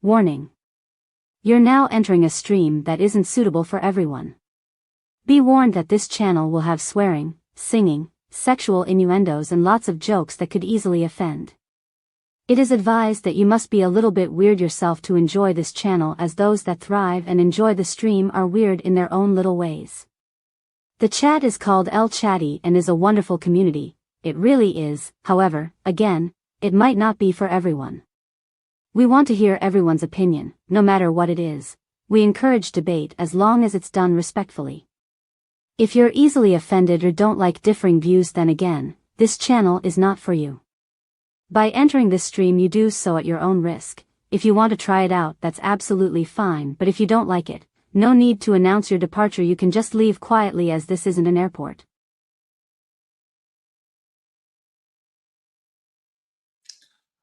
Warning. You're now entering a stream that isn't suitable for everyone. Be warned that this channel will have swearing, singing, sexual innuendos and lots of jokes that could easily offend. It is advised that you must be a little bit weird yourself to enjoy this channel, as those that thrive and enjoy the stream are weird in their own little ways. The chat is called El Chatty and is a wonderful community. It really is. However, again, it might not be for everyone. We want to hear everyone's opinion, no matter what it is. We encourage debate as long as it's done respectfully. If you're easily offended or don't like differing views, then again, this channel is not for you. By entering this stream you do so at your own risk. If you want to try it out, that's absolutely fine, but if you don't like it, no need to announce your departure, you can just leave quietly, as this isn't an airport.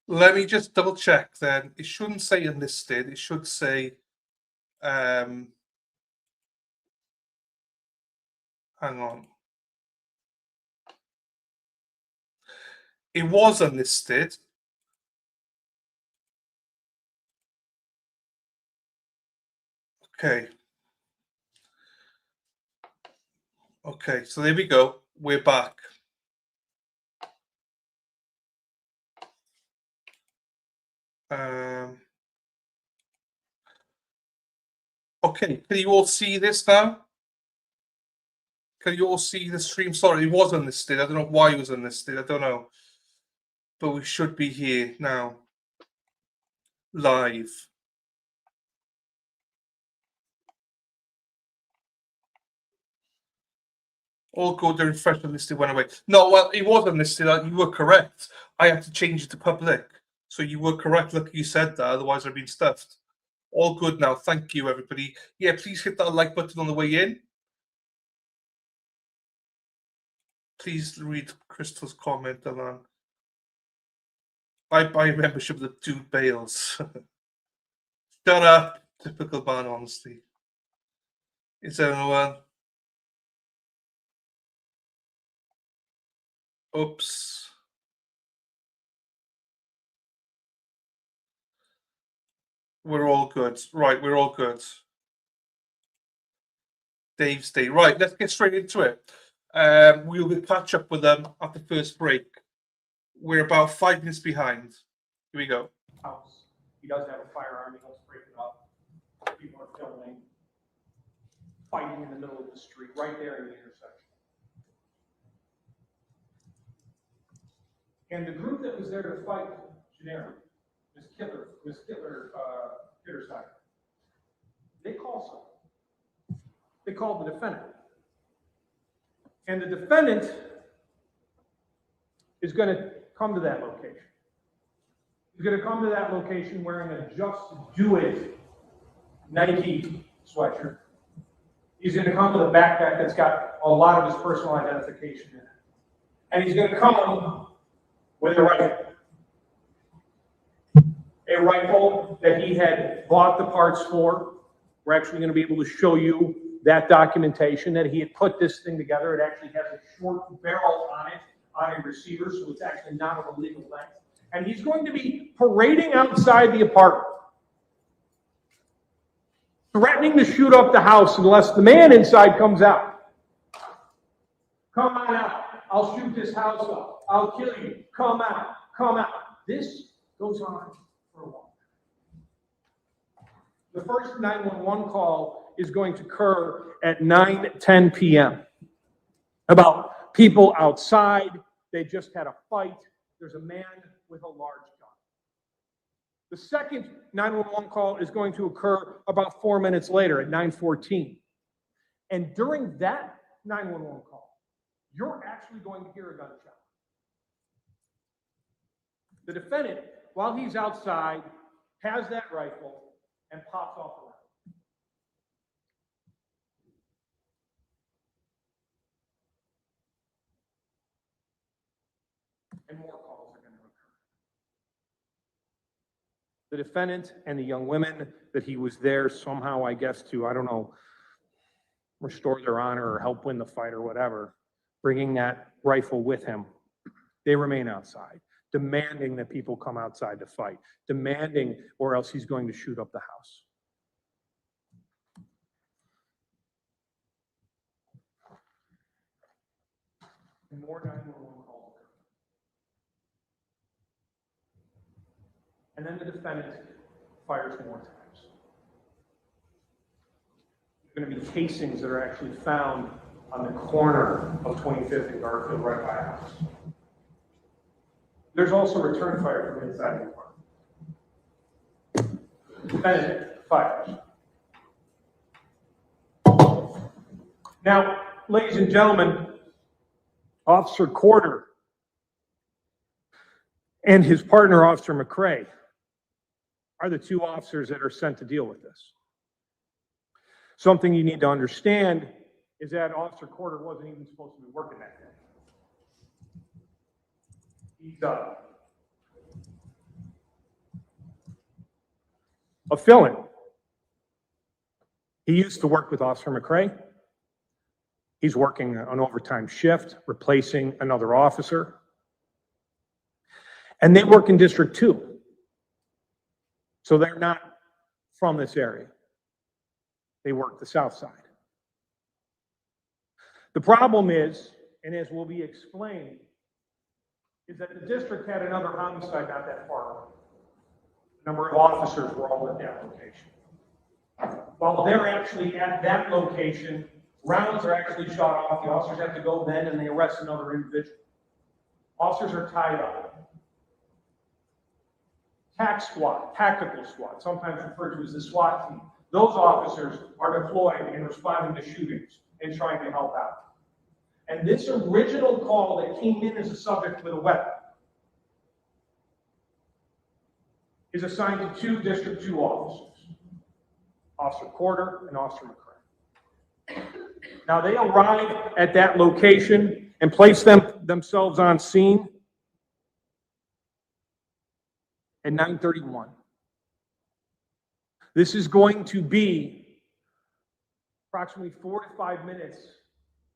Let me just double check then. It shouldn't say enlisted, it should say hang on. It was enlisted. Okay. Okay, so there we go. We're back. Okay, can you all see this now? Can you all see the stream? Sorry, it was unlisted. I don't know why it was unlisted. I don't know. But we should be here now. Live. All good, the refresh unlisted went away. No, well, it was unlisted. You were correct. I had to change it to public. So you were correct. Look, you said that. Otherwise, I'd been stuffed. All good now. Thank you, everybody. Yeah, please hit that like button on the way in. Please read Crystal's comment, Alan. I buy membership that do bails. Shut up. Typical bad honesty. Is there anyone? Oops. We're all good. Right, we're all good. Dave's day. Right, let's get straight into it. We'll catch up with them at the first break. We're about 5 minutes behind. Here we go. House. He does have a firearm. He wants to break it up. People are filming, fighting in the middle of the street, right there in the intersection. And the group that was there to fight generic, Miss Kittler, side, they call someone. They called the defendant. And the defendant is going to come to that location. He's going to come to that location wearing a Just Do It Nike sweatshirt. He's going to come with a backpack that's got a lot of his personal identification in it. And he's going to come with a rifle. A rifle that he had bought the parts for. We're actually going to be able to show you that documentation that he had put this thing together. It actually has a short barrel on it, on a receiver, so it's actually not of a legal length. And he's going to be parading outside the apartment, threatening to shoot up the house unless the man inside comes out. Come on out. I'll shoot this house up. I'll kill you. Come out. Come out. This goes on for a while. The first 911 call is going to occur at 9:10 p.m. about people outside. They just had a fight. There's a man with a large gun. The second 911 call is going to occur about 4 minutes later at 9:14. And during that 911 call, you're actually going to hear a gunshot. The defendant, while he's outside, has that rifle and pops off the round. And more calls are going to occur. The defendant and the young women that he was there somehow, I guess, to, I don't know, restore their honor or help win the fight or whatever, bringing that rifle with him, they remain outside. demanding that people come outside to fight, demanding or else he's going to shoot up the house. And more 911 calls. And then the defendant fires more times. There are going to be casings that are actually found on the corner of 25th and Garfield, right by a house. There's also return fire from inside the apartment. Defendant fires. Now, ladies and gentlemen, Officer Corder and his partner, Officer McCrae, are the two officers that are sent to deal with this. Something you need to understand is that Officer Corder wasn't even supposed to be working that day. He's a fill-in. He used to work with Officer McCrae. He's working an overtime shift, replacing another officer. And they work in District 2. So they're not from this area. They work the south side. The problem is, and as will be explained, is that the district had another homicide not that far away. A number of officers were all at that location. While they're actually at that location, rounds are actually shot off. The officers have to go then and they arrest another individual. Officers are tied up. TAC squad, tactical squad, sometimes referred to as the SWAT team. Those officers are deployed in responding to shootings and trying to help out. And this original call that came in as a subject with a weapon is assigned to two District 2 officers, Officer Corder and Officer McCrae. Now they arrive at that location and place themselves on scene at 9:31. This is going to be approximately 4 to 5 minutes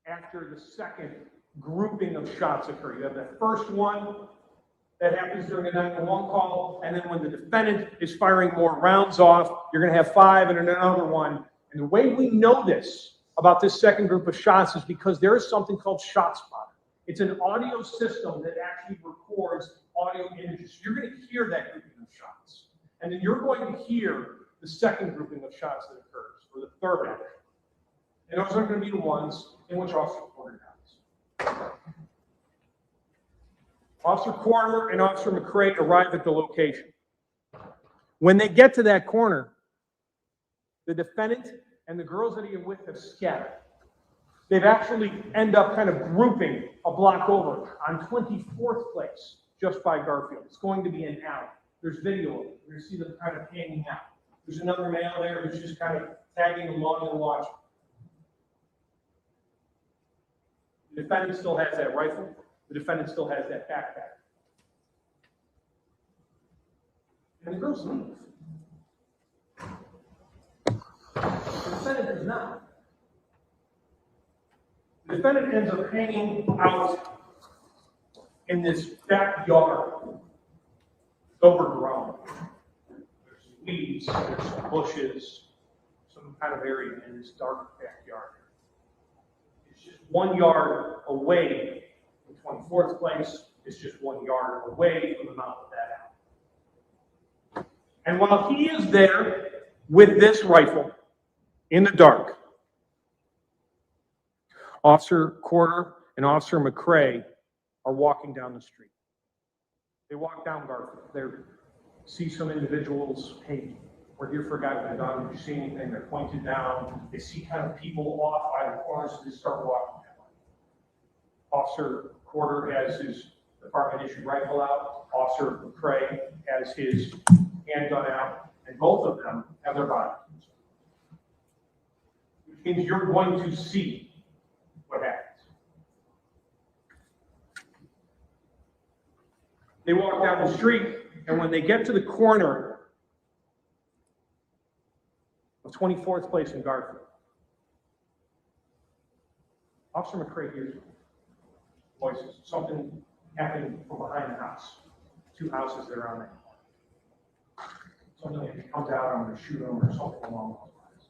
after the second grouping of shots occur. You have the first one that happens during a 911 call, and then when the defendant is firing more rounds off, you're going to have 5 and another one. And the way we know this about this second group of shots is because there is something called ShotSpotter. It's an audio system that actually records audio images. You're going to hear that grouping of shots. And then you're going to hear the second grouping of shots that occurs, or the third actually. And those are going to be the ones in which Officer Corder dies. Officer Corder and Officer McCrae arrive at the location. When they get to that corner, the defendant and the girls that he was with have scattered. They've actually end up kind of grouping a block over on 24th Place, just by Garfield. It's going to be an alley. There's video of it. You're going to see them kind of hanging out. There's another male there who's just kind of tagging along and watching. The defendant still has that rifle. The defendant still has that backpack. And the girls leave. The defendant does not. The defendant ends up hanging out in this backyard. It's overgrown. There's weeds, there's some bushes, some kind of area in this dark backyard. It's just 1 yard away from 24th Place. It's just 1 yard away from the mouth of that alley. And while he is there with this rifle in the dark, Officer Corder and Officer McCrae are walking down the street. They walk down Garfield. They see some individuals. Hey, we're here for a guy with a gun. Did you see anything? They're pointed down. They see kind of people off by the corners, so they start walking that way. Officer Corder has his department-issued rifle out. Officer McCrae has his handgun out, and both of them have their body cams. Which means you're going to see what happens. They walk down the street, and when they get to the corner of 24th Place in Garfield, Officer McCrae hears voices. Something happening from behind the house. 2 houses that are on that corner. Something if he comes out, I'm going to shoot him or something along those lines.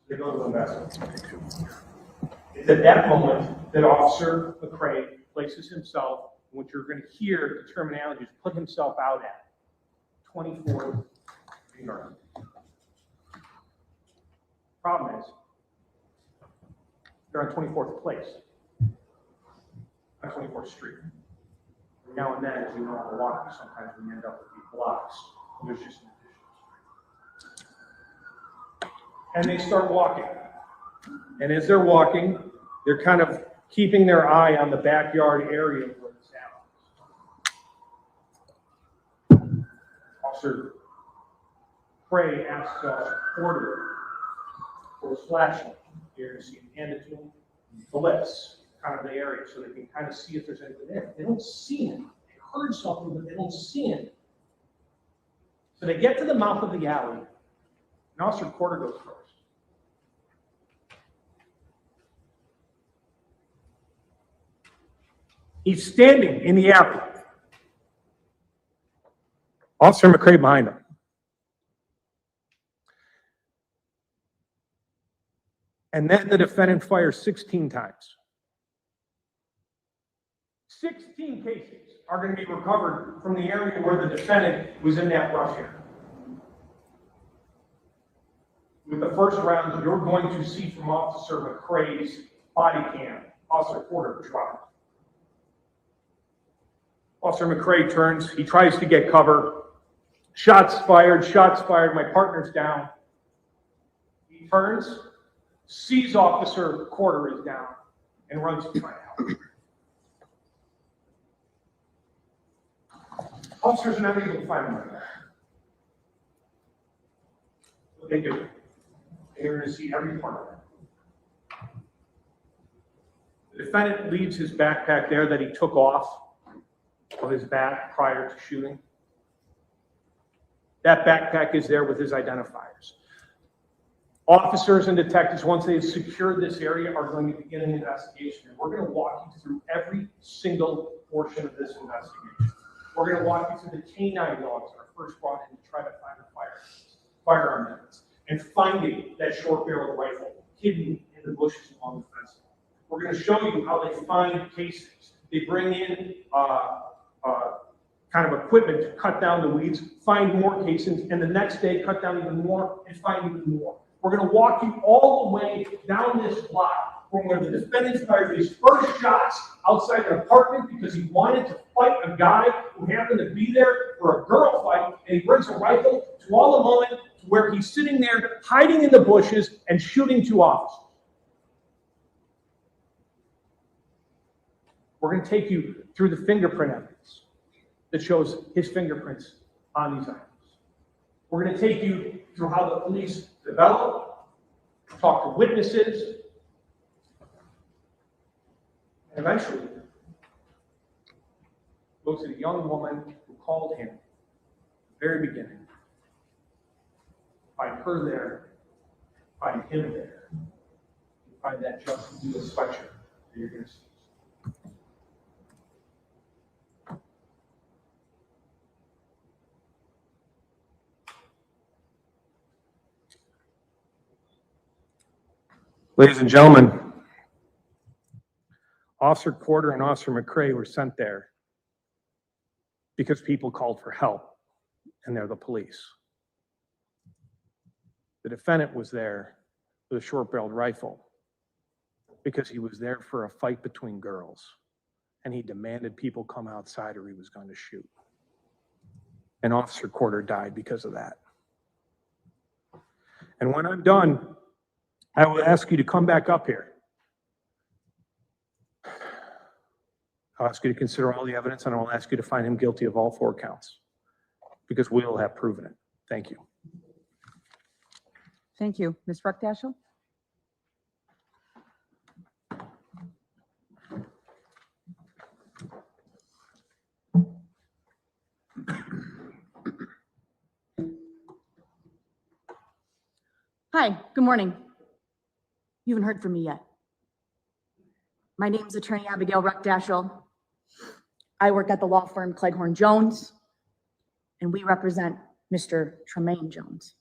They go to investigate. It's at that moment that Officer McCrae places himself, what you're going to hear the terminology is put himself out at 24th yard. Problem is, they're on 24th place, on 24th Street. Now and then, as you know, in Milwaukee, sometimes we end up with these blocks. There's just an additional street. And they start walking. And as they're walking, they're kind of keeping their eye on the backyard area where this happens. Officer Cray asks Officer Corder for his flashlight. You're going to see him hand it to him. The lips, kind of the area, so they can kind of see if there's anything there. They don't see him. They heard something, but they don't see him. So they get to the mouth of the alley, and Officer Corder goes first. He's standing in the alley. Officer McCrae behind him. And then the defendant fires 16 times. 16 cases are going to be recovered from the area where the defendant was in that rush area. With the first round, you're going to see from Officer McCrae's body cam, Officer Corder dropped. Officer McCrae turns, he tries to get cover. Shots fired, my partner's down. He turns, sees Officer Corder is down, and runs to find help. Officers are not able to find him right now. What they do, they're going to see every part of it. The defendant leaves his backpack there that he took off of his back prior to shooting. That backpack is there with his identifiers. Officers and detectives, once they've secured this area, are going to begin an investigation. And we're going to walk you through every single portion of this investigation. We're going to walk you through the canine dogs that are first brought in to try to find the firearm evidence and finding that short-barreled rifle hidden in the bushes along the fence. We're going to show you how they find casings. They bring in kind of equipment to cut down the weeds, find more casings, and the next day cut down even more and find even more. We're going to walk you all the way down this block from where the defendant fired his first shots outside an apartment because he wanted to fight a guy who happened to be there for a girl fight, and he brings a rifle to all the moment to where he's sitting there hiding in the bushes and shooting 2 officers. We're going to take you through the fingerprint evidence that shows his fingerprints on these items. We're going to take you through how the police develop, talk to witnesses, and eventually go to the young woman who called him at the very beginning. Find her there, find him there, and find that Justin Lewis sweatshirt that you're going to see. Ladies and gentlemen, Officer Corder and Officer McCrae were sent there because people called for help, and they're the police. The defendant was there with a short-barreled rifle because he was there for a fight between girls, and he demanded people come outside or he was going to shoot. And Officer Corder died because of that. And when I'm done, I will ask you to come back up here. I'll ask you to consider all the evidence, and I'll ask you to find him guilty of all 4 counts, because we will have proven it. Thank you. Thank you. Ms. Ruckdashel? Hi, good morning. You haven't heard from me yet. My name is Attorney Abigail Ruckdashel. I work at the law firm Cleghorn Jones, and we represent Mr. Tremaine Jones.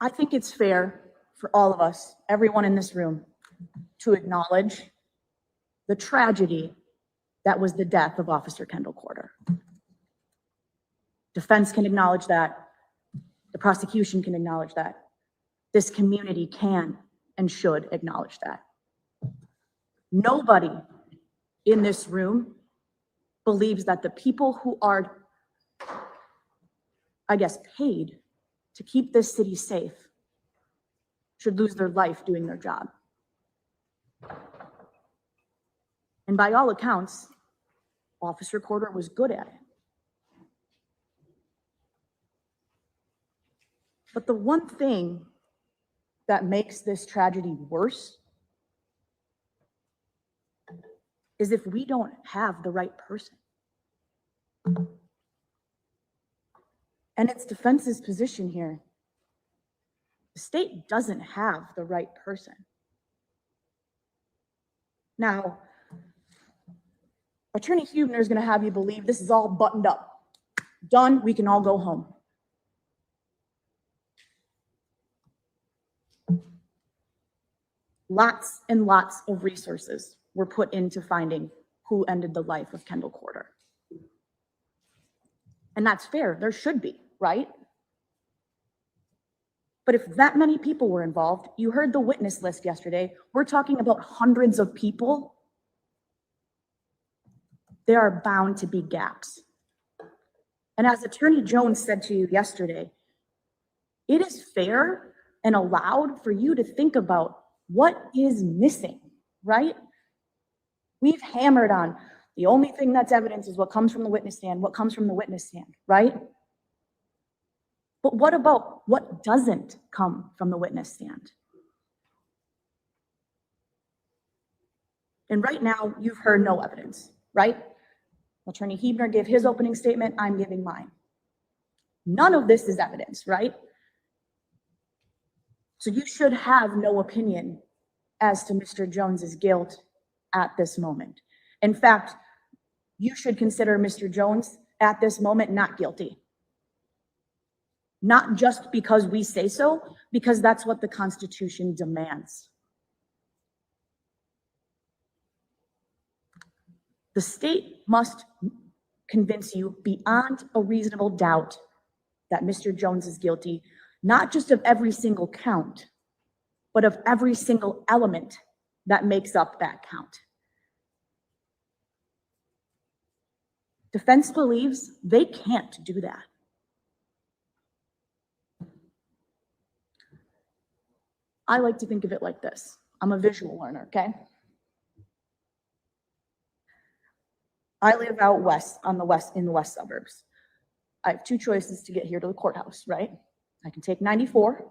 I think it's fair for all of us, everyone in this room, to acknowledge the tragedy that was the death of Officer Kendall Corder. Defense can acknowledge that. The prosecution can acknowledge that. This community can and should acknowledge that. Nobody in this room believes that the people who are, I guess, paid to keep this city safe should lose their life doing their job. And by all accounts, Officer Corder was good at it. But the one thing that makes this tragedy worse is if we don't have the right person. And it's defense's position here. The state doesn't have the right person. Now, Attorney Huebner is going to have you believe this is all buttoned up. Done, we can all go home. Lots and lots of resources were put into finding who ended the life of Kendall Corder. And that's fair, there should be, right? But if that many people were involved, you heard the witness list yesterday, we're talking about hundreds of people. There are bound to be gaps. And as Attorney Jones said to you yesterday, it is fair and allowed for you to think about what is missing, right? We've hammered on the only thing that's evidence is what comes from the witness stand, what comes from the witness stand, right? But what about what doesn't come from the witness stand? And right now, you've heard no evidence, right? Attorney Huebner gave his opening statement, I'm giving mine. None of this is evidence, right? So you should have no opinion as to Mr. Jones's guilt at this moment. In fact, you should consider Mr. Jones at this moment not guilty. Not just because we say so, because that's what the Constitution demands. The state must convince you beyond a reasonable doubt that Mr. Jones is guilty, not just of every single count, but of every single element that makes up that count. Defense believes they can't do that. I like to think of it like this. I'm a visual learner, okay? I live out west, in the west suburbs. I have two choices to get here to the courthouse, right? I can take 94,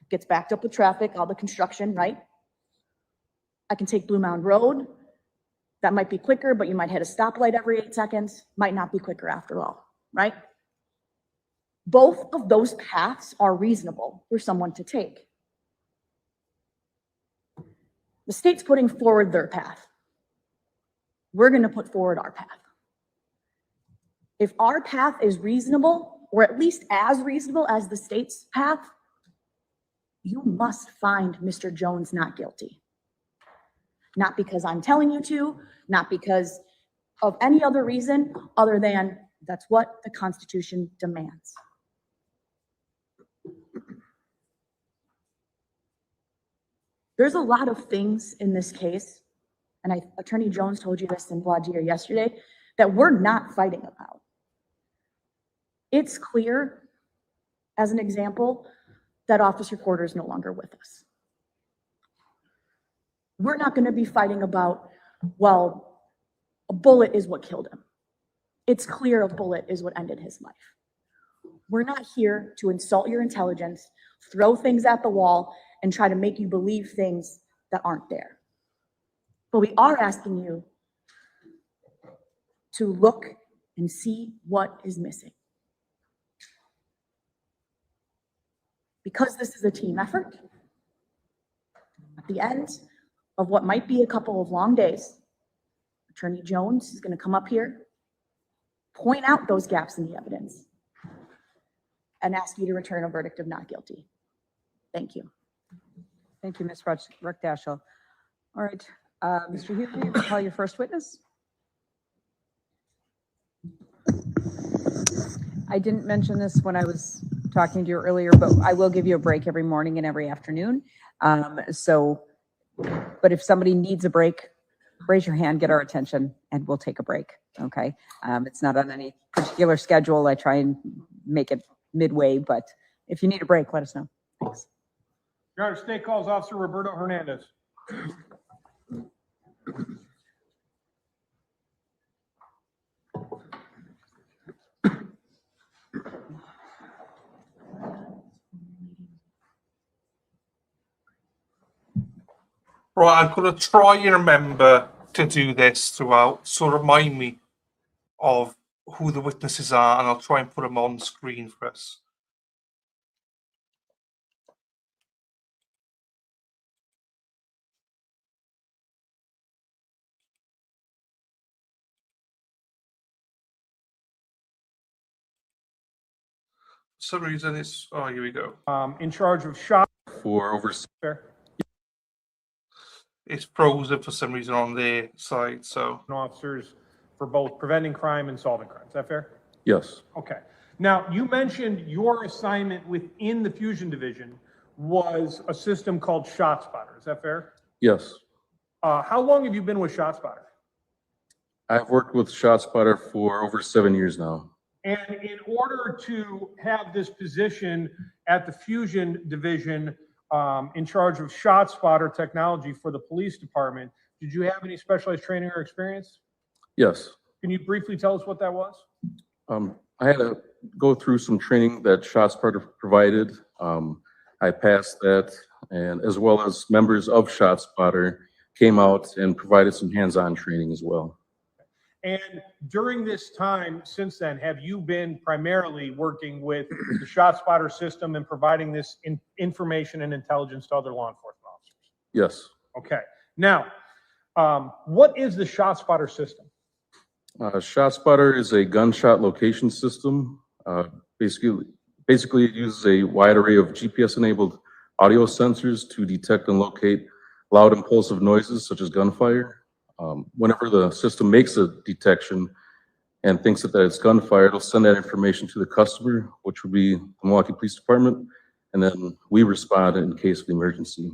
gets backed up with traffic, all the construction, right? I can take Blue Mound Road. That might be quicker, but you might hit a stoplight every 8 seconds. Might not be quicker after all, right? Both of those paths are reasonable for someone to take. The state's putting forward their path. We're going to put forward our path. If our path is reasonable, or at least as reasonable as the state's path, you must find Mr. Jones not guilty. Not because I'm telling you to, not because of any other reason other than that's what the Constitution demands. There's a lot of things in this case, and Attorney Jones told you this in voir dire yesterday, that we're not fighting about. It's clear, as an example, that Officer Corder is no longer with us. We're not going to be fighting about, well, a bullet is what killed him. It's clear a bullet is what ended his life. We're not here to insult your intelligence, throw things at the wall, and try to make you believe things that aren't there. But we are asking you to look and see what is missing. Because this is a team effort, at the end, of what might be a couple of long days, Attorney Jones is going to come up here, point out those gaps in the evidence, and ask you to return a verdict of not guilty. Thank you. Thank you, Ms. Ruckdaschel. All right, Mr. Hughley, you can call your first witness. I didn't mention this when I was talking to you earlier, but I will give you a break every morning and every afternoon. But if somebody needs a break, raise your hand, get our attention, and we'll take a break, okay? It's not on any particular schedule. I try and make it midway, but if you need a break, let us know. Thanks. Your Honor, State calls Officer Roberto Hernandez. Right, I'm going to try and remember to do this throughout, so remind me of who the witnesses are, and I'll try and put them on screen for us. For some reason, it's, oh, here we go. In charge of shot. For over. Fair. It's frozen for some reason on their side, so. Officers for both preventing crime and solving crime. Is that fair? Yes. Okay. Now, you mentioned your assignment within the Fusion Division was a system called ShotSpotter. Is that fair? Yes. How long have you been with ShotSpotter? I've worked with ShotSpotter for over 7 years now. And in order to have this position at the Fusion Division in charge of ShotSpotter technology for the police department, did you have any specialized training or experience? Yes. Can you briefly tell us what that was? I had to go through some training that ShotSpotter provided. I passed that, and as well as members of ShotSpotter came out and provided some hands-on training as well. And during this time since then, have you been primarily working with the ShotSpotter system and providing this information and intelligence to other law enforcement officers? Yes. Okay. Now, what is the ShotSpotter system? ShotSpotter is a gunshot location system. Basically it uses a wide array of GPS-enabled audio sensors to detect and locate loud impulsive noises such as gunfire. Whenever the system makes a detection and thinks that it's gunfire, it'll send that information to the customer, which would be the Milwaukee Police Department, and then we respond in case of emergency.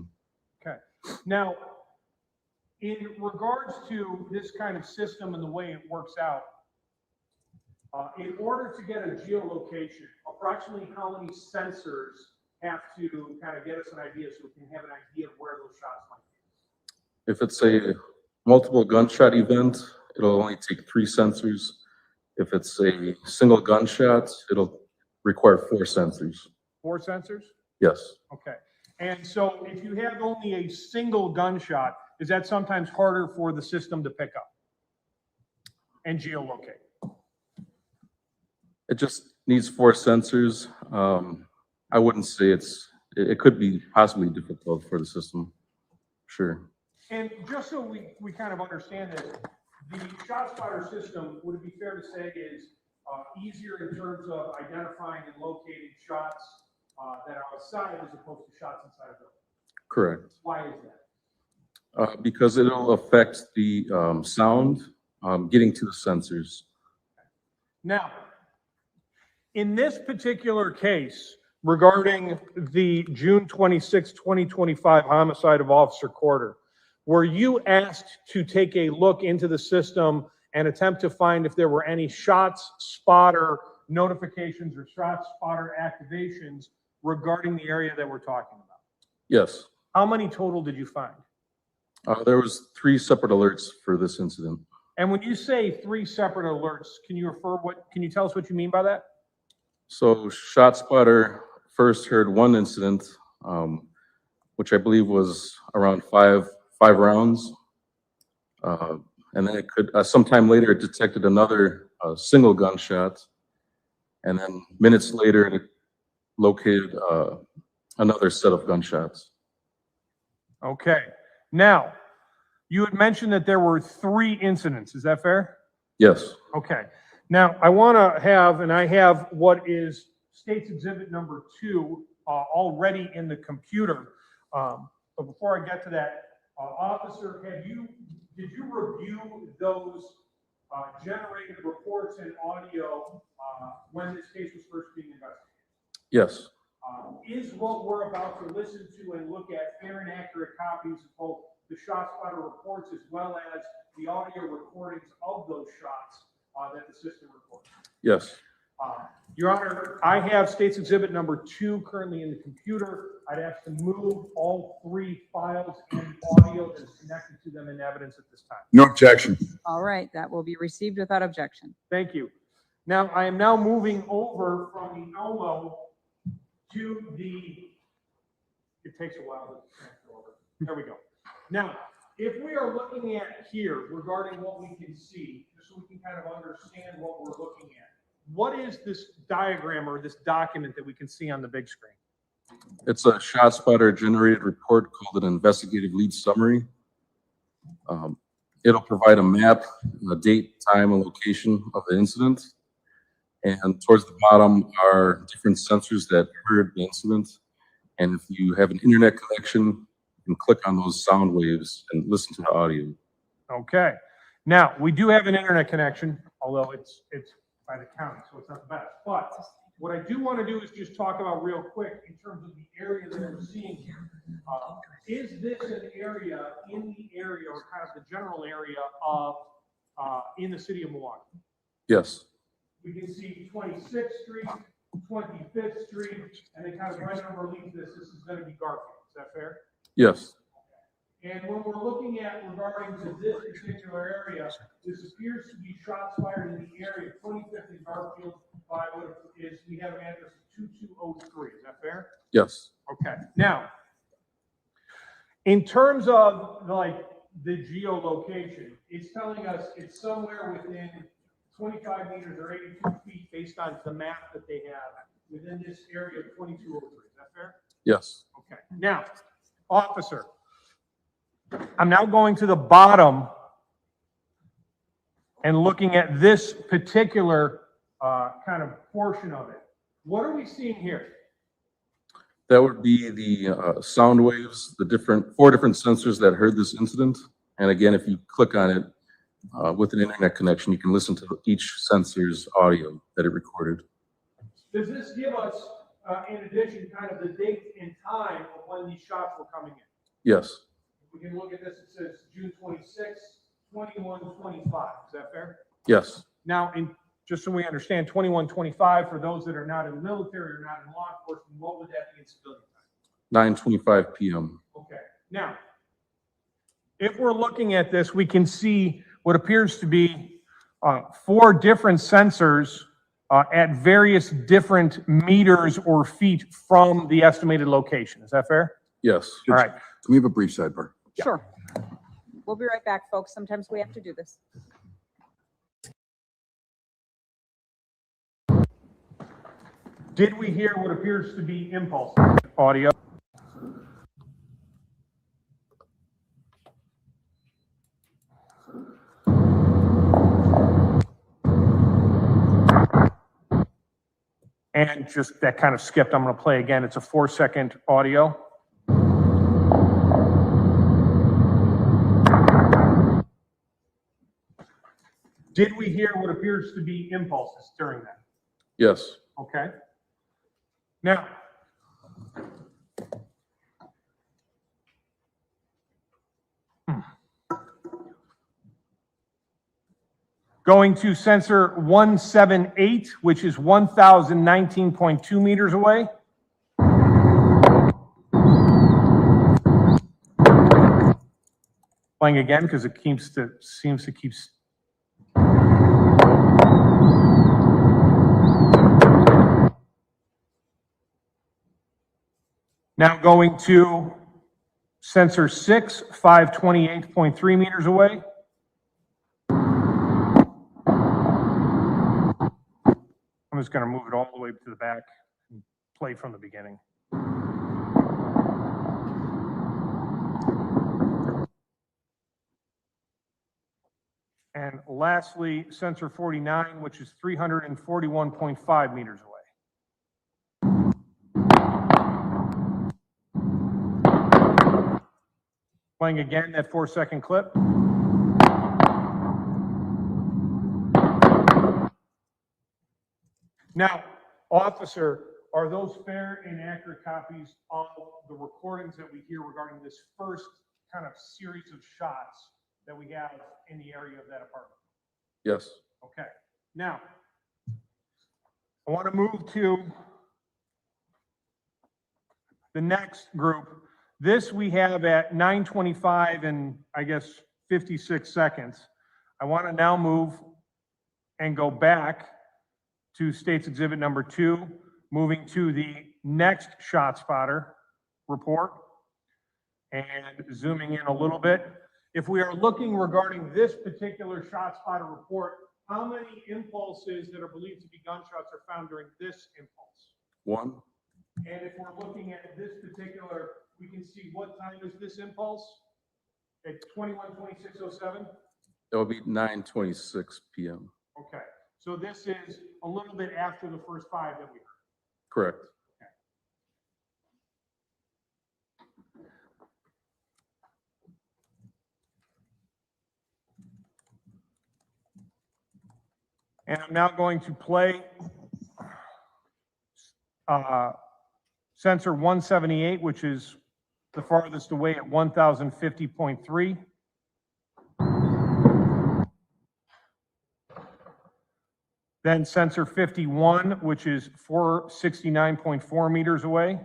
Okay. Now, in regards to this kind of system and the way it works out, in order to get a geolocation, approximately how many sensors have to kind of get us an idea so we can have an idea of where those shots might be? If it's a multiple gunshot event, it'll only take 3 sensors. If it's a single gunshot, it'll require 4 sensors. 4 sensors? Yes. Okay. And so if you have only a single gunshot, is that sometimes harder for the system to pick up and geolocate? It just needs 4 sensors. I wouldn't say it could be possibly difficult for the system. Sure. And just so we kind of understand this, the ShotSpotter system, would it be fair to say, is easier in terms of identifying and locating shots that are outside as opposed to shots inside a building? Correct. Why is that? Because it'll affect the sound getting to the sensors. Now, in this particular case, regarding the June 26, 2025 homicide of Officer Corder, were you asked to take a look into the system and attempt to find if there were any ShotSpotter notifications or ShotSpotter activations regarding the area that we're talking about? Yes. How many total did you find? There was 3 separate alerts for this incident. And when you say 3 separate alerts, can you tell us what you mean by that? So ShotSpotter first heard one incident, which I believe was around five rounds. And then it could, sometime later, it detected another single gunshot. And then minutes later, it located another set of gunshots. Okay. Now, You had mentioned that there were 3 incidents. Is that fair? Yes. Okay. Now, I want to have, and I have what is State's Exhibit number 2 already in the computer. But before I get to that, Officer, did you review those generated reports and audio when this case was first being investigated? Yes. Is what we're about to listen to and look at fair and accurate copies of both the ShotSpotter reports as well as the audio recordings of those shots that the system records? Yes. Your Honor, I have State's Exhibit number 2 currently in the computer. I'd ask to move all 3 files and audio that is connected to them in evidence at this time. No objection. All right, that will be received without objection. Thank you. Now, I am now moving over from the Elmo to the, it takes a while to transfer over. There we go. Now, if we are looking at here regarding what we can see, just so we can kind of understand what we're looking at, what is this diagram or this document that we can see on the big screen? It's a ShotSpotter generated report called an investigative lead summary. It'll provide a map, a date, time, and location of the incident. And towards the bottom are different sensors that heard the incident. And if you have an internet connection, you can click on those sound waves and listen to the audio. Okay. Now, we do have an internet connection, although it's by the county, so it's not the best. But what I do want to do is just talk about real quick in terms of the area that we're seeing here. Is this an area in the area or kind of the general area of in the city of Milwaukee? Yes. We can see 26th Street, 25th Street, and then kind of right underneath this is going to be Garfield. Is that fair? Yes. And when we're looking at regarding to this particular area, this appears to be shots fired in the area of 25th and Garfield by what is, we have an address of 2203. Is that fair? Yes. Okay. Now, in terms of like the geolocation, it's telling us it's somewhere within 25 meters or 82 feet based on the map that they have within this area of 2203. Is that fair? Yes. Okay. Now, officer, I'm now going to the bottom and looking at this particular kind of portion of it. What are we seeing here? That would be the sound waves, the 4 different sensors that heard this incident. And again, if you click on it with an internet connection, you can listen to each sensor's audio that it recorded. Does this give us, in addition, kind of the date and time of when these shots were coming in? Yes. We can look at this, it says June 26, 2125. Is that fair? Yes. Now, just so we understand, 2125, for those that are not in the military or not in law enforcement, what would that be in civilian time? 9:25 p.m. Okay. Now, if we're looking at this, we can see what appears to be 4 different sensors at various different meters or feet from the estimated location. Is that fair? Yes. All right. Can we have a brief sidebar? Sure. We'll be right back, folks. Sometimes we have to do this. Did we hear what appears to be impulse audio? And just that kind of skipped. I'm going to play again. It's a 4-second audio. Did we hear what appears to be impulses during that? Yes. Okay. Now, going to sensor 178, which is 1,019.2 meters away. Playing again because it seems to keep. Now going to sensor 6, 528.3 meters away. I'm just going to move it all the way to the back and play from the beginning. And lastly, sensor 49, which is 341.5 meters away. Playing again that 4-second clip. Now, officer, are those fair and accurate copies of the recordings that we hear regarding this first kind of series of shots that we have in the area of that apartment? Yes. Okay. Now, I want to move to the next group. This we have at 9:25 and I guess 56 seconds. I want to now move and go back to State's Exhibit number 2, moving to the next ShotSpotter report and zooming in a little bit. If we are looking regarding this particular ShotSpotter report, how many impulses that are believed to be gunshots are found during this impulse? 1. And if we're looking at this particular, we can see what time is this impulse? At 21:26:07? That would be 9:26 p.m. Okay, so this is a little bit after the first 5 that we heard. Correct. And I'm now going to play sensor 178, which is the farthest away at 1050.3. Then sensor 51, which is 469.4 meters away.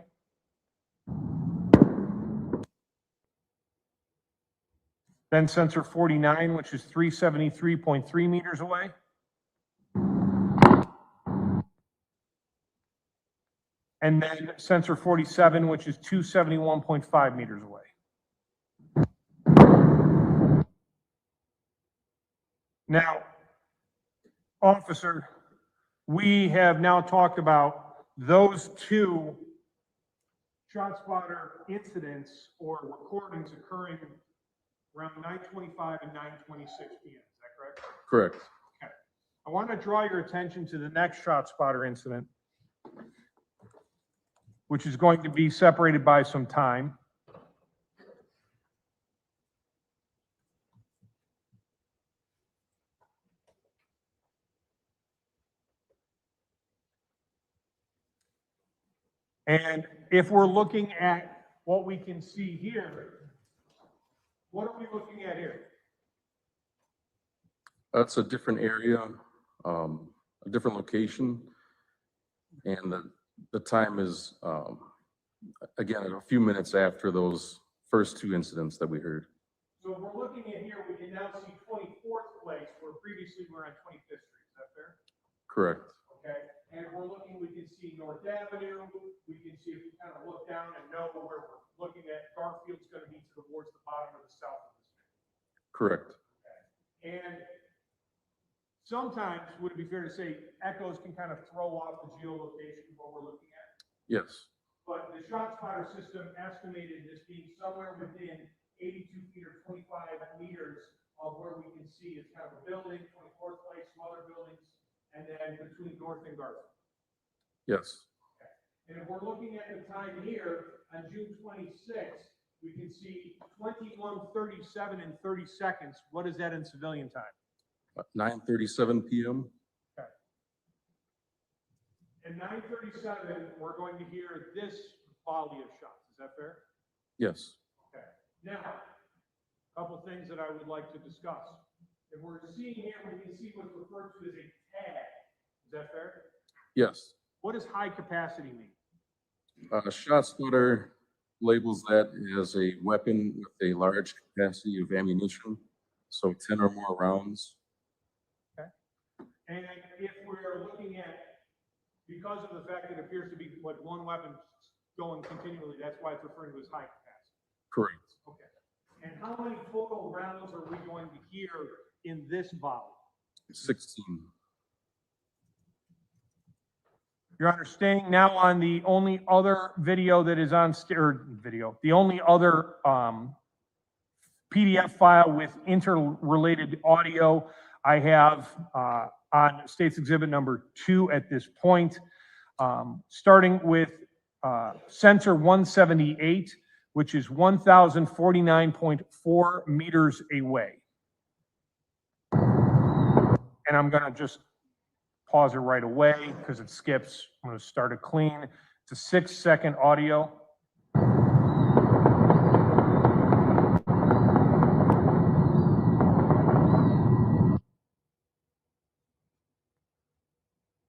Then sensor 49, which is 373.3 meters away. And then sensor 47, which is 271.5 meters away. Now, officer, we have now talked about those 2 ShotSpotter incidents or recordings occurring around 9:25 and 9:26 p.m. Is that correct? Correct. Okay. I want to draw your attention to the next ShotSpotter incident, which is going to be separated by some time. And if we're looking at what we can see here, what are we looking at here? That's a different area, a different location, and the time is, again, a few minutes after those first 2 incidents that we heard. So if we're looking at here, we can now see 24th place, where previously we were on 25th Street. Is that fair? Correct. Okay. And if we're looking, we can see North Avenue. We can see, if we kind of look down and know where we're looking at, Garfield's going to be towards the bottom or the south of the street. Correct. Okay. And sometimes, would it be fair to say, echoes can kind of throw off the geolocation of what we're looking at? Yes. But the ShotSpotter system estimated this being somewhere within 82 feet or 25 meters of where we can see it's kind of a building, 24th place, some other buildings, and then between North and Garfield. Yes. Okay. And if we're looking at the time here on June 26th, we can see 21:37 and 30 seconds. What is that in civilian time? 9:37 p.m. Okay. At 9:37, we're going to hear this volley of shots. Is that fair? Yes. Okay. Now, a couple things that I would like to discuss. If we're seeing here, we can see what's referred to as a tag. Is that fair? Yes. What does high capacity mean? ShotSpotter labels that as a weapon with a large capacity of ammunition, so 10 or more rounds. Okay. And if we're looking at, because of the fact that it appears to be what one weapon going continually, that's why it's referring to as high capacity. Correct. Okay. And how many total rounds are we going to hear in this volley? 16. Your Honor, staying now on the only other video that is on, the only other PDF file with interrelated audio. I have on State's Exhibit number 2 at this point, starting with sensor 178, which is 1,049.4 meters away. And I'm going to just pause it right away because it skips. I'm going to start it clean. It's a 6-second audio.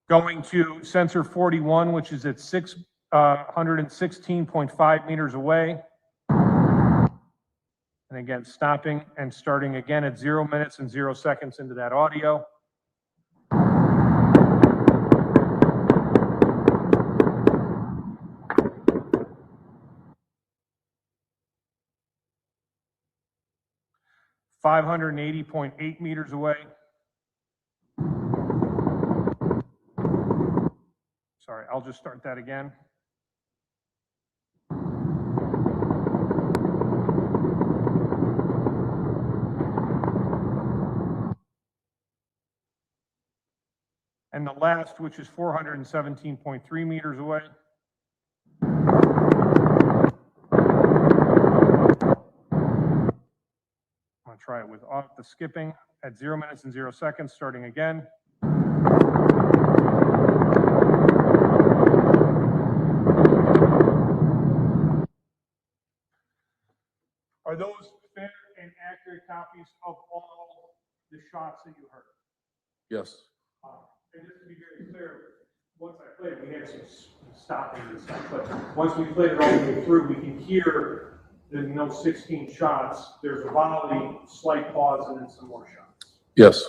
Going to sensor 41, which is at 616.5 meters away. And again, stopping and starting again at 0 minutes and 0 seconds into that audio. $580.8 meters away. Sorry, I'll just start that again. And the last, which is 417.3 meters away. I'm going to try it with off the skipping at 0 minutes and 0 seconds, starting again. Are those fair and accurate copies of all the shots that you heard? Yes. And just to be very clear, once I played it, we had some stopping and stuff, but once we played it all the way through, we can hear the 16 shots. There's a volley, slight pause, and then some more shots. Yes.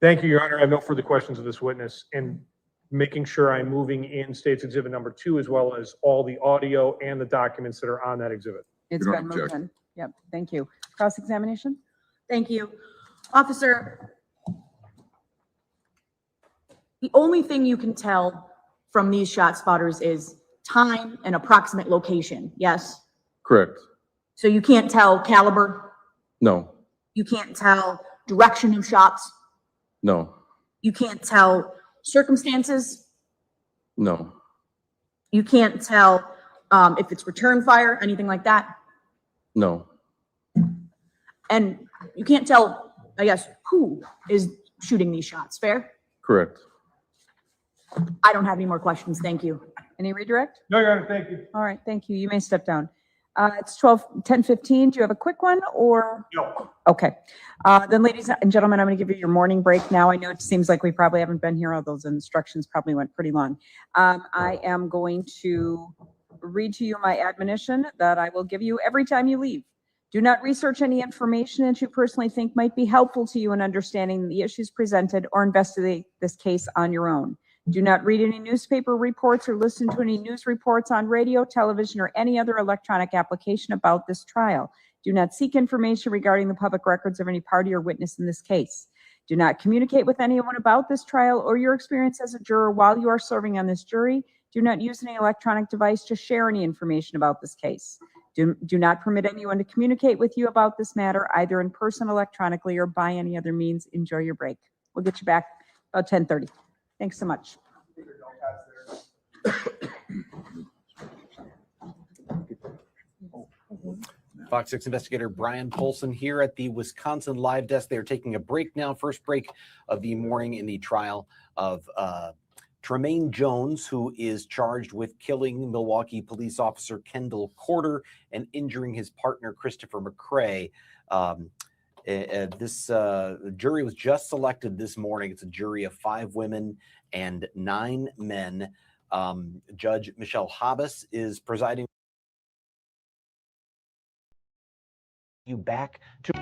Thank you, Your Honor. I have no further questions of this witness. And making sure I'm moving in State's Exhibit number 2, as well as all the audio and the documents that are on that exhibit. It's We don't been moved object. in. Yep, thank you. Cross-examination? Thank you. Officer, the only thing you can tell from these shot spotters is time and approximate location, yes? Correct. So you can't tell caliber, No. you can't tell direction of shots, No. you can't tell circumstances, No. you can't tell if it's return fire, anything like that, No. and you can't tell, I guess, who is shooting these shots, fair? Correct. I don't have any more questions, thank you. Any redirect? No, Your Honor, thank you. All right, thank you. You may step down. It's 10:15. Do you have a quick one or? No. Okay. Then ladies and gentlemen, I'm going to give you your morning break now. I know it seems like we probably haven't been here. All those instructions probably went pretty long. I am going to read to you my admonition that I will give you every time you leave. Do not research any information that you personally think might be helpful to you in understanding the issues presented or investigate this case on your own. Do not read any newspaper reports or listen to any news reports on radio, television, or any other electronic application about this trial. Do not seek information regarding the public records of any party or witness in this case. Do not communicate with anyone about this trial or your experience as a juror while you are serving on this jury. Do not use any electronic device to share any information about this case. Do not permit anyone to communicate with you about this matter, either in person, electronically, or by any other means. Enjoy your break. We'll get you back about 10:30. Thanks so much. Fox 6 investigator Brian Polson here at the Wisconsin Live Desk. They're taking a break now, first break of the morning in the trial of Tremaine Jones, who is charged with killing Milwaukee police officer Kendall Corder and injuring his partner Christopher McCrae. This jury was just selected this morning. It's a jury of 5 women and 9 men. Judge Michelle Habas is presiding. You back to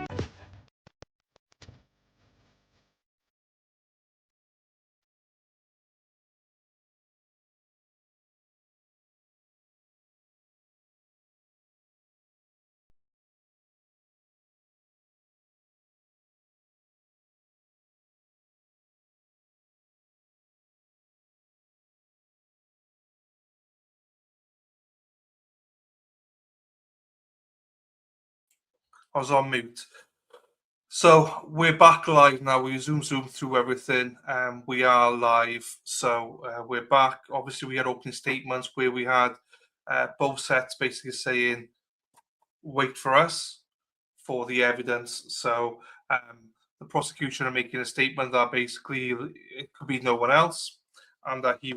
I was on mute. So we're back live now. We zoom through everything. We are live. So we're back. Obviously, we had opening statements where we had both sets basically saying, wait for us for the evidence. So the prosecution are making a statement that basically it could be no one else, and that he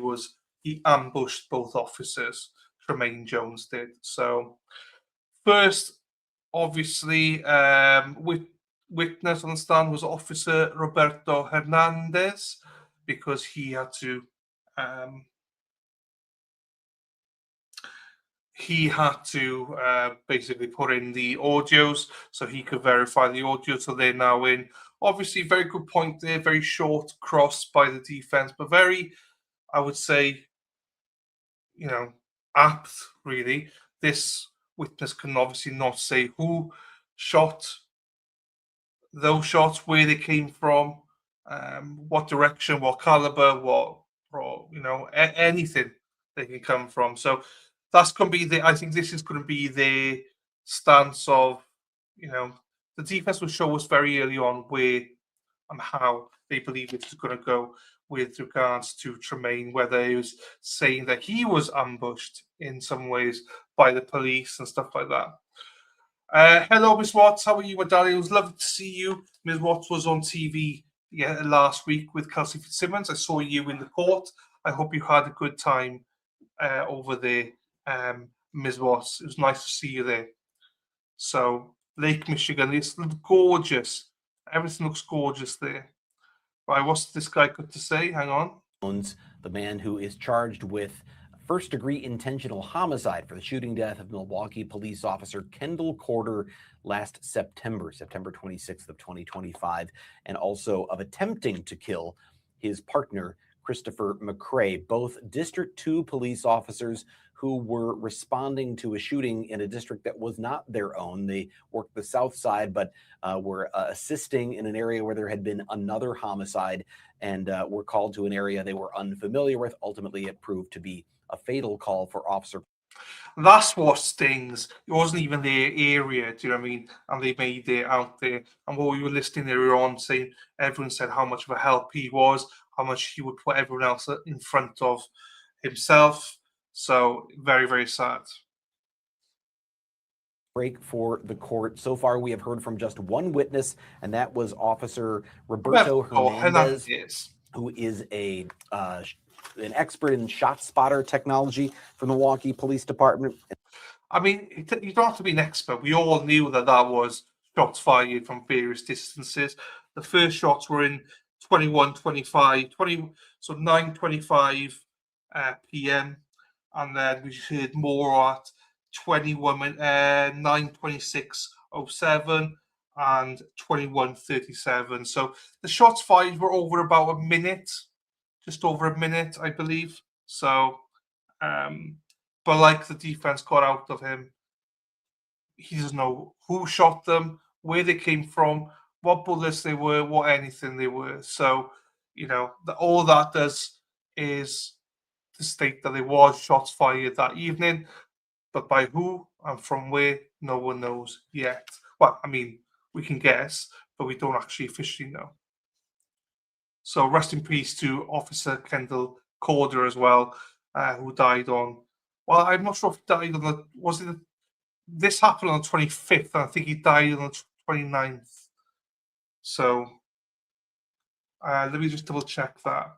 ambushed both officers. Tremaine Jones did. So first, obviously, witness on the stand was Officer Roberto Hernandez, because he had to basically put in the audios so he could verify the audio. So they're now in. Obviously, very good point there. Very short cross by the defense, but very, I would say, apt, really. This witness can obviously not say who shot those shots, where they came from, what direction, what caliber, anything they can come from. So that's going to be I think this is going to be the stance of, the defense will show us very early on where and how they believe it is going to go with regards to Tremaine, whether he was saying that he was ambushed in some ways by the police and stuff like that. Hello, Ms. Watts. How are you, Deleo? It was lovely to see you. Ms. Watts was on TV last week with Kelsey Fitzsimmons. I saw you in the court. I hope you had a good time over there, Ms. Watts. It was nice to see you there. So, Lake Michigan, it's gorgeous. Everything looks gorgeous there. Right, what's this guy got to say? Hang on. The man who is charged with first-degree intentional homicide for the shooting death of Milwaukee police officer Kendall Corder last September 26th of 2025, and also of attempting to kill his partner, Christopher McCrae, both District 2 police officers who were responding to a shooting in a district that was not their own. They worked the south side, but were assisting in an area where there had been another homicide, and were called to an area they were unfamiliar with. Ultimately, it proved to be a fatal call for Officer. That's what stings. It wasn't even their area, do you know what I mean? And they made it out there. And what we were listening earlier on, saying everyone said how much of a help he was, how much he would put everyone else in front of himself. So very, very sad. Break for the court. So far, we have heard from just one witness, and that was Officer Roberto Hernandez, who is an expert in ShotSpotter technology from the Milwaukee Police Department. I mean, you don't have to be an expert. We all knew that was shots fired from various distances. The first shots were in 9:25 p.m. And then we heard more at 9:26:07 and 21:37. So the shots fired were over about a minute, just over a minute, I believe. So, but like the defense got out of him, he doesn't know who shot them, where they came from, what bullets they were, what anything they were. So, all that does is to state that there was shots fired that evening, but by who and from where, no one knows yet. Well, I mean, we can guess, but we don't actually officially know. So rest in peace to Officer Kendall Corder as well, who died on, well, I'm not sure if he died on this happened on the 25th, and I think he died on the 29th. So let me just double check that.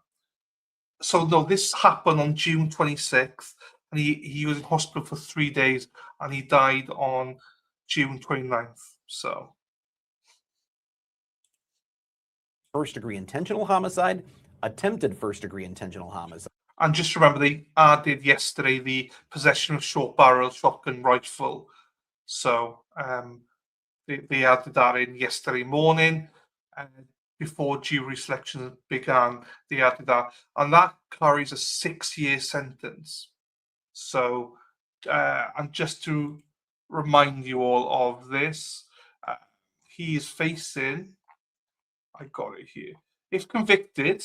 So no, this happened on June 26th, and he was in hospital for 3 days, and he died on June 29th. So first-degree intentional homicide, attempted first-degree intentional homicide. And just remember, they added yesterday the possession of short-barrel shotgun rifle. So they added that in yesterday morning. Before jury selection began, they added that, and that carries a 6-year sentence. So, and just to remind you all of this, he is facing, I got it here, if convicted,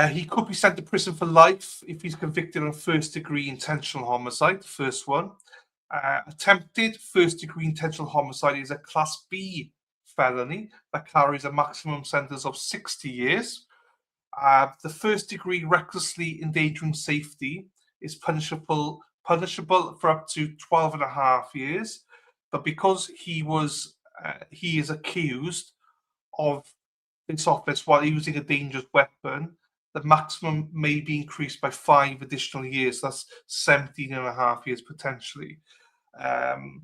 he could be sent to prison for life if he's convicted on first-degree intentional homicide, the first one. Attempted first-degree intentional homicide is a Class B felony that carries a maximum sentence of 60 years. The first-degree recklessly endangering safety is punishable for up to 12 and a half years, but because he is accused of this offence while using a dangerous weapon, the maximum may be increased by 5 additional years. That's 17 and a half years potentially. And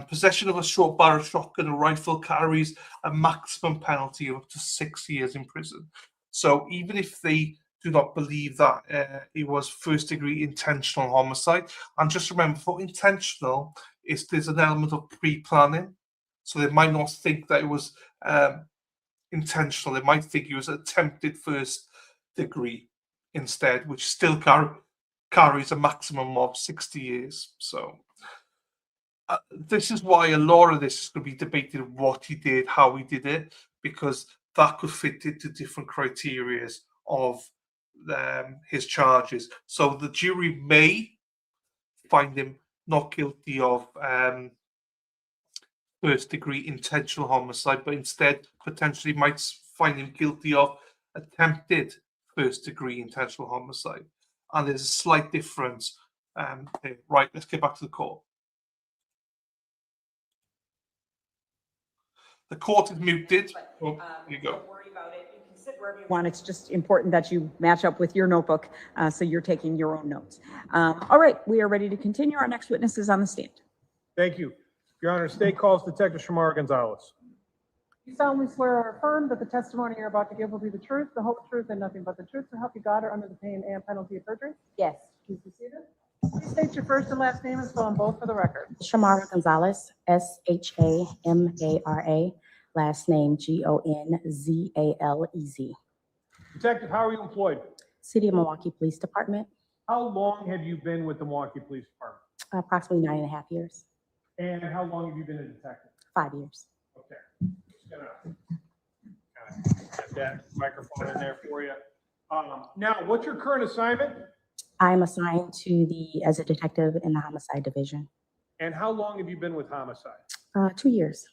possession of a short barrel shotgun or rifle carries a maximum penalty of up to 6 years in prison. So even if they do not believe that it was first degree intentional homicide, and just remember, for intentional, there's an element of pre-planning. So they might not think that it was intentional. They might think it was attempted first degree instead, which still carries a maximum of 60 years. So this is why a lot of this is going to be debated: what he did, how he did it, because that could fit into different criteria of his charges. So the jury may find him not guilty of first degree intentional homicide, but instead potentially might find him guilty of attempted first degree intentional homicide. And there's a slight difference. Right, let's get back to the court. The court is muted. Oh, here you go. Don't worry about it. You can sit wherever you want. It's just important that you match up with your notebook, so you're taking your own notes. All right, we are ready to continue. Our next witness is on the stand. Thank you. Your Honor, state calls Detective Shamara Gonzalez. You solemnly swear or affirm that the testimony you're about to give will be the truth, the whole truth, and nothing but the truth, so help you God, or under the pain and penalty of perjury? Yes. Please be seated. Please state your first and last name and spell them both for the record. Shamara Gonzalez, Shamara, last name Gonzalez. Detective, how are you employed? City of Milwaukee Police Department, How long have you been with the Milwaukee Police Department? approximately 9.5 years, And how long have you been a detective? 5 years. Okay. Just gonna get that microphone in there for you. Now, what's your current assignment? I'm assigned as a detective in the homicide division. And how long have you been with homicide? 2 years.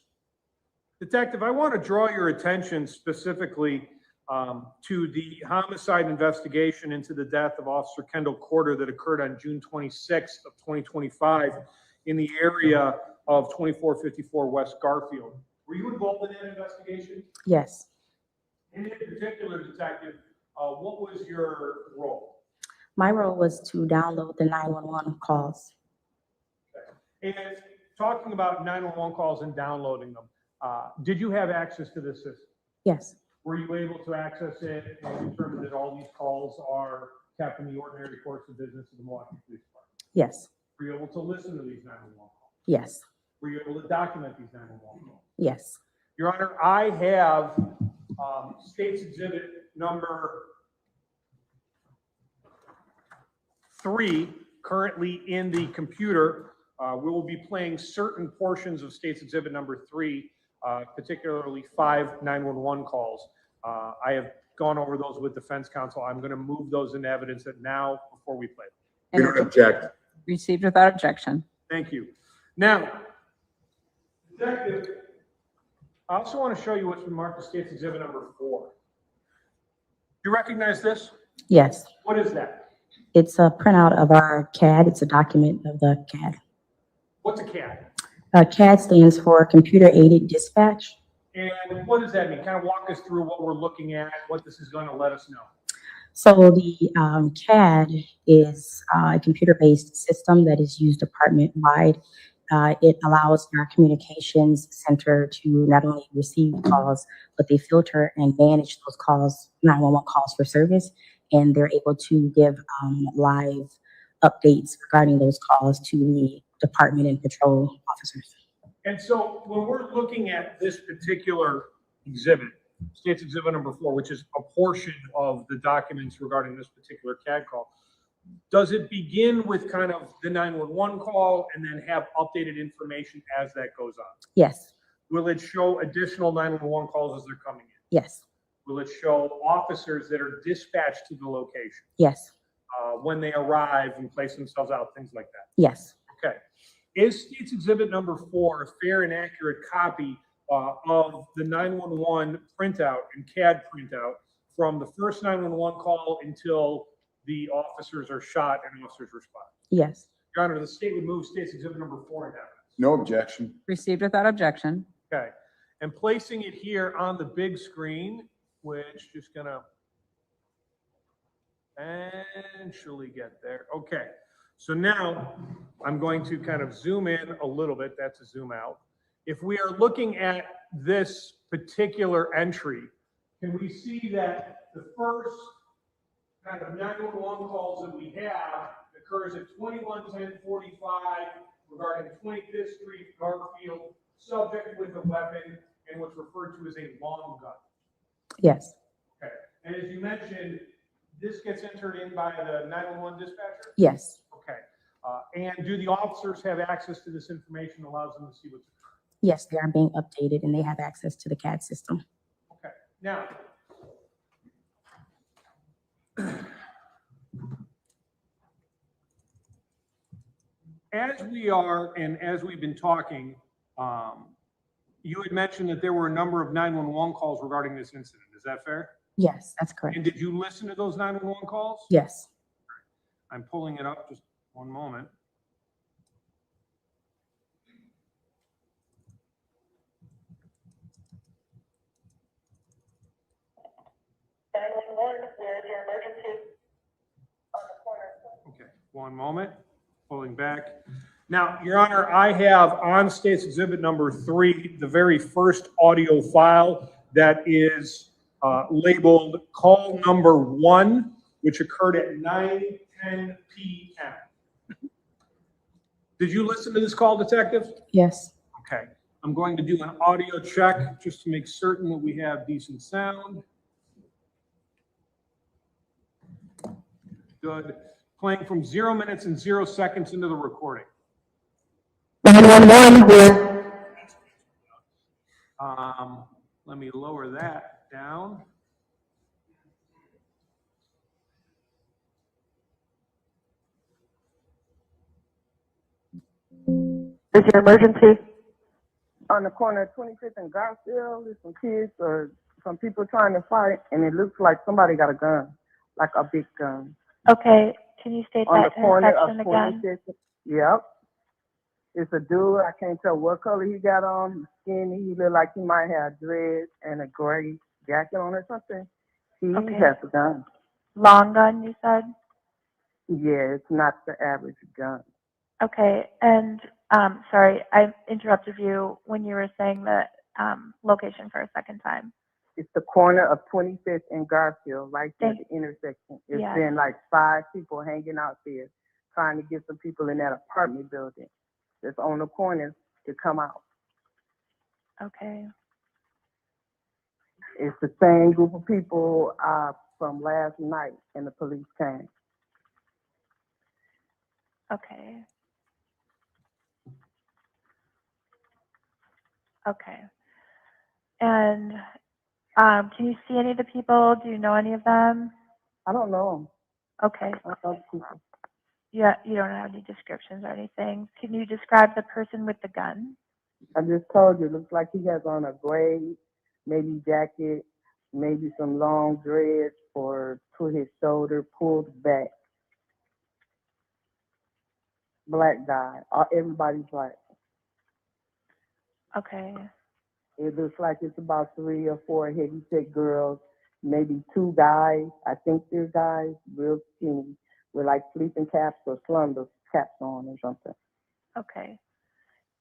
Detective, I want to draw your attention specifically to the homicide investigation into the death of Officer Kendall Corder that occurred on June 26th of 2025 in the area of 2454 West Garfield. Were you involved in that investigation? Yes. In particular, detective, what was your role? My role was to download the 911 calls. And talking about 911 calls and downloading them, did you have access to this system? Yes. Were you able to access it and determine that all these calls are kept in the ordinary course of business of the Milwaukee Police Department? Yes. Were you able to listen to these 911 calls? Yes. Were you able to document these 911 calls? Yes. Your Honor, I have State's Exhibit number 3 currently in the computer. We will be playing certain portions of State's Exhibit number 3, particularly 5 911 calls. I have gone over those with defense counsel. I'm going to move those into evidence now before we play them. We don't object. Received without objection. Thank you. Now, Detective, I also want to show you what's been marked as State's Exhibit number 4. You recognize this? Yes. What is that? It's a printout of our CAD. It's a document of the CAD. What's a CAD? CAD stands for Computer Aided Dispatch. And what does that mean? Kind of walk us through what we're looking at, what this is going to let us know. So the CAD is a computer-based system that is used department-wide. It allows our communications center to not only receive calls, but they filter and manage those calls, 911 calls for service, and they're able to give live updates regarding those calls to the department and patrol officers. And so when we're looking at this particular exhibit, State's Exhibit number 4, which is a portion of the documents regarding this particular CAD call, does it begin with kind of the 911 call and then have updated information as that goes on? Yes. Will it show additional 911 calls as they're coming in? Yes. Will it show officers that are dispatched to the location Yes. when they arrive and place themselves out, things like that? Yes. Okay. Is State's Exhibit number 4 a fair and accurate copy of the 911 printout and CAD printout from the first 911 call until the officers are shot and officers respond? Yes. Your Honor, the state would move State's Exhibit number 4 in evidence. No objection. Received without objection. Okay, and placing it here on the big screen, which just gonna eventually get there. Okay, so now I'm going to kind of zoom in a little bit. That's a zoom out. If we are looking at this particular entry, can we see that the first kind of 911 calls that we have occurs at 21:10:45 regarding 25th Street, Garfield, subject with a weapon and what's referred to as a long gun. Yes. Okay, and as you mentioned, this gets entered in by the 911 dispatcher? Yes. Okay, and do the officers have access to this information that allows them to see what's occurring? Yes, they are being updated and they have access to the CAD system. Okay, now, as we are, and as we've been talking, you had mentioned that there were a number of 911 calls regarding this incident. Is that fair? Yes, that's correct. And did you listen to those 911 calls? Yes. I'm pulling it up, just one moment. Okay, one moment, pulling back. Now, Your Honor, I have on State's Exhibit number 3, the very first audio file that is labeled call number 1, which occurred at 9:10 p.m. Did you listen to this call, Detective? Yes. Okay, I'm going to do an audio check just to make certain that we have decent sound. Good. Playing from 0 minutes and 0 seconds into the recording. 911 here. Let me lower that down. Is your emergency? On the corner of 25th and Garfield, there's some kids or some people trying to fight, and it looks like somebody got a gun, like a big gun. Okay, can you state On the that corner of intersection again? 25th. Yep. It's a dude, I can't tell what color he got on, he's skinny, he look like he might have dreads and a gray jacket on or something. He has a gun. Long gun, you said? Yeah, it's not the average gun. Okay, and sorry, I interrupted you when you were saying the location for a second time. It's the corner of 25th and Garfield, right there at the intersection. It's been like 5 people hanging out there trying to get some people in that apartment building that's on the corner to come out. Okay. It's the same group of people from last night, and the police came. Okay. Okay. And can you see any of the people? Do you know any of them? I don't know them. Okay. I don't know the people. Yeah, you don't have any descriptions or anything. Can you describe the person with the gun? I just told you, it looks like he has on a gray, maybe jacket, maybe some long dreads or to his shoulder, pulled back. Black guy. Everybody's black. Okay. It looks like it's about 3 or 4 heavy-set girls, maybe 2 guys. I think they're guys, real skinny, with like sleeping caps or slumber caps on or something. Okay.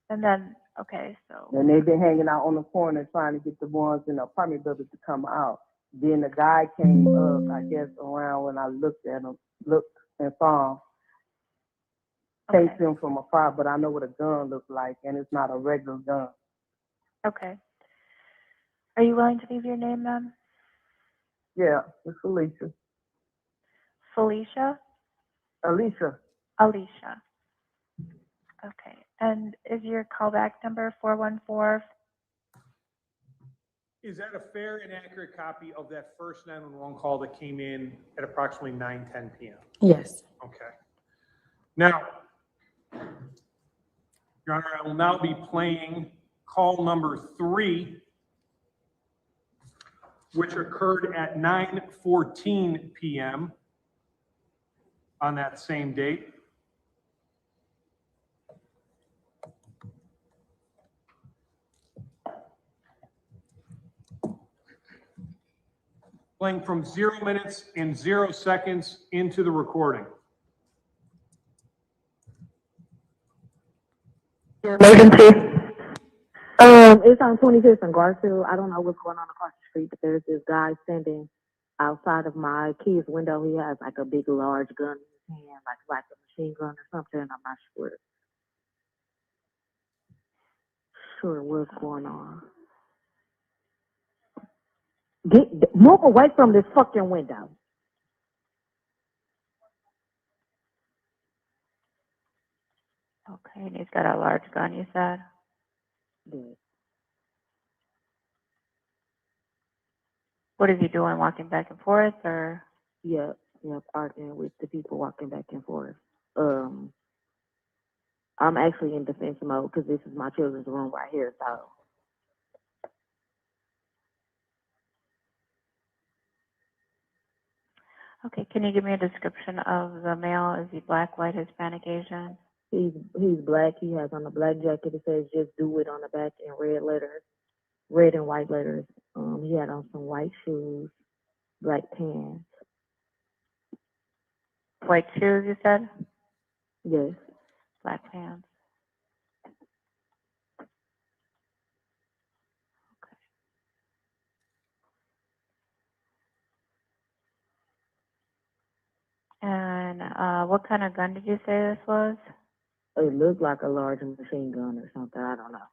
And then, okay, so. And they've been hanging out on the corner trying to get the ones in the apartment building to come out. Then the guy came up, I guess, around when I looked at him, looked and saw him. Takes him from afar, but I know what a gun looks like, and it's not a regular gun. Okay. Are you willing to leave your name, ma'am? Yeah, it's Alicia. Felicia? Alicia. Alicia. Okay. And is your callback number 414? Is that a fair and accurate copy of that first 911 call that came in at approximately 9:10 p.m.? Yes. Okay. Now, Your Honor, I will now be playing call number 3, which occurred at 9:14 p.m. on that same date. Playing from 0 minutes and 0 seconds into the recording. Emergency. It's on 25th and Garfield. I don't know what's going on across the street, but there's this guy standing outside of my kid's window. He has like a big, large gun in his hand, like a machine gun or something. I'm not sure what's going on. Move away from this fucking window. Okay, and he's got a large gun, you said? Yes. What is he doing, walking back and forth, or? Yep, arguing with the people walking back and forth. I'm actually in defense mode because this is my children's room right here, so. Okay, can you give me a description of the male? Is he black, white, Hispanic, Asian? He's black. He has on a black jacket. It says "Just Do It" on the back in red letters, red and white letters. He had on some white shoes, black pants. White shoes, you said? Yes. Black pants. Okay. And what kind of gun did you say this was? It looked like a large machine gun or something. I don't know.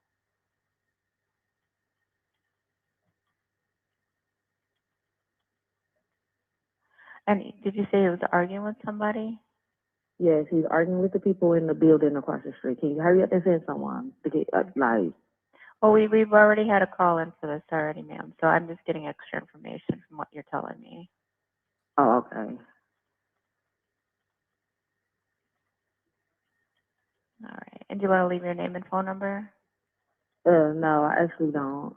And did you say he was arguing with somebody? Yes, he's arguing with the people in the building across the street. Can you hurry up and send someone to get like? Well, we've already had a call in for this already, ma'am. So I'm just getting extra information from what you're telling me. Oh, okay. All right. And do you want to leave your name and phone number? No, I actually don't.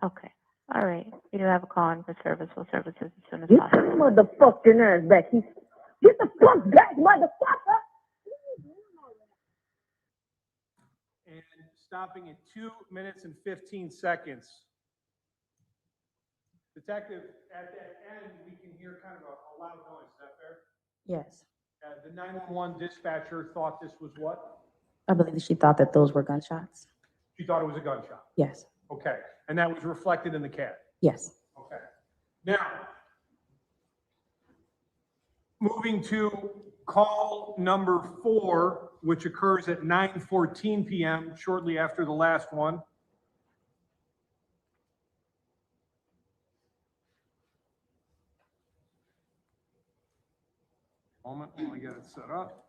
Okay. All right. You do have a call in for service. We'll service this as soon as Get possible. the motherfucking ass back. Get the fuck back, motherfucker! And stopping at 2 minutes and 15 seconds. Detective, at that end, we can hear kind of a loud noise. Is that fair? Yes. The 911 dispatcher thought this was what? I believe she thought that those were gunshots. She thought it was a gunshot. Yes. Okay. And that was reflected in the CAD. Yes. Okay. Now, moving to call number 4, which occurs at 9:14 p.m., shortly after the last one. Moment while I get it set up.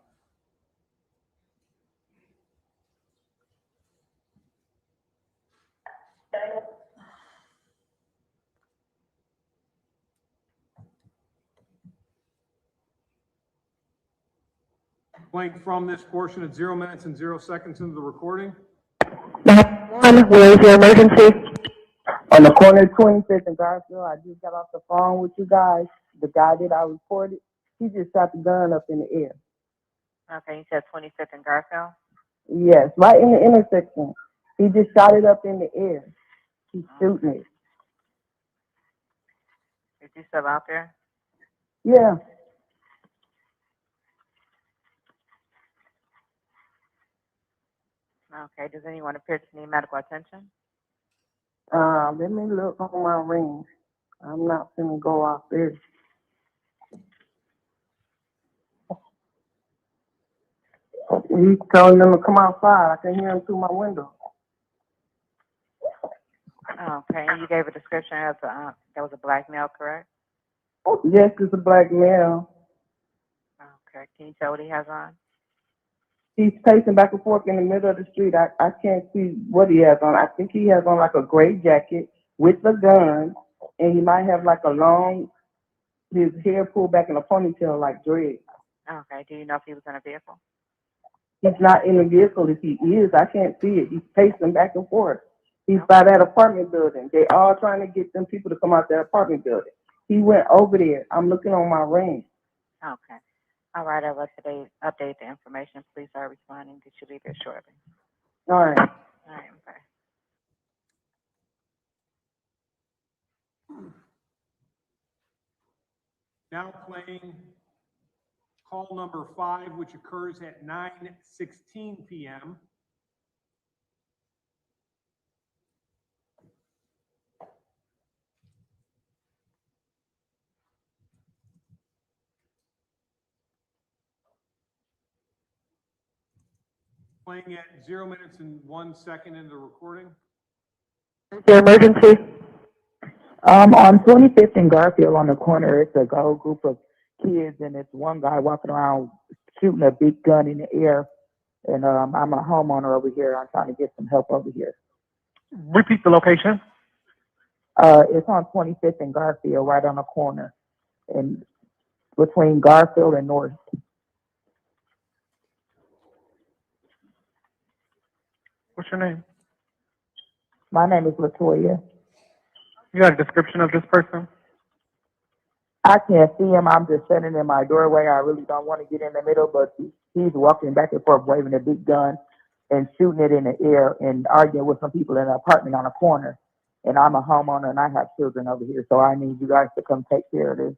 Playing from this portion at 0 minutes and 0 seconds into the recording. 911, where is your emergency? On the corner of 25th and Garfield, I just got off the phone with you guys. The guy that I reported, he just shot the gun up in the air. Okay, you said 25th and Garfield? Yes, right in the intersection. He just shot it up in the air. He's shooting it. Is he still out there? Yeah. Okay, does anyone appear to need medical attention? Let me look on my ring. I'm not gonna go out there. He's telling them to come outside. I can hear him through my window. Okay, and you gave a description of that was a black male, correct? Yes, it's a black male. Okay, can you tell what he has on? He's pacing back and forth in the middle of the street. I can't see what he has on. I think he has on like a gray jacket with a gun, and he might have like his hair pulled back in a ponytail like dread. Okay, do you know if he was in a vehicle? He's not in the vehicle. If he is, I can't see it. He's pacing back and forth. He's by that apartment building. They all trying to get them people to come out that apartment building. He went over there. I'm looking on my ring. Okay. All right, I'll update the information. Police are responding. Did you leave here shortly? All right. All right, bye. Now playing call number 5, which occurs at 9:16 p.m. Playing at 0 minutes and 1 second into the recording. Your emergency? On 25th and Garfield on the corner, it's a whole group of kids, and it's one guy walking around shooting a big gun in the air. And I'm a homeowner over here. I'm trying to get some help over here. Repeat the location. It's on 25th and Garfield, right on the corner, and between Garfield and North. What's your name? My name is Latoya. You got a description of this person? I can't see him. I'm just sitting in my doorway. I really don't want to get in the middle, but he's walking back and forth, waving a big gun and shooting it in the air and arguing with some people in an apartment on a corner. And I'm a homeowner and I have children over here, so I need you guys to come take care of this.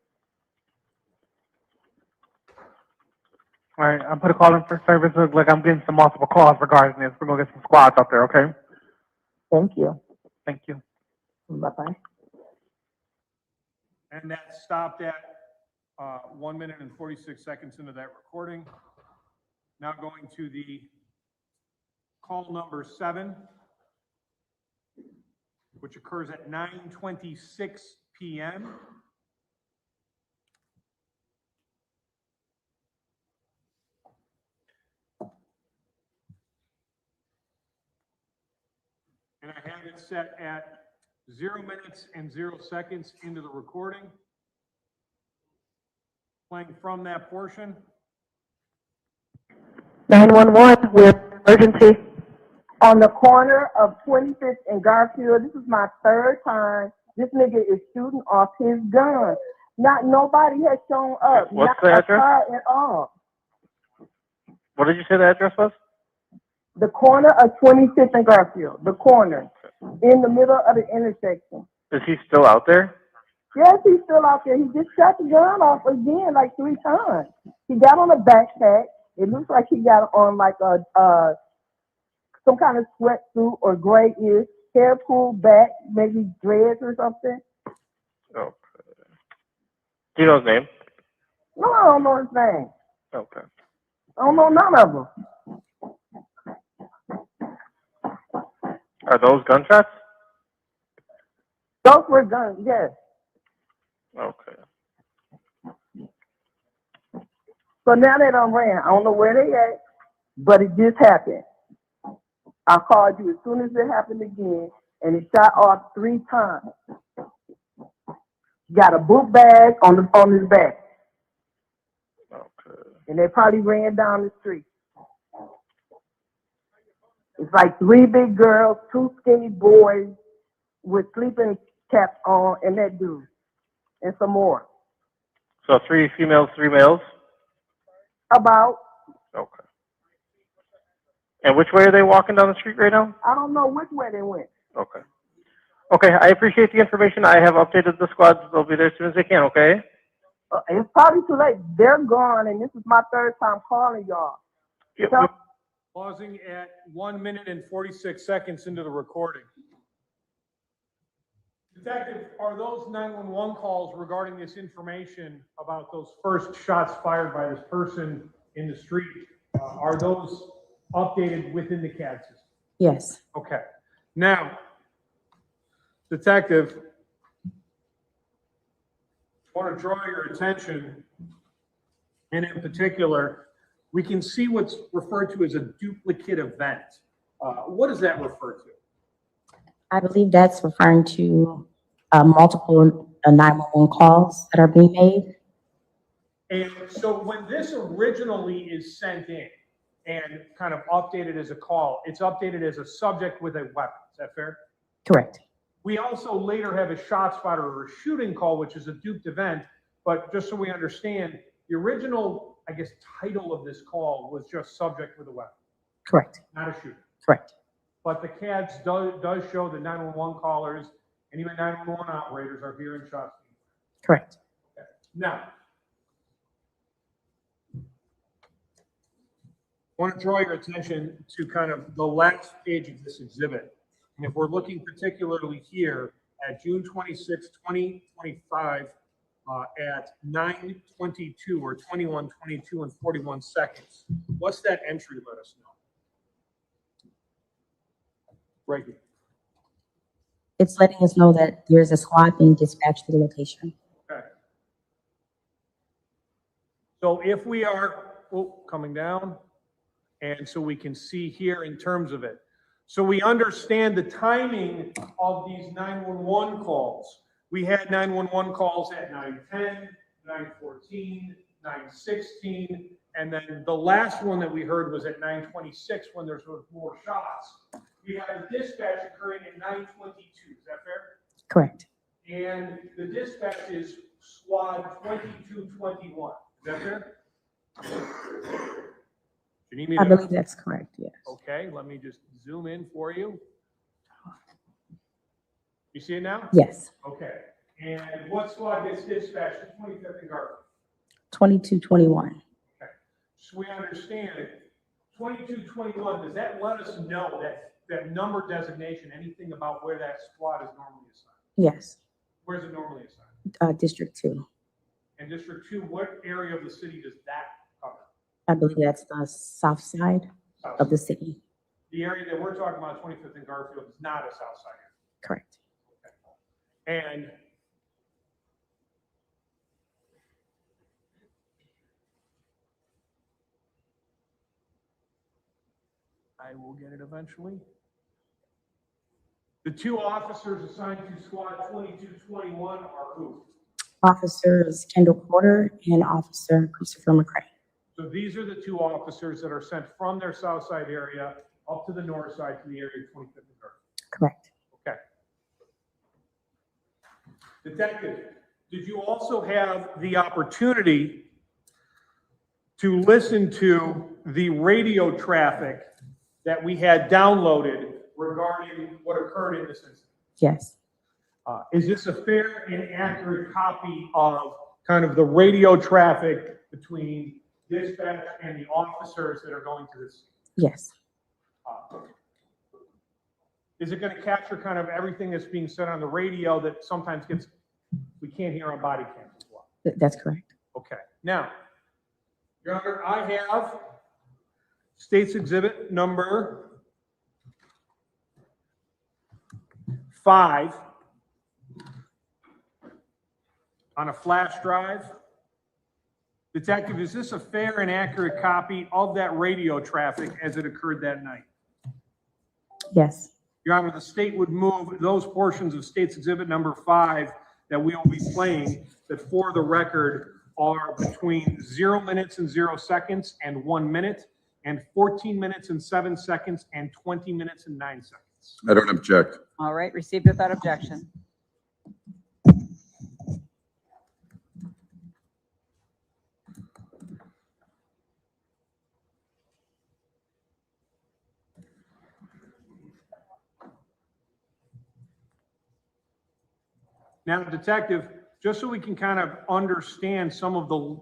All right, I'm put a call in for service. Looks like I'm getting some multiple calls regarding this. We're gonna get some squads out there, okay? Thank you. Thank you. Bye-bye. And that stopped at 1 minute and 46 seconds into that recording. Now going to the call number 7, which occurs at 9:26 p.m. And I have it set at 0 minutes and 0 seconds into the recording. Playing from that portion. 911, with emergency. On the corner of 25th and Garfield, this is my 3rd time. This nigga is shooting off his gun. Nobody has shown up. What's not the address? A car at all. What did you say the address was? The corner of 25th and Garfield. The corner. In the middle of the intersection. Is he still out there? Yes, he's still out there. He just shot the gun off again like 3 times. He got on a backpack. It looks like he got on like a some kind of sweatsuit or gray-ish, hair pulled back, maybe dreads or something. Okay. Do you know his name? No, I don't know his name. Okay. I don't know none of them. Are those gunshots? Those were guns, yes. Okay. So now they done ran. I don't know where they at, but it just happened. I called you as soon as it happened again, and it shot off 3 times. Got a book bag on his back. Okay. And they probably ran down the street. It's like 3 big girls, 2 skinny boys with sleeping caps on, and that dude, and some more. So 3 females, 3 males? About. Okay. And which way are they walking down the street right now? I don't know which way they went. Okay. Okay, I appreciate the information. I have updated the squads. They'll be there as soon as they can, okay? It's probably too late. They're gone, and this is my 3rd time calling y'all. Yeah, So, pausing at 1 minute and 46 seconds into the recording. Detective, are those 911 calls regarding this information about those first shots fired by this person in the street, are those updated within the CAD system? Yes. Okay. Now, Detective, I want to draw your attention, and in particular, we can see what's referred to as a duplicate event. What does that refer to? I believe that's referring to multiple 911 calls that are being made. And so when this originally is sent in, and kind of updated as a call. It's updated as a subject with a weapon. Is that fair? Correct. We also later have a ShotSpotter or a shooting call, which is a duped event. But just so we understand, the original, I guess, title of this call was just subject with a weapon. Correct. Not a shooter. Correct. But the CADS does show that 911 callers and even 911 operators are hearing shots. Correct. Okay. Now, I want to draw your attention to kind of the last page of this exhibit. And if we're looking particularly here at June 26, 2025, at 9:22 or 21:22 and 41 seconds, what's that entry? Let us know. Right here. It's letting us know that there's a squad being dispatched to the location. Okay. So if we are coming down, and so we can see here in terms of it. So we understand the timing of these 911 calls. We had 911 calls at 9:10, 9:14, 9:16, and then the last one that we heard was at 9:26 when there's more shots. We have a dispatch occurring at 9:22. Is that fair? Correct. And the dispatch is squad 2221. Is that fair? You need me I to? believe that's correct, yes. Okay, let me just zoom in for you. You see it now? Yes. Okay. And what squad gets dispatched to 25th and Garfield? 2221. Okay. So we understand it. 2221, does that let us know that number designation, anything about where that squad is normally assigned? Yes. Where's it normally assigned? District 2. And District 2, what area of the city does that cover? I believe that's the south side of the city. The area that we're talking about, 25th and Garfield, is not a south side area. Correct. Okay. And I will get it eventually. The two officers assigned to squad 2221 are who? Officers Kendall Corder and Officer Christopher McCray. So these are the two officers that are sent from their south side area up to the north side to the area of 25th and Garfield. Correct. Okay. Detective, did you also have the opportunity to listen to the radio traffic that we had downloaded regarding what occurred in this incident? Yes. Is this a fair and accurate copy of kind of the radio traffic between dispatch and the officers that are going to this? Yes. Is it going to capture kind of everything that's being said on the radio that sometimes we can't hear on body cams as well? That's correct. Okay. Now, Your Honor, I have State's Exhibit number 5 on a flash drive. Detective, is this a fair and accurate copy of that radio traffic as it occurred that night? Yes. Your Honor, the state would move those portions of State's Exhibit number 5 that we will be playing that for the record are between 0 minutes and 0 seconds and 1 minute, and 14 minutes and 7 seconds and 20 minutes and 9 seconds. I don't object. All right, received without objection. Now, Detective, just so we can kind of understand some of the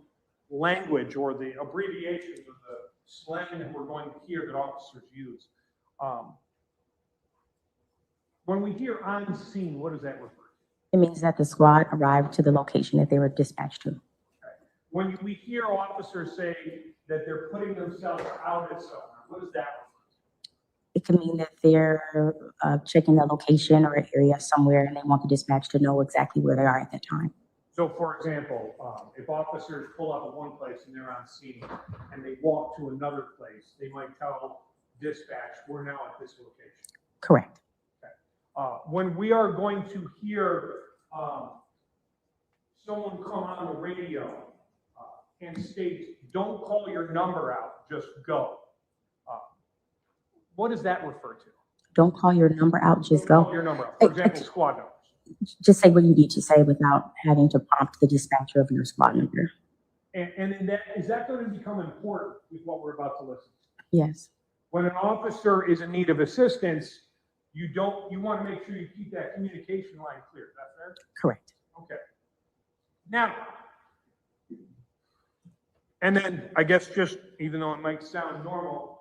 language or the abbreviations of the slang that we're going to hear that officers use. When we hear on scene, what does that refer to? It means that the squad arrived to the location that they were dispatched to. Okay. When we hear officers say that they're putting themselves out at somewhere, what does that refer to? It can mean that they're checking a location or an area somewhere and they want the dispatch to know exactly where they are at that time. So, for example, if officers pull up at one place and they're on scene and they walk to another place, they might tell dispatch, we're now at this location. Correct. Okay. When we are going to hear someone come on the radio and state, don't call your number out, just go. What does that refer to? Don't call your number out, just Don't go. call your number out. For example, squad numbers. Just say what you need to say without having to prompt the dispatcher of your squad number. And in that, is that going to become important with what we're about to listen to? Yes. When an officer is in need of assistance, you want to make sure you keep that communication line clear. Is that fair? Correct. Okay. Now, and then I guess just, even though it might sound normal,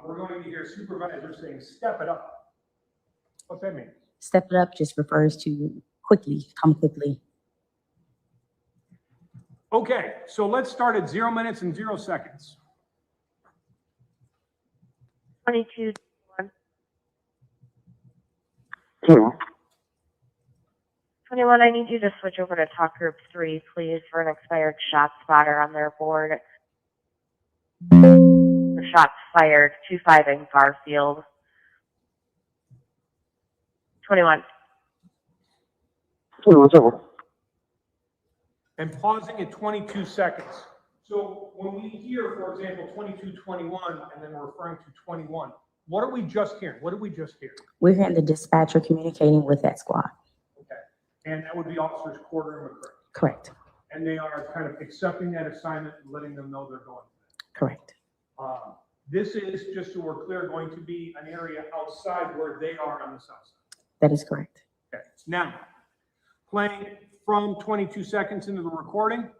we're going to hear supervisors saying, step it up. What's that mean? Step it up just refers to quickly, come quickly. Okay, so let's start at 0 minutes and 0 seconds. 22. 21, I need you to switch over to talk group 3, please, for an expired ShotSpotter on their board. The shots fired, 25 in Garfield. 21. And pausing at 22 seconds. So when we hear, for example, 22:21, and then we're referring to 21, what are we just hearing? What did we just hear? We're hearing the dispatcher communicating with that squad. Okay. And that would be officers Corder and McCray. Correct. And they are kind of accepting that assignment and letting them know they're going. Correct. This is, just so we're clear, going to be an area outside where they are on the south side. That is correct. Okay. Now, playing from 22 seconds into the recording.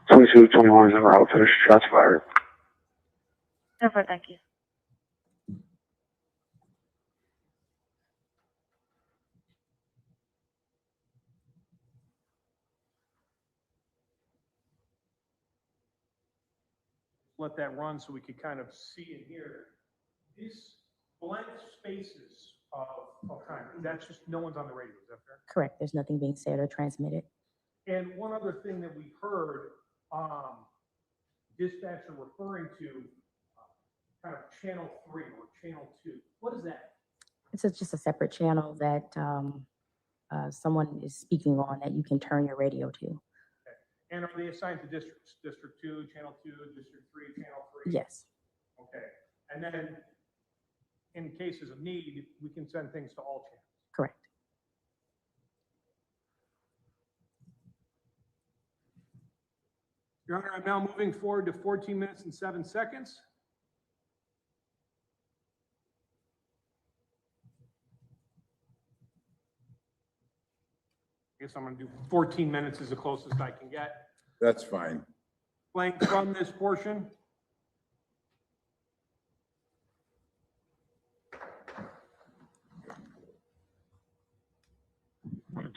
.22:21 is number out. Finish. Shots fired. Over, thank you. Let that run so we could kind of see and hear. These blank spaces of time, that's just, no one's on the radio, is that fair? Correct. There's nothing being said or transmitted. And one other thing that we heard, dispatcher referring to kind of channel 3 or channel 2. What is that? It's just a separate channel that someone is speaking on that you can turn your radio to. Okay. And are they assigned to districts? District 2, channel 2, district 3, channel 3? Yes. Okay. And then in cases of need, we can send things to all channels. Correct. Your Honor, I'm now moving forward to 14 minutes and 7 seconds. I guess I'm going to do 14 minutes is the closest I can get. That's fine. Playing from this portion.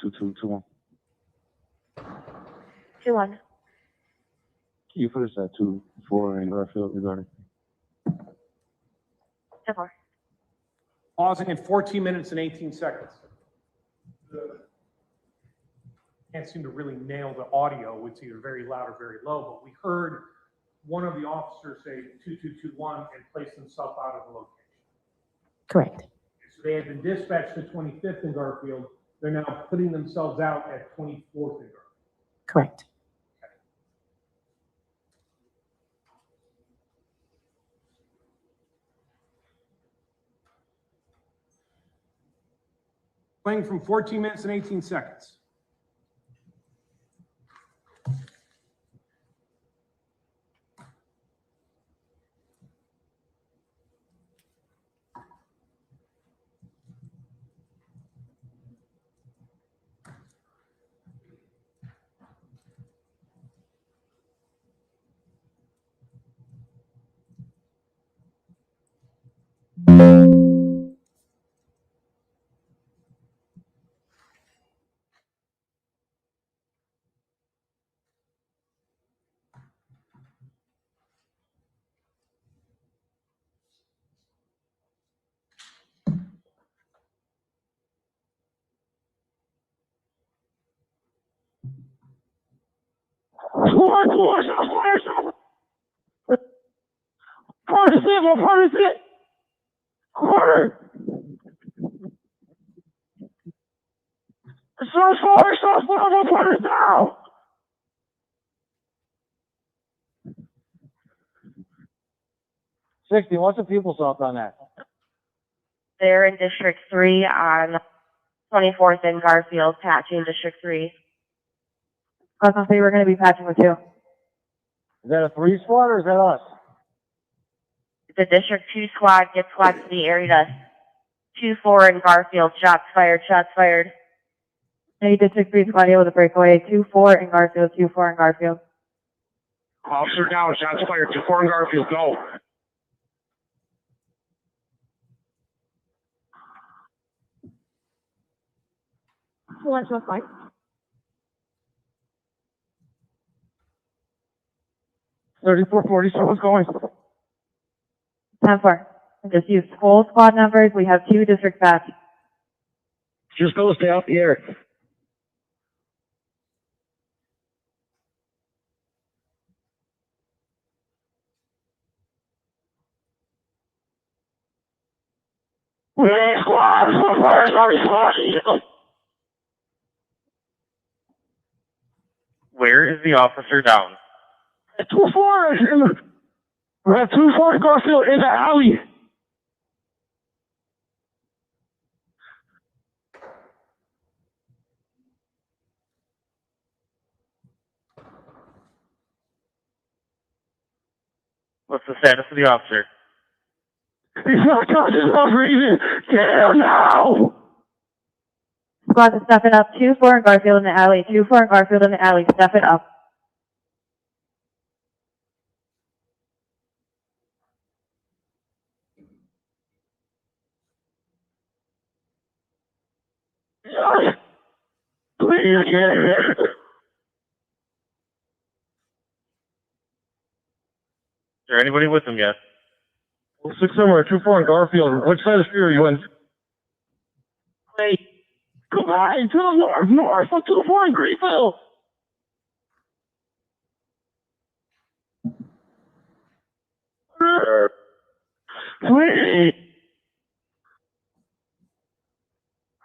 Two. 2-1. You put us at 2-4 in Garfield regarding. 2-4. Pausing at 14 minutes and 18 seconds. Can't seem to really nail the audio. It's either very loud or very low, but we heard one of the officers say 2221 and place themselves out of the location. Correct. So they had been dispatched to 25th in Garfield. They're now putting themselves out at 24th in Garfield. Correct. Playing from 14 minutes and 18 seconds. Corder. now. 60, what's the people's thoughts on that? They're in District 3 on 24th and Garfield, patching District 3. I was gonna say we're gonna be patching with 2. Is that a 3 squad or is that us? The District 2 squad gets squad to the area. 2-4 in Garfield, shots fired, shots fired. Any District 3 squad able to break away. 2-4 in Garfield, 2-4 in Garfield. Officer down, shots fired, 2-4 in Garfield, go. Let's go fight. What's going? 10-4. Just use full squad numbers. We have 2 district bats. Just go stay off the air. Where is the officer down? 2-4. We're at 2-4 Garfield in the alley. What's the status of the officer? He's not conscious, not breathing. Get him now. Squad is stepping up. 2-4 in Garfield in the alley. 2-4 in Garfield in the alley. Step it up. Please get him. Is there anybody with him yet? 6 somewhere, 2-4 in Garfield. Which side of the street are you in? Wait. Come on, to the north, 2-4 in Greenville. Wait.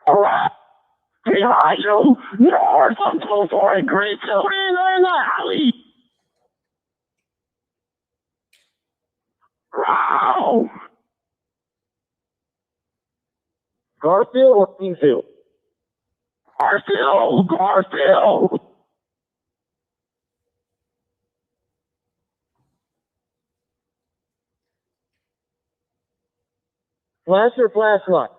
All right. Behind you, north, 2-4 in Greenville. In the alley. Wow. Garfield or Greenfield? Garfield. Flash or flashlight?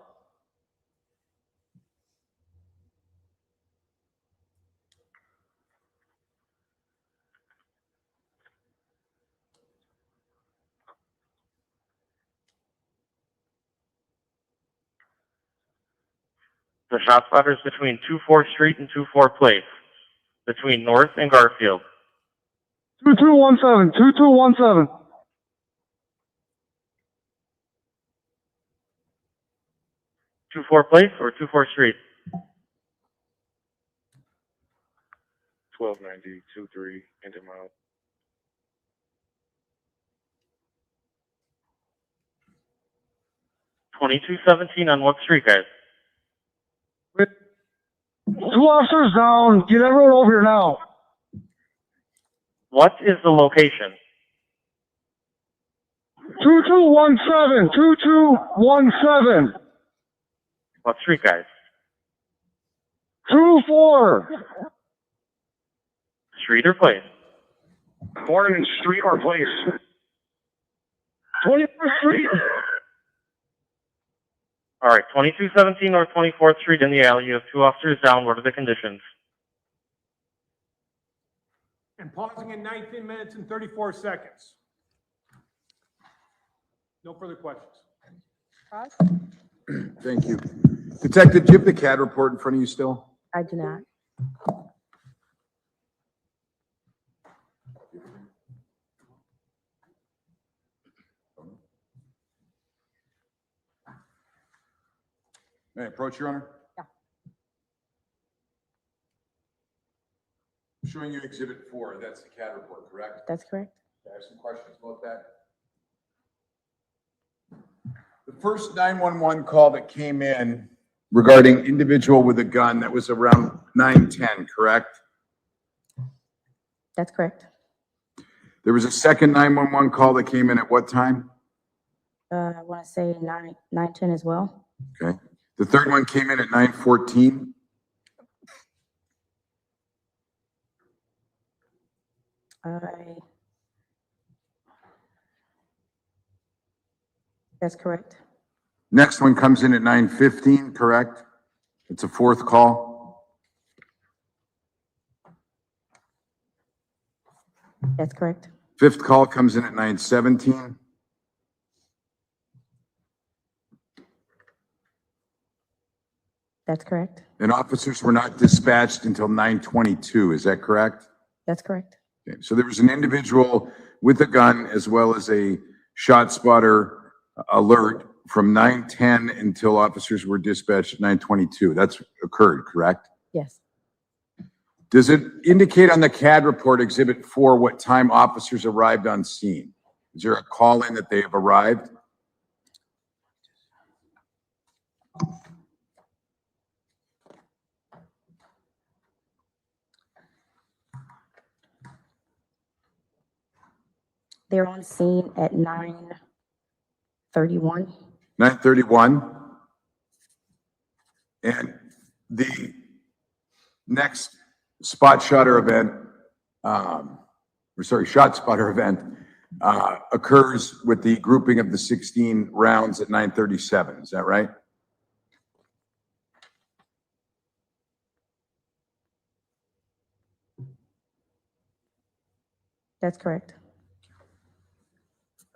The ShotSpotter is between 24th Street and 24th Place, between North and Garfield. 2217, 2217. 24th Place or 24th Street? 1290, 23, enter mile. $22.17 on what street, guys? 2 officers down. Get everyone over here now. What is the location? 2217, 2217. What street, guys? 2-4. Street or place? Morning, street or place? 24th Street. All right, 2217 North 24th Street in the alley. You have 2 officers down. What are the conditions? And pausing in 19 minutes and 34 seconds. No further questions. Ross? Thank you. Detective, do you have the CAD report in front of you still? I do not. May I approach, Your Honor? Yeah. I'm showing you Exhibit 4. That's the CAD report, correct? That's correct. I have some questions about that. The first 911 call that came in regarding individual with a gun. That was around 9:10, correct? That's correct. There was a second 911 call that came in at what time? I want to say 9:10 as well. Okay. The third one came in at 9:14. That's correct. Next one comes in at 9:15, correct? It's a fourth call. That's correct. Fifth call comes in at 9:17. That's correct. And officers were not dispatched until 9:22, is that correct? That's correct. Okay, so there was an individual with a gun as well as a ShotSpotter alert from 9:10 until officers were dispatched at 9:22. That's occurred, correct? Yes. Does it indicate on the CAD report, Exhibit 4, what time officers arrived on scene? Is there a call in that they have arrived? They're on scene at 9:31. 9:31. And the next ShotSpotter event occurs with the grouping of the 16 rounds at 9:37. Is that right? That's correct.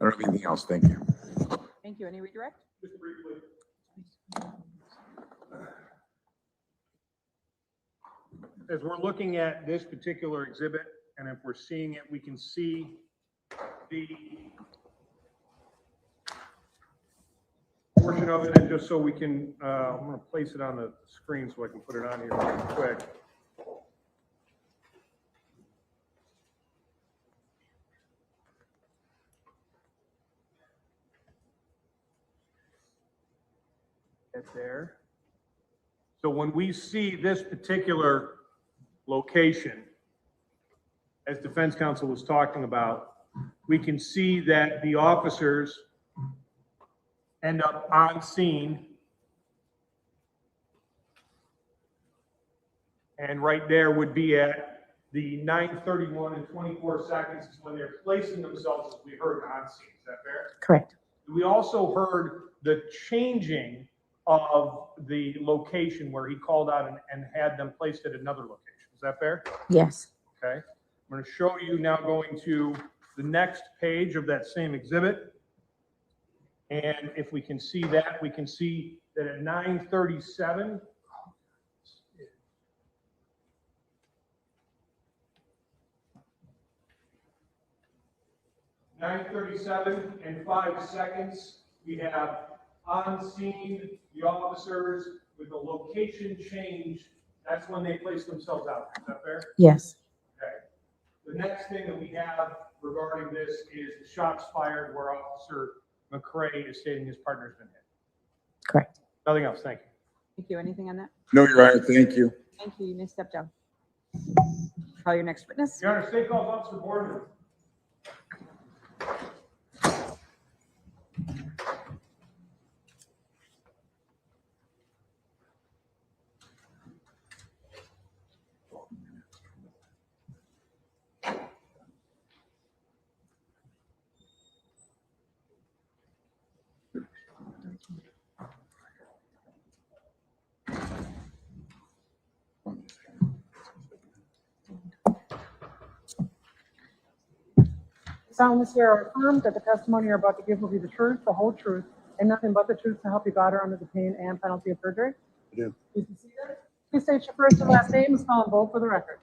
I don't have anything else. Thank you. Thank you. Any redirect? Just briefly. As we're looking at this particular exhibit, and if we're seeing it, we can see the portion of it, and just so we can, I'm going to place it on the screen so I can put it on here real quick. There. So when we see this particular location, as defense counsel was talking about, we can see that the officers end up on scene. And right there would be at the 9:31 and 24 seconds is when they're placing themselves, as we heard, on scene. Is that fair? Correct. We also heard the changing of the location where he called out and had them placed at another location. Is that fair? Yes. Okay. I'm going to show you now going to the next page of that same exhibit. And if we can see that, we can see that at 9:37, and 5 seconds, we have on scene the officers with the location change. That's when they place themselves out. Is that fair? Yes. Okay. The next thing that we have regarding this is the shots fired where Officer McCrae is stating his partner's been hit. Correct. Nothing else. Thank you. Thank you. Anything on that? No, Your Honor. Thank you. Thank you. You may step down. Call your next witness. Your Honor, State calls Officer Boardman. Solemnly swear or affirm that the testimony you're about to give will be the truth, the whole truth, and nothing but the truth to help you God or under the pain and penalty of perjury? I do. Please be seated. Please state your first and last name and spell and vote for the record.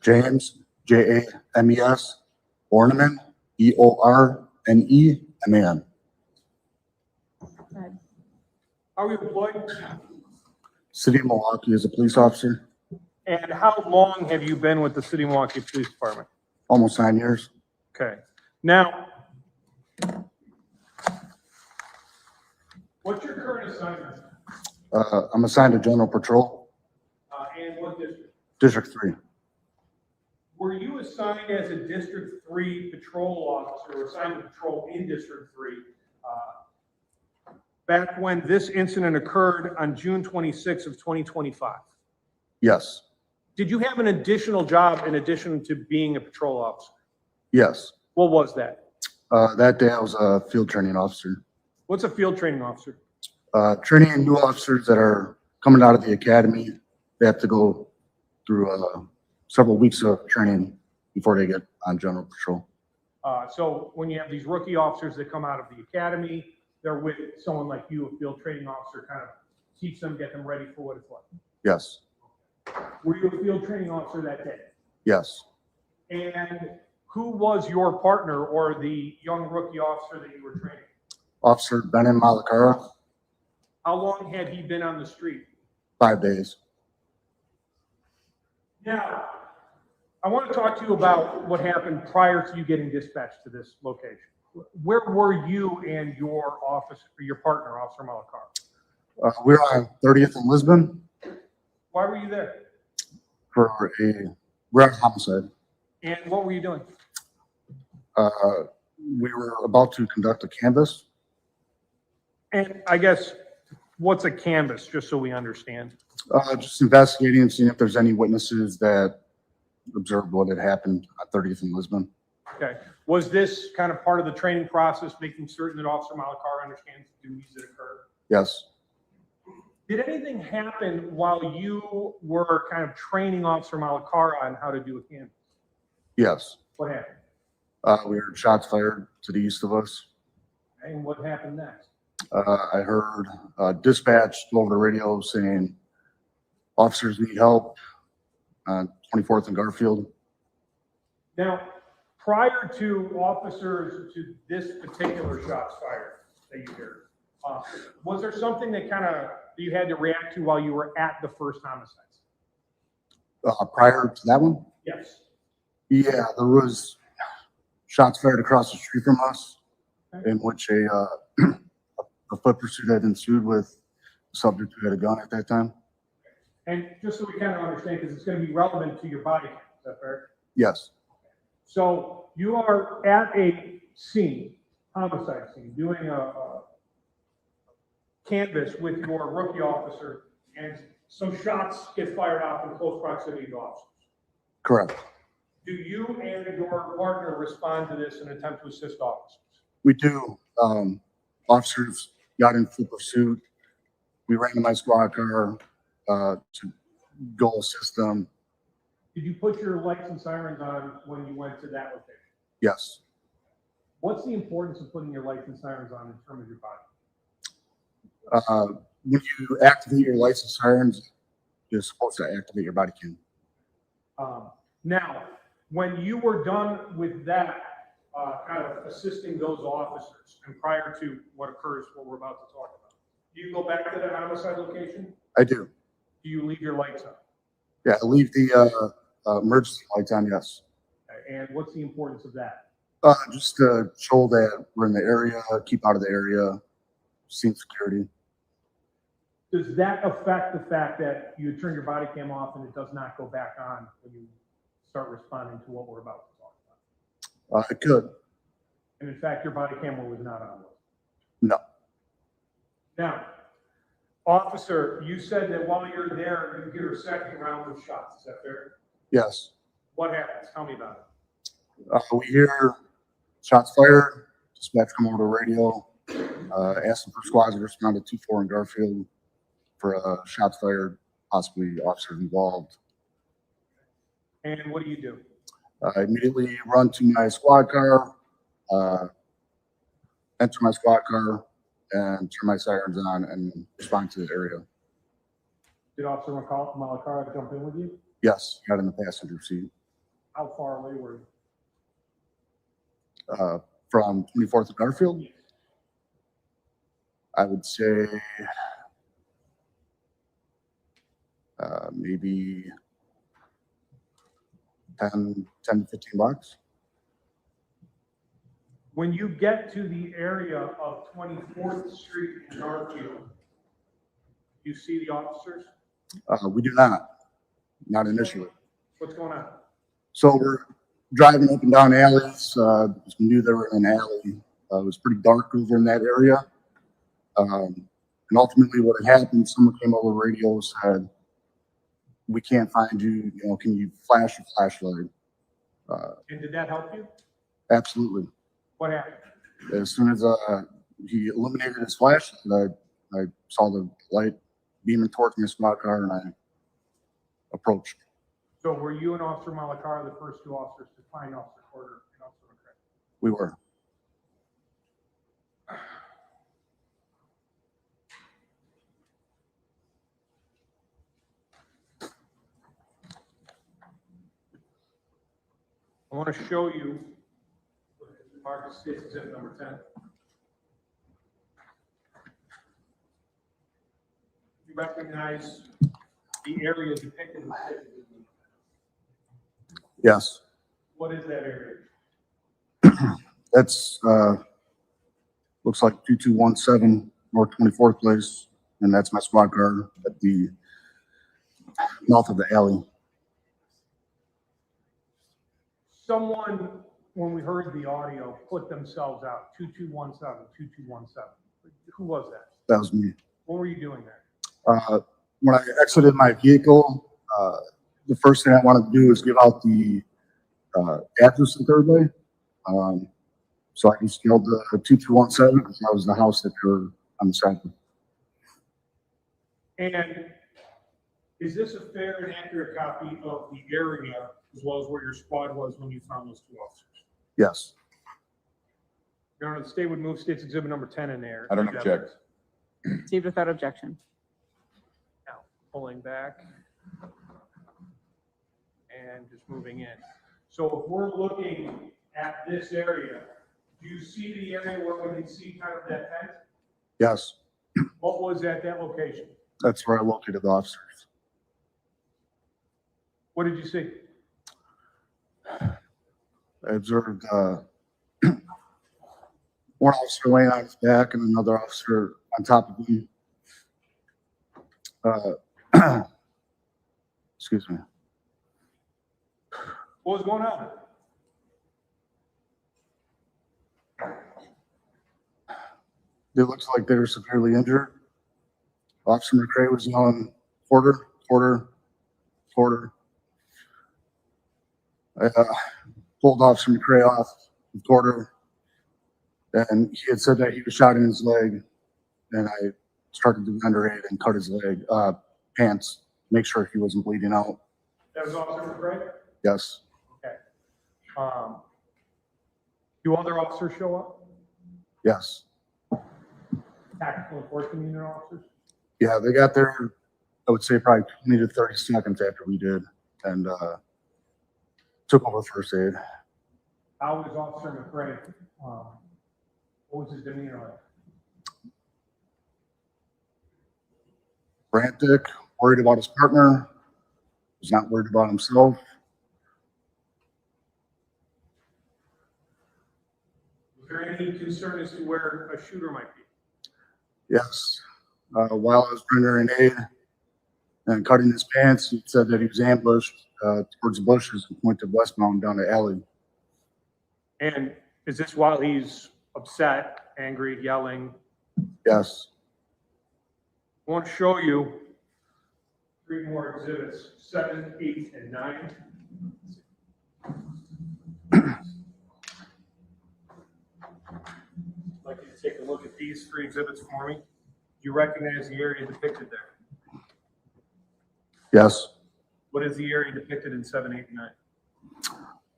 James, James, Orneman, Orneman. Are we employed? City of Milwaukee as a police officer, And how long have you been with the City of Milwaukee Police Department? almost 9 years. Okay. Now, what's your current assignment? I'm assigned to General Patrol, And what district? District 3. Were you assigned as a District 3 patrol officer or assigned to patrol in District 3 back when this incident occurred on June 26th of 2025? Yes, Did you have an additional job in addition to being a patrol officer? yes. What was that? That day I was a field training officer. What's a field training officer? Training new officers that are coming out of the academy. They have to go through several weeks of training before they get on general patrol. So when you have these rookie officers that come out of the academy, they're with someone like you, a field training officer, kind of teach them, get them ready for what it's like. Yes, Were you a field training officer that day? yes. And who was your partner or the young rookie officer that you were training? Officer Benin Malakara, How long had he been on the street? 5 days. Now, I want to talk to you about what happened prior to you getting dispatched to this location. Where were you and your officer, or your partner, Officer Malakar? We're on 30th and Lisbon Why were you there? for a rare homicide. And what were you doing? We were about to conduct a canvass. And I guess, what's a canvas, just so we understand? Just investigating and seeing if there's any witnesses that observed what had happened at 30th and Lisbon. Okay. Was this kind of part of the training process, making certain that Officer Malakar understands the duties that occur? Yes. Did anything happen while you were kind of training Officer Malakar on how to do a canvas? Yes. What happened? We heard shots fired to the east of us. And what happened next? I heard dispatch over the radio saying officers need help on 24th and Garfield. Now, prior to officers to this particular shots fired that you heard, was there something that kind of you had to react to while you were at the first homicides? Prior to that one? Yes. Yeah, there was shots fired across the street from us, in which a foot pursuit had ensued with the subject who had a gun at that time. And just so we kind of understand, because it's going to be relevant to your body count, is that fair? Yes. So you are at a scene, homicide scene, doing a canvas with your rookie officer, and some shots get fired off in close proximity to officers. Correct. Do you and your partner respond to this and attempt to assist officers? We do. Officers got in full pursuit. We ran to my squad car to go assist them. Did you put your lights and sirens on when you went to that location? Yes. What's the importance of putting your lights and sirens on in terms of your body? When you activate your lights and sirens, you're supposed to activate your body cam. Now, when you were done with that, kind of assisting those officers, and prior to what occurs, what we're about to talk about, do you go back to the homicide location? I do. Do you leave your lights on? Yeah, I leave the emergency lights on, yes. Okay, and what's the importance of that? Just to show that we're in the area, keep out of the area, scene security. Does that affect the fact that you turn your body cam off and it does not go back on when you start responding to what we're about to talk about? It could. And in fact, your body camera was not on. No. Now, officer, you said that while you're there, you hear a second round of shots. Is that fair? Yes. What happens? Tell me about it. We hear shots fired, dispatch come over the radio, asking for squads to respond to 2-4 in Garfield for shots fired, possibly officers involved. And what do you do? I immediately run to my squad car, enter my squad car, and turn my sirens on and respond to the area. Did Officer Malakar jump in with you? Yes, got in the passenger seat. How far away were you? From 24th and Garfield? I would say maybe 10 to 15 blocks. When you get to the area of 24th Street in Garfield, You see the officers? We do not initially. What's going on? So we're driving up and down alleys. We knew they were in an alley. It was pretty dark over in that area. And ultimately what had happened, someone came over the radio and said, we can't find you, can you flash your flashlight? And did that help you? Absolutely. What happened? As soon as he illuminated his flashlight, I saw the light beaming towards my squad car and I approached. So were you and Officer Malakar the first two officers to find Officer Corder and Officer McCray? We were. I want to show you Marcus States Exhibit number 10. You recognize the area depicted in the picture? Yes. What is that area? That's, looks like 2217 North 24th Place, and that's my squad car at the mouth of the alley. Someone, when we heard the audio, put themselves out, 2217, 2217. Who was that? That was me. What were you doing there? When I exited my vehicle, the first thing I wanted to do is give out the address to everybody. So I just yelled 2217 because that was the house that you're on the side of. And is this a fair and accurate copy of the area as well as where your squad was when you found those two officers? Yes. Your Honor, the state would move State's Exhibit number 10 in there. I don't object. Received without objection. Now, pulling back and just moving in. So if we're looking at this area, do you see the area where we can see kind of that tent? Yes. What was at that location? That's where I located the officers. What did you see? I observed one officer laying on his back and another officer on top of him. Excuse me. What was going on? It looks like they were severely injured. Officer McCray was yelling, Corder, Corder, Corder. I pulled Officer McCray off the Corder, and he had said that he was shot in his leg, and I started to render aid and cut his leg, pants, make sure he wasn't bleeding out. That was Officer McCray? Yes. Okay. Do other officers show up? Yes. Tactical enforcement unit officers? Yeah, they got there, I would say probably 20 to 30 seconds after we did, and took over first aid. How was Officer McCray? What was his demeanor like? Frantic, worried about his partner, was not worried about himself. Was there any concern as to where a shooter might be? Yes. While I was rendering aid and cutting his pants, he said that he was ambushed towards the bushes and pointed westbound down the alley. And is this while he's upset, angry, yelling? Yes. I want to show you 3 more exhibits, 7, 8, and 9. I'd like you to take a look at these 3 exhibits for me. Do you recognize the area depicted there? Yes. What is the area depicted in 7, 8, and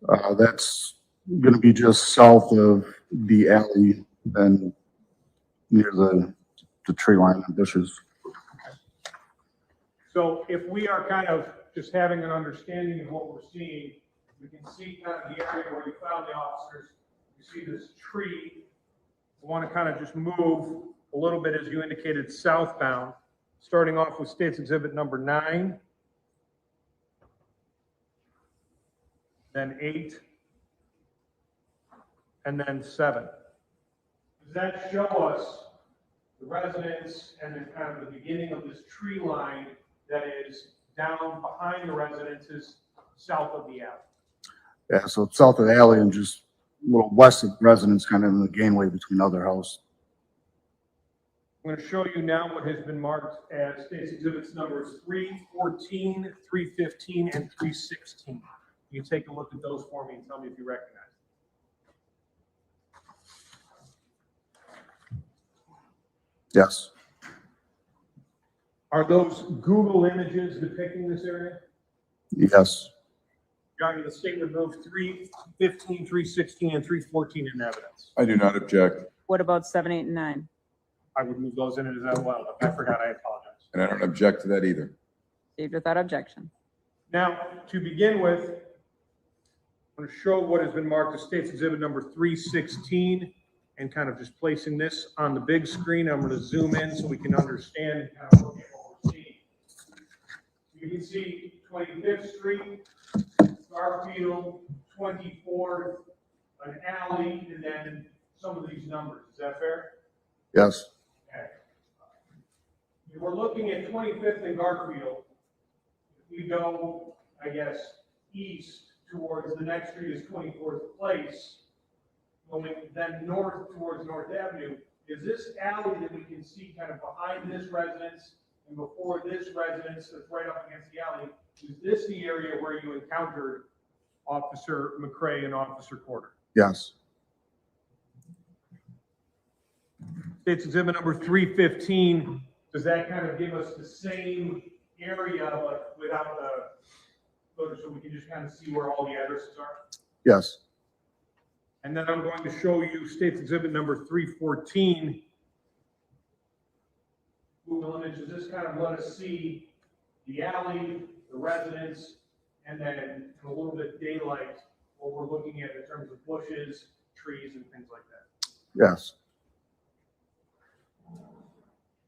9? That's going to be just south of the alley and near the tree line and bushes. So if we are kind of just having an understanding of what we're seeing, we can see kind of the area where you found the officers. You see this tree. I want to kind of just move a little bit, as you indicated, southbound, starting off with State's Exhibit number 9, then 8, and then 7. Does that show us the residence, and then kind of the beginning of this tree line that is down behind the residences, south of the alley. Yeah, so it's south of the alley and just a little west of the residence, kind of in the gangway between other houses. I'm going to show you now what has been marked as state's exhibits numbers 314, 315, and 316. You can take a look at those for me and tell me if you recognize them. Yes. Are those Google images depicting this area? Yes. Your Honor, the state would move 315, 316, and 314 in evidence. I do not object, What about 7, 8, and 9? I would move those in as well. If I forgot, I apologize. and I don't object to that either. Received without objection. Now, to begin with, I'm going to show what has been marked as state's exhibit number 316 and kind of just placing this on the big screen. I'm going to zoom in so we can understand and kind of look at what we're seeing. You can see 25th Street, Garfield, 24th, an alley, and then some of these numbers. Is that fair? Yes. Okay. If we're looking at 25th and Garfield, if we go, I guess, east towards the next street is 24th Place, going then north towards North Avenue, is this alley that we can see kind of behind this residence and before this residence that's right up against the alley, is this the area where you encountered Officer McCray and Officer Corder? Yes. State's exhibit number 315, does that kind of give us the same area but without the photo so we can just kind of see where all the addresses are? Yes. And then I'm going to show you state's exhibit number 314. Google images, this kind of let us see the alley, the residence, and then in a little bit daylight, what we're looking at in terms of bushes, trees, and things like that. Yes.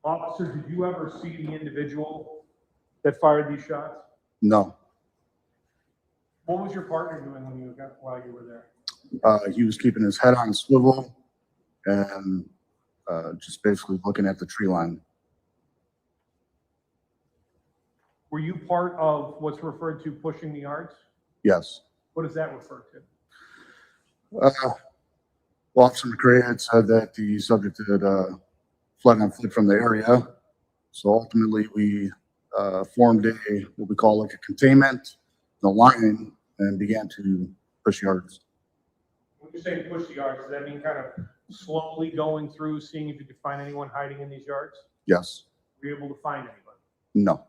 Officer, did you ever see the individual that fired these shots? No. What was your partner doing while you were there? He was keeping his head on a swivel and just basically looking at the tree line. Were you part of what's referred to pushing the yards? Yes. What does that refer to? Well, Officer McCray had said that the subject had fled on foot from the area. So ultimately we formed what we call like a containment, the line, and began to push yards. When you say push the yards, does that mean kind of slowly going through, seeing if you could find anyone hiding in these yards? Yes. Were you able to find anybody? No.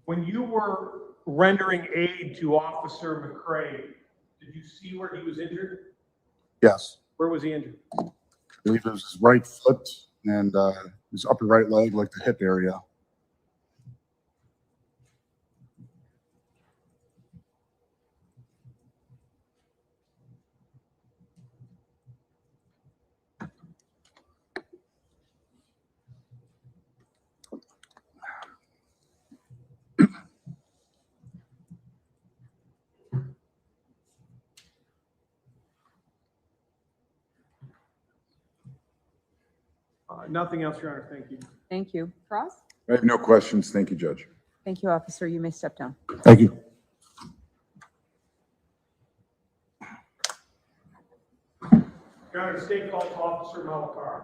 When you were rendering aid to Officer McCray, did you see where he was injured? Yes. Where was he injured? I believe it was his right foot and his upper right leg, like the hip area. Nothing else, Your Honor. Thank you. Thank you. Cross? I have no questions. Thank you, Judge. Thank you, officer. You may step down. Thank you. Your Honor, state call to Officer Malakar.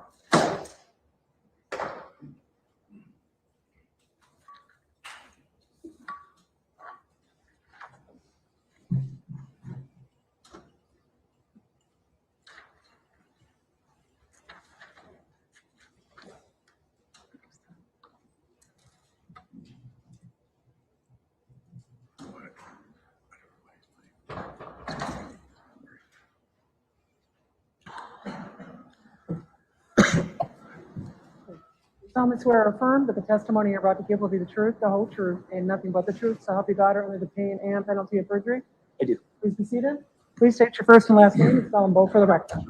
solemnly swear or affirm that the testimony you're about to give will be the truth, the whole truth, and nothing but the truth, so help you God, or under the pain and penalty of perjury? I do. Please be seated. Please state your first and last name and spell them both for the record.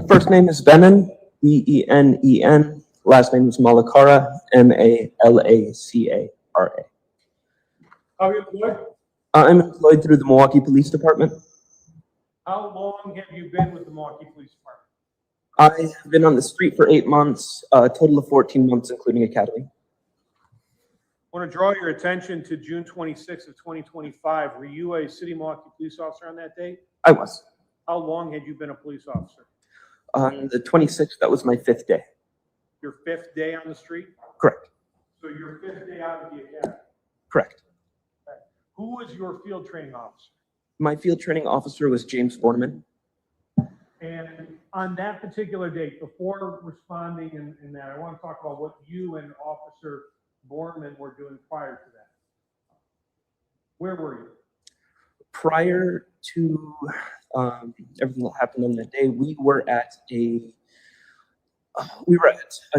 First name is Venon, Venen. Last name is Malakara, Malaccara. How are you employed? I'm employed through the Milwaukee Police Department. How long have you been with the Milwaukee Police Department? I have been on the street for 8 months, a total of 14 months, including academy. I want to draw your attention to June 26th of 2025. Were you a city Milwaukee police officer on that date? I was. How long had you been a police officer? On the 26th, that was my 5th day. Your 5th day on the street? Correct. So your 5th day out of the academy? Correct. Okay. Who was your field training officer? My field training officer was James Borneman. And on that particular date, before responding in that, I want to talk about what you and Officer Borneman were doing prior to that. Where were you? Prior to everything that happened on that day, we were at a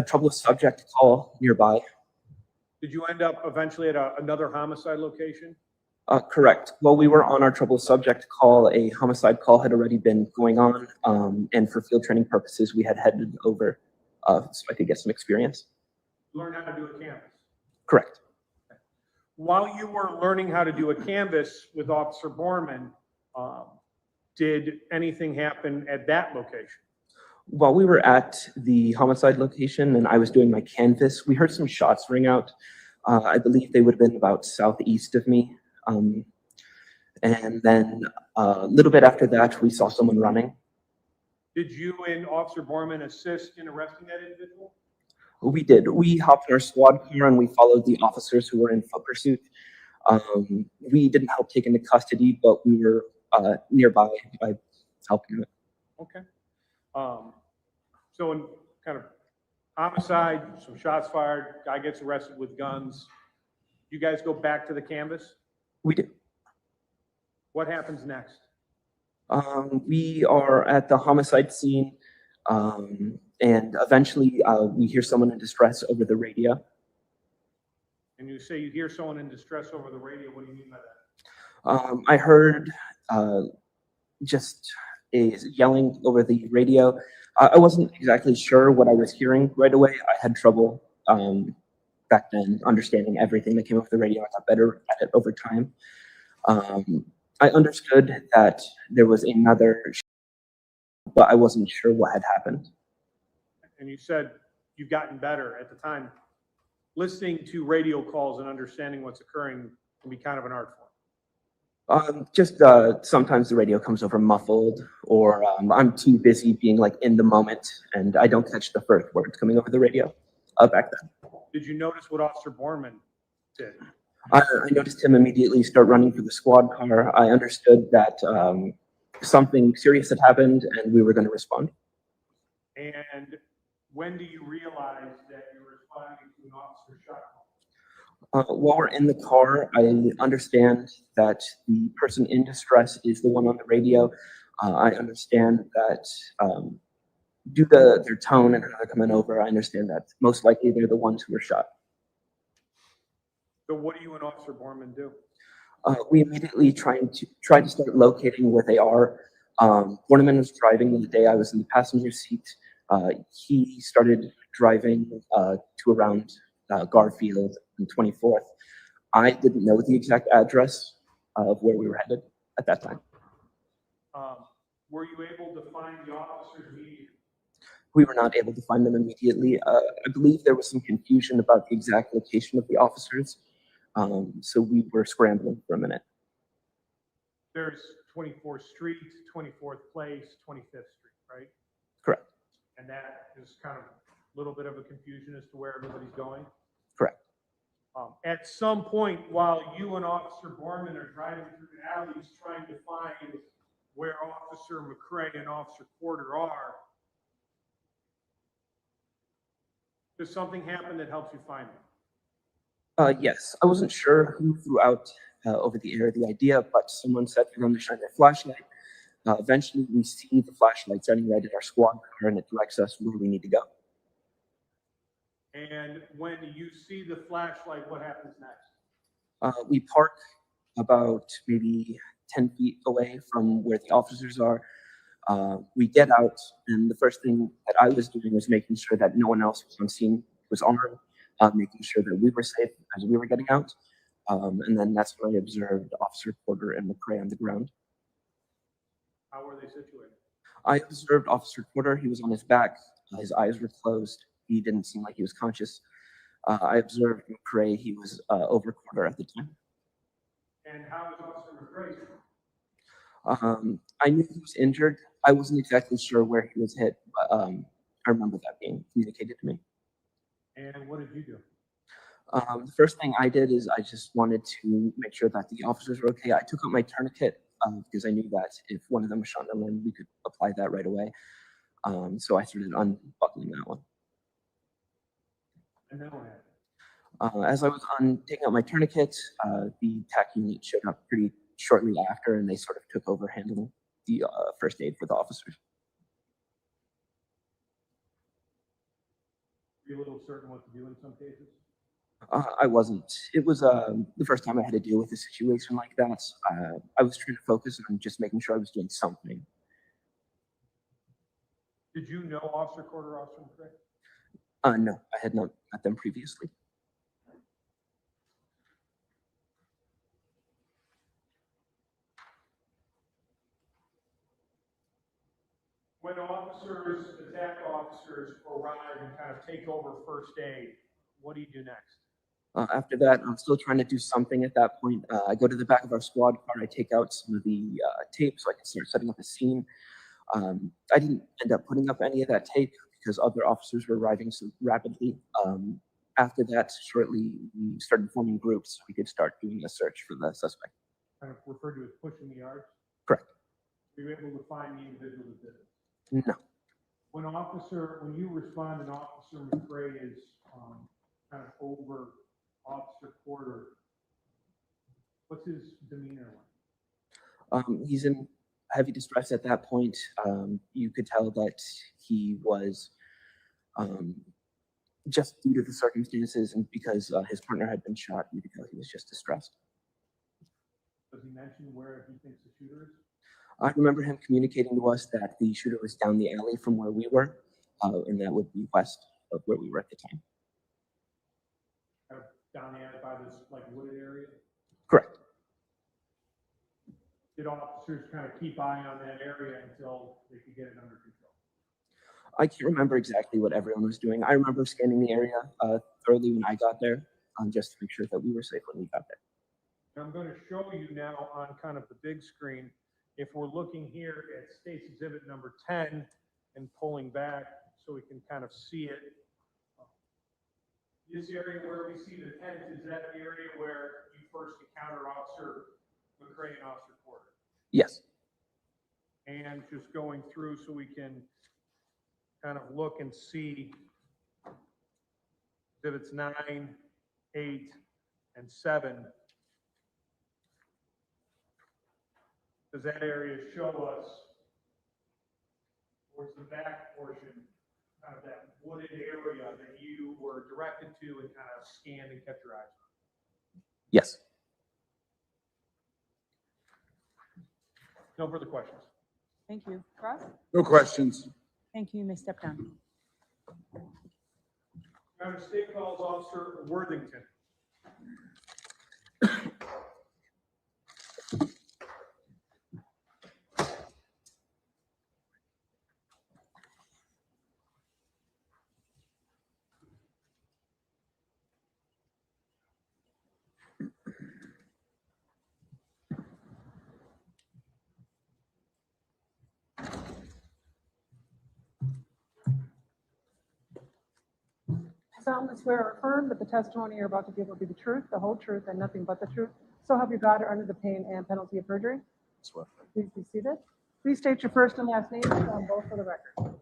troublous subject call nearby. Did you end up eventually at another homicide location? Correct. While we were on our troublous subject call, a homicide call had already been going on, and for field training purposes, we had headed over so I could get some experience. Learn how to do a canvas. Correct. While you were learning how to do a canvas with Officer Borneman, did anything happen at that location? While we were at the homicide location and I was doing my canvas, we heard some shots ring out. I believe they would have been about southeast of me. And then a little bit after that, we saw someone running. Did you and Officer Borneman assist in arresting that individual? We did. We hopped in our squad car and we followed the officers who were in foot pursuit. We didn't help take into custody, but we were nearby by helping it. Okay. So in kind of homicide, some shots fired, guy gets arrested with guns. You guys go back to the canvas? We do. What happens next? We are at the homicide scene, and eventually we hear someone in distress over the radio. And you say you hear someone in distress over the radio. What do you mean by that? I heard just a yelling over the radio. I wasn't exactly sure what I was hearing right away. I had trouble back then understanding everything that came off the radio. I got better at it over time. I understood that there was another, but I wasn't sure what had happened. And you said you've gotten better at the time. Listening to radio calls and understanding what's occurring can be kind of an art form. Just sometimes the radio comes over muffled, or I'm too busy being like in the moment, and I don't catch the first words coming over the radio back then. Did you notice what Officer Borneman did? I noticed him immediately start running for the squad car. I understood that something serious had happened, and we were going to respond. And when do you realize that you're responding to an officer shot? While we're in the car, I understand that the person in distress is the one on the radio. I understand that due to their tone and how they're coming over, I understand that most likely they're the ones who were shot. So what do you and Officer Borneman do? We immediately tried to start locating where they are. Borneman was driving the day I was in the passenger seat. He started driving to around Garfield and 24th. I didn't know the exact address of where we were headed at that time. Were you able to find the officers immediately? We were not able to find them immediately. I believe there was some confusion about the exact location of the officers, so we were scrambling for a minute. There's 24th Street, 24th Place, 25th Street, right? Correct. And that is kind of a little bit of a confusion as to where everybody's going? Correct. At some point, while you and Officer Borneman are driving through the alleys trying to find where Officer McCray and Officer Corder are, does something happen that helps you find them? Yes, I wasn't sure who threw out over the air the idea, but someone said for them to shine their flashlight. Eventually, we see the flashlight shining right at our squad car, and it directs us where we need to go. And when you see the flashlight, what happens next? We park about maybe 10 feet away from where the officers are. We get out, and the first thing that I was doing was making sure that no one else was on scene was armed, making sure that we were safe as we were getting out. And then that's when I observed Officer Corder and McCray on the ground. How were they situated? I observed Officer Corder. He was on his back. His eyes were closed. He didn't seem like he was conscious. I observed McRae. He was over Corder at the time. And how was Officer McRae? I knew he was injured. I wasn't exactly sure where he was hit, but I remember that being communicated to me. And what did you do? The first thing I did is I just wanted to make sure that the officers were okay. I took out my tourniquet because I knew that if one of them was shot in the limb, we could apply that right away. So I started unbuckling that one. And then what happened? As I was taking out my tourniquet, the TAC unit showed up pretty shortly after, and they sort of took over handling the first aid for the officers. Were you a little certain what to do in some cases? I wasn't. It was the first time I had to deal with a situation like that. I was trying to focus on just making sure I was doing something. Did you know Officer Corder, Officer McRae? No, I had not met them previously. When attack officers arrive and kind of take over first aid, what do you do next? After that, I'm still trying to do something at that point. I go to the back of our squad car. I take out some of the tape so I can start setting up a scene. I didn't end up putting up any of that tape because other officers were arriving so rapidly. After that, shortly, we started forming groups so we could start doing a search for the suspect. Kind of referred to as pushing the yards? Correct. Were you able to find the individual that did it? No. When you respond and Officer McRae is kind of over Officer Corder, what's his demeanor like? He's in heavy distress at that point. You could tell that he was, just due to the circumstances and because his partner had been shot, you could tell he was just distressed. Does he mention where he thinks the shooter is? I remember him communicating to us that the shooter was down the alley from where we were, and that would be west of where we were at the time. Kind of down the alley by this like wooded area? Correct. Did officers kind of keep eye on that area until they could get it under control? I can't remember exactly what everyone was doing. I remember scanning the area thoroughly when I got there, just to make sure that we were safe when we got there. I'm going to show you now on kind of the big screen. If we're looking here at State's Exhibit number 10 and pulling back so we can kind of see it. This area where we see the tent, is that the area where you first encountered Officer McRae and Officer Corder? Yes. And just going through so we can kind of look and see Exhibits 9, 8, and 7. Does that area show us towards the back portion, kind of that wooded area that you were directed to and kind of scanned and kept your eyes on? Yes. No further questions. Thank you. Ross? No questions. Thank you. You may step down. Now, the state calls Officer Worthington. Solemnly swear or affirm that the testimony you're about to give will be the truth, the whole truth, and nothing but the truth. So help you God, or under the pain and penalty of perjury. Swear. Please be seated. Please state your first and last name, both for the record.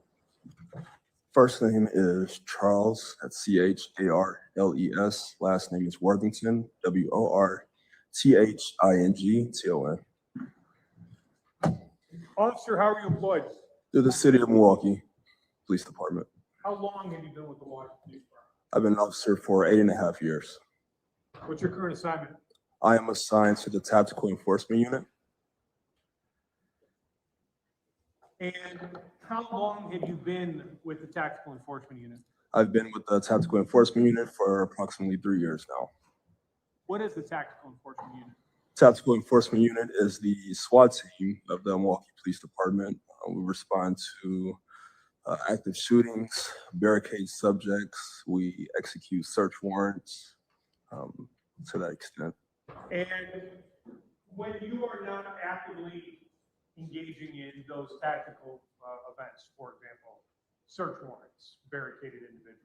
First name is Charles, that's Charles. Last name is Worthington, Worthington. Officer, how are you employed? To the city of Milwaukee Police Department. How long have you been with the Milwaukee Police Department? I've been an officer for 8.5 years. What's your current assignment? I am assigned to the Tactical Enforcement Unit. And how long have you been with the Tactical Enforcement Unit? I've been with the Tactical Enforcement Unit for approximately 3 years now. What is the Tactical Enforcement Unit? Tactical Enforcement Unit is the SWAT team of the Milwaukee Police Department. We respond to active shootings, barricade subjects. We execute search warrants to that extent. And when you are not actively engaging in those tactical events, for example, search warrants, barricaded individuals,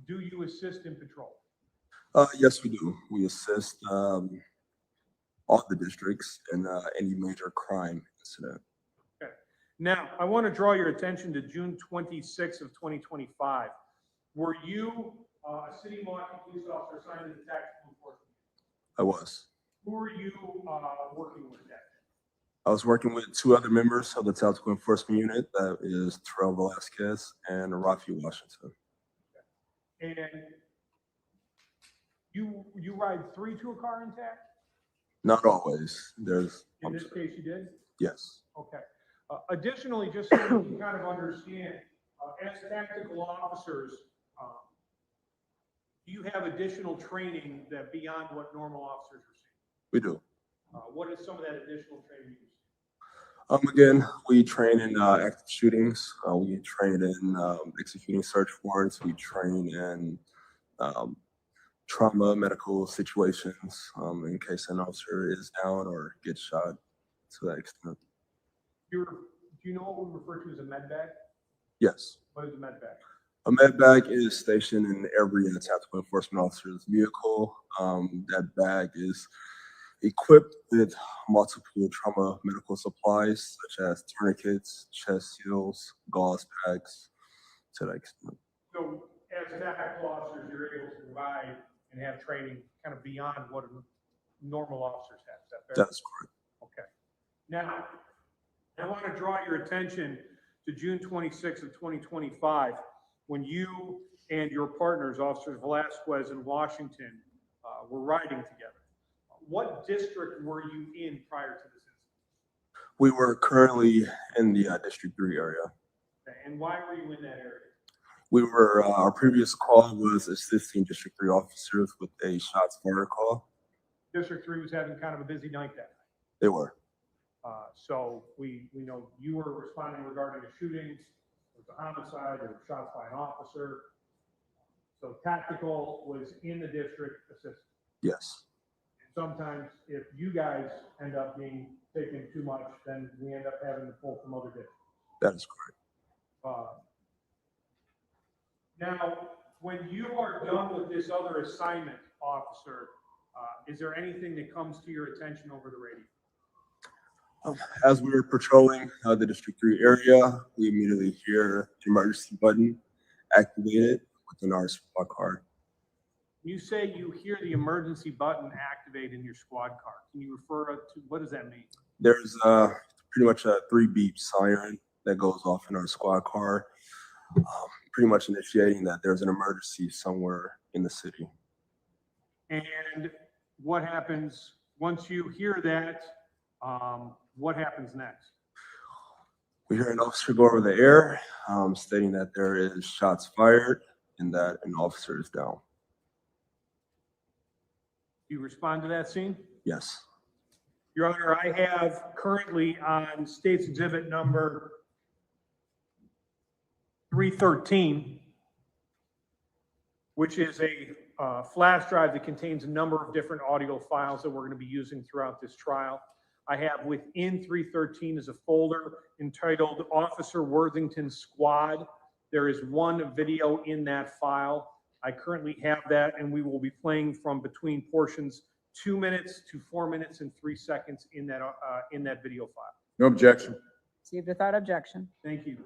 do you assist in patrol? Yes, we do. We assist all the districts in any major crime incident. Okay. Now, I want to draw your attention to June 26th of 2025. Were you a city Milwaukee police officer assigned to the tactical enforcement? I was. Who were you working with that? I was working with two other members of the Tactical Enforcement Unit. That is Terrell Velasquez and Rafi Washington. Okay. And you ride 3 to a car intact? Not always. There's. In this case, you did? Yes. Okay. Additionally, just so you can kind of understand, as tactical officers, do you have additional training that beyond what normal officers are seeing? We do. What is some of that additional training you Again, we train in active shootings. We train in executing search warrants. We train in trauma medical situations in case an officer is down or gets shot to that extent. Do you know what we refer to as a med bag? Yes. What is a med bag? A med bag is stationed in every tactical enforcement officer's vehicle. That bag is equipped with multiple trauma medical supplies, such as tourniquets, chest seals, gauze packs, to that extent. So, as tactical officers, you're able to provide and have training kind of beyond what normal officers have. Is that fair? That's correct. Okay. Now, I want to draw your attention to June 26th of 2025, when you and your partners, Officers Velasquez and Washington, were riding together. What district were you in prior to this incident? We were currently in the District 3 area. Okay. And why were you in that area? We were, our previous call was assisting District 3 officers with a ShotSpotter call. District 3 was having kind of a busy night that night. They were. So we know you were responding regarding a shooting, it was a homicide, there were shots by an officer. So tactical was in the district assisting. Yes. Sometimes if you guys end up being taken too much, then we end up having to pull from other districts. That is correct. Now, when you are done with this other assignment, officer, is there anything that comes to your attention over the radio? As we were patrolling the District 3 area, we immediately hear the emergency button activated within our SWAT car. You say you hear the emergency button activate in your squad car. Can you refer to, what does that mean? There's pretty much a 3-beep siren that goes off in our squad car, pretty much initiating that there's an emergency somewhere in the city. And what happens once you hear that? What happens next? We hear an officer go over the air, stating that there is shots fired and that an officer is down. You respond to that scene? Yes. Your Honor, I have currently on State's Exhibit number 313, which is a flash drive that contains a number of different audio files that we're going to be using throughout this trial. I have within 313 is a folder entitled Officer Worthington Squad. There is one video in that file. I currently have that, and we will be playing from between portions 2 minutes to 4 minutes and 3 seconds in that video file. No objection. Received without objection. Thank you.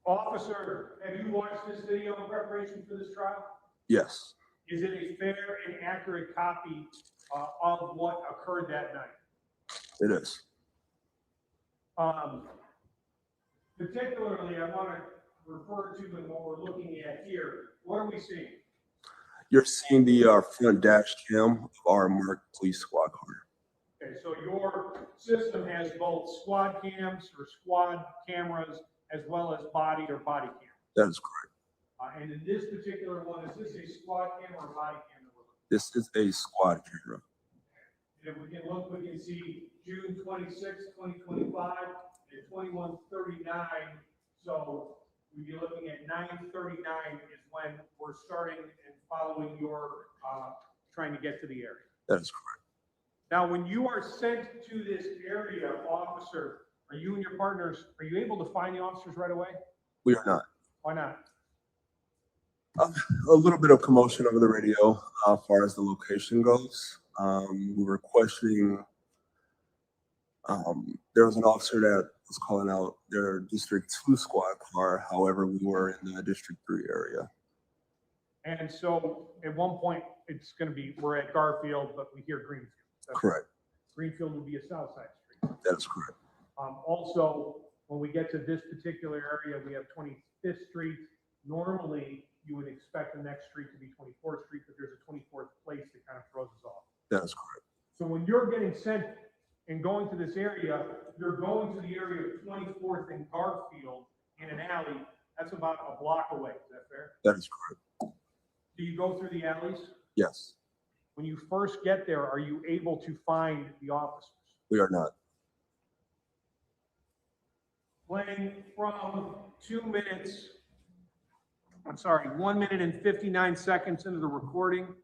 Officer, have you watched this video in preparation for this trial? Yes. Is it a fair and accurate copy of what occurred that night? It is. Particularly, I want to refer to and what we're looking at here. What are we seeing? You're seeing the front dash cam of our marked police squad car. Okay, so your system has both squad cams or squad cameras as well as body or body cam. That is correct. And in this particular one, is this a squad camera or body camera? This is a squad camera. And if we can look, we can see June 26, 2025, and 2139. So we'd be looking at 9:39 is when we're starting and following your trying to get to the area. That is correct. Now, when you are sent to this area, officer, are you and your partners, are you able to find the officers right away? We are not. Why not? A little bit of commotion over the radio as far as the location goes. We were questioning, there was an officer that was calling out their District 2 squad car. However, we were in the District 3 area. And so at one point, it's going to be, we're at Garfield, but we hear Greenfield. Correct. Greenfield will be a south side street. That is correct. Also, when we get to this particular area, we have 25th Street. Normally, you would expect the next street to be 24th Street, but there's a 24th place that kind of throws us off. That is correct. So when you're getting sent and going to this area, you're going to the area of 24th and Garfield in an alley. That's about a block away. Is that fair? That is correct. Do you go through the alleys? Yes. When you first get there, are you able to find the officers? We are not. Playing from 1 minute and 59 seconds into the recording.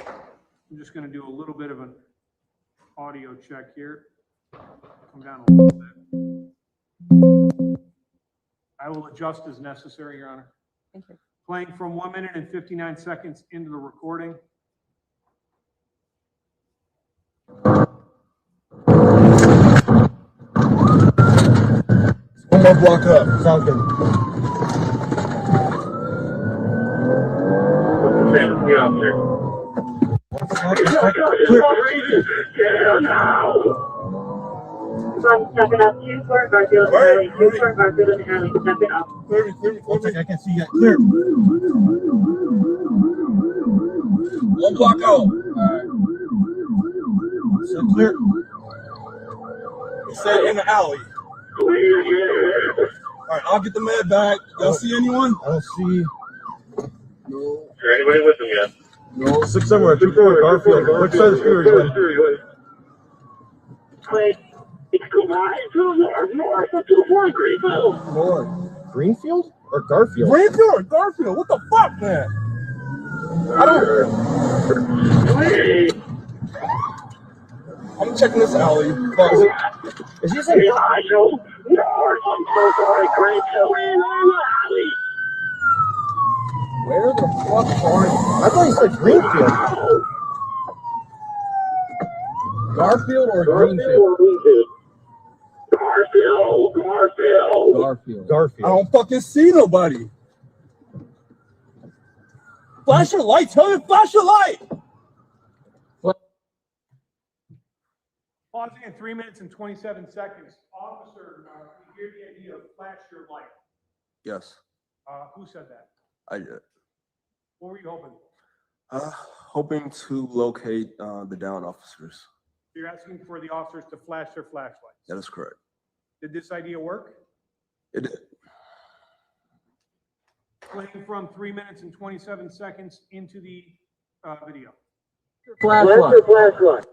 I'm just going to do a little bit of an audio check here. Come down a little bit. I will adjust as necessary, Your Honor. Thank you. Playing from 1 minute and 59 seconds into the recording. One more block up. Sounds good. Step it up, 2-4 Garfield and alley, 2-4 Garfield and alley, step it up. One second, I can see you. Clear. One block out. So clear. It said in the alley. Alright, I'll get the med back. Y'all see anyone? I don't see. No. Is there anybody with them yet? No. 6-7, 2-4 Garfield. Which side of the street are you in? Wait. It's north of 2-4 Greenfield. North. Greenfield or Garfield? Greenfield or Garfield? What the fuck, man? I don't. Wait. I'm checking this alley. Is he saying? Yeah, I know. North of 2-4 Greenfield in the alley. Where the fuck are you? I thought you said Greenfield. Garfield or Greenfield? Garfield. I don't fucking see nobody. Flash your light. Tell me, flash your light. Pausing at 3 minutes and 27 seconds. Officer, we hear the idea of flash your light. Yes, Who said that? I did. What were you hoping? Hoping to locate the down officers. You're asking for the officers to flash their flashlights. That is correct. Did this idea work? It did. Playing from 3 minutes and 27 seconds into the video. Flashlight.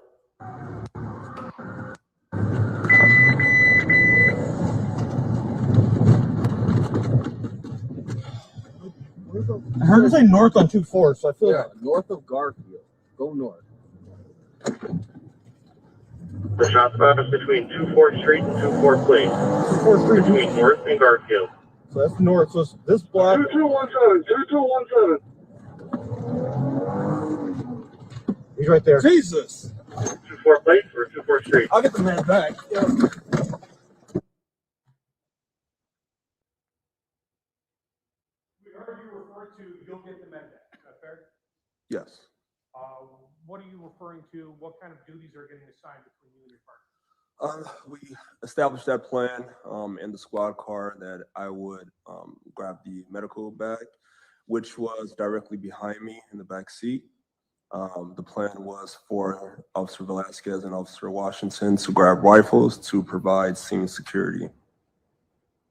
I heard you say north on 2-4, so I feel like north of Garfield. Go north. The ShotSpotter is between 24th Street and 24th Place. 24th Street. Between North and Garfield. So that's north. So it's this block. 2217. He's right there. Jesus. 24th Place or 24th Street? I'll get the man back. Yeah. We heard you refer to you'll get the med back. Is that fair? Yes. What are you referring to? What kind of duties are getting assigned between you and your partner? We established that plan in the squad car that I would grab the medical bag, which was directly behind me in the back seat. The plan was for Officer Velasquez and Officer Washington to grab rifles to provide scene security.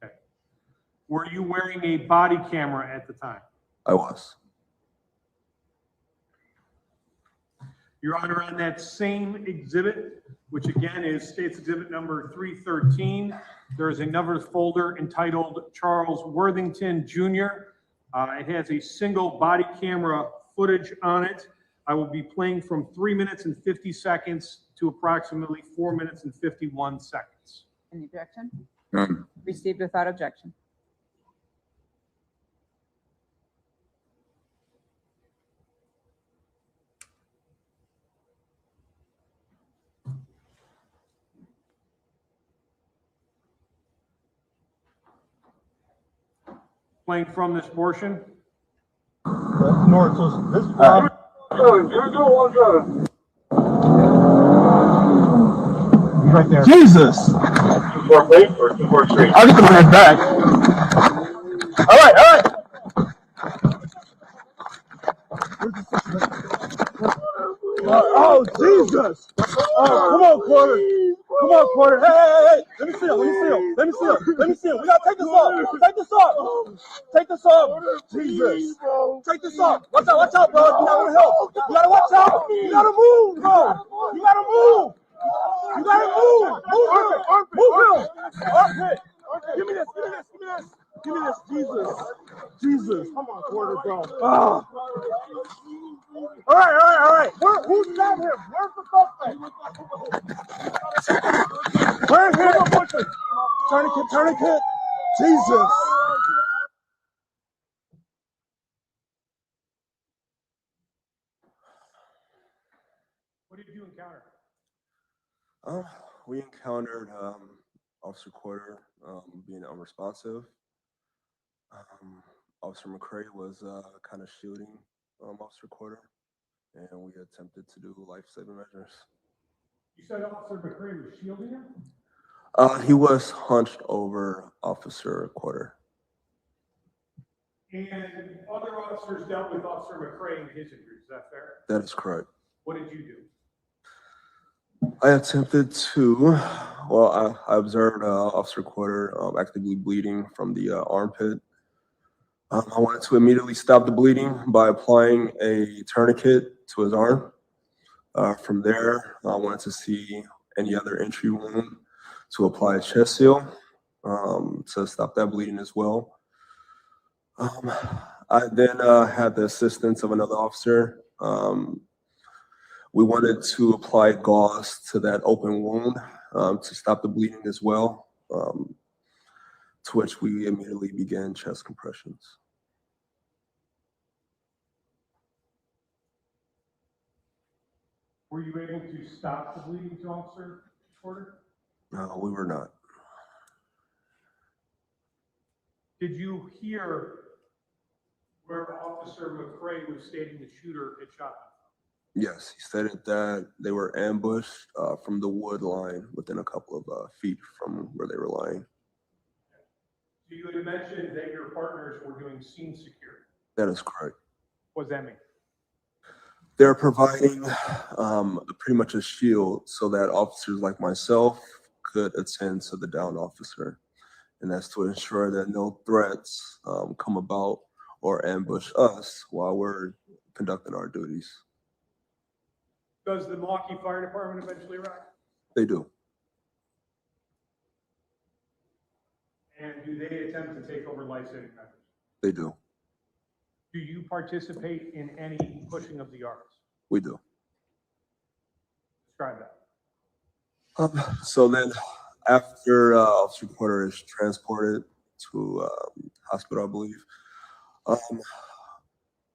Okay. Were you wearing a body camera at the time? I was. Your Honor, on that same exhibit, which again is State's Exhibit number 313, there is another folder entitled Charles Worthington Jr. It has a single body camera footage on it. I will be playing from 3 minutes and 50 seconds to approximately 4 minutes and 51 seconds. Any objection? None. Received without objection. Playing from this portion. North, so this is 2-2-1-7. He's right there. Jesus! 2-4 plate or 2-4 straight? I'm just gonna head back. All right, all right. Oh, Jesus! Oh, come on, Corder. Come on, Corder. Hey. Let me see him. We gotta take this off. Take this off. Jesus. Take this off. Watch out, bro. You gotta help. You gotta watch out. You gotta move, bro. You gotta move. Move him. Armpit. Give me this. Jesus. Come on, Corder, bro. Oh. All right. Who's got him? Where's the suspect? Where's him? Tourniquet. Jesus. What did you encounter? We encountered Officer Corder being unresponsive. Officer McCray was kind of shielding Officer Corder, and we attempted to do life-saving measures. You said Officer McCray was shielding him? He was hunched over Officer Corder. And other officers dealt with Officer McCray and his injuries, is that fair? That is correct. What did you do? I attempted to, I observed Officer Corder actively bleeding from the armpit. I wanted to immediately stop the bleeding by applying a tourniquet to his arm. From there, I wanted to see any other entry wound to apply a chest seal to stop that bleeding as well. I then had the assistance of another officer. We wanted to apply gauze to that open wound to stop the bleeding as well, to which we immediately began chest compressions. Were you able to stop the bleeding to Officer Corder? No, we were not. Did you hear where Officer McCray was stating the shooter had shot them? Yes, he stated that they were ambushed from the wood line within a couple of feet from where they were lying. So you had mentioned that your partners were doing scene security. That is correct. What does that mean? They're providing pretty much a shield so that officers like myself could attend to the downed officer. And that's to ensure that no threats come about or ambush us while we're conducting our duties. Does the Milwaukee Fire Department eventually arrive? They do. And do they attempt to take over life-saving measures? They do. Do you participate in any pushing of the yards? We do. Describe that. So then after Officer Corder is transported to hospital, I believe,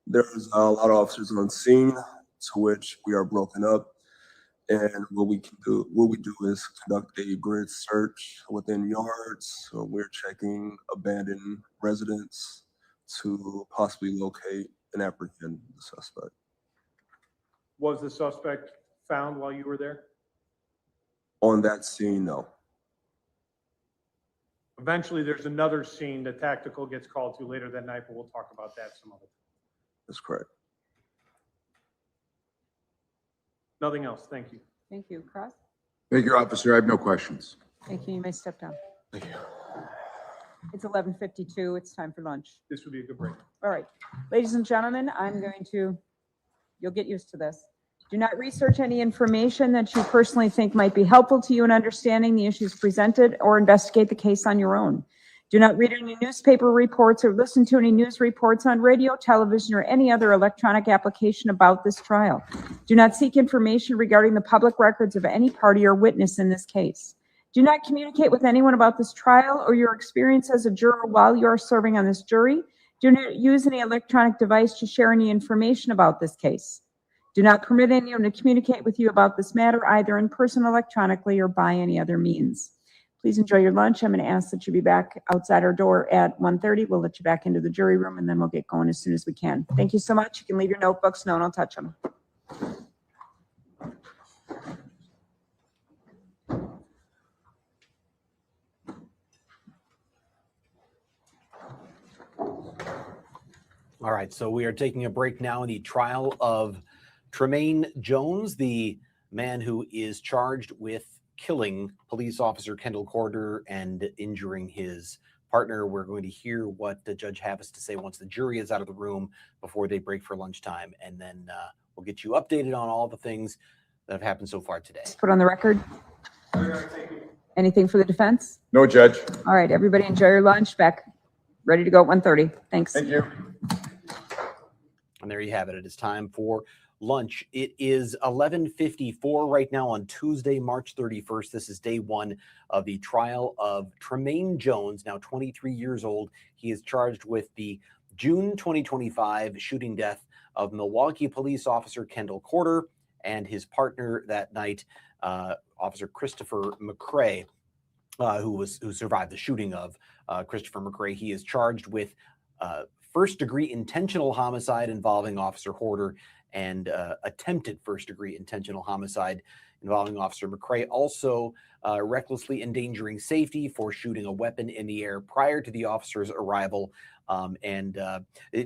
there's a lot of officers on scene, to which we are broken up. And what we do is conduct a grid search within yards. So we're checking abandoned residents to possibly locate and apprehend the suspect. Was the suspect found while you were there? On that scene, no. Eventually, there's another scene that tactical gets called to later that night, but we'll talk about that some other time. That's correct. Nothing else. Thank you. Thank you. Cross? Thank you, officer. I have no questions. Thank you. You may step down. Thank you. It's 11:52. It's time for lunch. This would be a good break. All right, ladies and gentlemen, you'll get used to this. Do not research any information that you personally think might be helpful to you in understanding the issues presented or investigate the case on your own. Do not read any newspaper reports or listen to any news reports on radio, television, or any other electronic application about this trial. Do not seek information regarding the public records of any party or witness in this case. Do not communicate with anyone about this trial or your experience as a juror while you are serving on this jury. Do not use any electronic device to share any information about this case. Do not permit anyone to communicate with you about this matter either in person, electronically, or by any other means. Please enjoy your lunch. I'm going to ask that you be back outside our door at 1:30. We'll let you back into the jury room, and then we'll get going as soon as we can. Thank you so much. You can leave your notebooks. No one will touch them. All right, so we are taking a break now in the trial of Tremaine Jones, the man who is charged with killing police officer Kendall Corder and injuring his partner. We're going to hear what the judge has to say once the jury is out of the room before they break for lunchtime, and then we'll get you updated on all the things that have happened so far today. Put on the record. Anything for the defense? No, Judge. All right, everybody enjoy your lunch. Back ready to go at 1:30. Thanks. Thank you. And there you have it. It is time for lunch. It is 11:54 right now on Tuesday, March 31st. This is day one of the trial of Tremaine Jones, now 23 years old. He is charged with the June 2025 shooting death of Milwaukee police officer Kendall Corder and his partner that night, Officer Christopher McCray, who survived the shooting of Christopher McCray. He is charged with first-degree intentional homicide involving Officer Corder and attempted first-degree intentional homicide involving Officer McCray. Also, recklessly endangering safety for shooting a weapon in the air prior to the officer's arrival.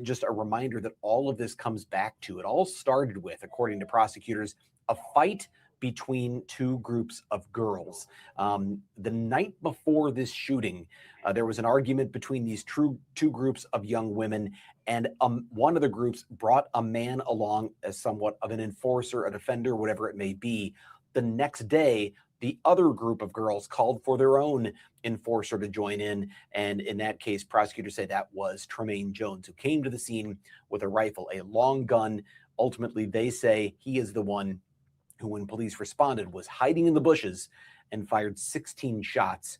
Just a reminder that all of this comes back to, it all started with, according to prosecutors, a fight between two groups of girls. The night before this shooting, there was an argument between these two groups of young women, and one of the groups brought a man along as somewhat of an enforcer, a defender, whatever it may be. The next day, the other group of girls called for their own enforcer to join in, and in that case, prosecutors say that was Tremaine Jones, who came to the scene with a rifle, a long gun. Ultimately, they say he is the one who, when police responded, was hiding in the bushes and fired 16 shots,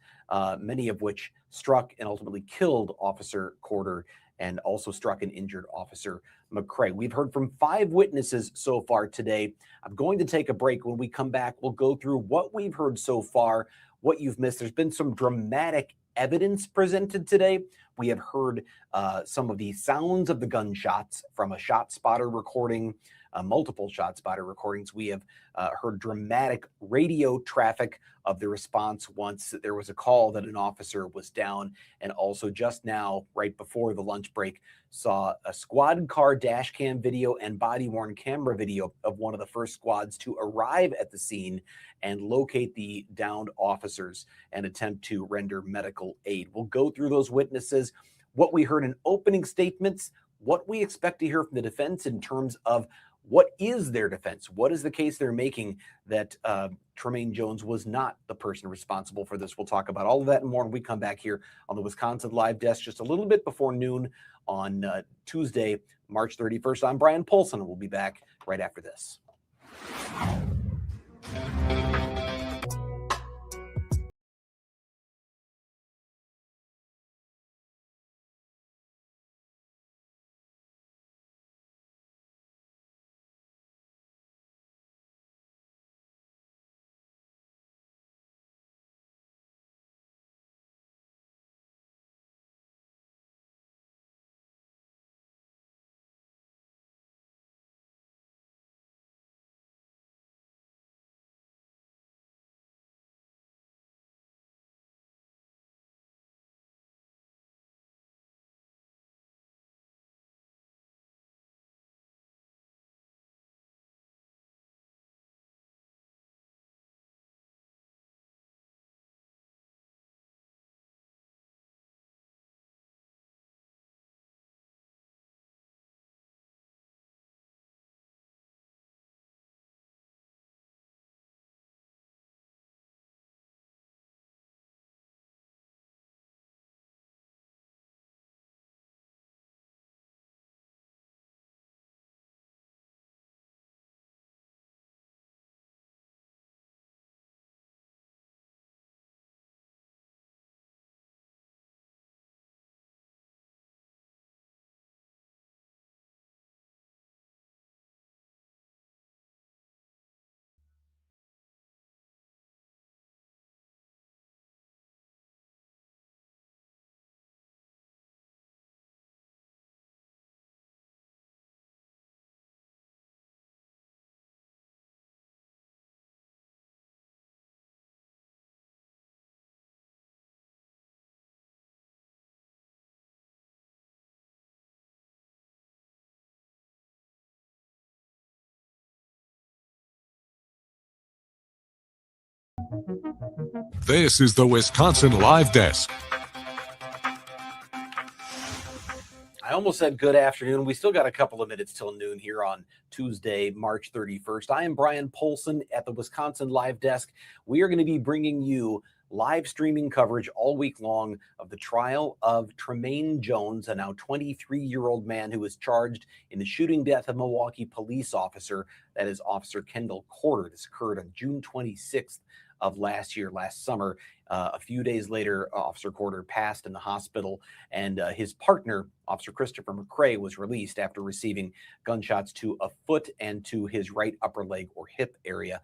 many of which struck and ultimately killed Officer Corder and also struck and injured Officer McCray. We've heard from 5 witnesses so far today. I'm going to take a break. When we come back, we'll go through what we've heard so far, what you've missed. There's been some dramatic evidence presented today. We have heard some of the sounds of the gunshots from a ShotSpotter recording, multiple ShotSpotter recordings. We have heard dramatic radio traffic of the response once there was a call that an officer was down. And also just now, right before the lunch break, saw a squad car dash cam video and body-worn camera video of one of the first squads to arrive at the scene and locate the downed officers and attempt to render medical aid. We'll go through those witnesses, what we heard in opening statements, what we expect to hear from the defense in terms of what is their defense? What is the case they're making that Tremaine Jones was not the person responsible for this? We'll talk about all of that and more when we come back here on the Wisconsin Live Desk just a little bit before noon on Tuesday, March 31st. I'm Brian Polson, and we'll be back right after this. This is the Wisconsin Live Desk. I almost said good afternoon. We still got a couple of minutes till noon here on Tuesday, March 31st. I am Brian Polson at the Wisconsin Live Desk. We are going to be bringing you live streaming coverage all week long of the trial of Tremaine Jones, a now 23-year-old man who was charged in the shooting death of Milwaukee police officer, that is Officer Kendall Corder. This occurred on June 26th of last summer. A few days later, Officer Corder passed in the hospital, and his partner, Officer Christopher McCrae, was released after receiving gunshots to a foot and to his right upper leg or hip area.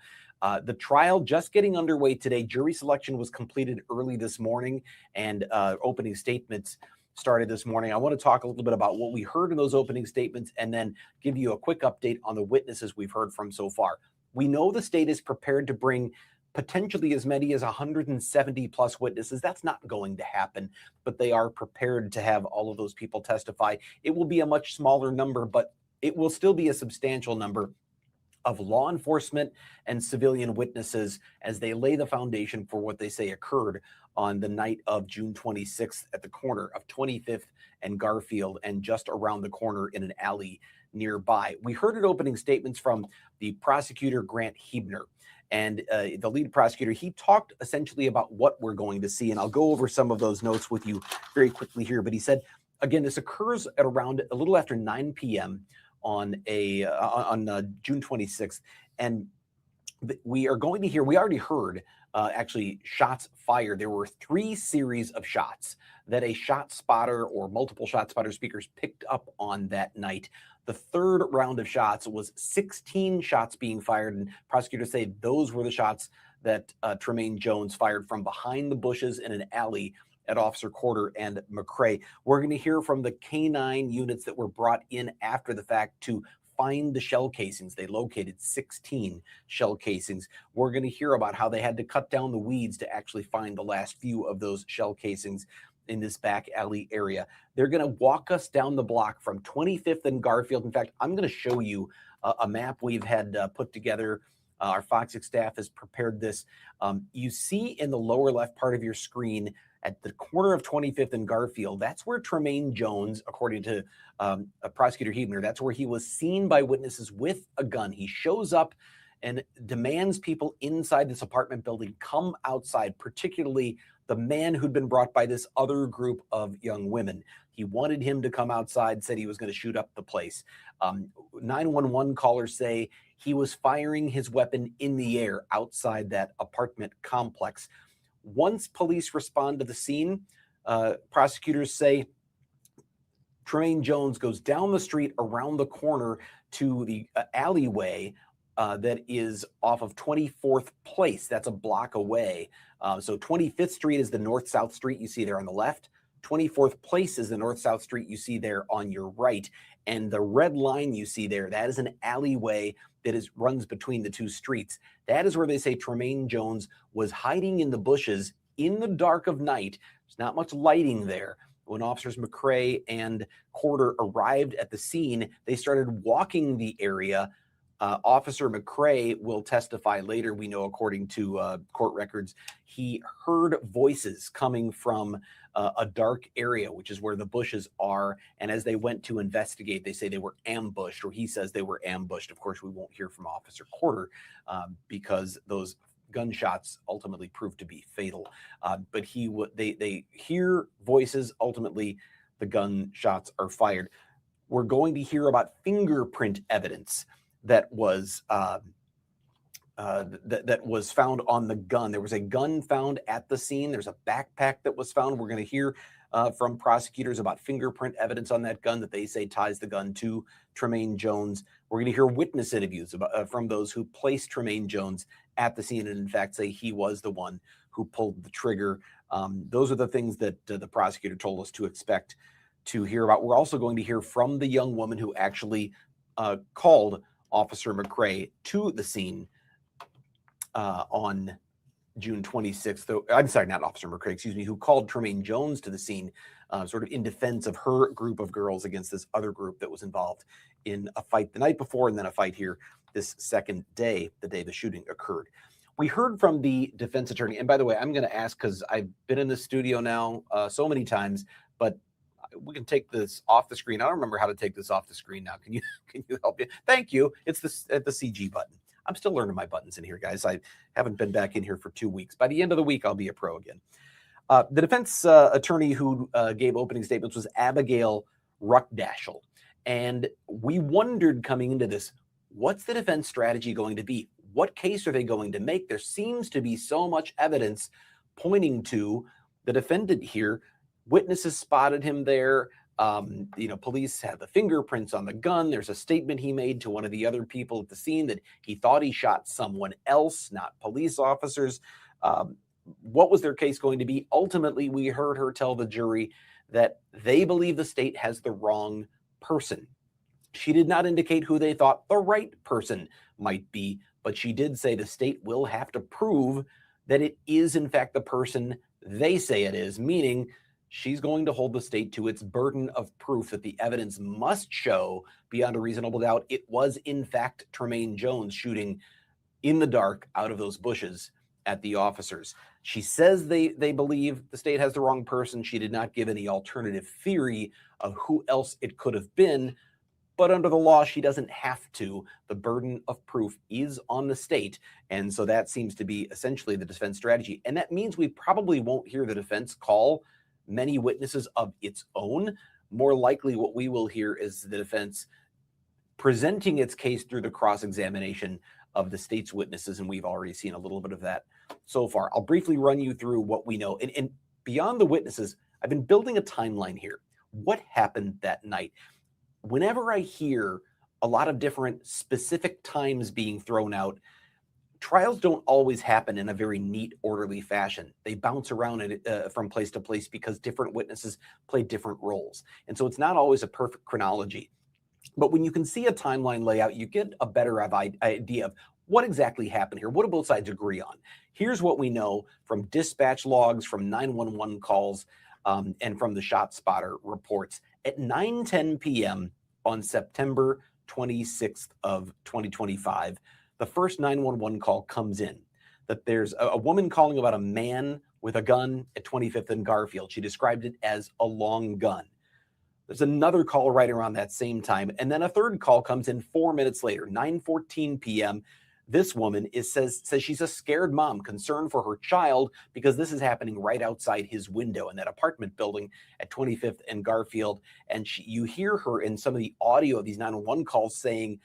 The trial just getting underway today. Jury selection was completed early this morning, and opening statements started this morning. I want to talk a little bit about what we heard in those opening statements and then give you a quick update on the witnesses we've heard from so far. We know the state is prepared to bring potentially as many as 170 plus witnesses. That's not going to happen, but they are prepared to have all of those people testify. It will be a much smaller number, but it will still be a substantial number of law enforcement and civilian witnesses as they lay the foundation for what they say occurred on the night of June 26th at the corner of 25th and Garfield and just around the corner in an alley nearby. We heard in opening statements from the prosecutor, Grant Hebner, and the lead prosecutor. He talked essentially about what we're going to see, and I'll go over some of those notes with you very quickly here. But he said, again, this occurs at around a little after 9 p.m. on June 26th, and we are going to hear, we already heard actually shots fired. There were 3 series of shots that a ShotSpotter or multiple ShotSpotter speakers picked up on that night. The third round of shots was 16 shots being fired, and prosecutors say those were the shots that Tremaine Jones fired from behind the bushes in an alley at Officer Corder and McCrae. We're going to hear from the K-9 units that were brought in after the fact to find the shell casings. They located 16 shell casings. We're going to hear about how they had to cut down the weeds to actually find the last few of those shell casings in this back alley area. They're going to walk us down the block from 25th and Garfield. In fact, I'm going to show you a map we've had put together. Our Fox 6 staff has prepared this. You see in the lower left part of your screen at the corner of 25th and Garfield, that's where Tremaine Jones, according to Prosecutor Hebner, that's where he was seen by witnesses with a gun. He shows up and demands people inside this apartment building come outside, particularly the man who'd been brought by this other group of young women. He wanted him to come outside, said he was going to shoot up the place. 911 callers say he was firing his weapon in the air outside that apartment complex. Once police respond to the scene, prosecutors say Tremaine Jones goes down the street around the corner to the alleyway that is off of 24th Place. That's a block away. So 25th Street is the north-south street you see there on the left. 24th Place is the north-south street you see there on your right. And the red line you see there, that is an alleyway that runs between the two streets. That is where they say Tremaine Jones was hiding in the bushes in the dark of night. There's not much lighting there. When Officers McCrae and Corder arrived at the scene, they started walking the area. Officer McCrae will testify later. We know, according to court records, he heard voices coming from a dark area, which is where the bushes are. And as they went to investigate, they say they were ambushed, or he says they were ambushed. Of course, we won't hear from Officer Corder because those gunshots ultimately proved to be fatal. But they hear voices. Ultimately, the gunshots are fired. We're going to hear about fingerprint evidence that was that was found on the gun. There was a gun found at the scene. There's a backpack that was found. We're going to hear from prosecutors about fingerprint evidence on that gun that they say ties the gun to Tremaine Jones. We're going to hear witness interviews from those who placed Tremaine Jones at the scene and in fact say he was the one who pulled the trigger. Those are the things that the prosecutor told us to expect to hear about. We're also going to hear from the young woman who actually called Officer McCrae to the scene on June 26th. I'm sorry, not Officer McCrae, excuse me, who called Tremaine Jones to the scene sort of in defense of her group of girls against this other group that was involved in a fight the night before and then a fight here this second day, the day the shooting occurred. We heard from the defense attorney, and by the way, I'm going to ask because I've been in the studio now so many times, but we can take this off the screen. I don't remember how to take this off the screen now. Can you help me? Thank you. It's the CG button. I'm still learning my buttons in here, guys. I haven't been back in here for 2 weeks. By the end of the week, I'll be a pro again. The defense attorney who gave opening statements was Abigail Ruckdaschel. And we wondered coming into this, what's the defense strategy going to be? What case are they going to make? There seems to be so much evidence pointing to the defendant here. Witnesses spotted him there. Police have the fingerprints on the gun. There's a statement he made to one of the other people at the scene that he thought he shot someone else, not police officers. What was their case going to be? Ultimately, we heard her tell the jury that they believe the state has the wrong person. She did not indicate who they thought the right person might be, but she did say the state will have to prove that it is, in fact, the person they say it is, meaning she's going to hold the state to its burden of proof that the evidence must show beyond a reasonable doubt it was, in fact, Tremaine Jones shooting in the dark out of those bushes at the officers. She says they believe the state has the wrong person. She did not give any alternative theory of who else it could have been. But under the law, she doesn't have to. The burden of proof is on the state. And so that seems to be essentially the defense strategy. And that means we probably won't hear the defense call many witnesses of its own. More likely what we will hear is the defense presenting its case through the cross-examination of the state's witnesses. And we've already seen a little bit of that so far. I'll briefly run you through what we know. And beyond the witnesses, I've been building a timeline here. What happened that night? Whenever I hear a lot of different specific times being thrown out, trials don't always happen in a very neat, orderly fashion. They bounce around from place to place because different witnesses play different roles. And so it's not always a perfect chronology. But when you can see a timeline layout, you get a better idea of what exactly happened here. What do both sides agree on? Here's what we know from dispatch logs, from 911 calls, and from the ShotSpotter reports. At 9:10 p.m. on September 26th of 2025, the first 911 call comes in that there's a woman calling about a man with a gun at 25th and Garfield. She described it as a long gun. There's another call right around that same time. And then a third call comes in 4 minutes later, 9:14 p.m. This woman says she's a scared mom, concerned for her child because this is happening right outside his window in that apartment building at 25th and Garfield. And you hear her in some of the audio of these 911 calls saying,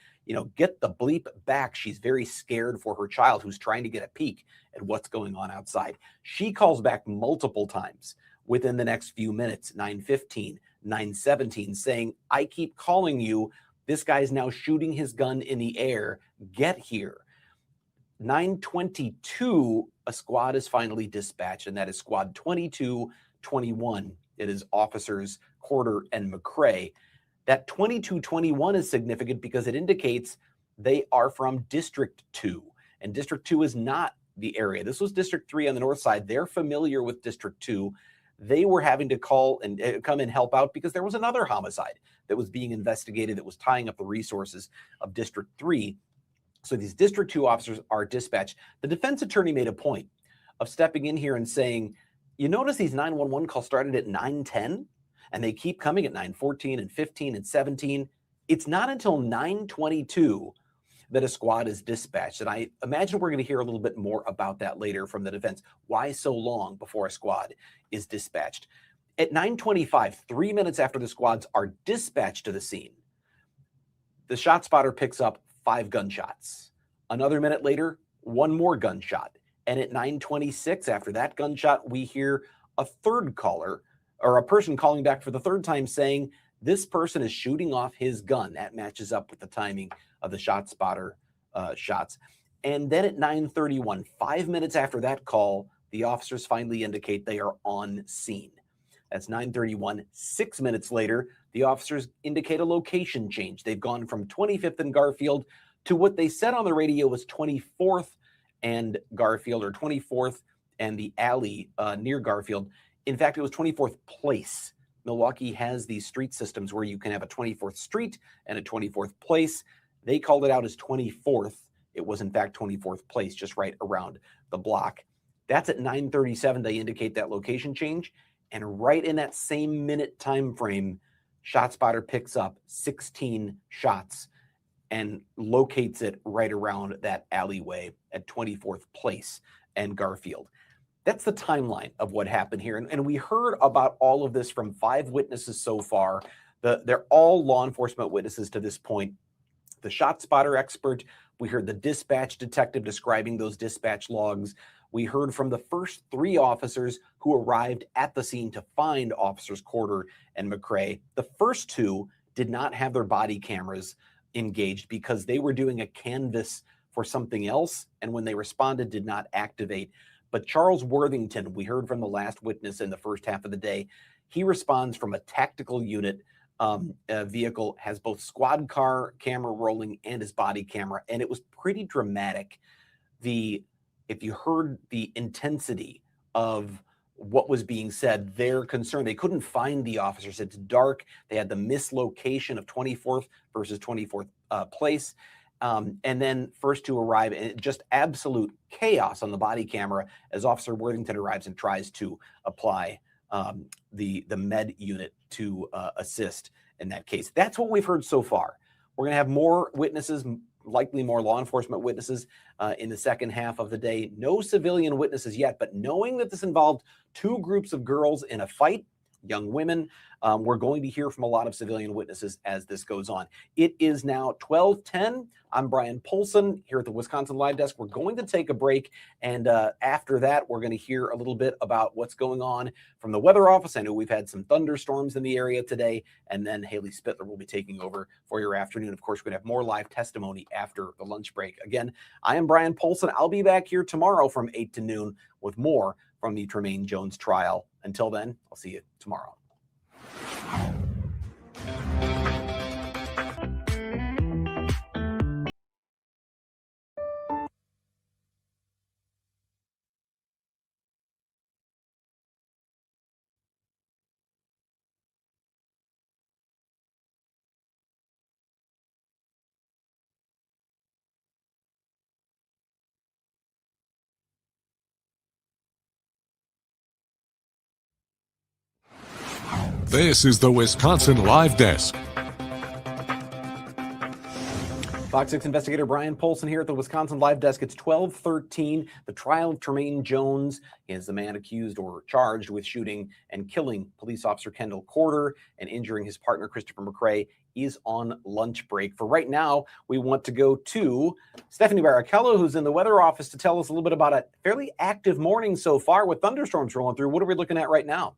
get the bleep back. She's very scared for her child who's trying to get a peek at what's going on outside. She calls back multiple times within the next few minutes, 9:15, 9:17, saying, I keep calling you. This guy's now shooting his gun in the air. Get here. 9:22, a squad is finally dispatched, and that is squad 2221. It is officers Corder and McCrae. That 2221 is significant because it indicates they are from District 2, and District 2 is not the area. This was District 3 on the north side. They're familiar with District 2. They were having to call and come and help out because there was another homicide that was being investigated that was tying up the resources of District 3. So these District 2 officers are dispatched. The defense attorney made a point of stepping in here and saying, you notice these 911 calls started at 9:10 and they keep coming at 9:14 and 15 and 17. It's not until 9:22 that a squad is dispatched. And I imagine we're going to hear a little bit more about that later from the defense. Why so long before a squad is dispatched? At 9:25, 3 minutes after the squads are dispatched to the scene, the ShotSpotter picks up 5 gunshots. Another minute later, 1 more gunshot. And at 9:26, after that gunshot, we hear a third caller, or a person calling back for the third time saying, this person is shooting off his gun. That matches up with the timing of the ShotSpotter shots. And then at 9:31, 5 minutes after that call, the officers finally indicate they are on scene. That's 9:31. 6 minutes later, the officers indicate a location change. They've gone from 25th and Garfield to what they said on the radio was 24th and Garfield, or 24th and the alley near Garfield. In fact, it was 24th Place. Milwaukee has these street systems where you can have a 24th Street and a 24th Place. They called it out as 24th It was in fact 24th Place, just right around the block. That's at 9:37. They indicate that location change. And right in that same minute time frame, ShotSpotter picks up 16 shots and locates it right around that alleyway at 24th Place and Garfield. That's the timeline of what happened here. And we heard about all of this from 5 witnesses so far. They're all law enforcement witnesses to this point. The ShotSpotter expert, we heard the dispatch detective describing those dispatch logs. We heard from the first 3 officers who arrived at the scene to find Officers Corder and McCrae. The first 2 did not have their body cameras engaged because they were doing a canvass for something else, and when they responded, did not activate. But Charles Worthington, we heard from the last witness in the first half of the day, he responds from a tactical unit vehicle, has both squad car camera rolling and his body camera, and it was pretty dramatic. If you heard the intensity of what was being said, they're concerned. They couldn't find the officers. It's dark. They had the mislocation of 24th versus 24th Place. And then first to arrive, and just absolute chaos on the body camera as Officer Worthington arrives and tries to apply the med unit to assist in that case. That's what we've heard so far. We're going to have more witnesses, likely more law enforcement witnesses in the second half of the day. No civilian witnesses yet, but knowing that this involved 2 groups of girls in a fight, young women, we're going to hear from a lot of civilian witnesses as this goes on. It is now 12:10. I'm Brian Polson here at the Wisconsin Live Desk. We're going to take a break, and after that, we're going to hear a little bit about what's going on from the weather office. I know we've had some thunderstorms in the area today, and then Haley Spittler will be taking over for your afternoon. Of course, we're going to have more live testimony after the lunch break. Again, I am Brian Polson. I'll be back here tomorrow from 8 to noon with more from the Tremaine Jones trial. Until then, I'll see you tomorrow. This is the Wisconsin Live Desk. Fox 6 investigator Brian Polson here at the Wisconsin Live Desk. It's 12:13. The trial of Tremaine Jones is the man accused or charged with shooting and killing police officer Kendall Corder and injuring his partner Christopher McCrae is on lunch break. For right now, we want to go to Stephanie Barrichello, who's in the weather office, to tell us a little bit about a fairly active morning so far with thunderstorms rolling through. What are we looking at right now?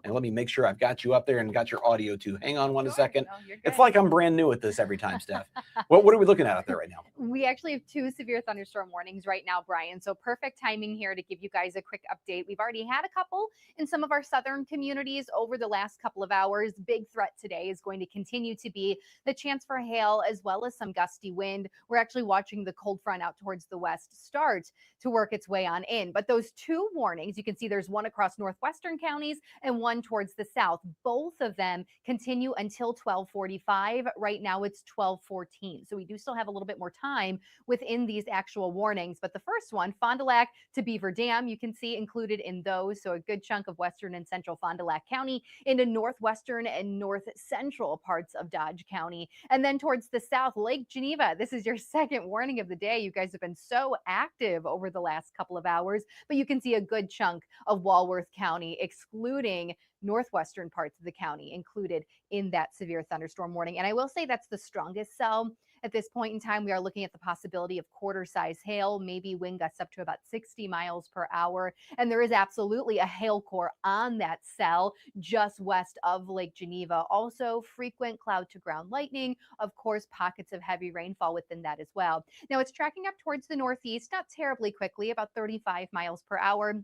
And let me make sure I've got you up there and got your audio too. Hang on one second. It's like I'm brand new at this every time, Steph. What are we looking at out there right now? We actually have 2 severe thunderstorm warnings right now, Brian. So perfect timing here to give you guys a quick update. We've already had a couple in some of our southern communities over the last couple of hours. Big threat today is going to continue to be the chance for hail as well as some gusty wind. We're actually watching the cold front out towards the west start to work its way on in. But those 2 warnings, you can see there's one across northwestern counties and one towards the south. Both of them continue until 12:45. Right now it's 12:14. So we do still have a little bit more time within these actual warnings. But the first one, Fond du Lac to Beaver Dam, you can see included in those. So a good chunk of western and central Fond du Lac County into northwestern and north central parts of Dodge County. And then towards the south, Lake Geneva. This is your second warning of the day. You guys have been so active over the last couple of hours, but you can see a good chunk of Walworth County, excluding northwestern parts of the county, included in that severe thunderstorm warning. And I will say that's the strongest cell. At this point in time, we are looking at the possibility of quarter-size hail, maybe wind gusts up to about 60 miles per hour. And there is absolutely a hail core on that cell just west of Lake Geneva. Also, frequent cloud-to-ground lightning. Of course, pockets of heavy rainfall within that as well. Now, it's tracking up towards the northeast, not terribly quickly, about 35 miles per hour.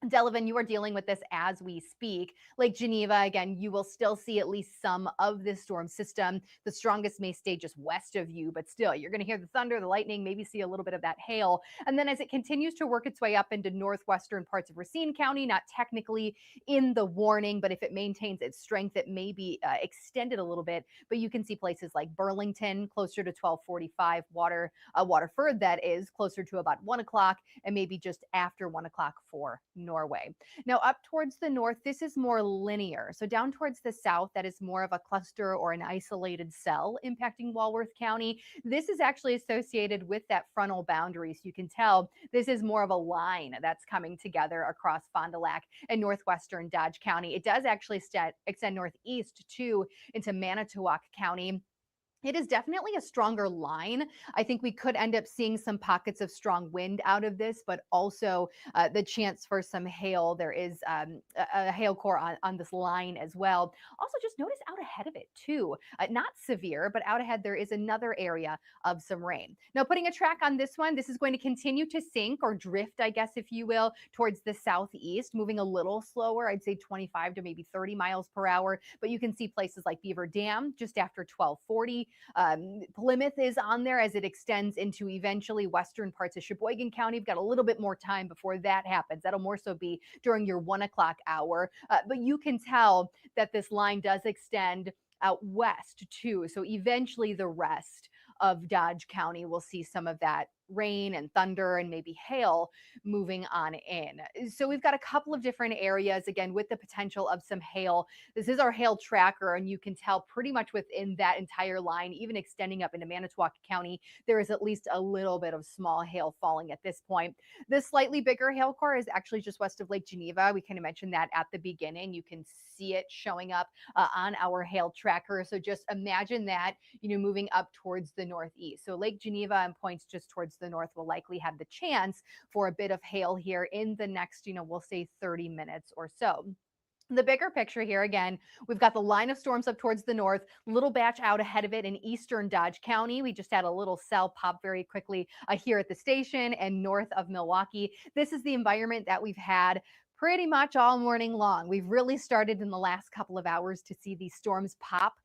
Delavan, you are dealing with this as we speak. Lake Geneva, again, you will still see at least some of this storm system. The strongest may stay just west of you, but still, you're going to hear the thunder, the lightning, maybe see a little bit of that hail. And then as it continues to work its way up into northwestern parts of Racine County, not technically in the warning, but if it maintains its strength, it may be extended a little bit. But you can see places like Burlington, closer to 1245, Waterford, that is, closer to about 1 o'clock, and maybe just after 1 o'clock for Norway. Now, up towards the north, this is more linear. So down towards the south, that is more of a cluster or an isolated cell impacting Walworth County. This is actually associated with that frontal boundary. So you can tell this is more of a line that's coming together across Fond du Lac and northwestern Dodge County. It does actually extend northeast too into Manitowoc County. It is definitely a stronger line. I think we could end up seeing some pockets of strong wind out of this, but also the chance for some hail. There is a hail core on this line as well. Also, just notice out ahead of it too. Not severe, but out ahead there is another area of some rain. Now, putting a track on this one, this is going to continue to sink or drift, I guess, if you will, towards the southeast, moving a little slower. I'd say 25 to maybe 30 miles per hour. But you can see places like Beaver Dam just after 1240. Plymouth is on there as it extends into eventually western parts of Sheboygan County. We've got a little bit more time before that happens. That'll more so be during your 1 o'clock hour. But you can tell that this line does extend out west too. So eventually the rest of Dodge County will see some of that rain and thunder and maybe hail moving on in. So we've got a couple of different areas, again, with the potential of some hail. This is our hail tracker, and you can tell pretty much within that entire line, even extending up into Manitowoc County, there is at least a little bit of small hail falling at this point. The slightly bigger hail core is actually just west of Lake Geneva. We kind of mentioned that at the beginning. You can see it showing up on our hail tracker. So just imagine that, moving up towards the northeast. So Lake Geneva and points just towards the north will likely have the chance for a bit of hail here in the next, we'll say 30 minutes or so. The bigger picture here, again, we've got the line of storms up towards the north, little batch out ahead of it in eastern Dodge County. We just had a little cell pop very quickly here at the station and north of Milwaukee. This is the environment that we've had pretty much all morning long. We've really started in the last couple of hours to see these storms pop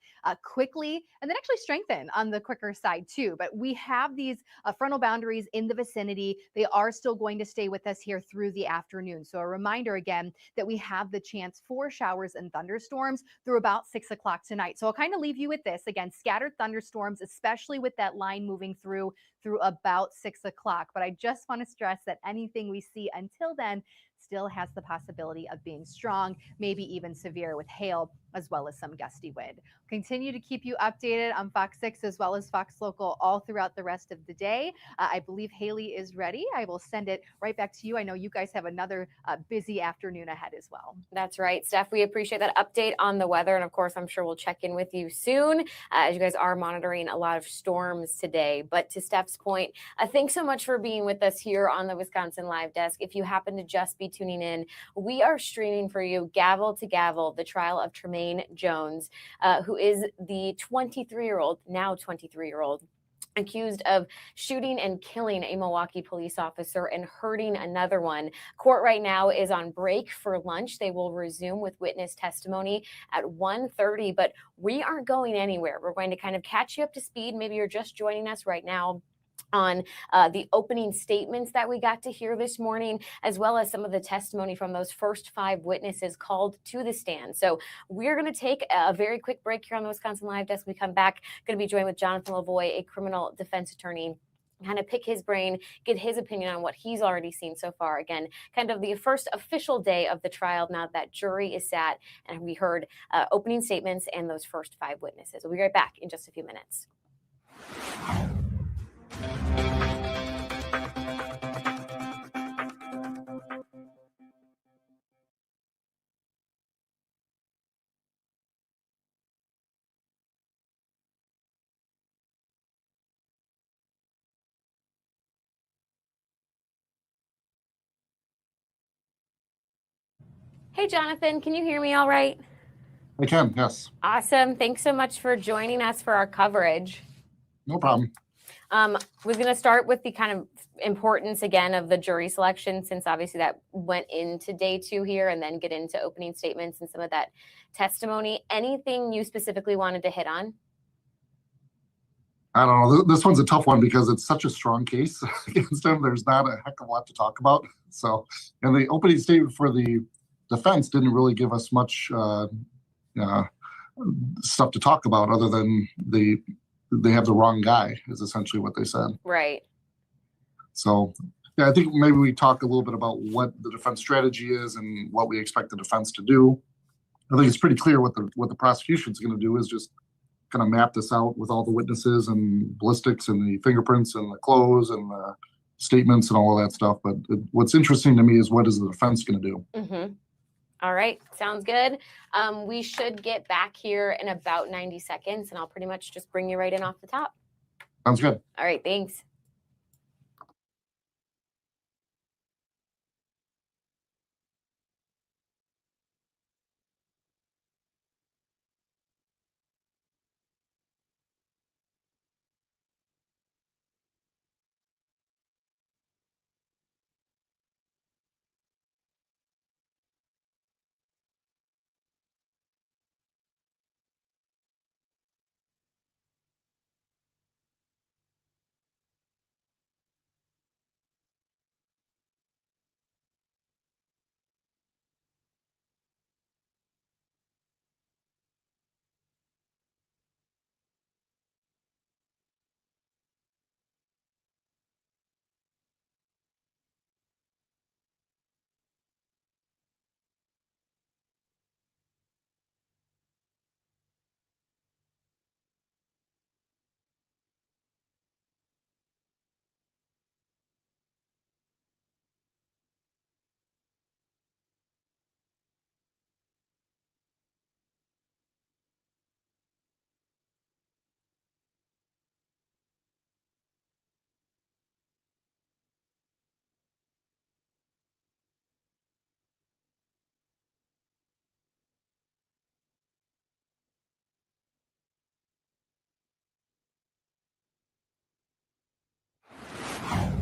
quickly and then actually strengthen on the quicker side too. But we have these frontal boundaries in the vicinity. They are still going to stay with us here through the afternoon. So a reminder again that we have the chance for showers and thunderstorms through about 6 o'clock tonight. So I'll kind of leave you with this. Again, scattered thunderstorms, especially with that line moving through about 6 o'clock. But I just want to stress that anything we see until then still has the possibility of being strong, maybe even severe with hail, as well as some gusty wind. Continue to keep you updated on Fox 6 as well as Fox Local all throughout the rest of the day. I believe Haley is ready. I will send it right back to you. I know you guys have another busy afternoon ahead as well. That's right, Steph. We appreciate that update on the weather. And of course, I'm sure we'll check in with you soon as you guys are monitoring a lot of storms today. But to Steph's point, thanks so much for being with us here on the Wisconsin Live Desk. If you happen to just be tuning in, we are streaming for you gavel to gavel the trial of Tremaine Jones, who is the 23-year-old, now 23-year-old, accused of shooting and killing a Milwaukee police officer and hurting another one. Court right now is on break for lunch. They will resume with witness testimony at 1:30, but we aren't going anywhere. We're going to kind of catch you up to speed. Maybe you're just joining us right now on the opening statements that we got to hear this morning, as well as some of the testimony from those first 5 witnesses called to the stand. So we're going to take a very quick break here on the Wisconsin Live Desk. When we come back, going to be joined with Jonathan Lavoie, a criminal defense attorney, kind of pick his brain, get his opinion on what he's already seen so far. Again, kind of the first official day of the trial now that jury is sat, and we heard opening statements and those first 5 witnesses. We'll be right back in just a few minutes. Hey, Jonathan, can you hear me all right? I can, yes. Awesome. Thanks so much for joining us for our coverage. No problem. Was going to start with the kind of importance again of the jury selection, since obviously that went into day 2 here, and then get into opening statements and some of that testimony. Anything you specifically wanted to hit on? I don't know. This one's a tough one because it's such a strong case against him. There's not a heck of a lot to talk about. So, and the opening statement for the defense didn't really give us much stuff to talk about, other than they have the wrong guy, is essentially what they said. Right. So, yeah, I think maybe we talk a little bit about what the defense strategy is and what we expect the defense to do. I think it's pretty clear what the prosecution's going to do is just kind of map this out with all the witnesses and ballistics and the fingerprints and the clothes and the statements and all of that stuff. But what's interesting to me is what is the defense going to do? Mm-hmm. All right. Sounds good. We should get back here in about 90 seconds, and I'll pretty much just bring you right in off the top. Sounds good. All right. Thanks.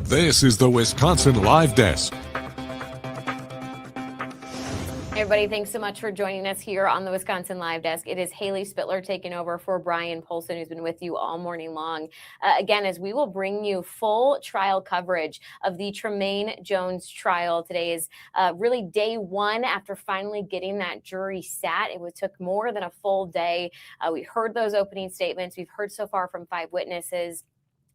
This is the Wisconsin Live Desk. Hey everybody, thanks so much for joining us here on the Wisconsin Live Desk. It is Haley Spittler taking over for Brian Polson, who's been with you all morning long. Again, as we will bring you full trial coverage of the Tremaine Jones trial. Today is really day 1 after finally getting that jury sat. Took more than a full day. We heard those opening statements. We've heard so far from 5 witnesses.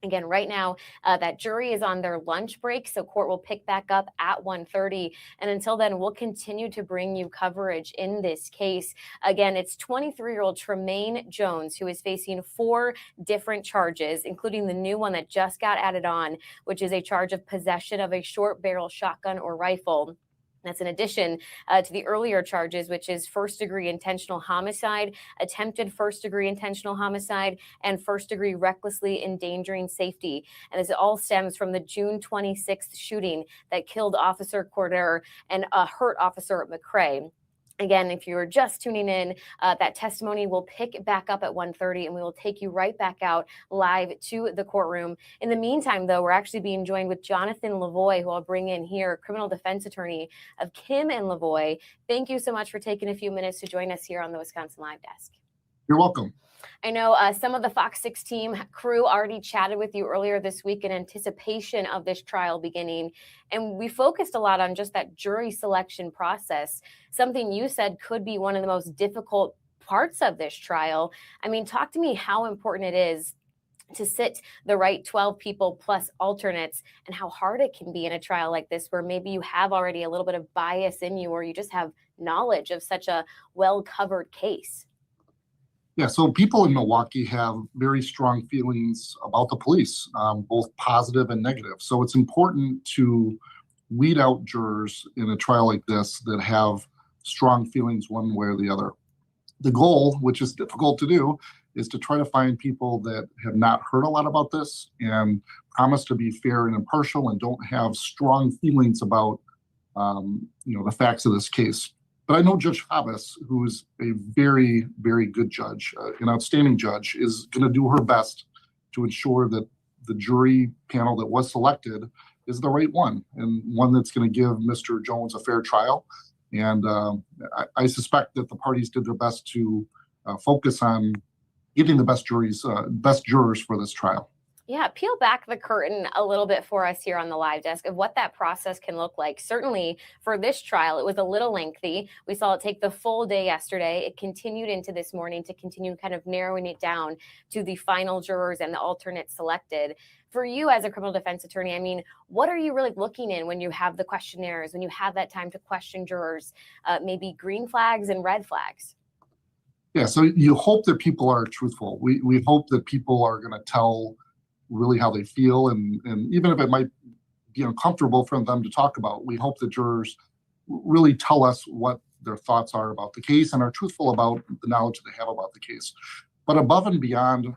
Again, right now, that jury is on their lunch break, so court will pick back up at 1:30. And until then, we'll continue to bring you coverage in this case. Again, it's 23-year-old Tremaine Jones, who is facing 4 different charges, including the new one that just got added on, which is a charge of possession of a short barrel shotgun or rifle. That's in addition to the earlier charges, which is first-degree intentional homicide, attempted first-degree intentional homicide, and first-degree recklessly endangering safety. And this all stems from the June 26th shooting that killed Officer Corder and hurt Officer McCrae. Again, if you're just tuning in, that testimony will pick back up at 1:30, and we will take you right back out live to the courtroom. In the meantime, though, we're actually being joined with Jonathan Lavoie, who I'll bring in here, criminal defense attorney of Kim and Lavoie. Thank you so much for taking a few minutes to join us here on the Wisconsin Live Desk. You're welcome. I know some of the Fox 6 team crew already chatted with you earlier this week in anticipation of this trial beginning, and we focused a lot on just that jury selection process, something you said could be one of the most difficult parts of this trial. I mean, talk to me how important it is to sit the right 12 people plus alternates, and how hard it can be in a trial like this, where maybe you have already a little bit of bias in you, or you just have knowledge of such a well-covered case. Yeah, so people in Milwaukee have very strong feelings about the police, both positive and negative. So it's important to weed out jurors in a trial like this that have strong feelings one way or the other. The goal, which is difficult to do, is to try to find people that have not heard a lot about this and promise to be fair and impartial and don't have strong feelings about the facts of this case. But I know Judge Habas, who is a very, very good judge, an outstanding judge, is going to do her best to ensure that the jury panel that was selected is the right one, and one that's going to give Mr. Jones a fair trial. And I suspect that the parties did their best to focus on getting the best jurors for this trial. Yeah, peel back the curtain a little bit for us here on the live desk of what that process can look like. Certainly for this trial, it was a little lengthy. We saw it take the full day yesterday. It continued into this morning to continue kind of narrowing it down to the final jurors and the alternates selected. For you as a criminal defense attorney, I mean, what are you really looking in when you have the questionnaires, when you have that time to question jurors, maybe green flags and red flags? Yeah, so you hope that people are truthful. We hope that people are going to tell really how they feel, and even if it might be uncomfortable for them to talk about, we hope that jurors really tell us what their thoughts are about the case and are truthful about the knowledge they have about the case. But above and beyond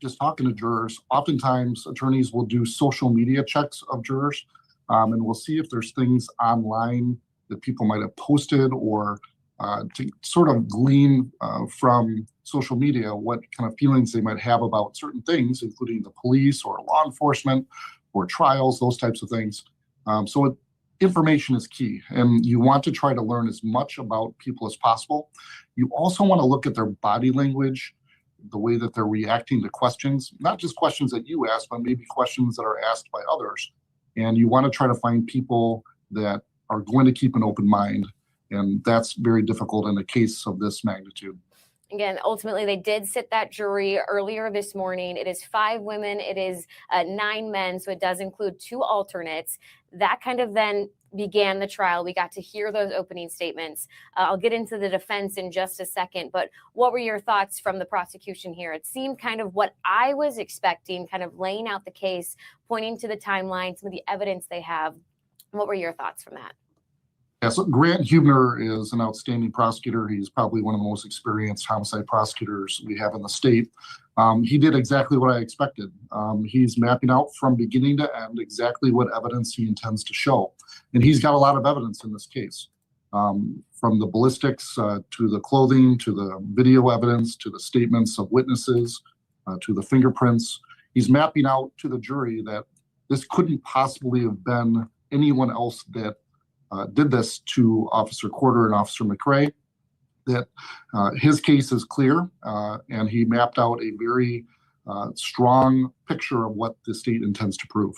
just talking to jurors, oftentimes attorneys will do social media checks of jurors, and we'll see if there's things online that people might have posted, or to sort of glean from social media what kind of feelings they might have about certain things, including the police or law enforcement or trials, those types of things. So information is key, and you want to try to learn as much about people as possible. You also want to look at their body language, the way that they're reacting to questions, not just questions that you ask, but maybe questions that are asked by others. And you want to try to find people that are going to keep an open mind. And that's very difficult in a case of this magnitude. Again, ultimately, they did sit that jury earlier this morning. It is 5 women. It is 9 men. So it does include 2 alternates. That kind of then began the trial. We got to hear those opening statements. I'll get into the defense in just a second. But what were your thoughts from the prosecution here? It seemed kind of what I was expecting, kind of laying out the case, pointing to the timeline, some of the evidence they have. What were your thoughts from that? Yeah, so Grant Hubner is an outstanding prosecutor. He's probably one of the most experienced homicide prosecutors we have in the state. He did exactly what I expected. He's mapping out from beginning to end exactly what evidence he intends to show. And he's got a lot of evidence in this case, from the ballistics to the clothing, to the video evidence, to the statements of witnesses, to the fingerprints. He's mapping out to the jury that this couldn't possibly have been anyone else that did this to Officer Corder and Officer McRae, that his case is clear, and he mapped out a very strong picture of what the state intends to prove.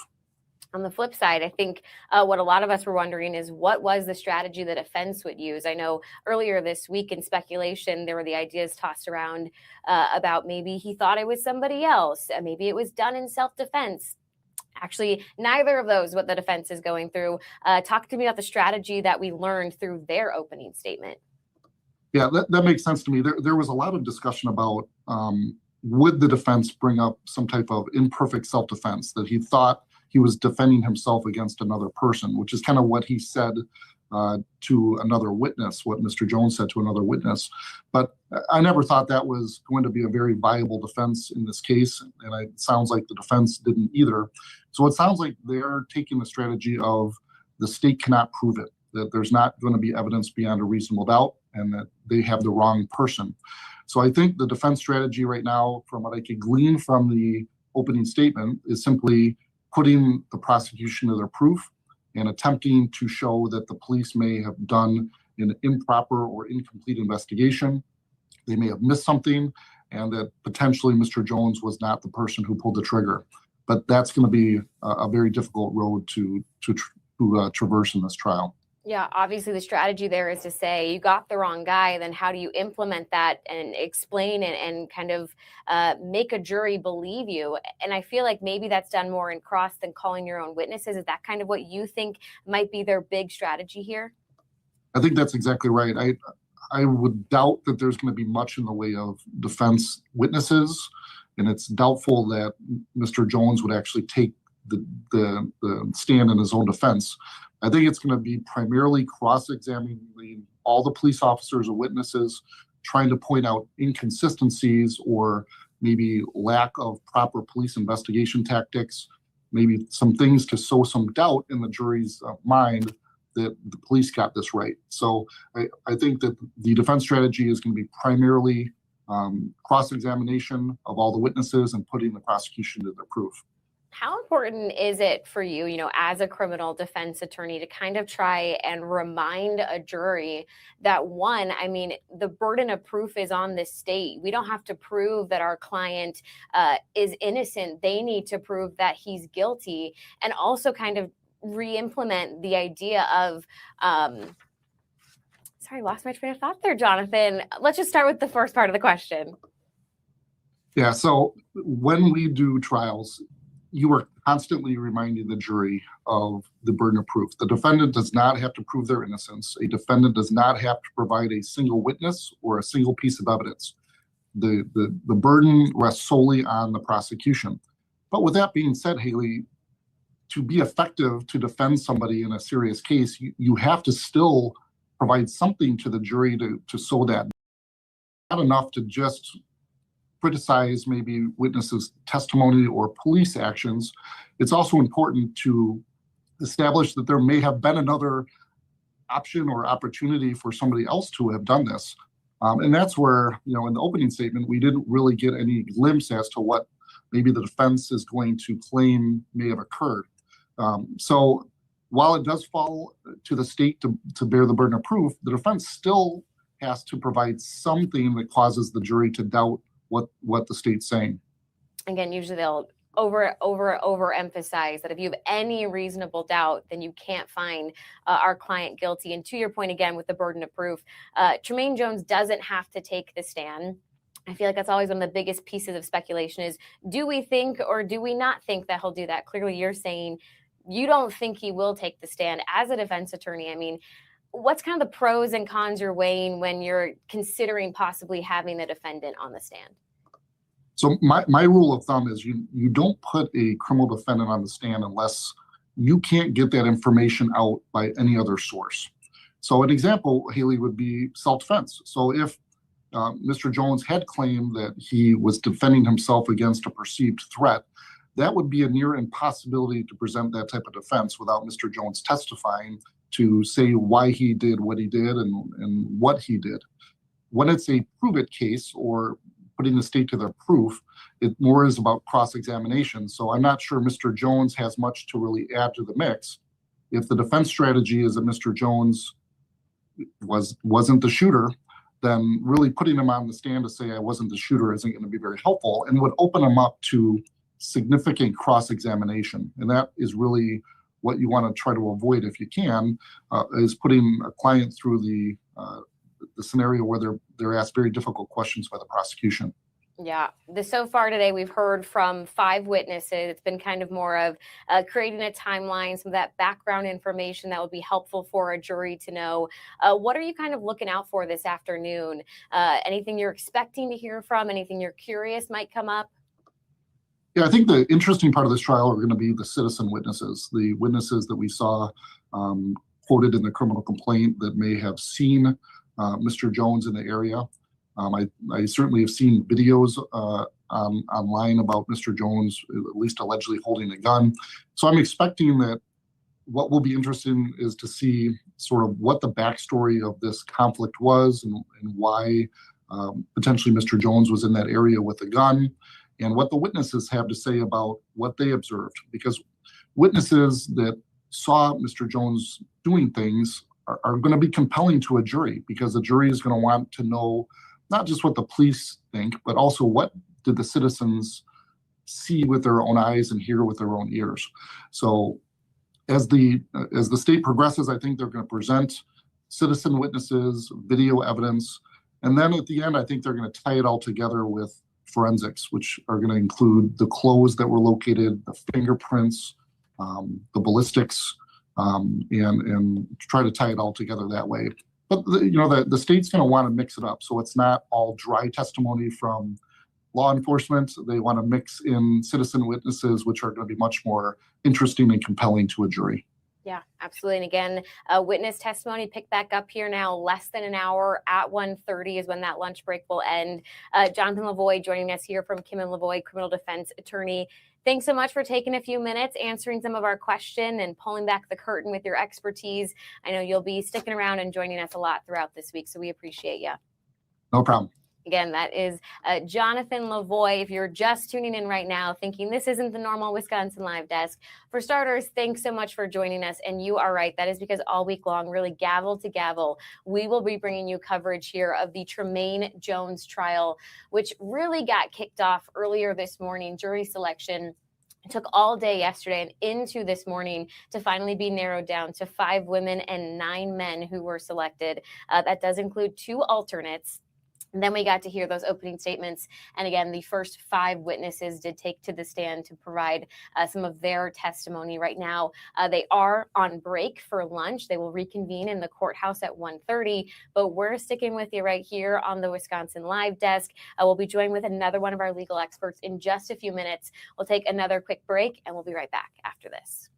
On the flip side, I think what a lot of us were wondering is what was the strategy the defense would use? I know earlier this week in speculation, there were the ideas tossed around about maybe he thought it was somebody else, maybe it was done in self-defense. Actually, neither of those what the defense is going through. Talk to me about the strategy that we learned through their opening statement. Yeah, that makes sense to me. There was a lot of discussion about would the defense bring up some type of imperfect self-defense, that he thought he was defending himself against another person, which is kind of what he said to another witness, what Mr. Jones said to another witness. But I never thought that was going to be a very viable defense in this case, and it sounds like the defense didn't either. So it sounds like they're taking the strategy of the state cannot prove it, that there's not going to be evidence beyond a reasonable doubt, and that they have the wrong person. So I think the defense strategy right now, from what I could glean from the opening statement, is simply putting the prosecution to their proof and attempting to show that the police may have done an improper or incomplete investigation. They may have missed something, and that potentially Mr. Jones was not the person who pulled the trigger. But that's going to be a very difficult road to traverse in this trial. Yeah, obviously the strategy there is to say you got the wrong guy, then how do you implement that and explain and kind of make a jury believe you? And I feel like maybe that's done more in cross than calling your own witnesses. Is that kind of what you think might be their big strategy here? I think that's exactly right. I would doubt that there's going to be much in the way of defense witnesses, and it's doubtful that Mr. Jones would actually take the stand in his own defense. I think it's going to be primarily cross-examining all the police officers or witnesses, trying to point out inconsistencies or maybe lack of proper police investigation tactics, maybe some things to sow some doubt in the jury's mind that the police got this right. So I think that the defense strategy is going to be primarily cross-examination of all the witnesses and putting the prosecution to their proof. How important is it for you, as a criminal defense attorney, to kind of try and remind a jury that, one, I mean, the burden of proof is on the state. We don't have to prove that our client is innocent. They need to prove that he's guilty, and also kind of re-implement the idea of, sorry, lost my train of thought there, Jonathan. Let's just start with the first part of the question. Yeah, so when we do trials, you are constantly reminding the jury of the burden of proof. The defendant does not have to prove their innocence. A defendant does not have to provide a single witness or a single piece of evidence. The burden rests solely on the prosecution. But with that being said, Haley, to be effective to defend somebody in a serious case, you have to still provide something to the jury to show that. Not enough to just criticize maybe witnesses' testimony or police actions. It's also important to establish that there may have been another option or opportunity for somebody else to have done this. And that's where, in the opening statement, we didn't really get any glimpse as to what maybe the defense is going to claim may have occurred. So while it does fall to the state to bear the burden of proof, the defense still has to provide something that causes the jury to doubt what the state's saying. Again, usually they'll overemphasize that if you have any reasonable doubt, then you can't find our client guilty. And to your point, again, with the burden of proof, Tremaine Jones doesn't have to take the stand. I feel like that's always one of the biggest pieces of speculation is, do we think or do we not think that he'll do that? Clearly, you're saying you don't think he will take the stand. As a defense attorney, I mean, what's kind of the pros and cons you're weighing when you're considering possibly having the defendant on the stand? So my rule of thumb is you don't put a criminal defendant on the stand unless you can't get that information out by any other source. So an example, Haley, would be self-defense. So if Mr. Jones had claimed that he was defending himself against a perceived threat, that would be a near impossibility to present that type of defense without Mr. Jones testifying to say why he did what he did and what he did. When it's a prove-it case or putting the state to their proof, it more is about cross-examination. So I'm not sure Mr. Jones has much to really add to the mix. If the defense strategy is that Mr. Jones wasn't the shooter, then really putting him on the stand to say I wasn't the shooter isn't going to be very helpful and would open him up to significant cross-examination. And that is really what you want to try to avoid if you can, is putting a client through the scenario where they're asked very difficult questions by the prosecution. Yeah, so far today, we've heard from 5 witnesses. It's been kind of more of creating a timeline, some of that background information that would be helpful for a jury to know. What are you kind of looking out for this afternoon? Anything you're expecting to hear from? Anything you're curious might come up? Yeah, I think the interesting part of this trial are going to be the citizen witnesses, the witnesses that we saw quoted in the criminal complaint that may have seen Mr. Jones in the area. I certainly have seen videos online about Mr. Jones, at least allegedly holding a gun. So I'm expecting that what will be interesting is to see sort of what the backstory of this conflict was and why potentially Mr. Jones was in that area with a gun, and what the witnesses have to say about what they observed. Because witnesses that saw Mr. Jones doing things are going to be compelling to a jury, because the jury is going to want to know not just what the police think, but also what did the citizens see with their own eyes and hear with their own ears. So as the state progresses, I think they're going to present citizen witnesses, video evidence, and then at the end, I think they're going to tie it all together with forensics, which are going to include the clothes that were located, the fingerprints, the ballistics, and try to tie it all together that way. But the state's going to want to mix it up, so it's not all dry testimony from law enforcement. They want to mix in citizen witnesses, which are going to be much more interesting and compelling to a jury. Yeah, absolutely. And again, witness testimony picked back up here now, less than an hour at 1:30 is when that lunch break will end. Jonathan Lavoie joining us here from Kim & Lavoie, criminal defense attorney. Thanks so much for taking a few minutes, answering some of our question and pulling back the curtain with your expertise. I know you'll be sticking around and joining us a lot throughout this week, so we appreciate you. No problem. Again, that is Jonathan Lavoie. If you're just tuning in right now thinking this isn't the normal Wisconsin Live Desk, for starters, thanks so much for joining us. And you are right. That is because all week long, really gavel to gavel, we will be bringing you coverage here of the Tremaine Jones trial, which really got kicked off earlier this morning. Jury selection took all day yesterday and into this morning to finally be narrowed down to 5 women and 9 men who were selected. That does include 2 alternates. And then we got to hear those opening statements. And again, the first 5 witnesses did take to the stand to provide some of their testimony. Right now, they are on break for lunch. They will reconvene in the courthouse at 1:30. But we're sticking with you right here on the Wisconsin Live Desk. We'll be joined with another one of our legal experts in just a few minutes. We'll take another quick break, and we'll be right back after this.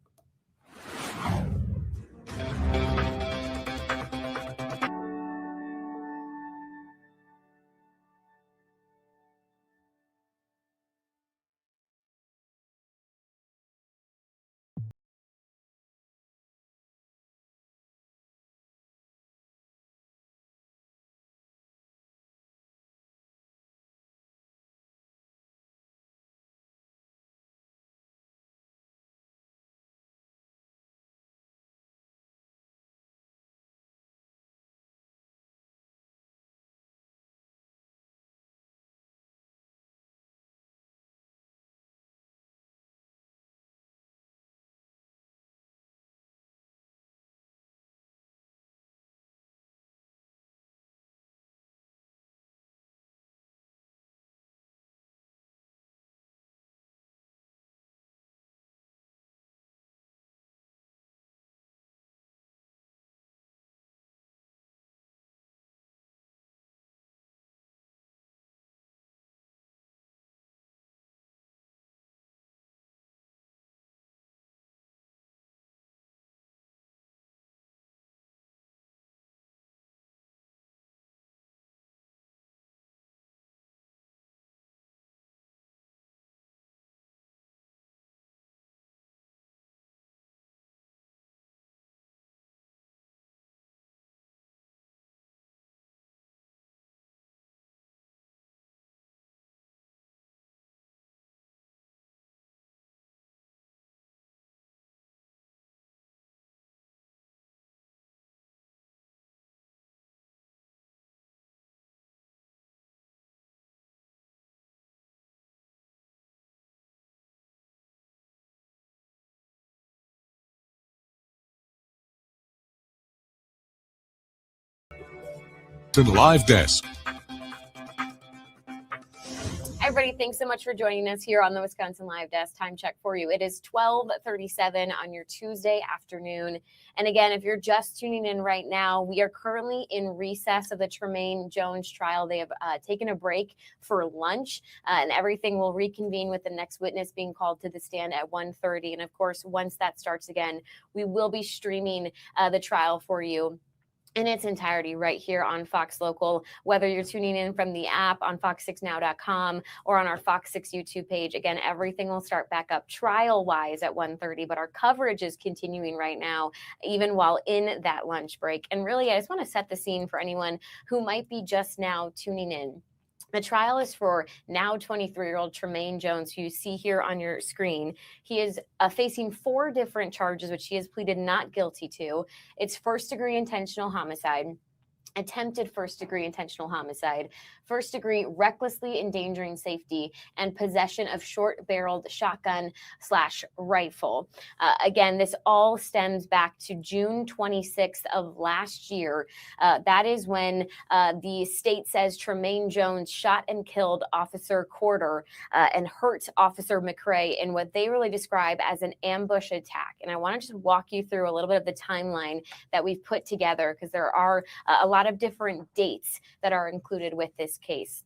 Live Desk. Everybody, thanks so much for joining us here on the Wisconsin Live Desk. Time check for you. It is 12:37 on your Tuesday afternoon. And again, if you're just tuning in right now, we are currently in recess of the Tremaine Jones trial. They have taken a break for lunch, and everything will reconvene with the next witness being called to the stand at 1:30. And of course, once that starts again, we will be streaming the trial for you in its entirety right here on Fox Local, whether you're tuning in from the app on fox6now.com or on our Fox 6 YouTube page. Again, everything will start back up trial-wise at 1:30, but our coverage is continuing right now, even while in that lunch break. And really, I just want to set the scene for anyone who might be just now tuning in. The trial is for now 23-year-old Tremaine Jones, who you see here on your screen. He is facing 4 different charges, which he has pleaded not guilty to. It's first-degree intentional homicide, attempted first-degree intentional homicide, first-degree recklessly endangering safety, and possession of short-barreled shotgun/rifle. Again, this all stems back to June 26th of last year. That is when the state says Tremaine Jones shot and killed Officer Corder and hurt Officer McRae in what they really describe as an ambush attack. And I want to just walk you through a little bit of the timeline that we've put together, because there are a lot of different dates that are included with this case.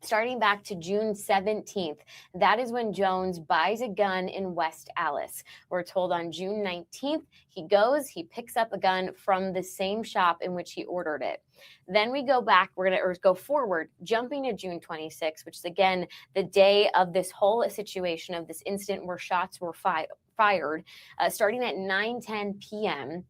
Starting back to June 17th, that is when Jones buys a gun in West Allis. We're told on June 19th, he picks up a gun from the same shop in which he ordered it. Then we go back, we're going to go forward, jumping to June 26th, which is again the day of this whole situation of this incident where shots were fired, starting at 9:10 p.m.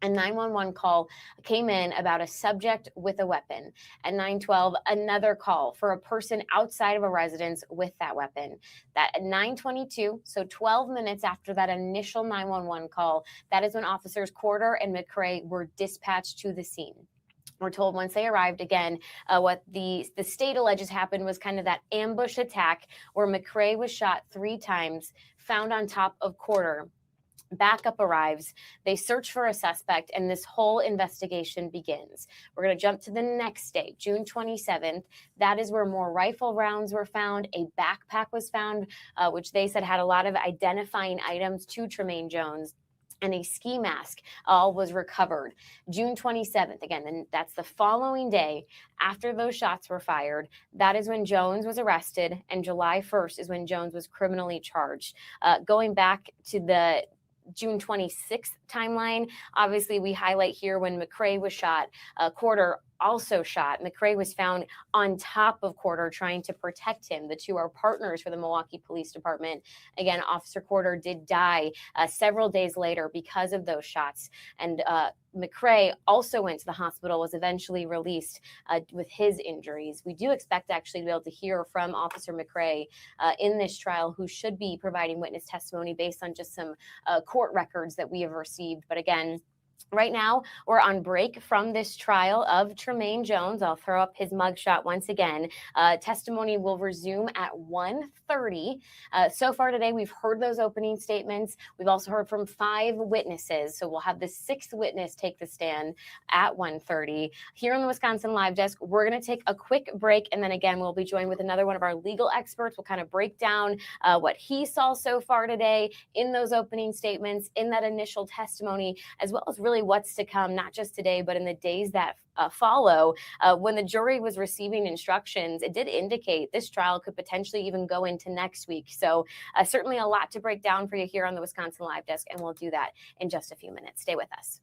A 911 call came in about a subject with a weapon. At 9:12, another call for a person outside of a residence with that weapon. That at 9:22, so 12 minutes after that initial 911 call, that is when officers Corder and McCrae were dispatched to the scene. We're told once they arrived, again, what the state alleges happened was kind of that ambush attack where McCrae was shot 3 times, found on top of Corder. Backup arrives, they search for a suspect, and this whole investigation begins. We're going to jump to the next day, June 27th. That is where more rifle rounds were found. A backpack was found, which they said had a lot of identifying items to Tremaine Jones. And a ski mask all was recovered. June 27th, again, and that's the following day after those shots were fired. That is when Jones was arrested, and July 1st is when Jones was criminally charged. Going back to the June 26th timeline, obviously we highlight here when McCrae was shot, Corder also shot. McCrae was found on top of Corder trying to protect him. The two are partners for the Milwaukee Police Department. Again, Officer Corder did die several days later because of those shots. And McCrae also went to the hospital, was eventually released with his injuries. We do expect actually to be able to hear from Officer McCrae in this trial, who should be providing witness testimony based on just some court records that we have received. But again, right now, we're on break from this trial of Tremaine Jones. I'll throw up his mugshot once again. Testimony will resume at 1:30. So far today, we've heard those opening statements. We've also heard from 5 witnesses. So we'll have the 6th witness take the stand at 1:30. Here on the Wisconsin Live Desk, we're going to take a quick break. And then again, we'll be joined with another one of our legal experts. We'll kind of break down what he saw so far today in those opening statements, in that initial testimony, as well as really what's to come, not just today, but in the days that follow. When the jury was receiving instructions, it did indicate this trial could potentially even go into next week. So certainly a lot to break down for you here on the Wisconsin Live Desk, and we'll do that in just a few minutes. Stay with us.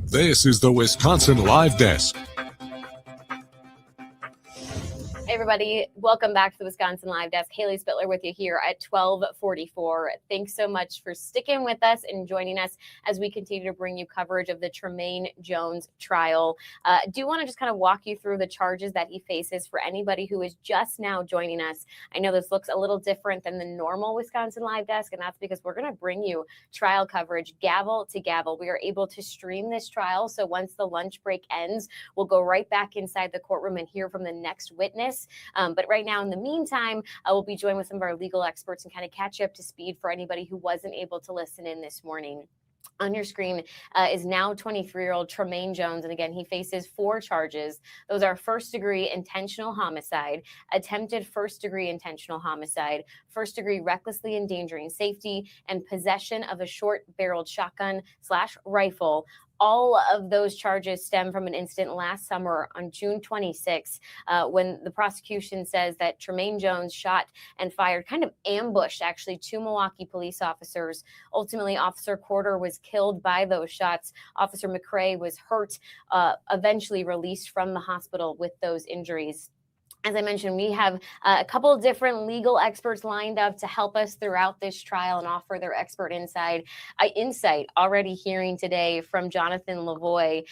This is the Wisconsin Live Desk. Hey everybody, welcome back to the Wisconsin Live Desk. Haley Spittler with you here at 12:44. Thanks so much for sticking with us and joining us as we continue to bring you coverage of the Tremaine Jones trial. Do want to just kind of walk you through the charges that he faces for anybody who is just now joining us. I know this looks a little different than the normal Wisconsin Live Desk, and that's because we're going to bring you trial coverage gavel to gavel. We are able to stream this trial, so once the lunch break ends, we'll go right back inside the courtroom and hear from the next witness. But right now, in the meantime, we'll be joined with some of our legal experts and kind of catch you up to speed for anybody who wasn't able to listen in this morning. On your screen is now 23-year-old Tremaine Jones. And again, he faces 4 charges. Those are first-degree intentional homicide, attempted first-degree intentional homicide, first-degree recklessly endangering safety, and possession of a short-barreled shotgun/rifle, all of those charges stem from an incident last summer on June 26, when the prosecution says that Tremaine Jones shot and fired, kind of ambushed actually, 2 Milwaukee police officers. Ultimately, Officer Corder was killed by those shots. Officer McRae was hurt, eventually released from the hospital with those injuries. As I mentioned, we have a couple of different legal experts lined up to help us throughout this trial and offer their expert insight. Already hearing today from Jonathan Lavoie.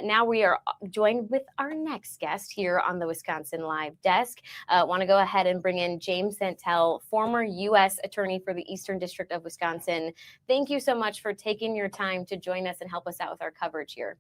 Now we are joined with our next guest here on the Wisconsin Live Desk. Want to go ahead and bring in James Santel, former U.S. Attorney for the Eastern District of Wisconsin. Thank you so much for taking your time to join us and help us out with our coverage here.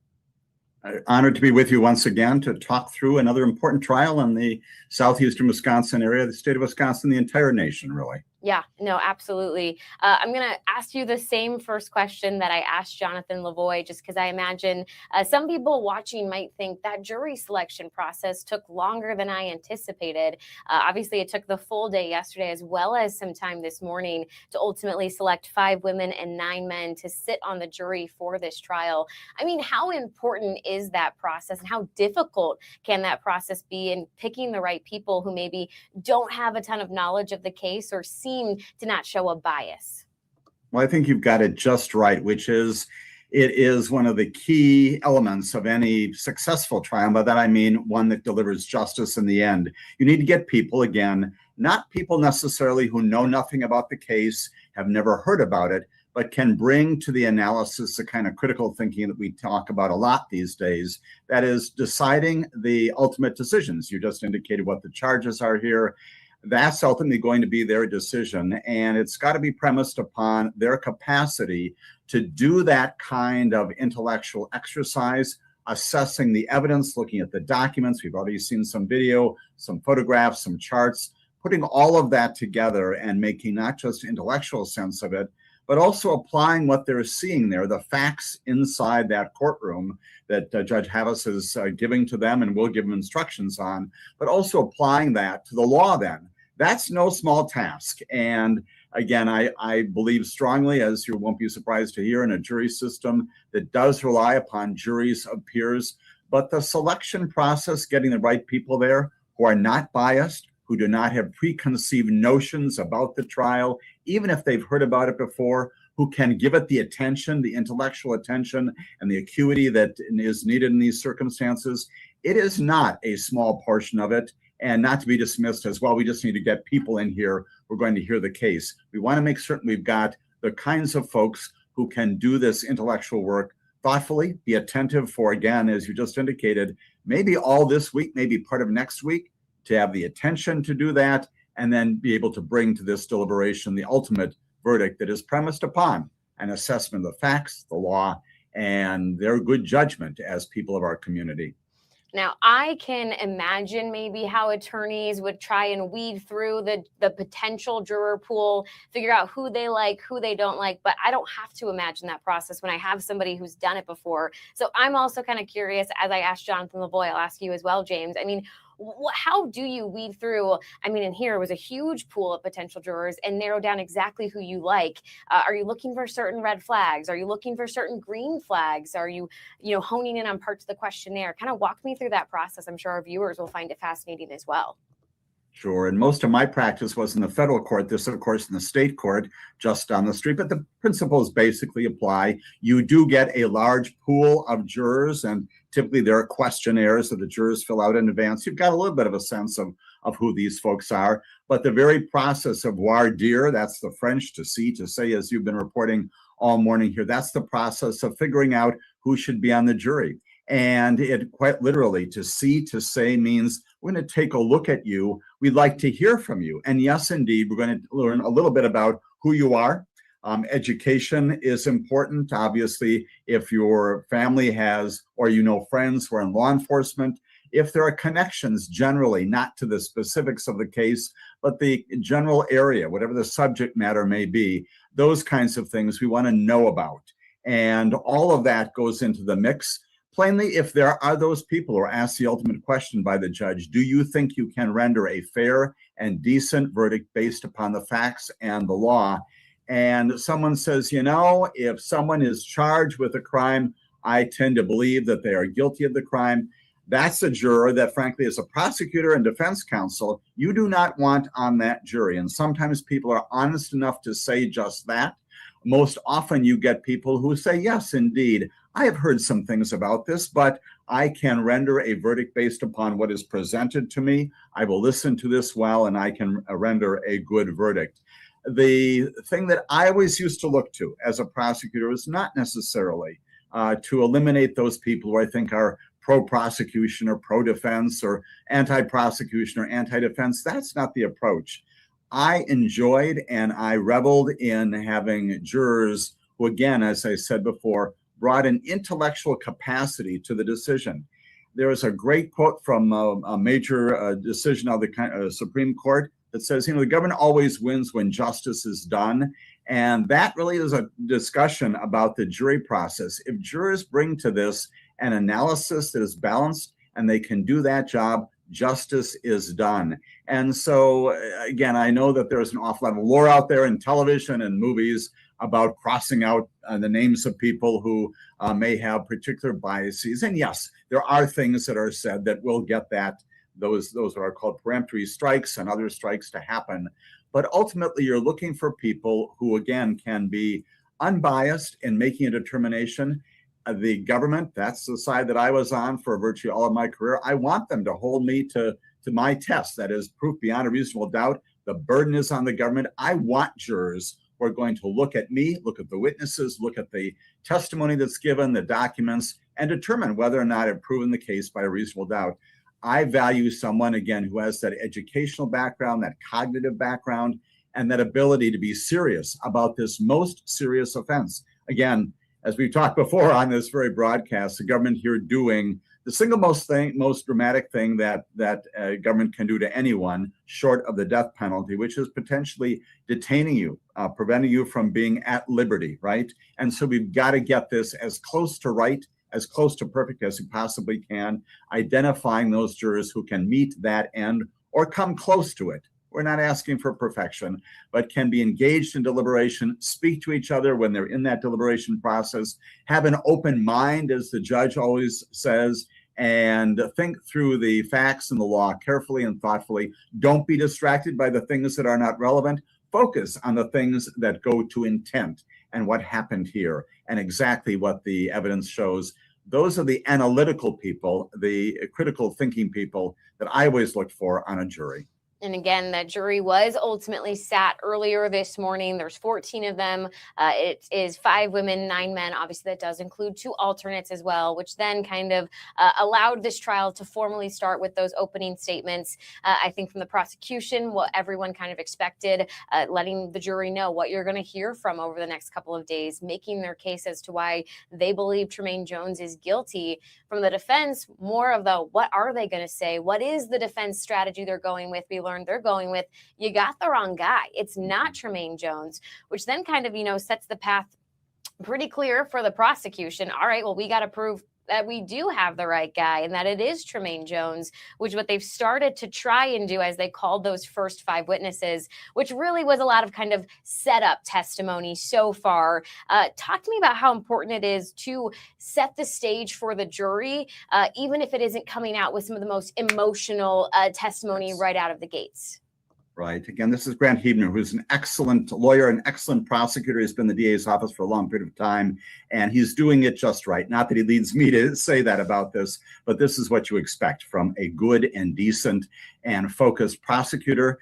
Honored to be with you once again to talk through another important trial in the southeastern Wisconsin area, the state of Wisconsin, the entire nation, really. Yeah, no, absolutely. I'm going to ask you the same first question that I asked Jonathan Lavoie, just because I imagine some people watching might think that jury selection process took longer than I anticipated. Obviously, it took the full day yesterday as well as some time this morning to ultimately select 5 women and 9 men to sit on the jury for this trial. I mean, how important is that process and how difficult can that process be in picking the right people who maybe don't have a ton of knowledge of the case or seem to not show a bias? Well, I think you've got it just right, which is it is one of the key elements of any successful trial. By that I mean one that delivers justice in the end. You need to get people, again, not people necessarily who know nothing about the case, have never heard about it, but can bring to the analysis the kind of critical thinking that we talk about a lot these days. That is deciding the ultimate decisions. You just indicated what the charges are here. That's ultimately going to be their decision, and it's got to be premised upon their capacity to do that kind of intellectual exercise, assessing the evidence, looking at the documents. We've already seen some video, some photographs, some charts, putting all of that together and making not just intellectual sense of it, but also applying what they're seeing there, the facts inside that courtroom that Judge Havas is giving to them and will give them instructions on, but also applying that to the law then. That's no small task. And again, I believe strongly, as you won't be surprised to hear, in a jury system that does rely upon juries of peers, but the selection process, getting the right people there who are not biased, who do not have preconceived notions about the trial, even if they've heard about it before, who can give it the attention, the intellectual attention, and the acuity that is needed in these circumstances. It is not a small portion of it, and not to be dismissed as, well, we just need to get people in here who are going to hear the case. We want to make certain we've got the kinds of folks who can do this intellectual work thoughtfully, be attentive for, again, as you just indicated, maybe all this week, maybe part of next week, to have the attention to do that, and then be able to bring to this deliberation the ultimate verdict that is premised upon an assessment of the facts, the law, and their good judgment as people of our community. Now, I can imagine maybe how attorneys would try and weed through the potential juror pool, figure out who they like, who they don't like, but I don't have to imagine that process when I have somebody who's done it before. So I'm also kind of curious, as I asked Jonathan Lavoie, I'll ask you as well, James. I mean, how do you weed through? I mean, in here was a huge pool of potential jurors and narrow down exactly who you like. Are you looking for certain red flags? Are you looking for certain green flags? Are you, honing in on parts of the questionnaire? Kind of walk me through that process. I'm sure our viewers will find it fascinating as well. Sure. And most of my practice was in the federal court. This, of course, in the state court, just down the street. But the principles basically apply. You do get a large pool of jurors, and typically there are questionnaires that the jurors fill out in advance. You've got a little bit of a sense of who these folks are. But the very process of voir dire, that's the French, to see, to say, as you've been reporting all morning here, that's the process of figuring out who should be on the jury. And it quite literally, to see, to say means we're going to take a look at you. We'd like to hear from you. And yes, indeed, we're going to learn a little bit about who you are. Education is important. Obviously, if your family has, or friends who are in law enforcement, if there are connections generally, not to the specifics of the case, but the general area, whatever the subject matter may be, those kinds of things we want to know about. And all of that goes into the mix. Plainly, if there are those people who are asked the ultimate question by the judge, do you think you can render a fair and decent verdict based upon the facts and the law? And someone says, if someone is charged with a crime, I tend to believe that they are guilty of the crime. That's a juror that, frankly, as a prosecutor and defense counsel, you do not want on that jury. And sometimes people are honest enough to say just that. Most often you get people who say, yes, indeed, I have heard some things about this, but I can render a verdict based upon what is presented to me. I will listen to this well, and I can render a good verdict. The thing that I always used to look to as a prosecutor is not necessarily to eliminate those people who I think are pro-prosecution or pro-defense or anti-prosecution or anti-defense. That's not the approach. I enjoyed and I reveled in having jurors who, again, as I said before, brought an intellectual capacity to the decision. There is a great quote from a major decision of the Supreme Court that says, the government always wins when justice is done. And that really is a discussion about the jury process. If jurors bring to this an analysis that is balanced and they can do that job, justice is done. And so, again, I know that there's an awful lot of lore out there in television and movies about crossing out the names of people who may have particular biases. And yes, there are things that are said that will get those are called peremptory strikes and other strikes to happen. But ultimately, you're looking for people who, again, can be unbiased in making a determination. The government, that's the side that I was on for virtually all of my career. I want them to hold me to my test. That is proof beyond a reasonable doubt. The burden is on the government. I want jurors who are going to look at me, look at the witnesses, look at the testimony that's given, the documents, and determine whether or not I've proven the case by a reasonable doubt. I value someone, again, who has that educational background, that cognitive background, and that ability to be serious about this most serious offense. Again, as we've talked before on this very broadcast, the government here doing the single most dramatic thing that government can do to anyone short of the death penalty, which is potentially detaining you, preventing you from being at liberty, right? And so we've got to get this as close to right, as close to perfect as we possibly can, identifying those jurors who can meet that end or come close to it. We're not asking for perfection, but can be engaged in deliberation, speak to each other when they're in that deliberation process, have an open mind, as the judge always says, and think through the facts and the law carefully and thoughtfully. Don't be distracted by the things that are not relevant. Focus on the things that go to intent and what happened here and exactly what the evidence shows. Those are the analytical people, the critical thinking people that I always look for on a jury. And again, that jury was ultimately sat earlier this morning. There's 14 of them. It is 5 women, 9 men. Obviously, that does include 2 alternates as well, which then kind of allowed this trial to formally start with those opening statements. I think from the prosecution, what everyone kind of expected, letting the jury know what you're going to hear from over the next couple of days, making their case as to why they believe Tremaine Jones is guilty. From the defense, more of the what are they going to say? What is the defense strategy they're going with? We learned they're going with, you got the wrong guy. It's not Tremaine Jones, which then kind of, sets the path pretty clear for the prosecution. All right, well, we got to prove that we do have the right guy and that it is Tremaine Jones, which what they've started to try and do as they called those first 5 witnesses, which really was a lot of kind of setup testimony so far. Talk to me about how important it is to set the stage for the jury, even if it isn't coming out with some of the most emotional testimony right out of the gates. Right. Again, this is Grant Huebner, who's an excellent lawyer, an excellent prosecutor. He's been in the DA's office for a long period of time, and he's doing it just right. Not that he leads me to say that about this, but this is what you expect from a good and decent and focused prosecutor.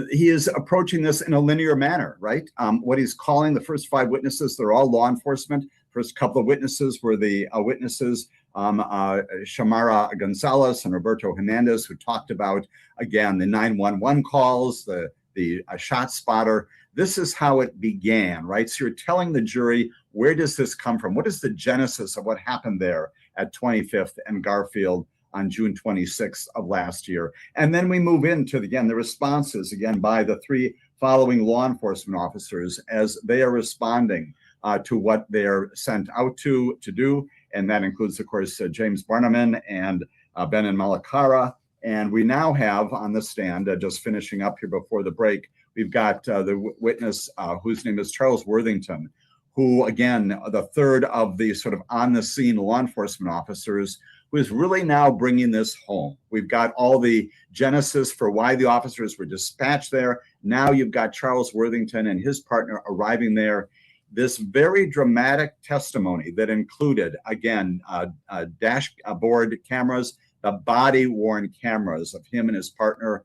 He is approaching this in a linear manner, right? What he's calling the first 5 witnesses, they're all law enforcement. First couple of witnesses were the witnesses Shamara Gonzalez and Roberto Hernandez, who talked about, again, the 911 calls, the ShotSpotter. This is how it began, right? So you're telling the jury, where does this come from? What is the genesis of what happened there at 25th and Garfield on June 26th of last year? And then we move into, again, the responses, again, by the 3 following law enforcement officers as they are responding to what they're sent out to do. And that includes, of course, James Barnaman and Benin Malakara. And we now have on the stand, just finishing up here before the break, we've got the witness whose name is Charles Worthington, who, again, the third of the sort of on the scene law enforcement officers, who is really now bringing this home. We've got all the genesis for why the officers were dispatched there. Now you've got Charles Worthington and his partner arriving there. This very dramatic testimony that included, again, dashboard cameras, the body-worn cameras of him and his partner,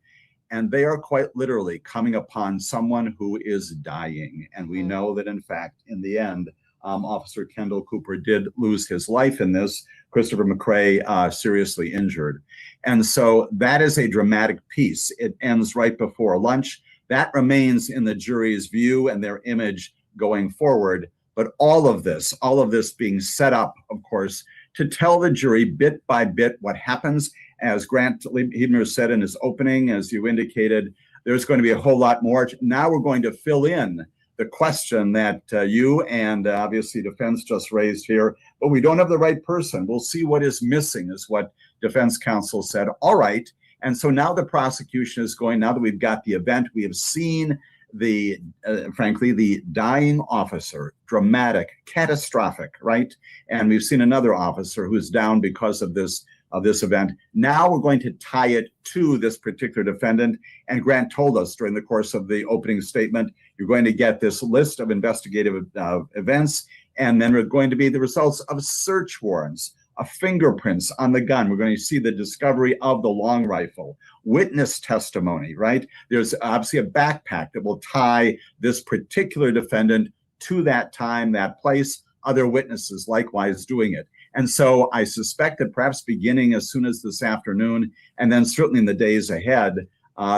and they are quite literally coming upon someone who is dying. And we know that, in fact, in the end, Officer Kendall Cooper did lose his life in this. Christopher McRae seriously injured. And so that is a dramatic piece. It ends right before lunch. That remains in the jury's view and their image going forward. But all of this being set up, of course, to tell the jury bit by bit what happens. As Grant Hebner said in his opening, as you indicated, there's going to be a whole lot more. Now we're going to fill in the question that you and obviously defense just raised here, but we don't have the right person. We'll see what is missing, is what defense counsel said. All right. And so now the prosecution is going, now that we've got the event, we have seen the, frankly, the dying officer, dramatic, catastrophic, right? And we've seen another officer who's down because of this event. Now we're going to tie it to this particular defendant. And Grant told us during the course of the opening statement, you're going to get this list of investigative events, and then we're going to be the results of search warrants, of fingerprints on the gun. We're going to see the discovery of the long rifle, witness testimony, right? There's obviously a backpack that will tie this particular defendant to that time, that place, other witnesses likewise doing it. And so I suspect that perhaps beginning as soon as this afternoon, and then certainly in the days ahead,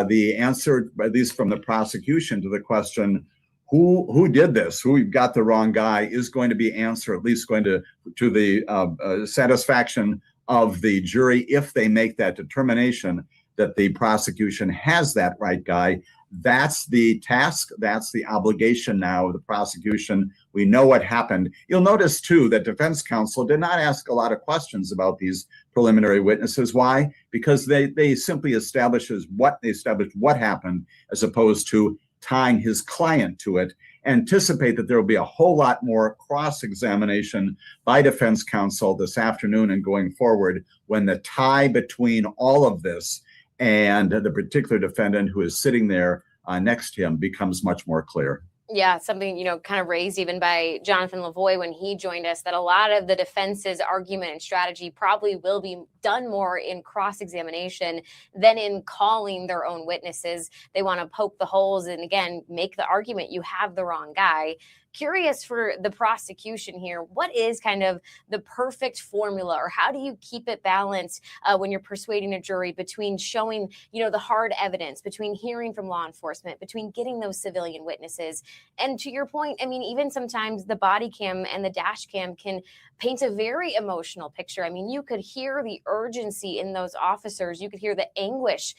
the answer, at least from the prosecution, to the question, who did this, who got the wrong guy, is going to be answered, at least going to the satisfaction of the jury, if they make that determination that the prosecution has that right guy. That's the task. That's the obligation now of the prosecution. We know what happened. You'll notice, too, that defense counsel did not ask a lot of questions about these preliminary witnesses. Why? Because they simply established what happened, as opposed to tying his client to it. Anticipate that there will be a whole lot more cross-examination by defense counsel this afternoon and going forward, when the tie between all of this and the particular defendant who is sitting there next to him becomes much more clear. Yeah, something, kind of raised even by Jonathan Lavoie when he joined us, that a lot of the defense's argument and strategy probably will be done more in cross-examination than in calling their own witnesses. They want to poke the holes and, again, make the argument you have the wrong guy. Curious for the prosecution here, what is kind of the perfect formula, or how do you keep it balanced when you're persuading a jury between showing, the hard evidence, between hearing from law enforcement, between getting those civilian witnesses? And to your point, I mean, even sometimes the body cam and the dash cam can paint a very emotional picture. I mean, you could hear the urgency in those officers. You could hear the anguish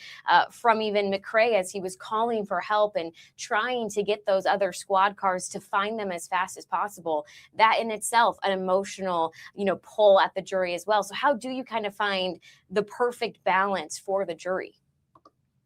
from even McRae as he was calling for help and trying to get those other squad cars to find them as fast as possible. That in itself, an emotional, pull at the jury as well. So how do you kind of find the perfect balance for the jury?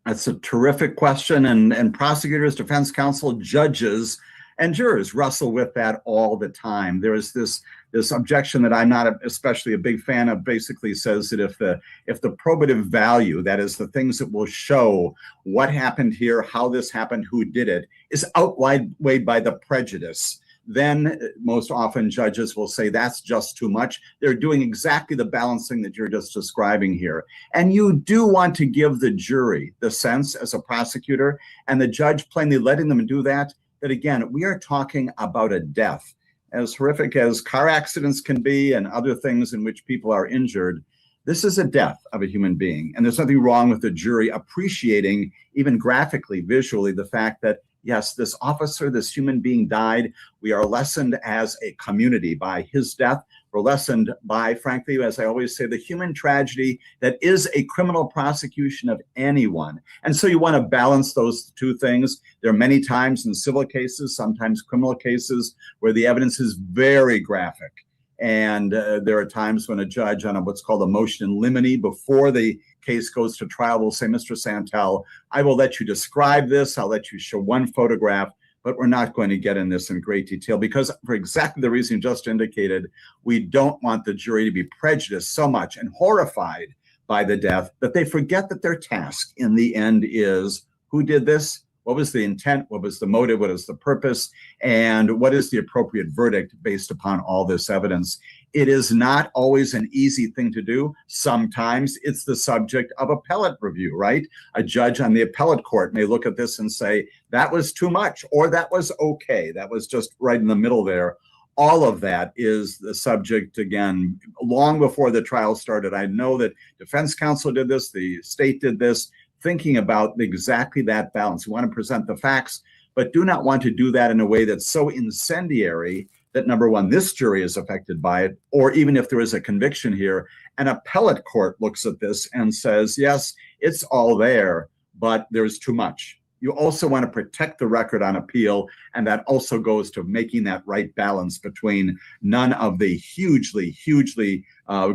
That's a terrific question. And prosecutors, defense counsel, judges, and jurors wrestle with that all the time. There is this objection that I'm not especially a big fan of, basically says that if the probative value, that is the things that will show what happened here, how this happened, who did it, is outweighed by the prejudice, then most often judges will say that's just too much. They're doing exactly the balancing that you're just describing here. And you do want to give the jury the sense, as a prosecutor and the judge plainly letting them do that again, we are talking about a death. As horrific as car accidents can be and other things in which people are injured, this is a death of a human being. And there's nothing wrong with the jury appreciating, even graphically, visually, the fact that, yes, this officer, this human being died. We are lessened as a community by his death. We're lessened by, frankly, as I always say, the human tragedy that is a criminal prosecution of anyone. And so you want to balance those two things. There are many times in civil cases, sometimes criminal cases, where the evidence is very graphic. And there are times when a judge on what's called a motion in limine before the case goes to trial will say, Mr. Santel, I will let you describe this. I'll let you show one photograph, but we're not going to get in this in great detail because for exactly the reason you just indicated, we don't want the jury to be prejudiced so much and horrified by the death that they forget that their task in the end is who did this, what was the intent, what was the motive, what is the purpose, and what is the appropriate verdict based upon all this evidence. It is not always an easy thing to do. Sometimes it's the subject of appellate review, right? A judge on the appellate court may look at this and say, that was too much, or that was okay. That was just right in the middle there. All of that is the subject, again, long before the trial started. I know that defense counsel did this, the state did this, thinking about exactly that balance. We want to present the facts, but do not want to do that in a way that's so incendiary that, number one, this jury is affected by it, or even if there is a conviction here, an appellate court looks at this and says, yes, it's all there, but there's too much. You also want to protect the record on appeal, and that also goes to making that right balance between none of the hugely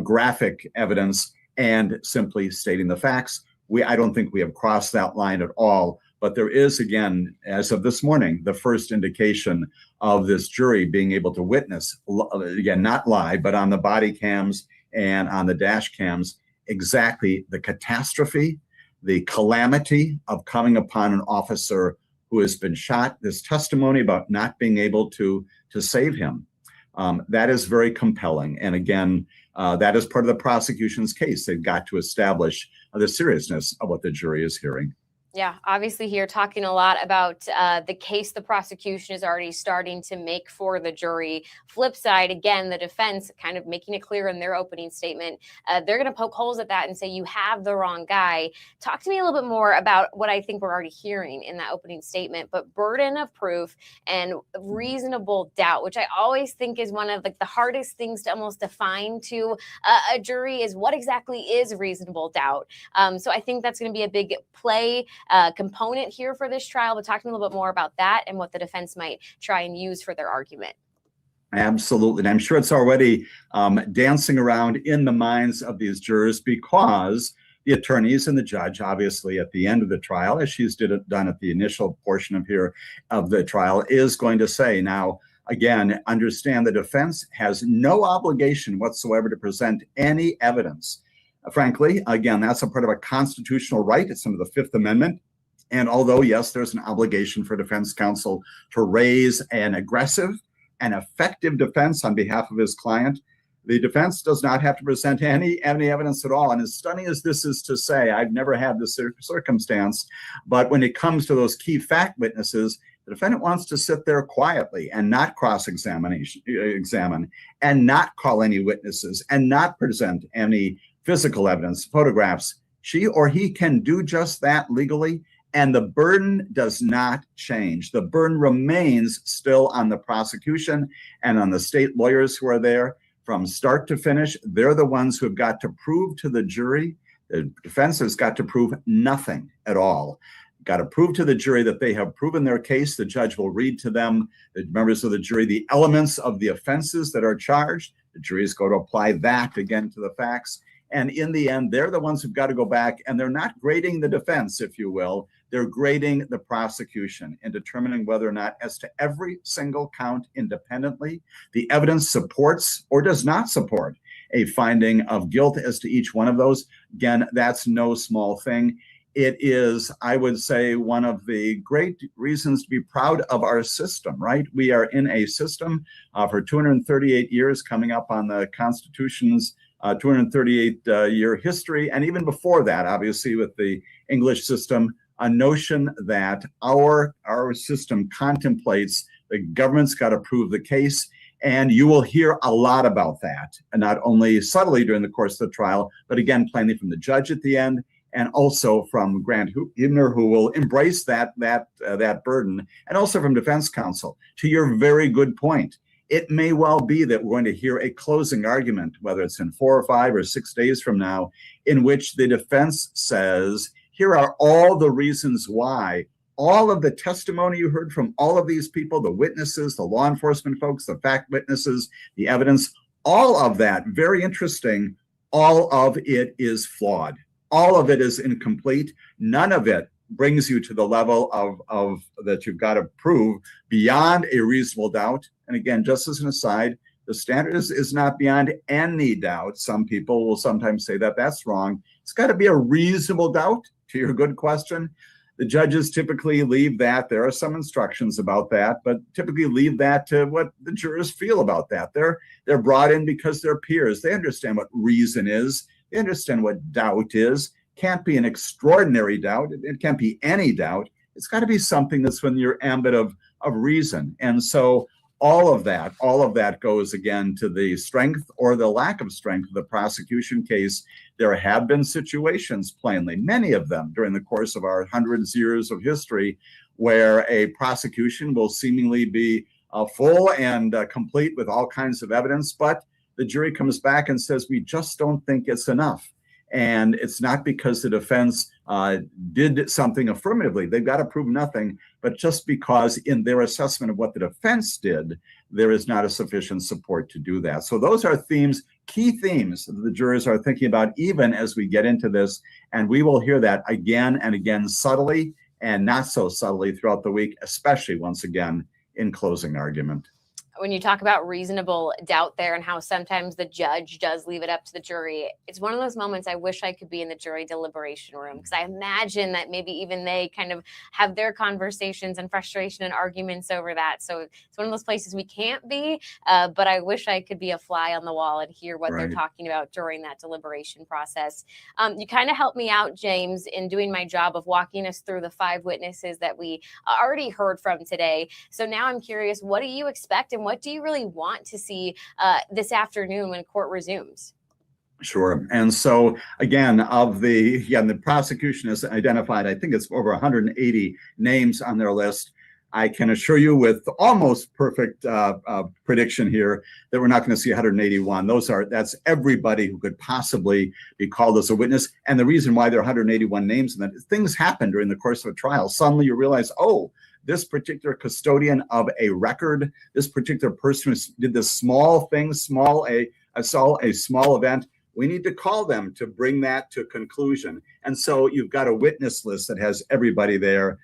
graphic evidence and simply stating the facts. I don't think we have crossed that line at all, but there is, again, as of this morning, the first indication of this jury being able to witness, again, not live, but on the body cams and on the dash cams, exactly the catastrophe, the calamity of coming upon an officer who has been shot, this testimony about not being able to save him. That is very compelling. And again, that is part of the prosecution's case. They've got to establish the seriousness of what the jury is hearing. Yeah, obviously here talking a lot about the case the prosecution is already starting to make for the jury. Flip side, again, the defense kind of making it clear in their opening statement, they're going to poke holes at that and say, you have the wrong guy. Talk to me a little bit more about what I think we're already hearing in that opening statement, but burden of proof and reasonable doubt, which I always think is one of the hardest things to almost define to a jury is what exactly is reasonable doubt. So I think that's going to be a big play component here for this trial, but talk to me a little bit more about that and what the defense might try and use for their argument. Absolutely. And I'm sure it's already dancing around in the minds of these jurors because the attorneys and the judge, obviously at the end of the trial, as she's done at the initial portion of the trial, is going to say, now, again, understand the defense has no obligation whatsoever to present any evidence. Frankly, again, that's a part of a constitutional right. It's under the Fifth Amendment. And although, yes, there's an obligation for defense counsel to raise an aggressive and effective defense on behalf of his client, the defense does not have to present any evidence at all. And as stunning as this is to say, I've never had this circumstance, but when it comes to those key fact witnesses, the defendant wants to sit there quietly and not examine and not call any witnesses and not present any physical evidence, photographs. She or he can do just that legally, and the burden does not change. The burden remains still on the prosecution and on the state lawyers who are there from start to finish. They're the ones who have got to prove to the jury. The defense has got to prove nothing at all. Got to prove to the jury that they have proven their case. The judge will read to them, the members of the jury, the elements of the offenses that are charged. The jury is going to apply that again to the facts. And in the end, they're the ones who've got to go back, and they're not grading the defense, if you will. They're grading the prosecution and determining whether or not, as to every single count independently, the evidence supports or does not support a finding of guilt as to each one of those. Again, that's no small thing. It is, I would say, one of the great reasons to be proud of our system, right? We are in a system for 238 years, coming up on the Constitution's 238-year history, and even before that, obviously, with the English system, a notion that our system contemplates the government's got to prove the case, and you will hear a lot about that, and not only subtly during the course of the trial, but again, plainly from the judge at the end, and also from Grant Hubner, who will embrace that burden, and also from defense counsel. To your very good point, it may well be that we're going to hear a closing argument, whether it's in 4 or 5 or 6 days from now, in which the defense says, here are all the reasons why all of the testimony you heard from all of these people, the witnesses, the law enforcement folks, the fact witnesses, the evidence, all of that, very interesting, all of it is flawed. All of it is incomplete. None of it brings you to the level of that you've got to prove beyond a reasonable doubt. And again, just as an aside, the standard is not beyond any doubt. Some people will sometimes say that that's wrong. It's got to be a reasonable doubt, to your good question. The judges typically leave that. There are some instructions about that, but typically leave that to what the jurors feel about that. They're brought in because they're peers. They understand what reason is. They understand what doubt is. Can't be an extraordinary doubt. It can't be any doubt. It's got to be something that's within your ambit of reason. And so all of that goes again to the strength or the lack of strength of the prosecution case. There have been situations, plainly, many of them during the course of our hundreds of years of history, where a prosecution will seemingly be full and complete with all kinds of evidence, but the jury comes back and says, we just don't think it's enough. And it's not because the defense did something affirmatively. They've got to prove nothing, but just because in their assessment of what the defense did, there is not a sufficient support to do that. So those are themes, key themes that the jurors are thinking about even as we get into this. And we will hear that again and again, subtly and not so subtly throughout the week, especially once again in closing argument. When you talk about reasonable doubt there and how sometimes the judge does leave it up to the jury, it's one of those moments I wish I could be in the jury deliberation room, because I imagine that maybe even they kind of have their conversations and frustration and arguments over that. So it's one of those places we can't be, but I wish I could be a fly on the wall and hear what they're talking about during that deliberation process. You kind of helped me out, James, in doing my job of walking us through the 5 witnesses that we already heard from today. So now I'm curious, what do you expect and what do you really want to see this afternoon when court resumes? Sure. And so again, the prosecution has identified, I think it's over 180 names on their list. I can assure you with almost perfect prediction here that we're not going to see 181. That's everybody who could possibly be called as a witness. And the reason why there are 181 names in that is things happen during the course of a trial. Suddenly you realize, oh, this particular custodian of a record, this particular person who did this small thing, a small event, we need to call them to bring that to conclusion. And so you've got a witness list that has everybody there.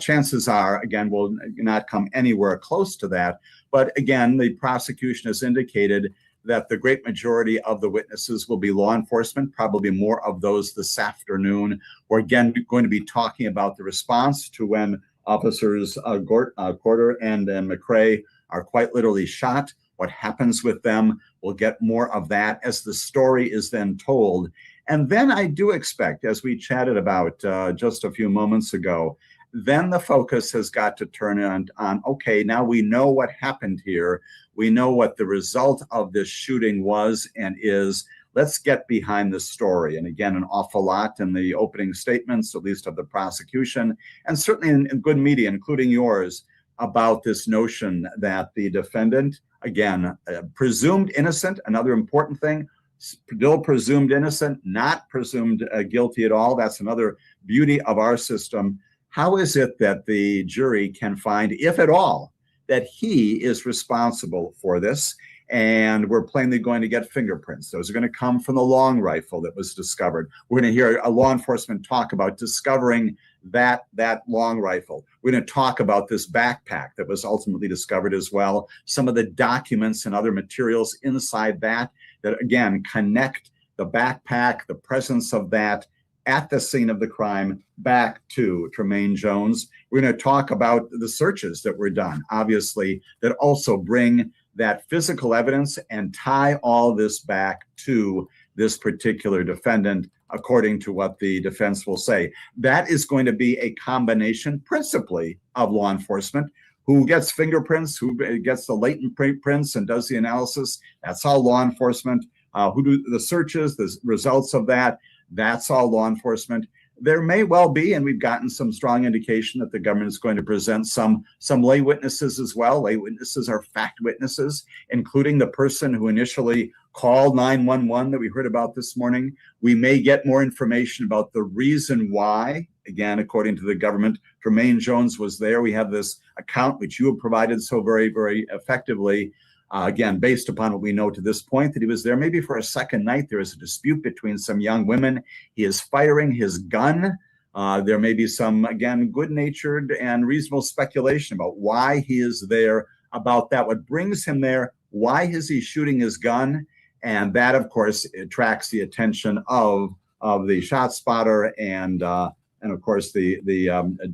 Chances are, again, we'll not come anywhere close to that. But again, the prosecution has indicated that the great majority of the witnesses will be law enforcement, probably more of those this afternoon. We're again going to be talking about the response to when Officers Corder and McCrae are quite literally shot. What happens with them? We'll get more of that as the story is then told. And then I do expect, as we chatted about just a few moments ago, then the focus has got to turn on, okay, now we know what happened here. We know what the result of this shooting was and is. Let's get behind the story. And again, an awful lot in the opening statements, at least of the prosecution, and certainly in good media, including yours, about this notion that the defendant, again, presumed innocent, another important thing, still presumed innocent, not presumed guilty at all. That's another beauty of our system. How is it that the jury can find, if at all, that he is responsible for this? And we're plainly going to get fingerprints. Those are going to come from the long rifle that was discovered. We're going to hear a law enforcement talk about discovering that long rifle. We're going to talk about this backpack that was ultimately discovered as well. Some of the documents and other materials inside that again connect the backpack, the presence of that at the scene of the crime back to Tremaine Jones. We're going to talk about the searches that were done, obviously, that also bring that physical evidence and tie all this back to this particular defendant, according to what the defense will say. That is going to be a combination principally of law enforcement, who gets fingerprints, who gets the latent prints and does the analysis. That's all law enforcement. Who do the searches, the results of that, that's all law enforcement. There may well be, and we've gotten some strong indication that the government is going to present some lay witnesses as well. Lay witnesses are fact witnesses, including the person who initially called 911 that we heard about this morning. We may get more information about the reason why. Again, according to the government, Tremaine Jones was there. We have this account which you have provided so very, very effectively. Again, based upon what we know to this point, that he was there maybe for a second night. There is a dispute between some young women. He is firing his gun There may be some, again, good-natured and reasonable speculation about why he is there, about that, what brings him there, why is he shooting his gun, and that, of course, attracts the attention of the ShotSpotter and of course the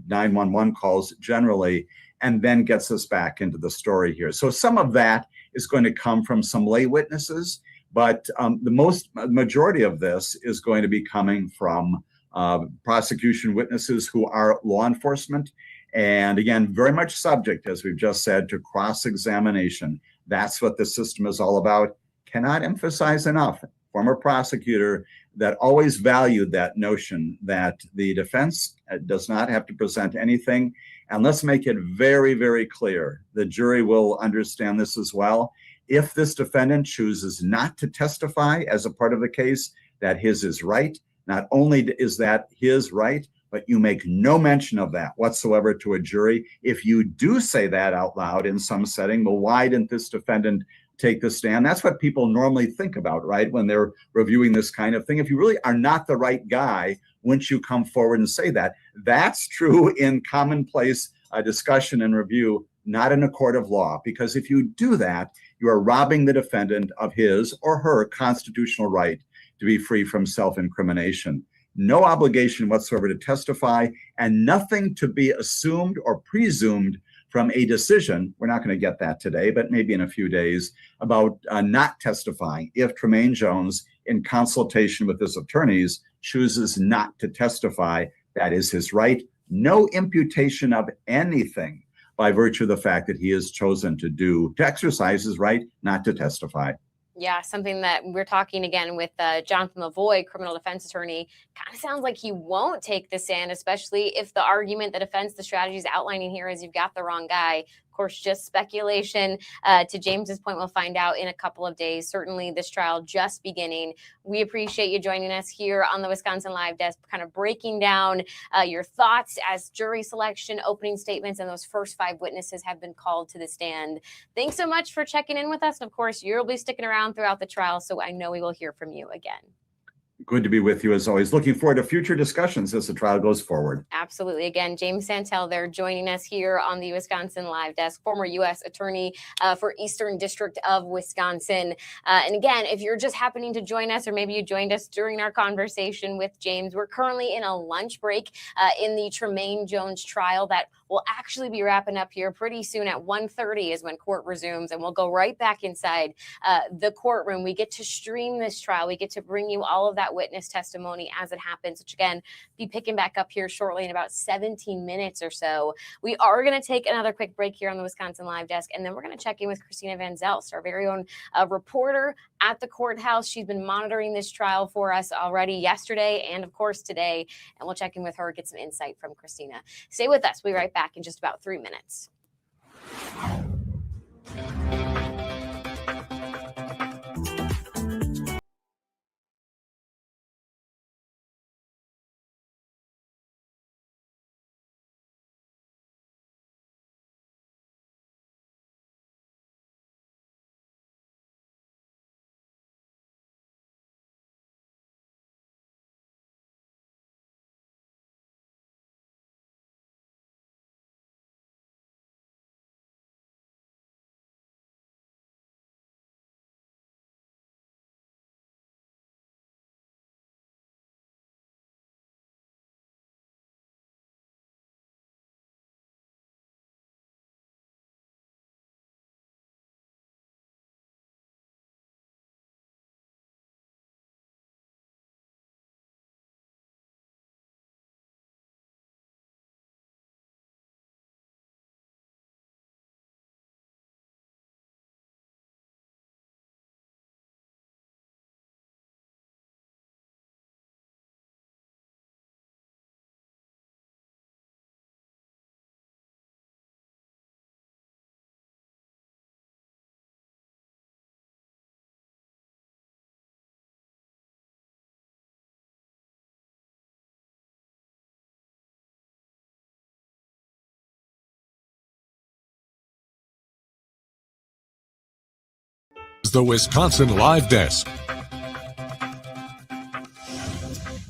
911 calls generally, and then gets us back into the story here. So some of that is going to come from some lay witnesses, but the majority of this is going to be coming from prosecution witnesses who are law enforcement. And again, very much subject, as we've just said, to cross-examination. That's what the system is all about. Cannot emphasize enough, former prosecutor that always valued that notion that the defense does not have to present anything. And let's make it very, very clear. The jury will understand this as well. If this defendant chooses not to testify as a part of the case, that his is right. Not only is that his right, but you make no mention of that whatsoever to a jury. If you do say that out loud in some setting, well, why didn't this defendant take the stand? That's what people normally think about, right, when they're reviewing this kind of thing. If you really are not the right guy, wouldn't you come forward and say that? That's true in commonplace discussion and review, not in a court of law, because if you do that, you are robbing the defendant of his or her constitutional right to be free from self-incrimination. No obligation whatsoever to testify, and nothing to be assumed or presumed from a decision. We're not going to get that today, but maybe in a few days, about not testifying. If Tremaine Jones, in consultation with his attorneys, chooses not to testify, that is his right. No imputation of anything by virtue of the fact that he has chosen to exercise his right not to testify. Yeah, something that we're talking again with Jonathan Lavoie, criminal defense attorney, kind of sounds like he won't take the stand, especially if the argument, the defense, the strategy is outlining here is you've got the wrong guy. Of course, just speculation. To James's point, we'll find out in a couple of days. Certainly this trial just beginning. We appreciate you joining us here on the Wisconsin Live Desk, kind of breaking down your thoughts as jury selection, opening statements, and those first 5 witnesses have been called to the stand. Thanks so much for checking in with us. And of course, you'll be sticking around throughout the trial, so I know we will hear from you again. Good to be with you as always. Looking forward to future discussions as the trial goes forward. Absolutely. Again, James Santel there joining us here on the Wisconsin Live Desk, former U.S. Attorney for Eastern District of Wisconsin. And again, if you're just happening to join us, or maybe you joined us during our conversation with James, we're currently in a lunch break in the Tremaine Jones trial that will actually be wrapping up here pretty soon. At 1:30 is when court resumes, and we'll go right back inside the courtroom. We get to stream this trial. We get to bring you all of that witness testimony as it happens, which again, be picking back up here shortly in about 17 minutes or so. We are going to take another quick break here on the Wisconsin Live Desk, and then we're going to check in with Christina Van Zelst, our very own reporter at the courthouse. She's been monitoring this trial for us already yesterday and of course today, and we'll check in with her, get some insight from Christina. Stay with us. We'll be right back in just about 3 minutes. The Wisconsin Live Desk.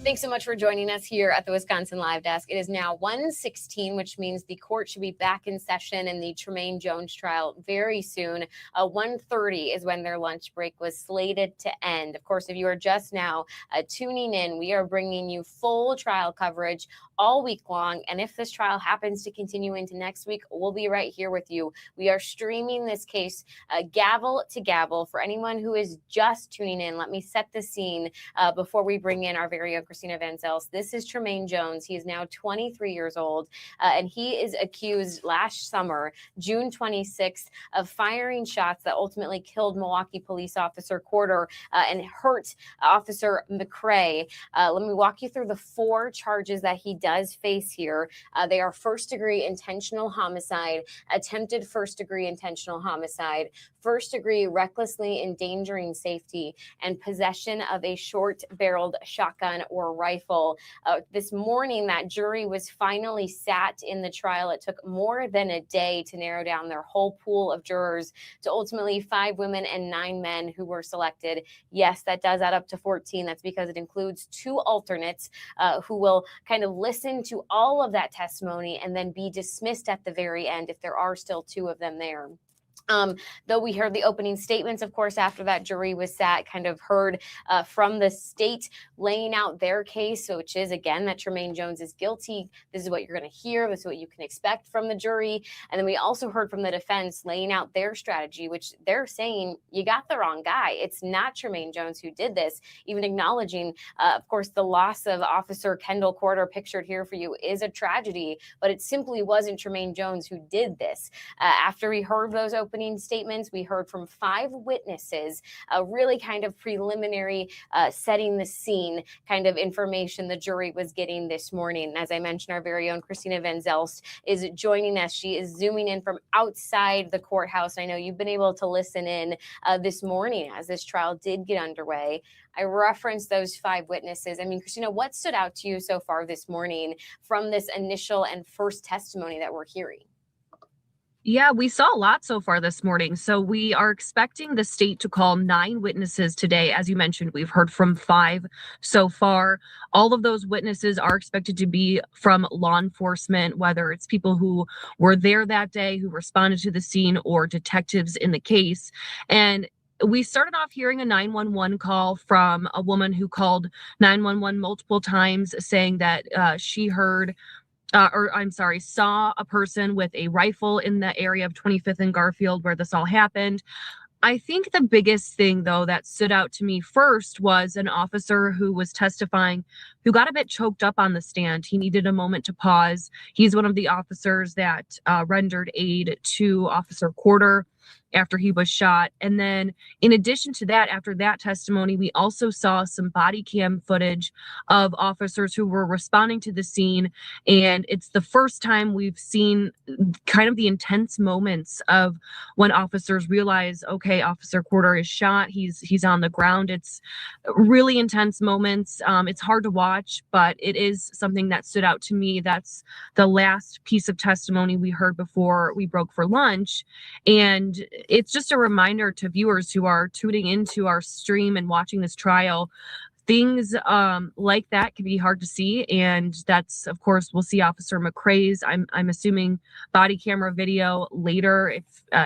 Thanks so much for joining us here at the Wisconsin Live Desk. It is now 1:16, which means the court should be back in session in the Tremaine Jones trial very soon. 1:30 is when their lunch break was slated to end. Of course, if you are just now tuning in, we are bringing you full trial coverage all week long. And if this trial happens to continue into next week, we'll be right here with you. We are streaming this case gavel to gavel. For anyone who is just tuning in, let me set the scene before we bring in our very own Christina Van Zels. This is Tremaine Jones. He is now 23 years old, and he is accused last summer, June 26th, of firing shots that ultimately killed Milwaukee police officer Corder and hurt Officer McCrae. Let me walk you through the 4 charges that he does face here. They are first-degree intentional homicide, attempted first-degree intentional homicide, first-degree recklessly endangering safety, and possession of a short-barreled shotgun or rifle. This morning, that jury was finally sat in the trial. It took more than a day to narrow down their whole pool of jurors to ultimately 5 women and 9 men who were selected. Yes, that does add up to 14. That's because it includes 2 alternates who will kind of listen to all of that testimony and then be dismissed at the very end if there are still 2 of them there. Though we heard the opening statements, of course, after that jury was sat, kind of heard from the state laying out their case, which is, again, that Tremaine Jones is guilty. This is what you're going to hear. This is what you can expect from the jury. And then we also heard from the defense laying out their strategy, which they're saying, you got the wrong guy. It's not Tremaine Jones who did this, even acknowledging, of course, the loss of Officer Kendall Corder pictured here for you is a tragedy, but it simply wasn't Tremaine Jones who did this. After we heard those opening statements, we heard from 5 witnesses, really kind of preliminary setting the scene kind of information the jury was getting this morning. As I mentioned, our very own Christina Van Zelst is joining us. She is zooming in from outside the courthouse. I know you've been able to listen in this morning as this trial did get underway. I referenced those 5 witnesses. I mean, Christina, what stood out to you so far this morning from this initial and first testimony that we're hearing? Yeah, we saw a lot so far this morning. So we are expecting the state to call 9 witnesses today. As you mentioned, we've heard from 5 so far. All of those witnesses are expected to be from law enforcement, whether it's people who were there that day, who responded to the scene, or detectives in the case. And we started off hearing a 911 call from a woman who called 911 multiple times saying that she heard saw a person with a rifle in the area of 25th and Garfield where this all happened. I think the biggest thing, though, that stood out to me first was an officer who was testifying who got a bit choked up on the stand. He needed a moment to pause. He's one of the officers that rendered aid to Officer Corder after he was shot. And then in addition to that, after that testimony, we also saw some body cam footage of officers who were responding to the scene. And it's the first time we've seen kind of the intense moments of when officers realize, okay, Officer Corder is shot. He's on the ground. It's really intense moments. It's hard to watch, but it is something that stood out to me. That's the last piece of testimony we heard before we broke for lunch. And it's just a reminder to viewers who are tuning into our stream and watching this trial. Things like that can be hard to see, and that's, of course, we'll see Officer McCrae's, I'm assuming, body camera video later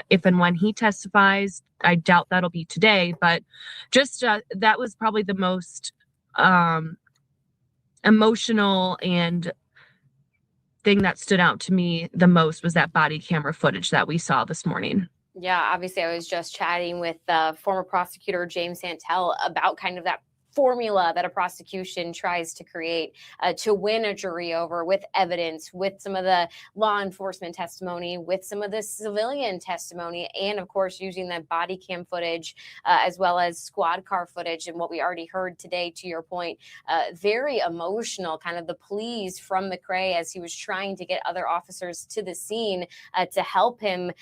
if and when he testifies. I doubt that'll be today, but just that was probably the most emotional and thing that stood out to me the most was that body camera footage that we saw this morning. Yeah, obviously, I was just chatting with former prosecutor James Santel about kind of that formula that a prosecution tries to create to win a jury over with evidence, with some of the law enforcement testimony, with some of the civilian testimony, and of course using the body cam footage as well as squad car footage. And what we already heard today, to your point, very emotional, kind of the pleas from McCrae as he was trying to get other officers to the scene to help him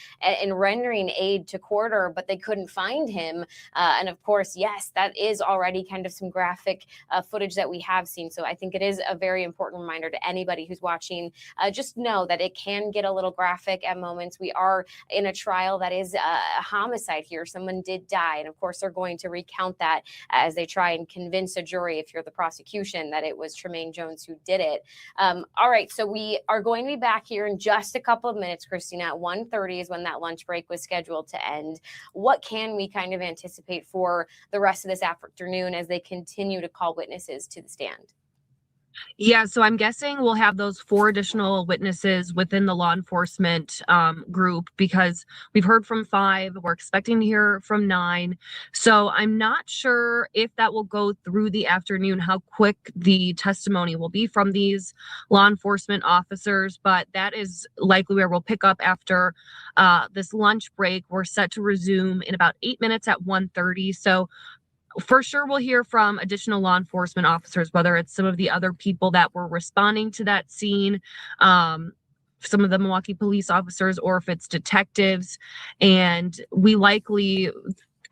in rendering aid to Corder, but they couldn't find him. And of course, yes, that is already kind of some some graphic footage that we have seen. So I think it is a very important reminder to anybody who's watching. Just know that it can get a little graphic at moments. We are in a trial that is a homicide here. Someone did die. And of course, they're going to recount that as they try and convince a jury, if you're the prosecution, that it was Tremaine Jones who did it. All right. So we are going to be back here in just a couple of minutes, Christina. At 1:30 is when that lunch break was scheduled to end. What can we kind of anticipate for the rest of this afternoon as they continue to call witnesses to the stand? Yeah, so I'm guessing we'll have those 4 additional witnesses within the law enforcement group, because we've heard from 5. We're expecting to hear from 9. So I'm not sure if that will go through the afternoon, how quick the testimony will be from these law enforcement officers, but that is likely where we'll pick up after this lunch break. We're set to resume in about 8 minutes at 1:30. So for sure, we'll hear from additional law enforcement officers, whether it's some of the other people that were responding to that scene, some of the Milwaukee police officers, or if it's detectives. And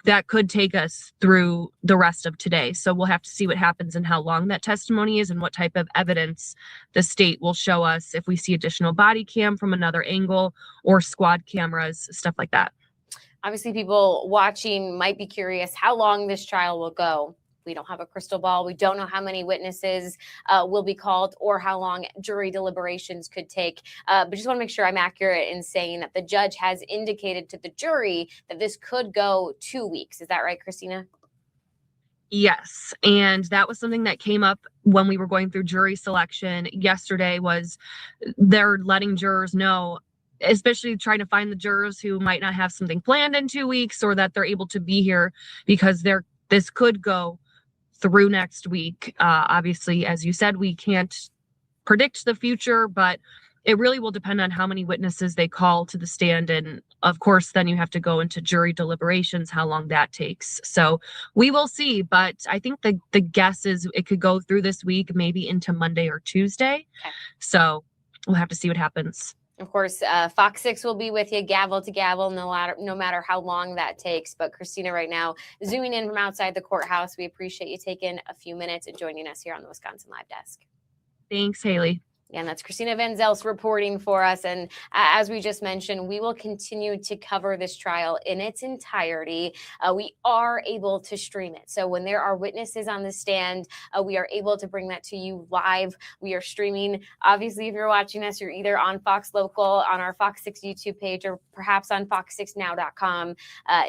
that could take us through the rest of today. So we'll have to see what happens and how long that testimony is and what type of evidence the state will show us, if we see additional body cam from another angle or squad cameras, stuff like that. Obviously, people watching might be curious how long this trial will go. We don't have a crystal ball. We don't know how many witnesses will be called or how long jury deliberations could take. But just want to make sure I'm accurate in saying that the judge has indicated to the jury that this could go 2 weeks. Is that right, Christina? Yes, and that was something that came up when we were going through jury selection yesterday. Was they're letting jurors know, especially trying to find the jurors who might not have something planned in 2 weeks, or that they're able to be here, because this could go through next week. Obviously, as you said, we can't predict the future, but it really will depend on how many witnesses they call to the stand. And of course, then you have to go into jury deliberations, how long that takes. So we will see, but I think the guess is it could go through this week, maybe into Monday or Tuesday. Okay. So we'll have to see what happens. Of course, Fox 6 will be with you, gavel to gavel, no matter how long that takes. But Christina, right now, zooming in from outside the courthouse, we appreciate you taking a few minutes and joining us here on the Wisconsin Live Desk. Thanks, Haley. And that's Christina Van Zels reporting for us. And as we just mentioned, we will continue to cover this trial in its entirety. We are able to stream it. So when there are witnesses on the stand, we are able to bring that to you live. We are streaming. Obviously, if you're watching us, you're either on Fox Local, on our Fox 6 YouTube page, or perhaps on fox6now.com.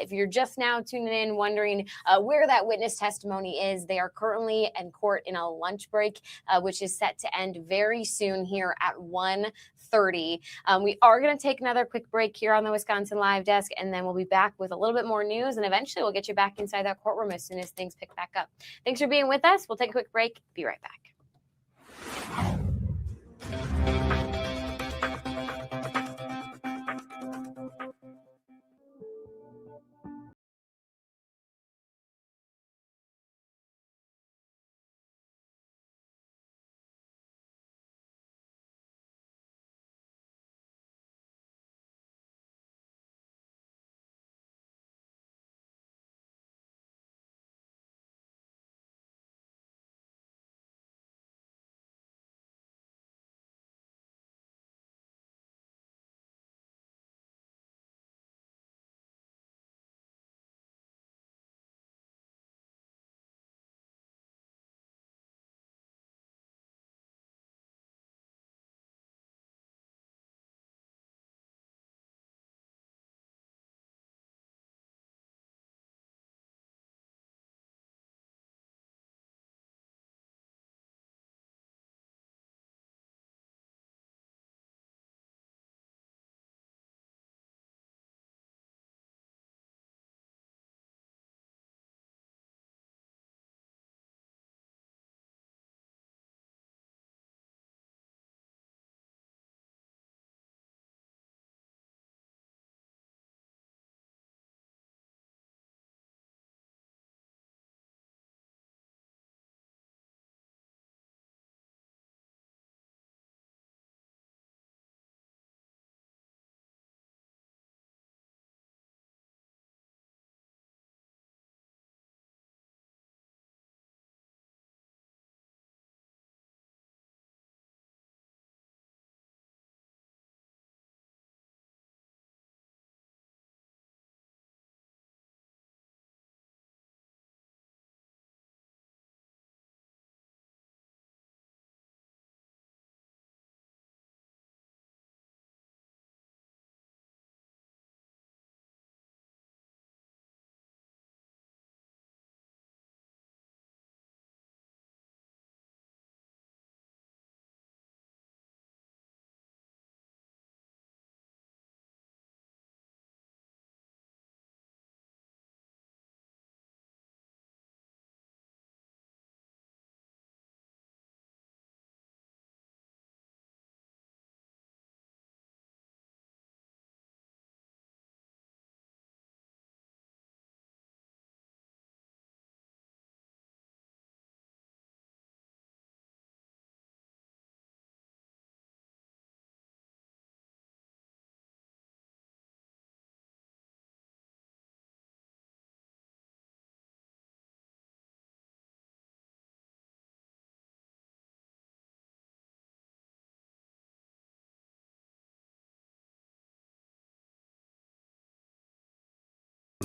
If you're just now tuning in, wondering where that witness testimony is, they are currently in court in a lunch break, which is set to end very soon here at 1:30. We are going to take another quick break here on the Wisconsin Live Desk, and then we'll be back with a little bit more news, and eventually we'll get you back inside that courtroom as soon as things pick back up. Thanks for being with us. We'll take a quick break. Be right back.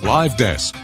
Live Desk.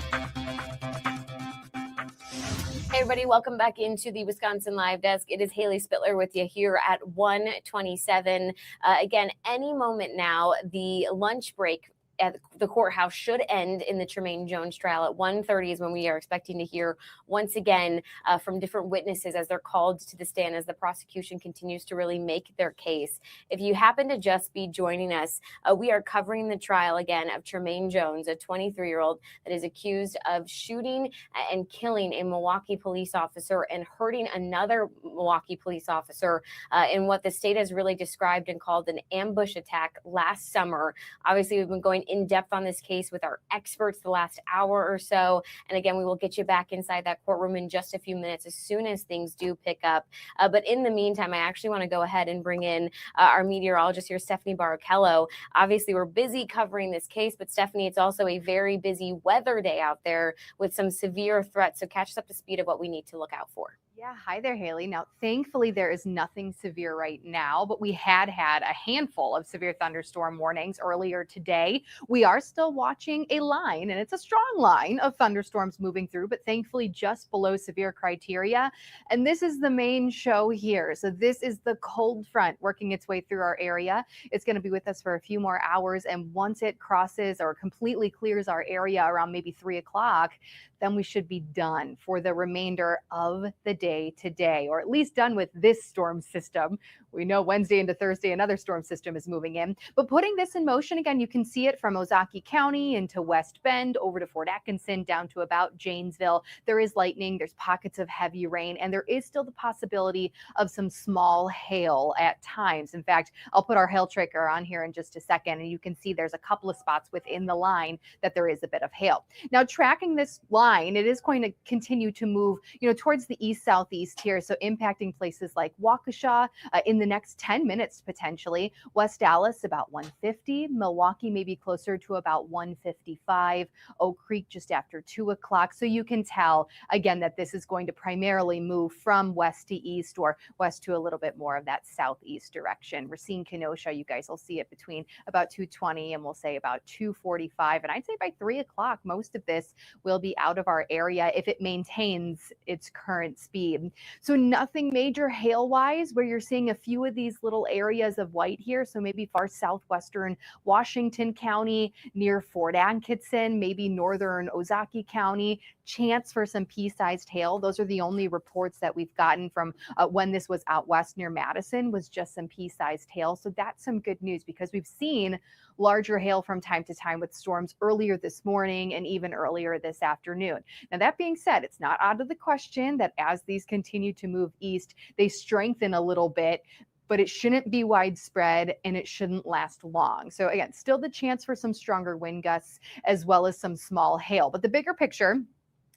Hey everybody, welcome back into the Wisconsin Live Desk. It is Haley Spittler with you here at 1:27. Again, any moment now, the lunch break at the courthouse should end in the Tremaine Jones trial. At 1:30 is when we are expecting to hear once again from different witnesses as they're called to the stand as the prosecution continues to really make their case. If you happen to just be joining us, we are covering the trial again of Tremaine Jones, a 23-year-old that is accused of shooting and killing a Milwaukee police officer and hurting another Milwaukee police officer in what the state has really described and called an ambush attack last summer. Obviously, we've been going in depth on this case with our experts the last hour or so. And again, we will get you back inside that courtroom in just a few minutes as soon as things do pick up. But in the meantime, I actually want to go ahead and bring in our meteorologist here, Stephanie Barrichello. Obviously, we're busy covering this case, but Stephanie, it's also a very busy weather day out there with some severe threats. So catch us up to speed of what we need to look out for. Yeah, hi there, Haley. Now, thankfully, there is nothing severe right now, but we had a handful of severe thunderstorm warnings earlier today. We are still watching a line, and it's a strong line of thunderstorms moving through, but thankfully just below severe criteria. And this is the main show here. So this is the cold front working its way through our area. It's going to be with us for a few more hours, and once it crosses or completely clears our area around maybe 3 o'clock, then we should be done for the remainder of the day today, or at least done with this storm system. We know Wednesday into Thursday, another storm system is moving in. But putting this in motion, again, you can see it from Ozaukee County into West Bend, over to Fort Atkinson, down to about Janesville. There is lightning, there's pockets of heavy rain, and there is still the possibility of some small hail at times. In fact, I'll put our hail tracker on here in just a second, and you can see there's a couple of spots within the line that there is a bit of hail. Now, tracking this line, it is going to continue to move, towards the east-southeast here, so impacting places like Waukesha in the next 10 minutes potentially. West Dallas about 150, Milwaukee maybe closer to about 155, Oak Creek just after 2 o'clock. So you can tell again that this is going to primarily move from west to east, or west to a little bit more of that southeast direction. We're seeing Kenosha, you guys will see it between about 220 and we'll say about 245. And I'd say by 3 o'clock, most of this will be out of our area if it maintains its current speed. So nothing major hail-wise, where you're seeing a few of these little areas of white here. So maybe far southwestern Washington County, near Fort Atkinson, maybe northern Ozaukee County, chance for some pea-sized hail. Those are the only reports that we've gotten from when this was out west near Madison, was just some pea-sized hail. So that's some good news, because we've seen larger hail from time to time with storms earlier this morning and even earlier this afternoon. Now, that being said, it's not out of the question that as these continue to move east, they strengthen a little bit, but it shouldn't be widespread and it shouldn't last long. So again, still the chance for some stronger wind gusts as well as some small hail. But the bigger picture,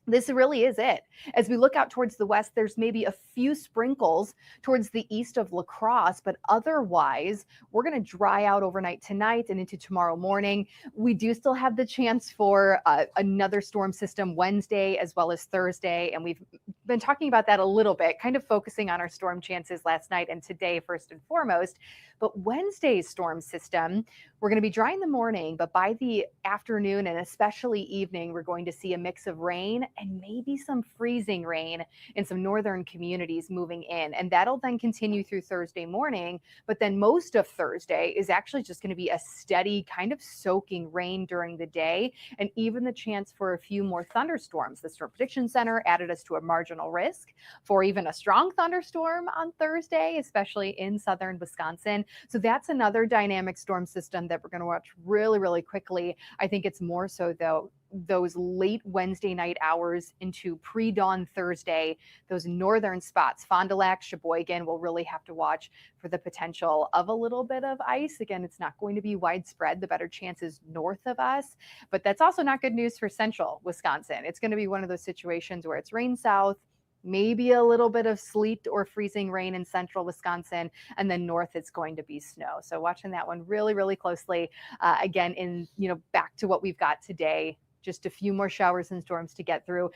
this really is it. As we look out towards the west, there's maybe a few sprinkles towards the east of La Crosse, but otherwise, we're going to dry out overnight tonight and into tomorrow morning. We do still have the chance for another storm system Wednesday as well as Thursday, and we've been talking about that a little bit, kind of focusing on our storm chances last night and today first and foremost. But Wednesday's storm system, we're going to be dry in the morning, but by the afternoon and especially evening, we're going to see a mix of rain and maybe some freezing rain in some northern communities moving in. And that'll then continue through Thursday morning. But then most of Thursday is actually just going to be a steady kind of soaking rain during the day, and even the chance for a few more thunderstorms. The Storm Prediction Center added us to a marginal risk for even a strong thunderstorm on Thursday, especially in southern Wisconsin. So that's another dynamic storm system that we're going to watch really, really quickly. I think it's more so, though, those late Wednesday night hours into pre-dawn Thursday, those northern spots, Fond du Lac, Sheboygan, we'll really have to watch for the potential of a little bit of ice. Again, it's not going to be widespread. The better chance is north of us, but that's also not good news for central Wisconsin. It's going to be one of those situations where it's rain south, maybe a little bit of sleet or freezing rain in central Wisconsin, and then north it's going to be snow. So watching that one really, really closely. Again, back to what we've got today, just a few more showers and storms to get through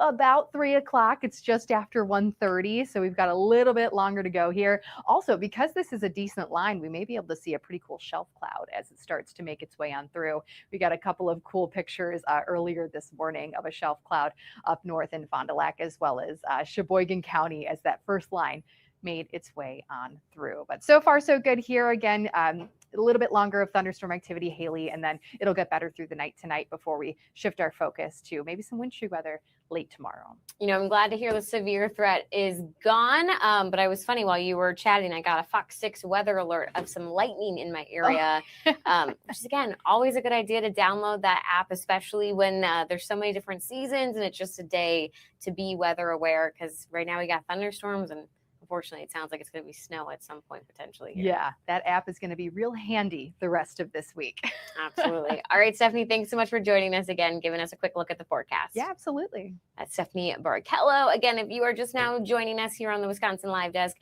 about 3 o'clock. It's just after 1:30, so we've got a little bit longer to go here. Also, because this is a decent line, we may be able to see a pretty cool shelf cloud as it starts to make its way on through. We got a couple of cool pictures earlier this morning of a shelf cloud up north in Fond du Lac, as well as Sheboygan County, as that first line made its way on through. But so far, so good here. Again, a little bit longer of thunderstorm activity, Haley, and then it'll get better through the night tonight before we shift our focus to maybe some wind shear weather late tomorrow. You know, I'm glad to hear the severe threat is gone. But I was funny while you were chatting, I got a Fox 6 weather alert of some lightning in my area. Which is, again, always a good idea to download that app, especially when there's so many different seasons and it's just a day to be weather aware, because right now we got thunderstorms and unfortunately, it sounds like it's going to be snow at some point potentially here. Yeah, that app is going to be real handy the rest of this week. Absolutely. All right, Stephanie, thanks so much for joining us again, giving us a quick look at the forecast. Yeah, absolutely. That's Stephanie Barrichello. Again, if you are just now joining us here on the Wisconsin Live Desk,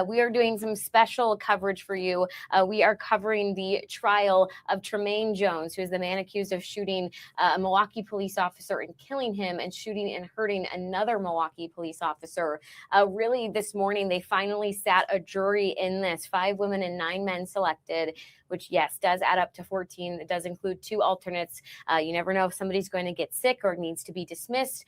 we are doing some special coverage for you. We are covering the trial of Tremaine Jones, who is the man accused of shooting a Milwaukee police officer and killing him, and shooting and hurting another Milwaukee police officer. Really, this morning, they finally sat a jury in this. 5 women and 9 men selected, which, yes, does add up to 14. It does include 2 alternates. You never know if somebody's going to get sick or needs to be dismissed.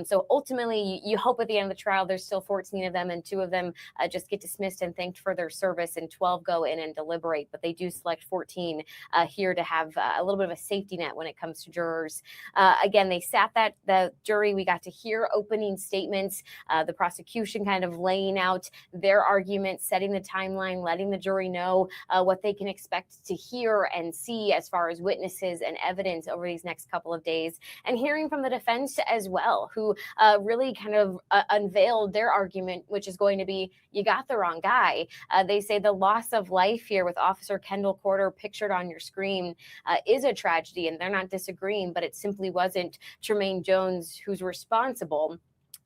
So ultimately, you hope at the end of the trial, there's still 14 of them, and 2 of them just get dismissed and thanked for their service, and 12 go in and deliberate. But they do select 14 here to have a little bit of a safety net when it comes to jurors. Again, they sat the jury. We got to hear opening statements, the prosecution kind of laying out their argument, setting the timeline, letting the jury know what they can expect to hear and see as far as witnesses and evidence over these next couple of days, and hearing from the defense as well, who really kind of unveiled their argument, which is going to be, you got the wrong guy. They say the loss of life here with Officer Kendall Corder pictured on your screen is a tragedy, and they're not disagreeing, but it simply wasn't Tremaine Jones who's responsible.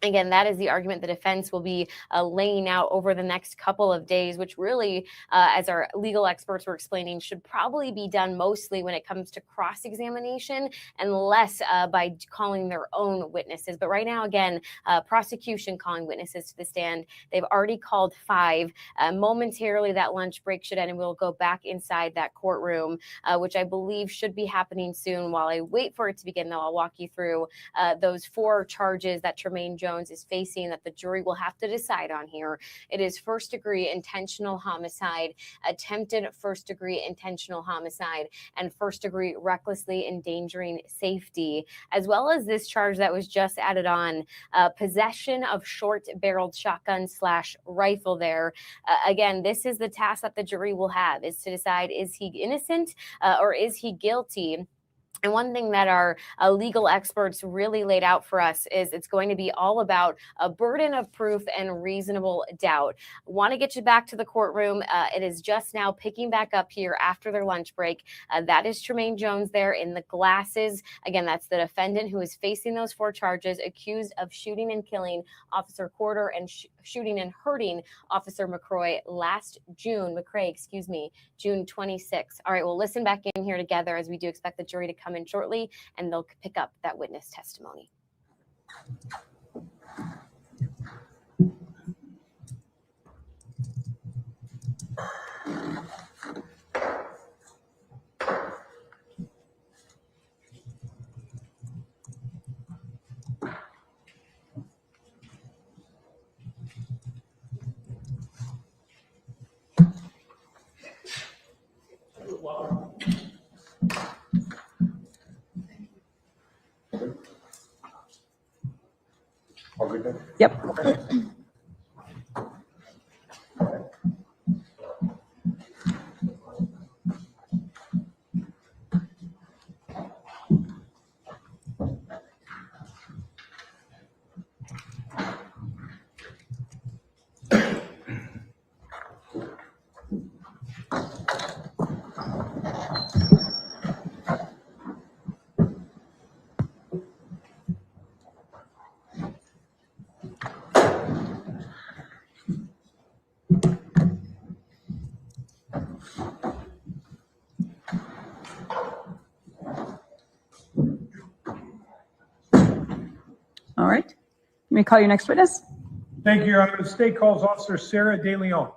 Again, that is the argument the defense will be laying out over the next couple of days, which really, as our legal experts were explaining, should probably be done mostly when it comes to cross-examination and less by calling their own witnesses. But right now, again, prosecution calling witnesses to the stand. They've already called 5. Momentarily, that lunch break should end, and we'll go back inside that courtroom, which I believe should be happening soon. While I wait for it to begin, though, I'll walk you through those 4 charges that Tremaine Jones is facing that the jury will have to decide on here. It is first-degree intentional homicide, attempted first-degree intentional homicide, and first-degree recklessly endangering safety, as well as this charge that was just added on, possession of short-barreled shotgun / rifle there. Again, this is the task that the jury will have, is to decide, is he innocent or is he guilty? And one thing that our legal experts really laid out for us is it's going to be all about a burden of proof and reasonable doubt. Want to get you back to the courtroom. It is just now picking back up here after their lunch break. That is Tremaine Jones there in the glasses. Again, that's the defendant who is facing those 4 charges, accused of shooting and killing Officer Corder and shooting and hurting Officer McCrae June 26th. All right, we'll listen back in here together, as we do expect the jury to come in shortly, and they'll pick up that witness testimony. Yep. right. You may call your next witness. Thank you, Your Honor. The state calls Officer Sarah Deleo.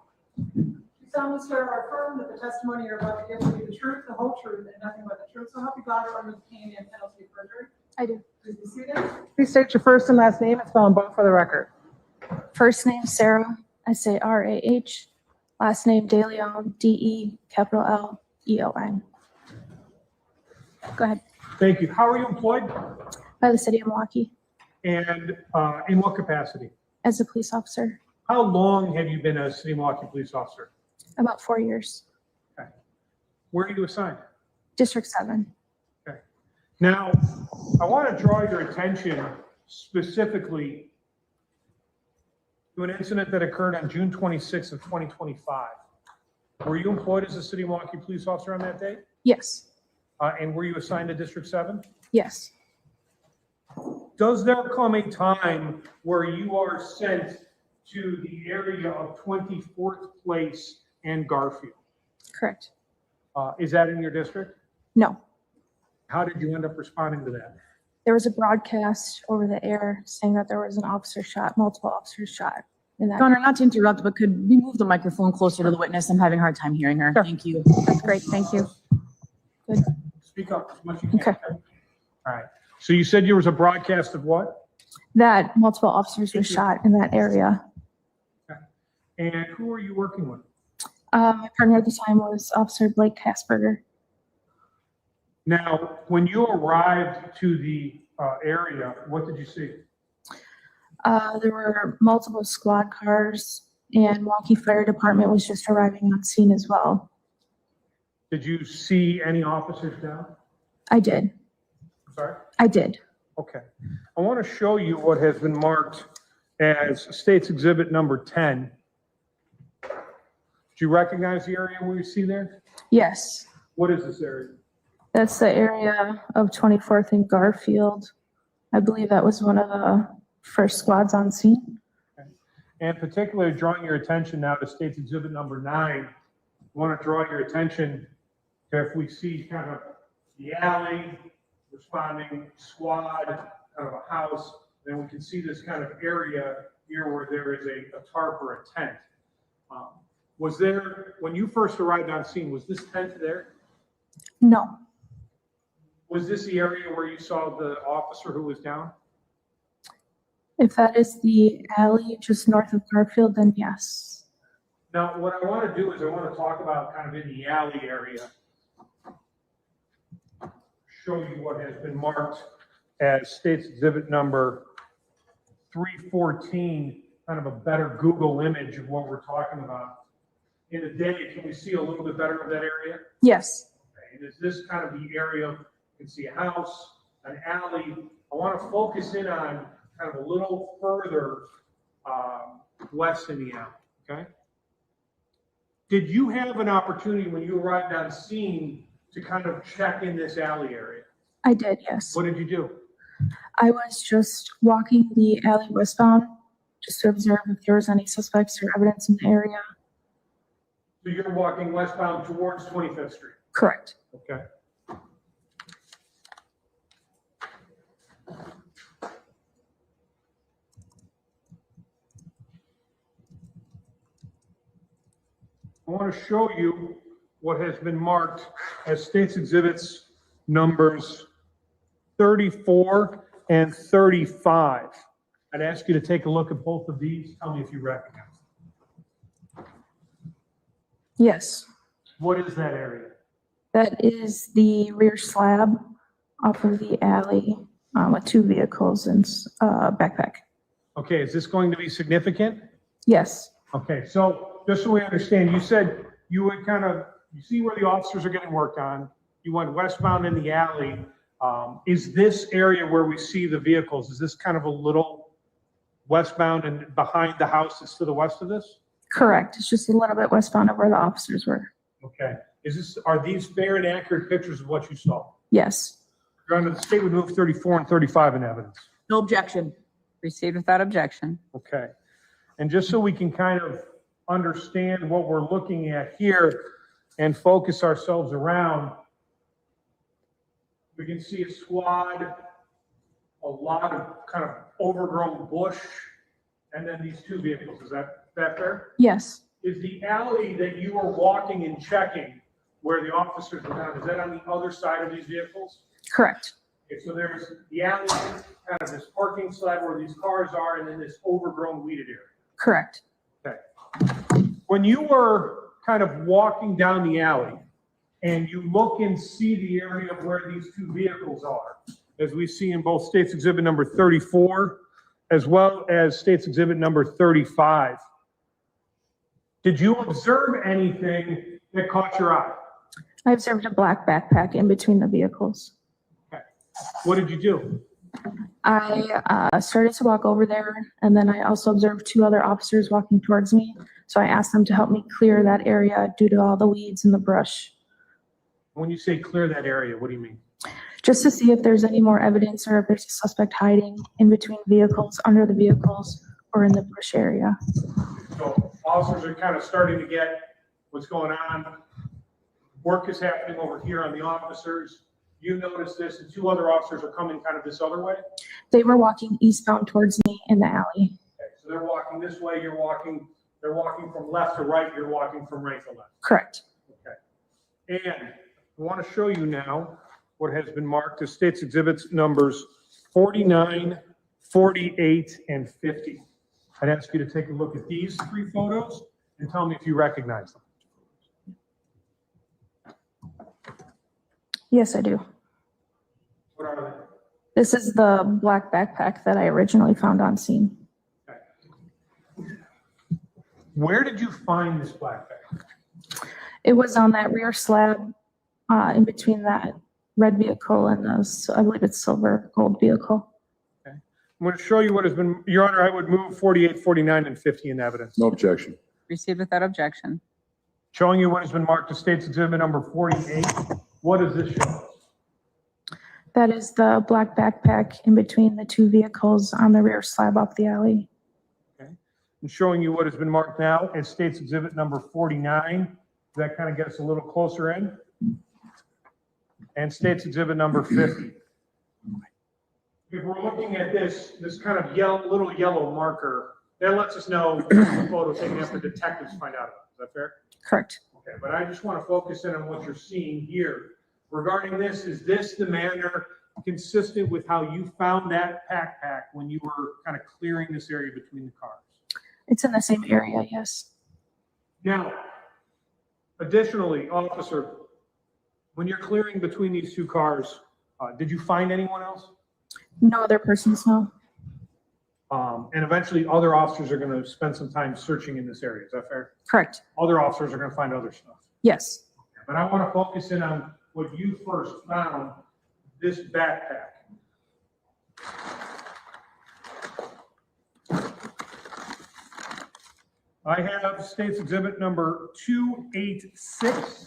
You solemnly swear or affirm that the testimony you're about to give will be the truth, the whole truth, and nothing but the truth. So help you God or under the pain and penalty of perjury? I do. Please be seated. Please state your first and last name and spell them both for the record. First name Sarah, S-A-R-A-H. Last name DeLeon, D-E-L-E-O-N. Go ahead. Thank you. How are you employed? By the city of Milwaukee. And in what capacity? As a police officer. How long have you been a City of Milwaukee police officer? About 4 years. Okay. Where are you assigned? District 7. Okay. Now, I want to draw your attention specifically to an incident that occurred on June 26th of 2025. Were you employed as a City of Milwaukee police officer on that day? Yes. And were you assigned to District 7? Yes. Does there come a time where you are sent to the area of 24th Place and Garfield? Correct. Is that in your district? No. How did you end up responding to that? There was a broadcast over the air saying that there was an officer shot, multiple officers shot. In that. Your Honor, not to interrupt, but could we move the microphone closer to the witness? I'm having a hard time hearing her. Sure. Thank you. That's great. Thank you. Good. Speak up as much as you can. Okay. All right. So you said there was a broadcast of what? That multiple officers were shot in that area. Okay. And who are you working with? My partner at the time was Officer Blake Kasperger. Now, when you arrived to the area, what did you see? There were multiple squad cars, and Milwaukee Fire Department was just arriving on scene as well. Did you see any officers down? I did. Sorry? I did. Okay. I want to show you what has been marked as State's Exhibit number 10. Do you recognize the area we see there? Yes. What is this area? That's the area of 24th and Garfield. I believe that was one of the first squads on scene. Okay. And particularly drawing your attention now to State's Exhibit number 9, I want to draw your attention to if we see kind of the alley, responding squad, kind of a house, then we can see this kind of area here where there is a tarp or a tent. Was there, when you first arrived on scene, was this tent there? No. Was this the area where you saw the officer who was down? If that is the alley just north of Garfield, then yes. Now, what I want to do is I want to talk about kind of in the alley area, show you what has been marked as State's Exhibit number 314, kind of a better Google image of what we're talking about. In the day, can we see a little bit better of that area? Yes. Okay. And is this kind of the area, you can see a house, an alley. I want to focus in on kind of a little further west in the alley, okay? Did you have an opportunity when you arrived on scene to kind of check in this alley area? I did, yes. What did you do? I was just walking the alley westbound just to observe if there was any suspects or evidence in the area. So you're walking westbound towards 25th Street? Correct. Okay. I want to show you what has been marked as State's Exhibits numbers 34 and 35. I'd ask you to take a look at both of these. Tell me if you recognize them. Yes. What is that area? That is the rear slab off of the alley with two vehicles and backpack. Okay, is this going to be significant? Yes. Okay, so just so we understand, you said you would kind of, you see where the officers are getting worked on. You went westbound in the alley. Is this area where we see the vehicles, is this kind of a little westbound and behind the house that's to the west of this? Correct. It's just a little bit westbound of where the officers were. Okay. Are these fair and accurate pictures of what you saw? Yes. Your Honor, the state would move 34 and 35 in evidence. No objection. Received without objection. Okay. And just so we can kind of understand what we're looking at here and focus ourselves around, we can see a squad, a lot of kind of overgrown bush, and then these two vehicles. Is that fair? Yes. Is the alley that you were walking and checking where the officers were down, is that on the other side of these vehicles? Correct. Okay, so there's the alley, kind of this parking side where these cars are, and then this overgrown weeded area. Correct. Okay. When you were kind of walking down the alley and you look and see the area of where these two vehicles are, as we see in both State's Exhibit number 34, as well as State's Exhibit number 35, did you observe anything that caught your eye? I observed a black backpack in between the vehicles. Okay. What did you do? I started to walk over there, and then I also observed two other officers walking towards me. So I asked them to help me clear that area due to all the weeds and the brush. When you say clear that area, what do you mean? Just to see if there's any more evidence or if there's a suspect hiding in between vehicles, under the vehicles, or in the bush area. So officers are kind of starting to get what's going on. Work is happening over here on the officers. You notice this, and two other officers are coming kind of this other way? They were walking eastbound towards me in the alley. Okay, so they're walking this way, they're walking from left to right, you're walking from right to left. Correct. Okay. And I want to show you now what has been marked as State's Exhibits numbers 49, 48, and 50. I'd ask you to take a look at these three photos and tell me if you recognize them. Yes, I do. What are they? This is the black backpack that I originally found on scene. Where did you find this black bag? It was on that rear slab in between that red vehicle and the, I believe it's silver gold vehicle. Okay. I'm going to show you what has been, Your Honor, I would move 48, 49, and 50 in evidence. No objection. Received without objection. Showing you what has been marked as State's Exhibit number 48. What does this show? That is the black backpack in between the two vehicles on the rear slab off the alley. Okay. I'm showing you what has been marked now as State's Exhibit number 49. Does that kind of get us a little closer in? And State's Exhibit number 50. If we're looking at this kind of little yellow marker, that lets us know the photo taken after detectives find out about it. Is that fair? Correct. Okay, but I just want to focus in on what you're seeing here. Regarding this, is this the manner consistent with how you found that backpack when you were kind of clearing this area between the cars? It's in the same area, yes. Now, additionally, officer, when you're clearing between these two cars, did you find anyone else? No other persons, no. And eventually other officers are going to spend some time searching in this area. Is that fair? Correct. Other officers are going to find other stuff. Yes. But I want to focus in on what you first found, this backpack. I have State's Exhibit number 286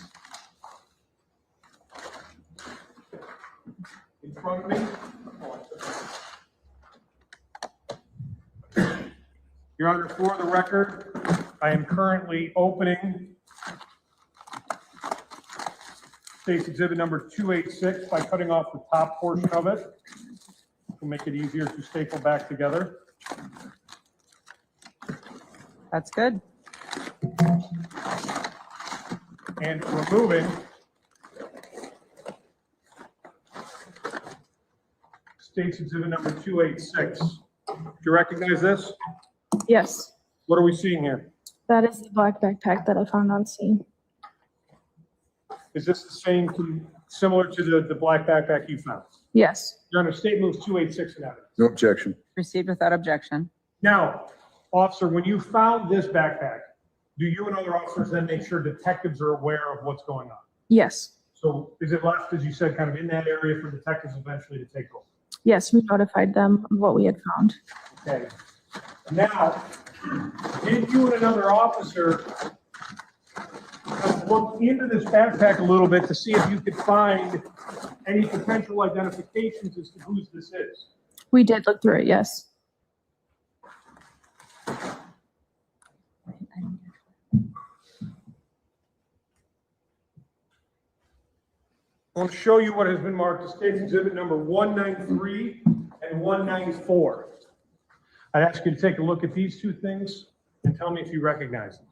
in front of me. Your Honor, for the record, I am currently opening State's Exhibit number 286 by cutting off the top portion of it to make it easier to staple back together. That's good. And removing State's Exhibit number 286. Do you recognize this? Yes. What are we seeing here? That is the black backpack that I found on scene. Is this the same, similar to the black backpack you found? Yes. Your Honor, State moves 286 in evidence. No objection. Received without objection. Now, officer, when you found this backpack, do you and other officers then make sure detectives are aware of what's going on? Yes. So is it left, as you said, kind of in that area for detectives eventually to take over? Yes, we notified them of what we had found. Okay. Now, did you and another officer look into this backpack a little bit to see if you could find any potential identifications as to whose this is? We did look through it, yes. I want to show you what has been marked as State's Exhibit number 193 and 194. I'd ask you to take a look at these two things and tell me if you recognize them.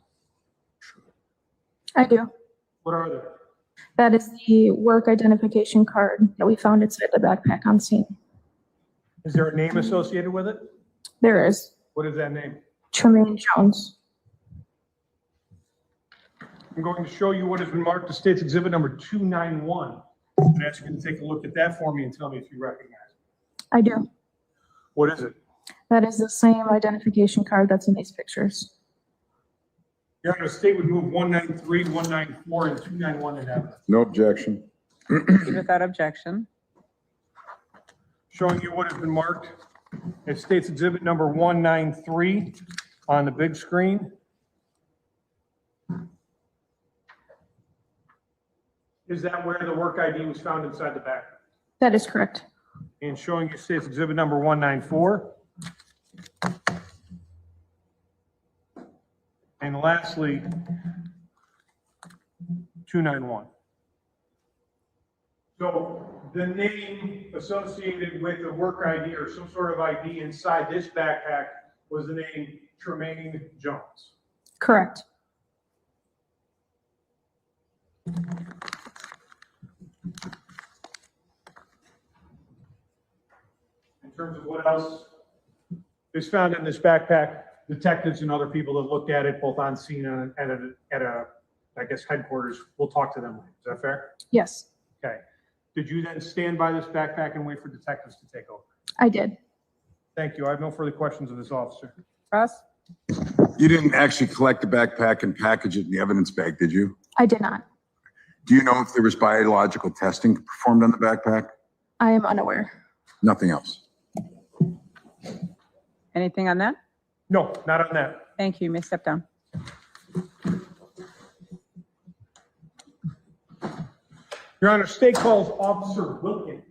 I do. What are they? That is the work identification card that we found inside the backpack on scene. Is there a name associated with it? There is. What is that name? Tremaine Jones. I'm going to show you what has been marked as State's Exhibit number 291. I'd ask you to take a look at that for me and tell me if you recognize it. I do. What is it? That is the same identification card that's in these pictures. Your Honor, the State would move 193, 194, and 291 in evidence. No objection. Without objection. Showing you what has been marked as State's Exhibit number 193 on the big screen. Is that where the work ID was found inside the bag? That is correct. And showing you State's Exhibit number 194. And lastly, 291. So the name associated with the work ID or some sort of ID inside this backpack was the name Tremaine Jones. Correct. In terms of what else is found in this backpack, detectives and other people that looked at it, both on scene and at a, I guess, headquarters, we'll talk to them later. Is that fair? Yes, Okay. Did you then stand by this backpack and wait for detectives to take over? I did. Thank you. I have no further questions of this officer. Ross? You didn't actually collect the backpack and package it in the evidence bag, did you? I did not. Do you know if there was biological testing performed on the backpack? I am unaware. Nothing else. Anything on that? No, not on that. Thank you. You may step down. Your Honor, State calls Officer Wilkins.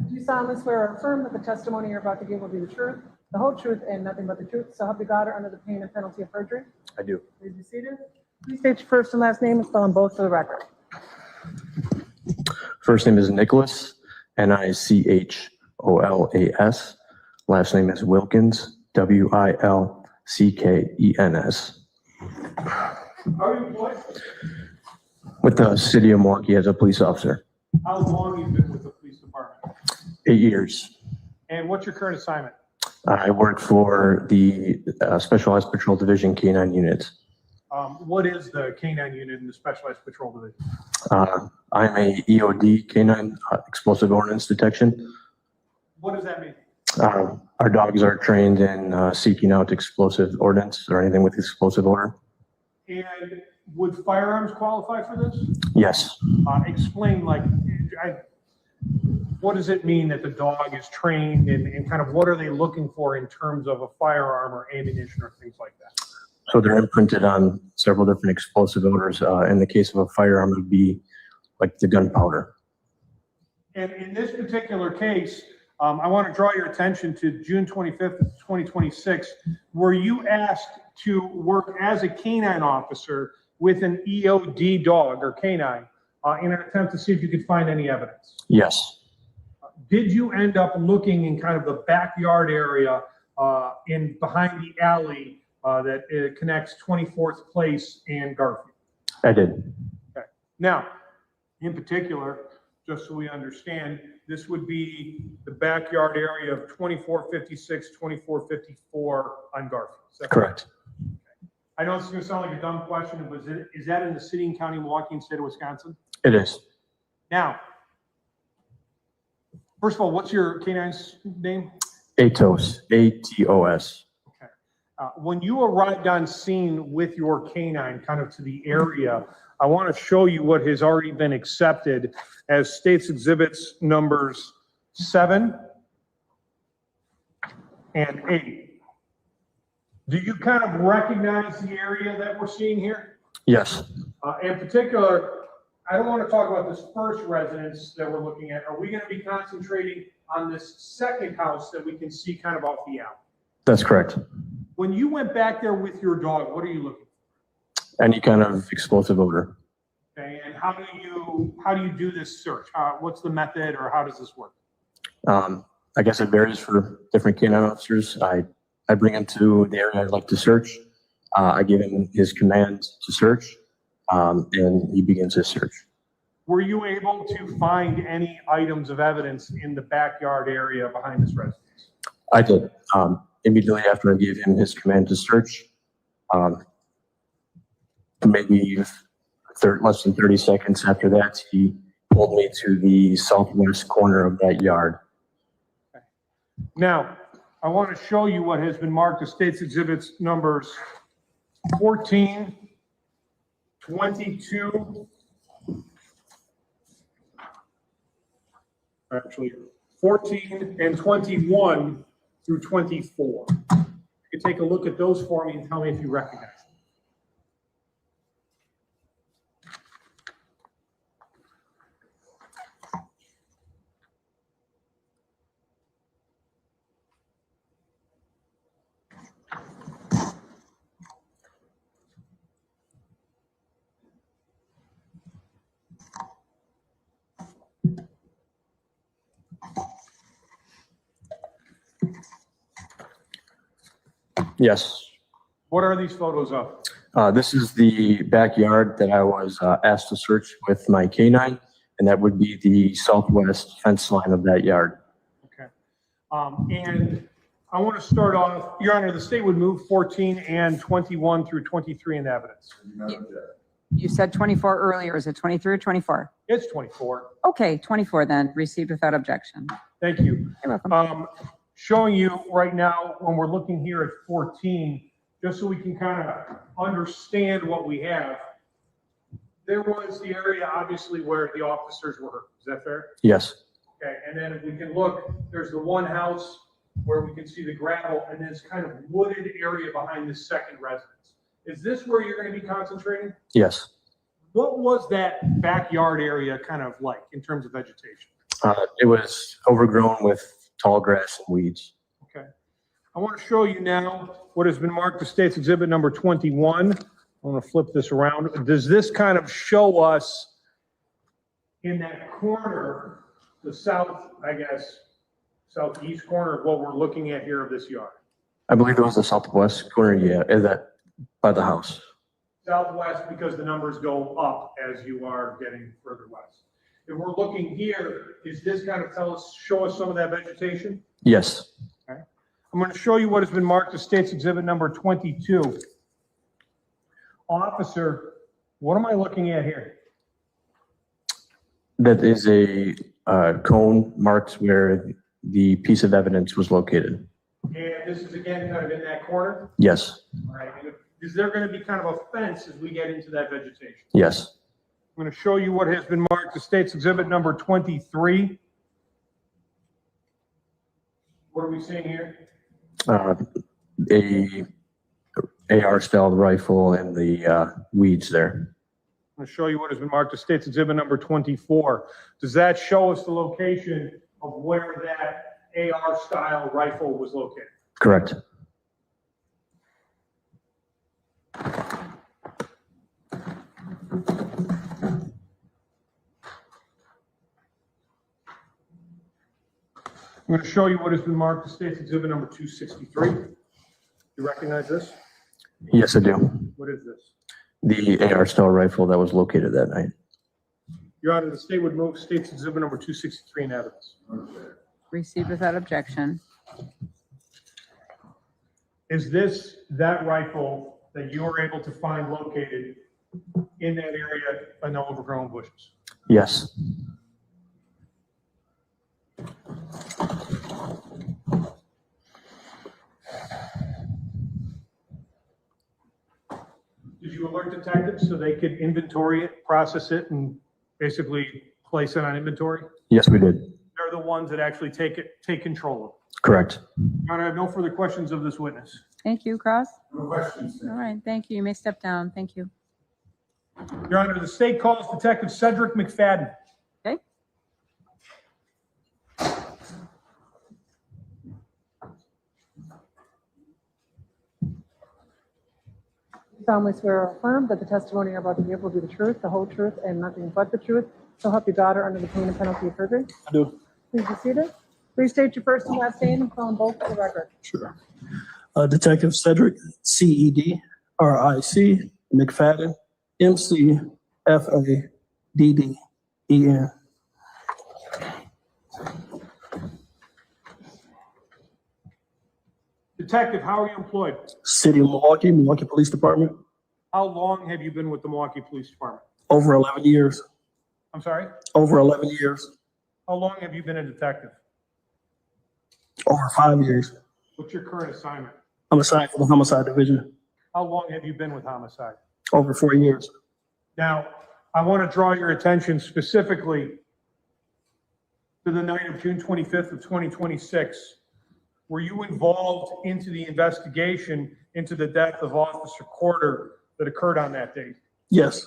Do you solemnly swear or affirm that the testimony you're about to give will be the truth, the whole truth, and nothing but the truth, so help you God or under the pain and penalty of perjury? I do. Please be seated. Please state your first and last name and spell them both for the record. First name is Nicholas, Nicholas. Last name is Wilkins, Wilckens. How are you employed? With the city of Milwaukee as a police officer. How long have you been with the police department? 8 years. And what's your current assignment? I work for the Specialized Patrol Division K-9 unit. What is the K-9 unit in the Specialized Patrol Division? I'm a EOD K-9 explosive ordnance detection. What does that mean? Our dogs are trained in seeking out explosive ordnance or anything with explosive odor. And would firearms qualify for this? Yes. Explain, what does it mean that the dog is trained and kind of what are they looking for in terms of a firearm or ammunition or things like that? So they're imprinted on several different explosive odors. In the case of a firearm, it would be like the gunpowder. And in this particular case, I want to draw your attention to June 25th, 2026, where you asked to work as a canine officer with an EOD dog or canine in an attempt to see if you could find any evidence. Yes. Did you end up looking in kind of the backyard area in behind the alley that connects 24th Place and Garfield? I did. Okay. Now, in particular, just so we understand, this would be the backyard area of 2456, 2454 on Garfield. Is that correct? Okay. I know this is going to sound like a dumb question, but is that in the city and county of Milwaukee and state of Wisconsin? It is. Now, first of all, what's your canine's name? Atos, A-T-O-S. Okay. When you arrived on scene with your canine kind of to the area, I want to show you what has already been accepted as State's Exhibits numbers 7 and 8. Do you kind of recognize the area that we're seeing here? Yes. In particular, I don't want to talk about this first residence that we're looking at. Are we going to be concentrating on this second house that we can see kind of off the alley? That's correct. When you went back there with your dog, what are you looking for? Any kind of explosive odor. Okay, and how do you do this search? What's the method, or how does this work? I guess it varies for different canine officers. I bring him to the area I'd like to search. I give him his command to search, and he begins his search. Were you able to find any items of evidence in the backyard area behind this residence? I did. Immediately after I gave him his command to search, maybe less than 30 seconds after that, he pulled me to the southwest corner of that yard. Okay. Now, I want to show you what has been marked as State's Exhibits numbers 14, 22, actually 14 and 21 through 24. You can take a look at those for me and tell me if you recognize them. Yes. What are these photos of? This is the backyard that I was asked to search with my canine, and that would be the southwest fence line of that yard. Okay. And I want to start off, Your Honor, the state would move 14 and 21 through 23 in evidence. You said 24 earlier. Is it 23 or 24? It's 24. Okay, 24 then, received without objection. Thank you. You're welcome. Showing you right now, when we're looking here at 14, just so we can kind of understand what we have. There was the area, obviously, where the officers were. Is that fair? Yes. Okay, and then if we can look, there's the one house where we can see the gravel, and this kind of wooded area behind this second residence. Is this where you're going to be concentrating? Yes. What was that backyard area kind of like in terms of vegetation? It was overgrown with tall grass and weeds. Okay. I want to show you now what has been marked as State's Exhibit number 21. I want to flip this around. Does this kind of show us in that corner, the south, I guess, southeast corner of what we're looking at here of this yard? I believe it was the southwest corner, yeah, that by the house. Southwest, because the numbers go up as you are getting further west. If we're looking here, is this kind of show us some of that vegetation? Yes. Okay. I'm going to show you what has been marked as State's Exhibit number 22. Officer, what am I looking at here? That is a cone marked where the piece of evidence was located. And this is again kind of in that corner? Yes. All right. And is there going to be kind of a fence as we get into that vegetation? Yes. I'm going to show you what has been marked as State's Exhibit number 23. What are we seeing here? A AR-style rifle and the weeds there. I'm going to show you what has been marked as State's Exhibit number 24. Does that show us the location of where that AR-style rifle was located? Correct. I'm going to show you what has been marked as State's Exhibit number 263. You recognize this? Yes, I do. What is this? The AR-style rifle that was located that night. Your Honor, the state would move State's Exhibit number 263 in evidence. Received without objection. Is this that rifle that you were able to find located in that area in the overgrown bushes? Yes. Did you alert detectives so they could inventory it, process it, and basically place it on inventory? Yes, we did. They're the ones that actually take control of it. Correct. Your Honor, I have no further questions of this witness. Thank you, Cross. No questions. All right, thank you. You may step down. Thank you. Your Honor, the state calls Detective Cedric McFadden. Okay. solemnly swear or affirm that the testimony you're about to give will be the truth, the whole truth, and nothing but the truth. So help you God or under the pain and penalty of perjury. I do. Please be seated. Please state your first and last name and phone both for the record. Sure. Detective Cedric, C-E-D-R-I-C, McFadden, M-C-F-A-D-D-E-N. Detective, how are you employed? City of Milwaukee, Milwaukee Police Department. How long have you been with the Milwaukee Police Department? Over 11 years. I'm sorry? Over 11 years. How long have you been a detective? Over 5 years. What's your current assignment? I'm assigned for the homicide division. How long have you been with homicide? Over 4 years. Now, I want to draw your attention specifically to the night of June 25th of 2026. Were you involved into the investigation into the death of Officer Corder that occurred on that date? Yes.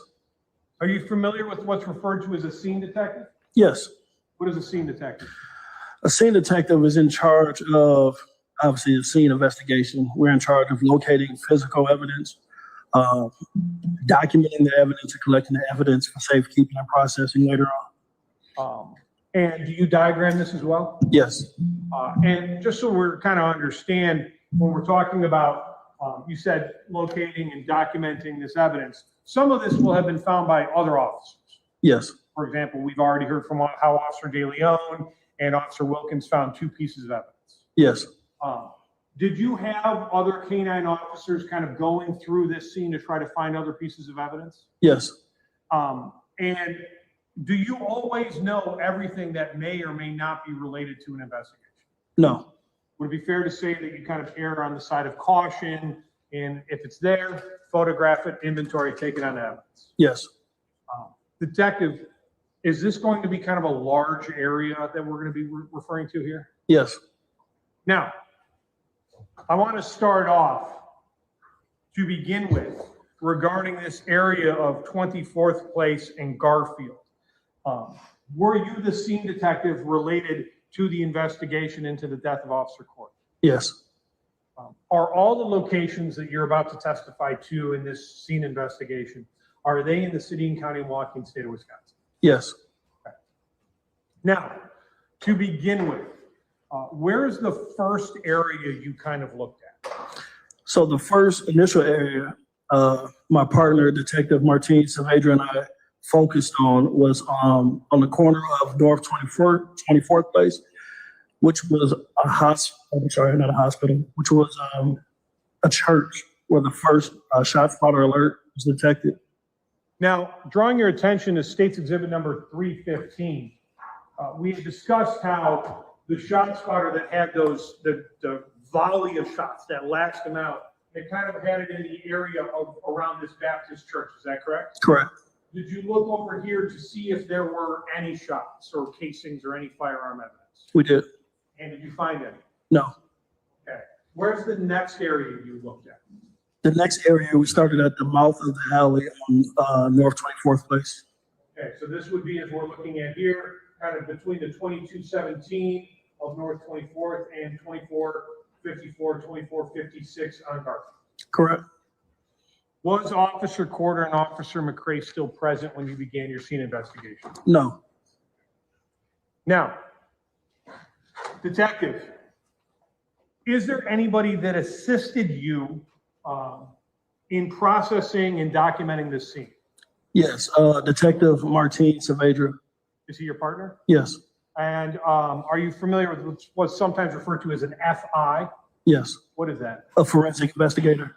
Are you familiar with what's referred to as a scene detective? Yes. What is a scene detective? A scene detective is in charge of, obviously, a scene investigation. We're in charge of locating physical evidence, documenting the evidence, and collecting the evidence for safekeeping and processing later on. And do you diagram this as well? Yes. And just so we're kind of understand, when we're talking about, you said locating and documenting this evidence, some of this will have been found by other officers. Yes. For example, we've already heard from how Officer Deleo and Officer Wilkins found 2 pieces of evidence. Yes. Did you have other canine officers kind of going through this scene to try to find other pieces of evidence? Yes. And do you always know everything that may or may not be related to an investigation? No. Would it be fair to say that you kind of err on the side of caution, and if it's there, photograph it, inventory, take it on evidence? Yes. Detective, is this going to be kind of a large area that we're going to be referring to here? Yes. Now, I want to start off to begin with regarding this area of 24th Place and Garfield. Were you the scene detective related to the investigation into the death of Officer Corder? Yes. Are all the locations that you're about to testify to in this scene investigation, are they in the city and county of Milwaukee and state of Wisconsin? Yes. Okay. Now, to begin with, where is the first area you kind of looked at? So the first initial area, my partner, Detective Martin Saavedra, and I focused on was on the corner of North 24th Place, which was a hospital, I'm sorry, not a hospital, which was a church where the first ShotSpotter alert was detected. Now, drawing your attention to State's Exhibit number 315, we had discussed how the ShotSpotter that had the volley of shots that lashed them out, they kind of had it in the area of around this Baptist church. Is that correct? Correct. Did you look over here to see if there were any shots or casings or any firearm evidence? We did. And did you find any? No. Okay. Where's the next area you looked at? The next area, we started at the mouth of the alley on North 24th Place. Okay, so this would be, as we're looking at here, kind of between the 2217 of North 24th and 2454, 2456 on Garfield. Correct. Was Officer Corder and Officer McCrae still present when you began your scene investigation? No. Now, Detective, is there anybody that assisted you in processing and documenting this scene? Yes, Detective Martin Saavedra. Is he your partner? Yes. And are you familiar with what's sometimes referred to as an FI? Yes. What is that? A forensic investigator.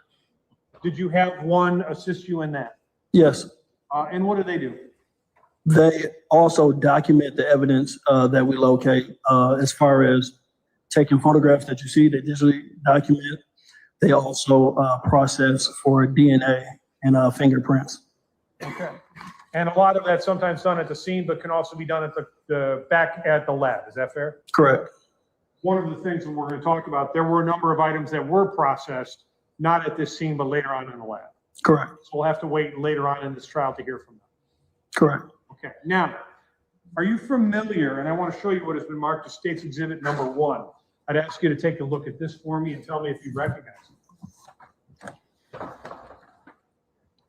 Did you have one assist you in that? Yes. And what do they do? They also document the evidence that we locate as far as taking photographs that you see. They digitally document. They also process for DNA and fingerprints. Okay. And a lot of that sometimes done at the scene, but can also be done at the back at the lab. Is that fair? Correct. One of the things that we're going to talk about, there were a number of items that were processed not at this scene, but later on in the lab. Correct. So we'll have to wait later on in this trial to hear from them. Correct. Okay, now, are you familiar, and I want to show you what has been marked as State's Exhibit number 1. I'd ask you to take a look at this for me and tell me if you recognize it.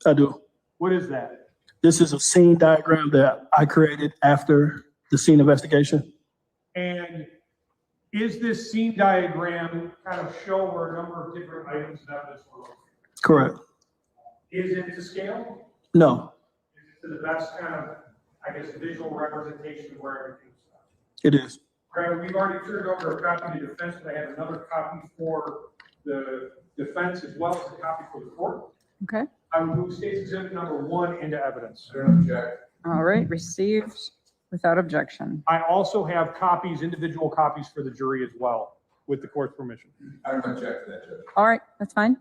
I do. What is that? This is a scene diagram that I created after the scene investigation. And is this scene diagram kind of show where a number of different items of evidence were located? Correct. Is it to scale? No, Is it to the best kind of, I guess, visual representation of where everything's at? it is. Granted, we've already turned over a copy to the defense, but I have another copy for the defense as well as a copy for the court. Okay. I would move State's Exhibit number 1 into evidence. All right, received without objection. I also have copies, individual copies for the jury as well, with the court's permission. I don't object to that, Judge. All right, that's fine.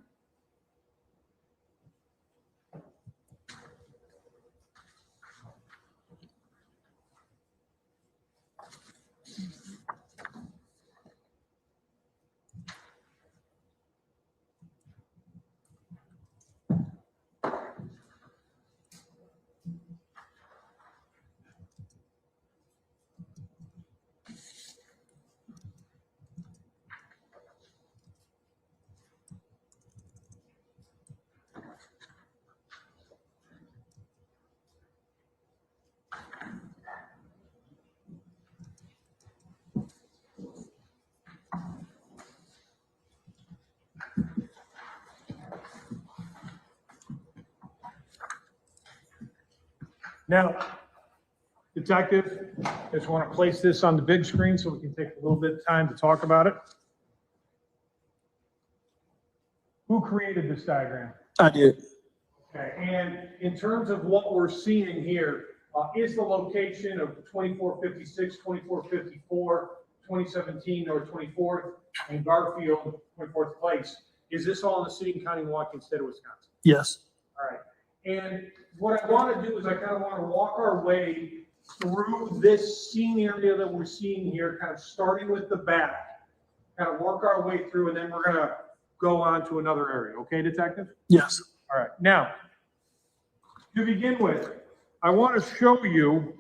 Now, detective, I just want to place this on the big screen so we can take a little bit of time to talk about it. Who created this diagram? I did. Okay, and in terms of what we're seeing here, is the location of 2456, 2454, 2017 or 24th, and Garfield, 24th Place, is this all in the city and county of Milwaukee, state of Wisconsin? Yes. All right. And what I want to do is I kind of want to walk our way through this scene area that we're seeing here, kind of starting with the back, kind of work our way through, and then we're going to go on to another area. Okay, detective? Yes. All right. Now, to begin with, I want to show you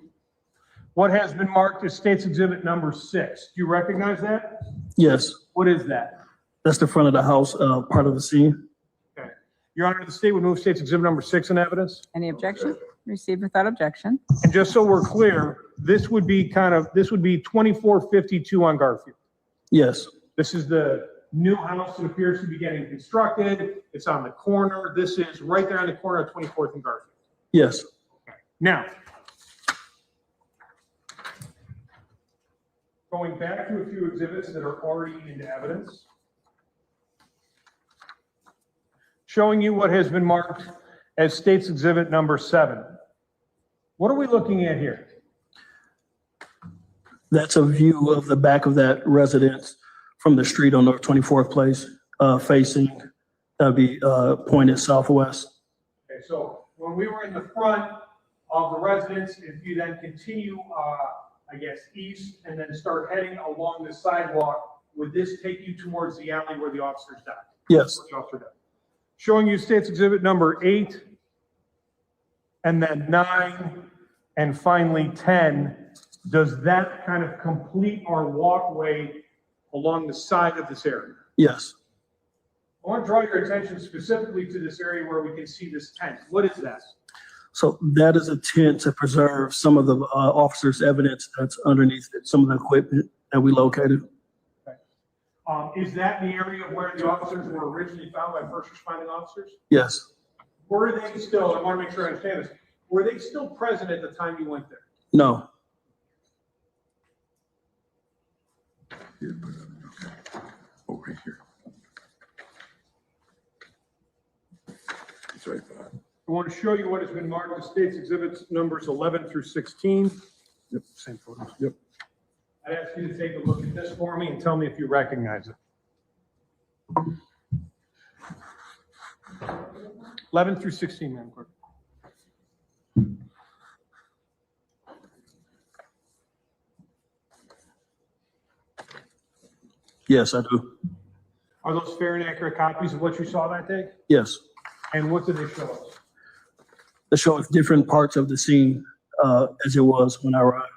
what has been marked as State's Exhibit number 6. Do you recognize that? Yes. What is that? That's the front of the house, part of the scene. Okay. Your Honor, the state would move State's Exhibit number 6 in evidence. Any objection? Received without objection. And just so we're clear, this would be 2452 on Garfield. Yes. This is the new house that appears to be getting constructed. It's on the corner. This is right there on the corner of 24th and Garfield. Yes. Okay. Now, going back to a few exhibits that are already into evidence, showing you what has been marked as State's Exhibit number 7. What are we looking at here? That's a view of the back of that residence from the street on North 24th Place, facing, that'd be pointed southwest. Okay, so when we were in the front of the residence, if you then continue, I guess, east and then start heading along the sidewalk, would this take you towards the alley where the officers died? Yes. Where the officer died. Showing you State's Exhibit number 8, and then 9, and finally 10. Does that kind of complete our walkway along the side of this area? Yes. I want to draw your attention specifically to this area where we can see this tent. What is that? So that is a tent to preserve some of the officers' evidence that's underneath it, some of the equipment that we located. Is that the area where the officers were originally found by first responding officers? Yes. Were they still, I want to make sure I understand this, were they still present at the time you went there? No. Over here. It's right there. I want to show you what has been marked as State's Exhibits numbers 11 through 16. Yep, same photos. Yep. I'd ask you to take a look at this for me and tell me if you recognize it. 11 through 16, Madam Clerk. Yes, I do. Are those fair and accurate copies of what you saw that day? Yes. And what did they show us? They show us different parts of the scene as it was when I arrived.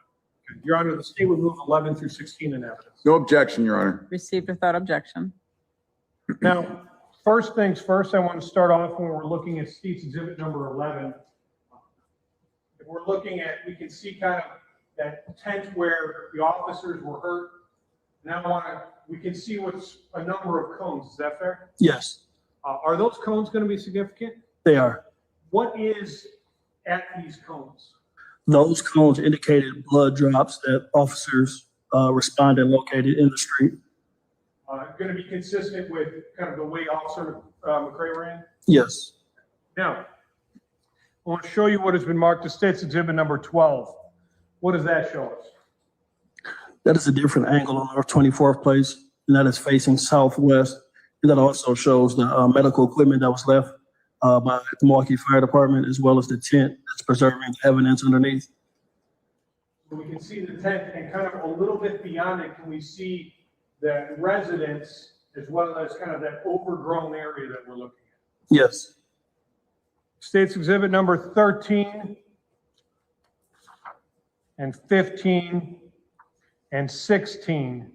Your Honor, the state would move 11 through 16 in evidence. No objection, Your Honor. Received without objection. Now, first things first, I want to start off when we're looking at State's Exhibit number 11. If we're looking at, we can see kind of that tent where the officers were hurt. Now we can see what's a number of cones. Is that fair? Yes, Are those cones going to be significant? they are. What is at these cones? Those cones indicated blood drops that officers responded located in the street. Going to be consistent with kind of the way Officer McCray ran? Yes. Now, I want to show you what has been marked as State's Exhibit number 12. What does that show us? That is a different angle on North 24th Place, and that is facing southwest. And that also shows the medical equipment that was left by the Milwaukee Fire Department, as well as the tent that's preserving the evidence underneath. So we can see the tent, and kind of a little bit beyond it, can we see that residence as well as kind of that overgrown area that we're looking at? Yes. State's Exhibit number 13 and 15 and 16.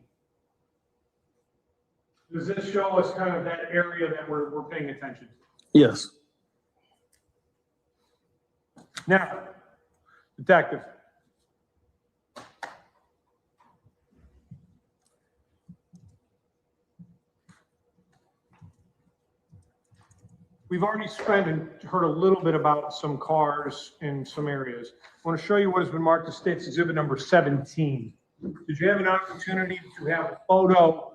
Does this show us kind of that area that we're paying attention to? Yes. Now, detective. We've already spent and heard a little bit about some cars in some areas. I want to show you what has been marked as State's Exhibit number 17. Did you have an opportunity to have a photo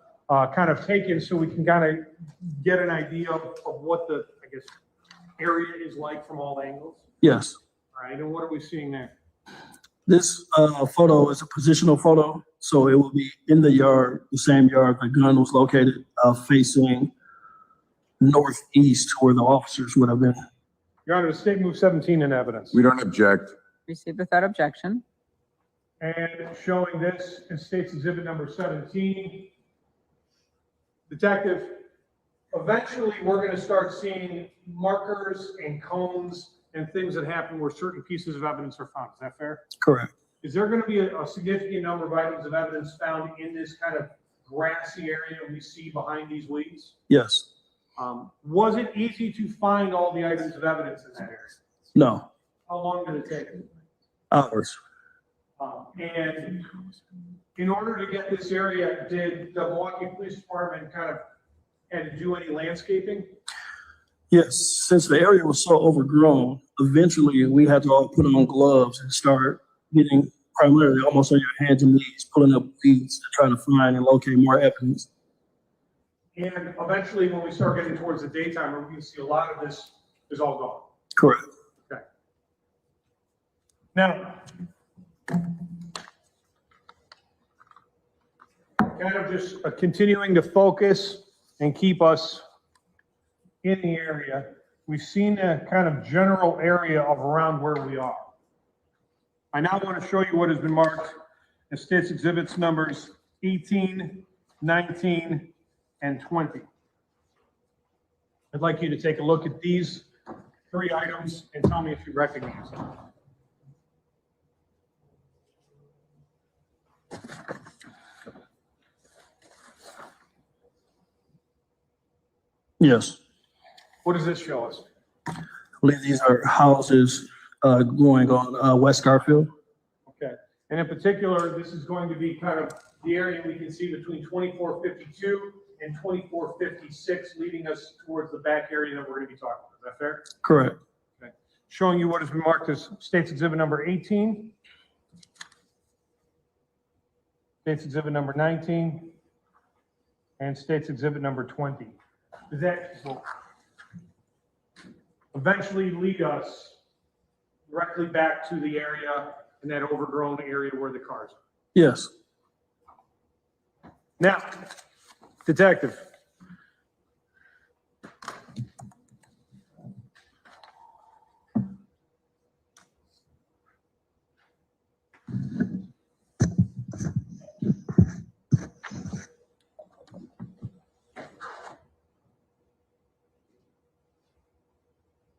kind of taken so we can kind of get an idea of what the, I guess, area is like from all angles? Yes. All right, and what are we seeing there? This photo is a positional photo, so it will be in the yard, the same yard the gun was located, facing northeast to where the officers would have been. Your Honor, the state moves 17 in evidence. We don't object. Received without objection. And showing this in State's Exhibit number 17. Detective, eventually we're going to start seeing markers and cones and things that happen where certain pieces of evidence are found. Is that fair? Correct. Is there going to be a significant number of items of evidence found in this kind of grassy area we see behind these weeds? Yes. Was it easy to find all the items of evidence in that area? No. How long did it take? Hours. And in order to get this area, did the Milwaukee Police Department kind of had to do any landscaping? Yes, since the area was so overgrown, eventually we had to all put on gloves and start getting primarily almost on your hands and knees, pulling up weeds to try to find and locate more evidence. And eventually, when we start getting towards the daytime, we're going to see a lot of this is all gone. Correct. Okay. Now, kind of just continuing to focus and keep us in the area. We've seen a kind of general area of around where we are. I now want to show you what has been marked as State's Exhibits numbers 18, 19, and 20. I'd like you to take a look at these 3 items and tell me if you recognize them. Yes. What does this show us? I believe these are houses going on West Garfield. Okay. And in particular, this is going to be kind of the area we can see between 2452 and 2456, leading us towards the back area that we're going to be talking about. Is that fair? Correct. Okay. Showing you what has been marked as State's Exhibit number 18, State's Exhibit number 19, and State's Exhibit number 20. Does that eventually lead us directly back to the area in that overgrown area where the cars are? Yes. Now, detective.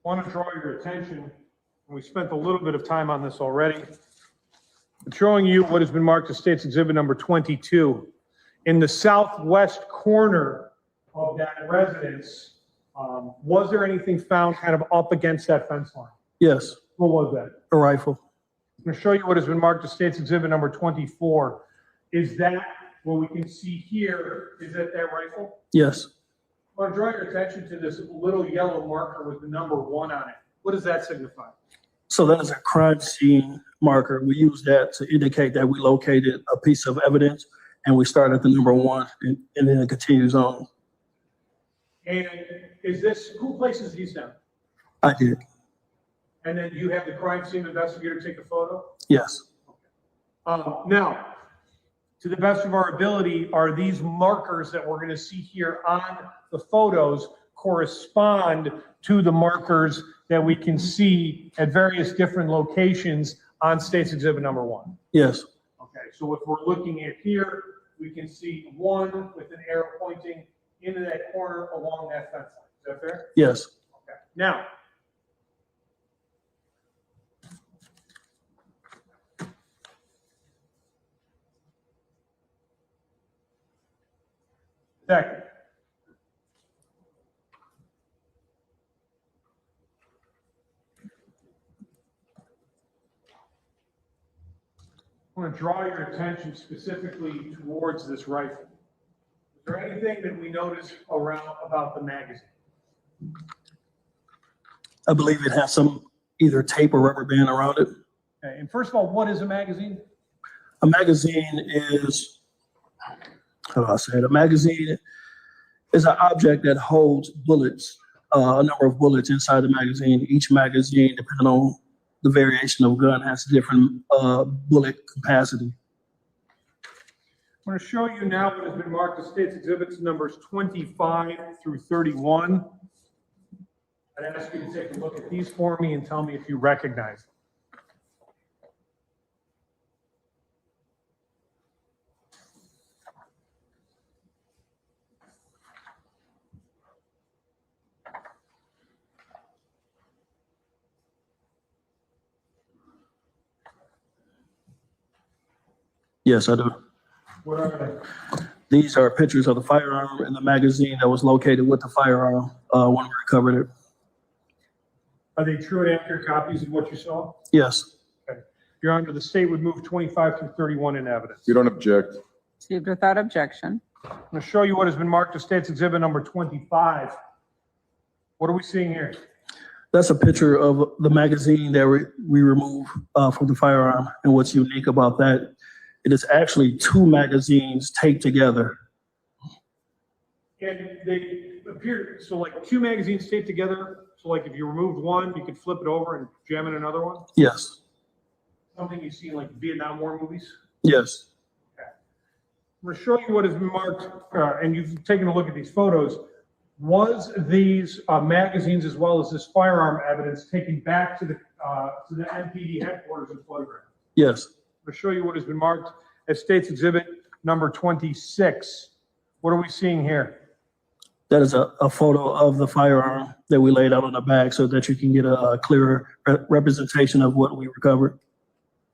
want to draw your attention, and we spent a little bit of time on this already, but showing you what has been marked as State's Exhibit number 22. In the southwest corner of that residence, was there anything found kind of up against that fence line? Yes, What was that? a rifle. I'm going to show you what has been marked as State's Exhibit number 24. Is that what we can see here? Is that rifle? Yes. I want to draw your attention to this little yellow marker with the number 1 on it. What does that signify? So that is a crime scene marker. We use that to indicate that we located a piece of evidence, and we start at the number 1, and then it continues on. And is this, who places these down? I did. And then you have the crime scene investigator take a photo? Yes. Now, to the best of our ability, are these markers that we're going to see here on the photos correspond to the markers that we can see at various different locations on State's Exhibit number 1? Yes. Okay, so if we're looking at here, we can see 1 with an arrow pointing into that corner along that fence line. Is that fair? Yes. Okay. Now, second, I want to draw your attention specifically towards this rifle. Is there anything that we notice about the magazine? I believe it has some either tape or rubber band around it. Okay, and first of all, what is a magazine? A magazine is, how do I say it? A magazine is an object that holds bullets, a number of bullets inside the magazine. Each magazine, depending on the variation of gun, has a different bullet capacity. I'm going to show you now what has been marked as State's Exhibits numbers 25 through 31. I'd ask you to take a look at these for me and tell me if you recognize them. Yes, I do. What are they? These are pictures of the firearm and the magazine that was located with the firearm when we recovered it. Are they true and accurate copies of what you saw? Yes. Okay. Your Honor, the state would move 25 through 31 in evidence. You don't object. Received without objection. I'm going to show you what has been marked as State's Exhibit number 25. What are we seeing here? That's a picture of the magazine that we removed from the firearm. And what's unique about that, it is actually 2 magazines taped together. And they appear, so like 2 magazines taped together. So like if you removed one, you could flip it over and jam in another one? Yes. Something you see in like Vietnam War movies? Yes. Okay. I'm going to show you what has been marked, and you've taken a look at these photos. Was these magazines as well as this firearm evidence taken back to the MPD headquarters and photographed? Yes. I'm going to show you what has been marked as State's Exhibit number 26. What are we seeing here? That is a photo of the firearm that we laid out on the bag so that you can get a clearer representation of what we recovered.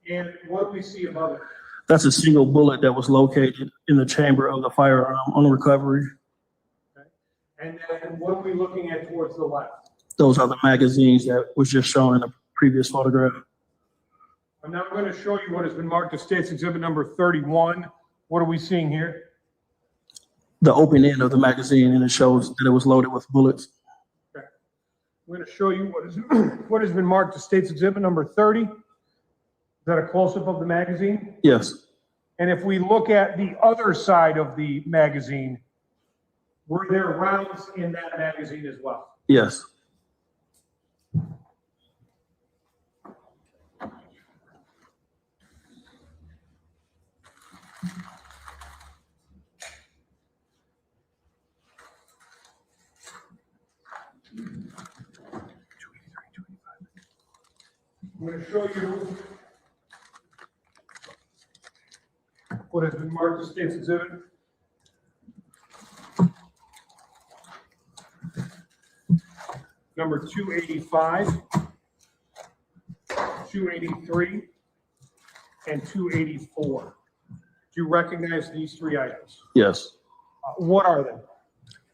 And what do we see above it? That's a single bullet that was located in the chamber of the firearm on recovery. Okay. And then what are we looking at towards the left? Those are the magazines that was just shown in the previous photograph. I'm now going to show you what has been marked as State's Exhibit number 31. What are we seeing here? The open end of the magazine, and it shows that it was loaded with bullets. Okay. I'm going to show you what has been marked as State's Exhibit number 30. Is that a close-up of the magazine? Yes. And if we look at the other side of the magazine, were there rounds in that magazine as well? Yes. I'm going to show you what has been marked as State's Exhibit. number 285, 283, and 284. Do you recognize these three items? Yes. What are they?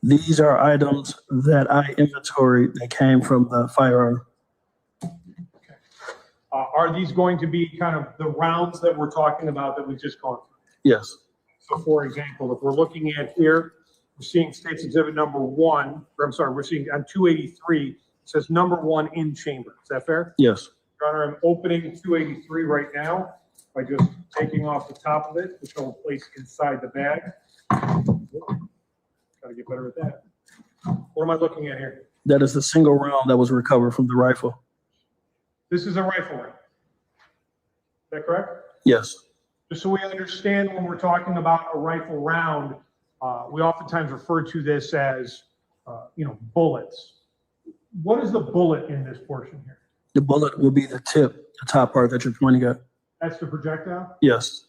These are items that I inventoried that came from the firearm. Are these going to be kind of the rounds that we're talking about that we've just gone through? Yes. So for example, if we're looking at here, we're seeing State's Exhibit number 1, or I'm sorry, we're seeing on 283, it says number 1 in chamber. Is that fair? Yes. Your Honor, I'm opening 283 right now by just taking off the top of it, which I'll place inside the bag. Gotta get better at that. What am I looking at here? That is the single round that was recovered from the rifle. This is a rifle round. Is that correct? Yes. Just so we understand when we're talking about a rifle round, we oftentimes refer to this as, bullets. What is the bullet in this portion here? The bullet will be the tip, the top part that you're pointing at. That's the projectile? Yes.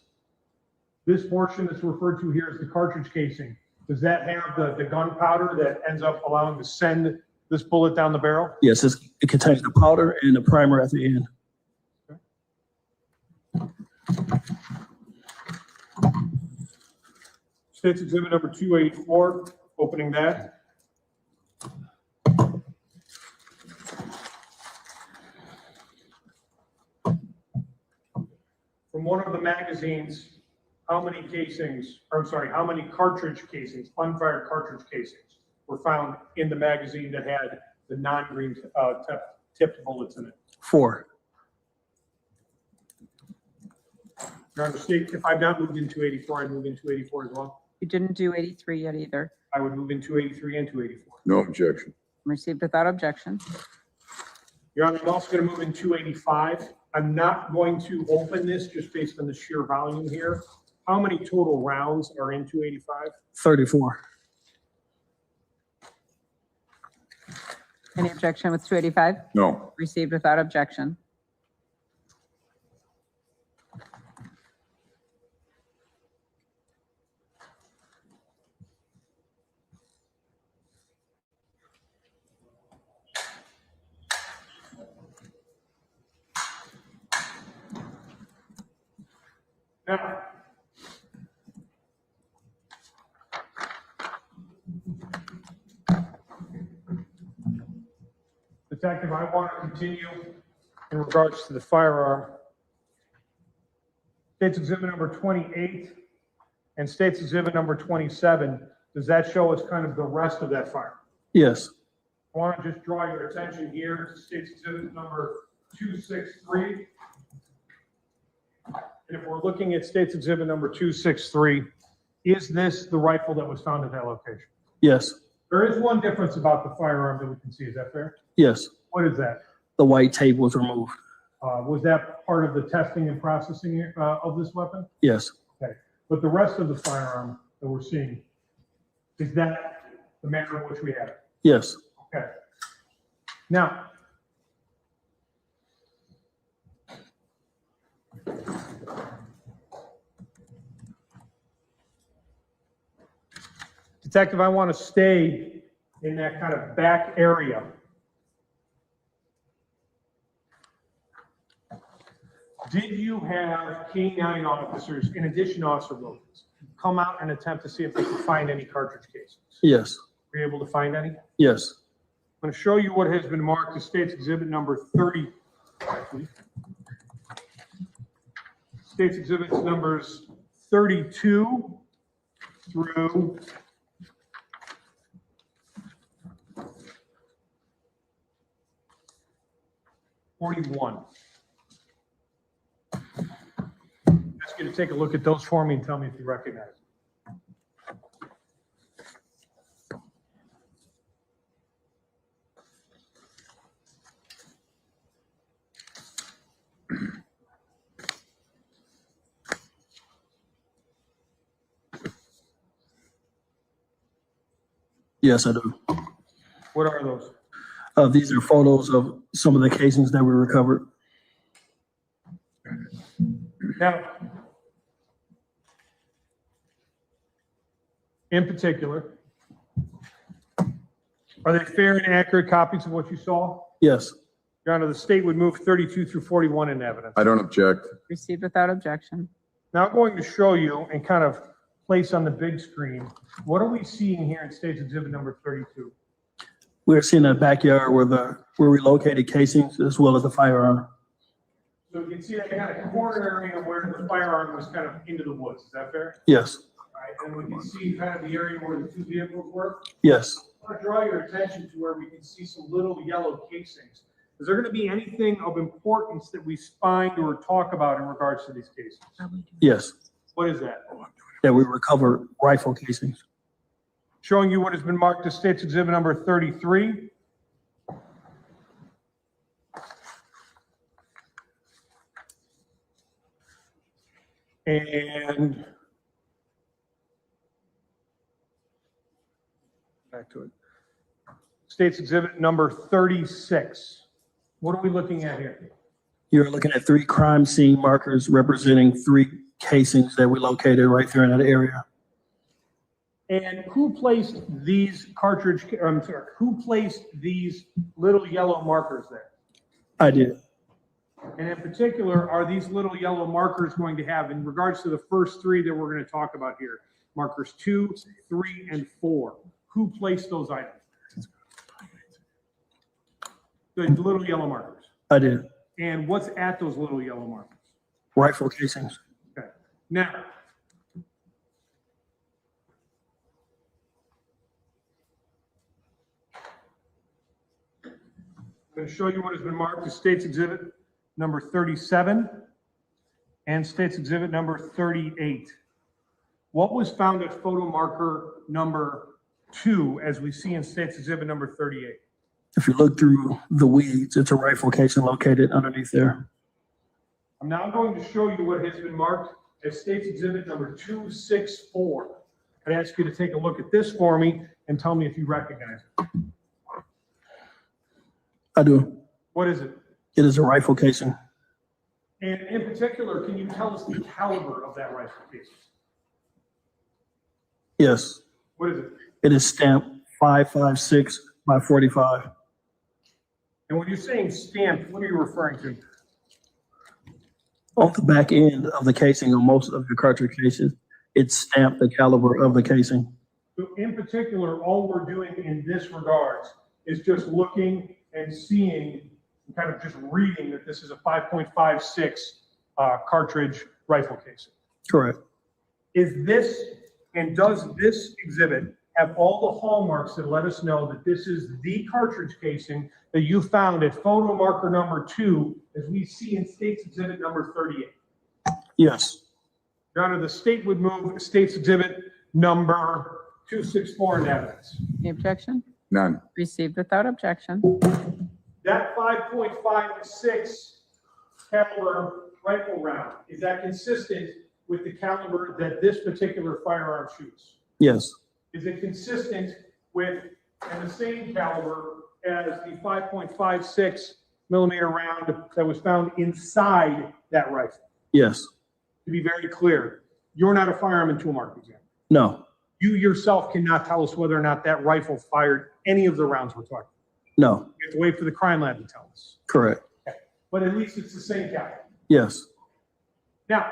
This portion that's referred to here is the cartridge casing. Does that have the gunpowder that ends up allowing to send this bullet down the barrel? Yes, it contains the powder and the primer at the end. State's Exhibit number 284, opening that. From one of the magazines, how many cartridge casings, unfired cartridge casings, were found in the magazine that had the non-green tipped bullets in it? 4. Your Honor, State, if I've not moved in 284, I'd move in 284 as well. You didn't do 83 yet either. I would move in 283 and 284. No objection. Received without objection. Your Honor, I'm also going to move in 285. I'm not going to open this just based on the sheer volume here. How many total rounds are in 285? 34. Any objection with 285? No. Received without objection. Now, Detective, I want to continue in regards to the firearm. State's Exhibit number 28 and State's Exhibit number 27, does that show us kind of the rest of that firearm? Yes. I want to just draw your attention here to State's Exhibit number 263. And if we're looking at State's Exhibit number 263, is this the rifle that was found at that location? Yes. There is one difference about the firearm that we can see. Is that fair? Yes. What is that? The white tape was removed. Was that part of the testing and processing of this weapon? Yes. Okay. But the rest of the firearm that we're seeing, is that the manner in which we have it? Yes. Okay. Now, Detective, I want to stay in that kind of back area. Did you have K-9 officers, in addition to Officer Wilkins, come out and attempt to see if they could find any cartridge casings? Yes. Were you able to find any? Yes. I'm going to show you what has been marked as State's Exhibit number 30. State's Exhibits numbers 32 through 41. Ask you to take a look at those for me and tell me if you recognize them. Yes, I do. What are those? These are photos of some of the casings that we recovered. Now, in particular, Are they fair and accurate copies of what you saw? Yes. Your Honor, the state would move 32 through 41 in evidence. I don't object. Received without objection. Now I'm going to show you and kind of place on the big screen, what are we seeing here in State's Exhibit number 32? We're seeing a backyard where we located casings as well as the firearm. So you can see that kind of corner area where the firearm was kind of into the woods. Is that fair? Yes. All right, and we can see kind of the area where the two vehicles were. Yes. I want to draw your attention to where we can see some little yellow casings. Is there going to be anything of importance that we find or talk about in regards to these cases? Yes. What is that? That we recover rifle casings. Showing you what has been marked as State's Exhibit number 33. And back to it. State's Exhibit number 36. What are we looking at here? You're looking at 3 crime scene markers representing 3 casings that we located right there in that area. And who placed these who placed these little yellow markers there? I did. And in particular, are these little yellow markers going to have, in regards to the first 3 that we're going to talk about here, markers 2, 3, and 4, who placed those items? The little yellow markers. I did. And what's at those little yellow markers? Rifle casings. Okay. Now, I'm going to show you what has been marked as State's Exhibit number 37 and State's Exhibit number 38. What was found at photo marker number 2 as we see in State's Exhibit number 38? If you look through the weeds, it's a rifle casing located underneath there. I'm now going to show you what has been marked as State's Exhibit number 264. I'd ask you to take a look at this for me and tell me if you recognize it. I do. What is it? It is a rifle casing. And in particular, can you tell us the caliber of that rifle case? Yes. What is it? It is stamped 5.56 by 45. And when you're saying stamped, what are you referring to? On the back end of the casing on most of your cartridge cases, it's stamped the caliber of the casing. So in particular, all we're doing in this regards is just looking and seeing, and kind of just reading that this is a 5.56 cartridge rifle casing. Correct. Is this, and does this exhibit have all the hallmarks that let us know that this is the cartridge casing that you found at photo marker number 2, as we see in State's Exhibit number 38? Yes. Your Honor, the state would move State's Exhibit number 264 in evidence. Any objection? None. Received without objection. That 5.56 caliber rifle round, is that consistent with the caliber that this particular firearm shoots? Yes. Is it consistent with and the same caliber as the 5.56 millimeter round that was found inside that rifle? Yes. To be very clear, you're not a firearm and tool mark examiner. No. You yourself cannot tell us whether or not that rifle fired any of the rounds we're talking about. No. We have to wait for the crime lab to tell us. Correct. Okay. But at least it's the same caliber. Yes. Now,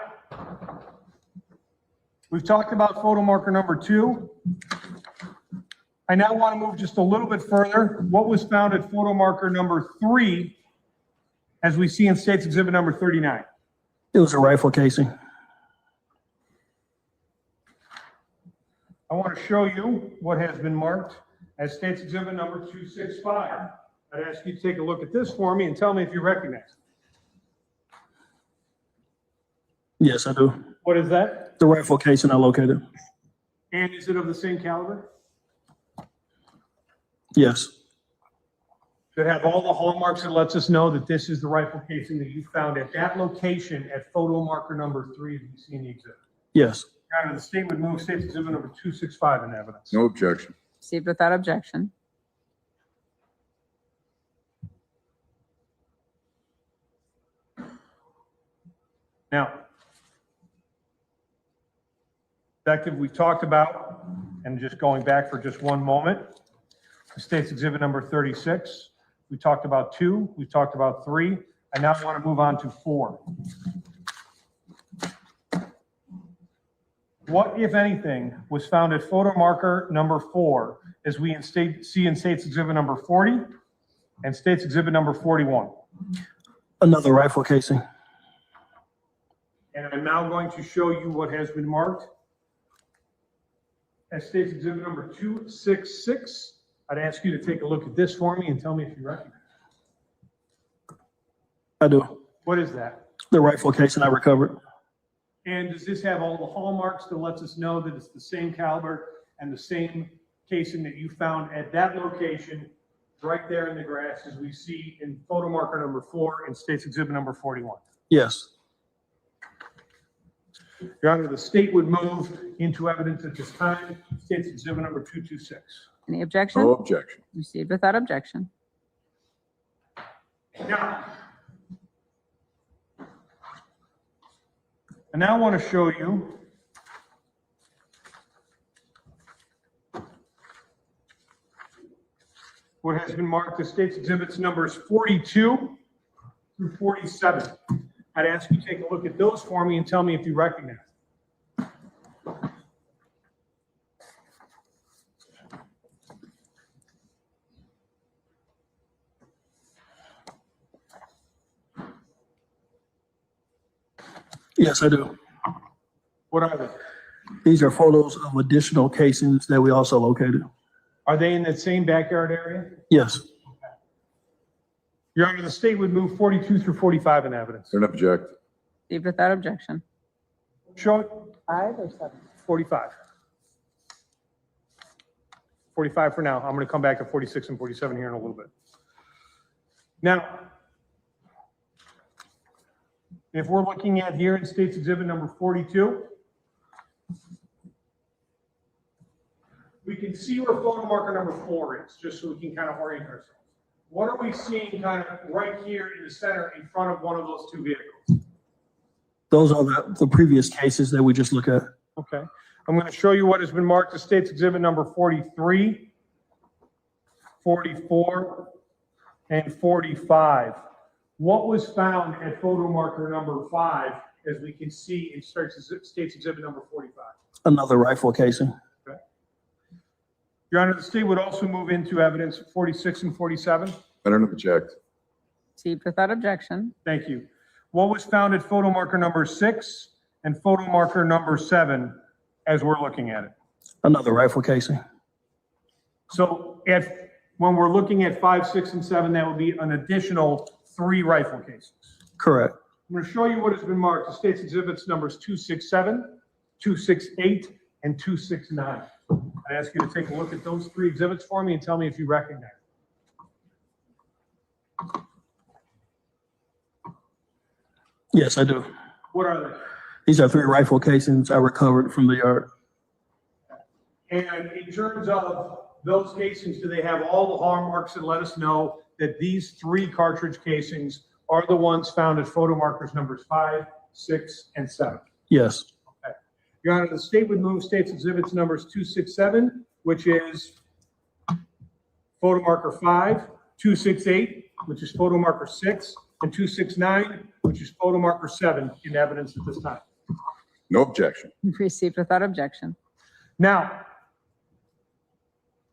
we've talked about photo marker number 2. I now want to move just a little bit further. What was found at photo marker number 3, as we see in State's Exhibit number 39? It was a rifle casing. I want to show you what has been marked as State's Exhibit number 265. I'd ask you to take a look at this for me and tell me if you recognize it. Yes, I do. What is that? The rifle casing I located. And is it of the same caliber? Yes. Should have all the hallmarks that lets us know that this is the rifle casing that you found at that location at photo marker number 3 as you see in the exhibit. Yes. Your Honor, the state would move State's Exhibit number 265 in evidence. No objection. Received without objection. Now, effective we've talked about, and just going back for just one moment, State's Exhibit number 36. We talked about 2, we talked about 3. I now want to move on to 4. What, if anything, was found at photo marker number 4, as we see in State's Exhibit number 40 and State's Exhibit number 41? Another rifle casing. And I'm now going to show you what has been marked as State's Exhibit number 266. I'd ask you to take a look at this for me and tell me if you recognize it. I do. What is that? The rifle casing I recovered. And does this have all the hallmarks that lets us know that it's the same caliber and the same casing that you found at that location right there in the grass as we see in photo marker number 4 and State's Exhibit number 41? Yes. Your Honor, the state would move into evidence at this time. State's Exhibit number 226. Any objection? No objection. Received without objection. Now, I now want to show you what has been marked as State's Exhibits numbers 42 through 47. I'd ask you to take a look at those for me and tell me if you recognize them. Yes, I do. What are they? These are photos of additional casings that we also located. Are they in that same backyard area? Yes. Your Honor, the state would move 42 through 45 in evidence. Don't object. Received without objection. Show it. 5 or 7? 45. 45 for now. I'm going to come back to 46 and 47 here in a little bit. Now, if we're looking at here in State's Exhibit number 42, we can see where photo marker number 4 is, just so we can kind of orient ourselves. What are we seeing kind of right here in the center in front of one of those two vehicles? Those are the previous cases that we just looked at. Okay. I'm going to show you what has been marked as State's Exhibit number 43, 44, and 45. What was found at photo marker number 5, as we can see in State's Exhibit number 45? Another rifle casing. Okay. Your Honor, the state would also move into evidence 46 and 47. I don't object. Received without objection. Thank you. What was found at photo marker number 6 and photo marker number 7 as we're looking at it? Another rifle casing. So when we're looking at 5, 6, and 7, that would be an additional 3 rifle cases. Correct. I'm going to show you what has been marked. The State's Exhibits numbers 267, 268, and 269. I ask you to take a look at those 3 exhibits for me and tell me if you recognize them. Yes, I do. What are they? These are 3 rifle casings I recovered from the yard. And in terms of those casings, do they have all the hallmarks that let us know that these 3 cartridge casings are the ones found at photo markers numbers 5, 6, and 7? Yes. Okay. Your Honor, the state would move State's Exhibits numbers 267, which is photo marker 5, 268, which is photo marker 6, and 269, which is photo marker 7 in evidence at this time. No objection. Received without objection. Now,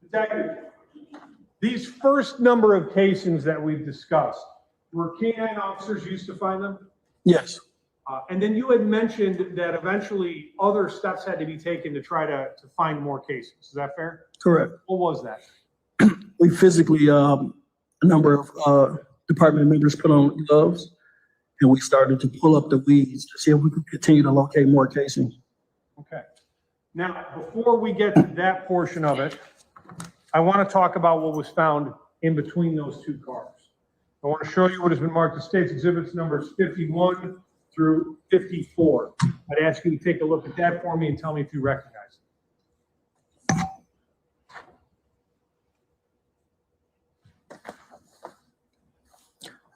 Detective, these first number of casings that we've discussed, were K-9 officers used to find them? Yes. And then you had mentioned that eventually other steps had to be taken to try to find more cases. Is that fair? Correct. What was that? We physically, a number of department members put on gloves, and we started to pull up the weeds to see if we could continue to locate more casings. Okay. Now, before we get to that portion of it, I want to talk about what was found in between those 2 cars. I want to show you what has been marked as State's Exhibits numbers 51 through 54. I'd ask you to take a look at that for me and tell me if you recognize it.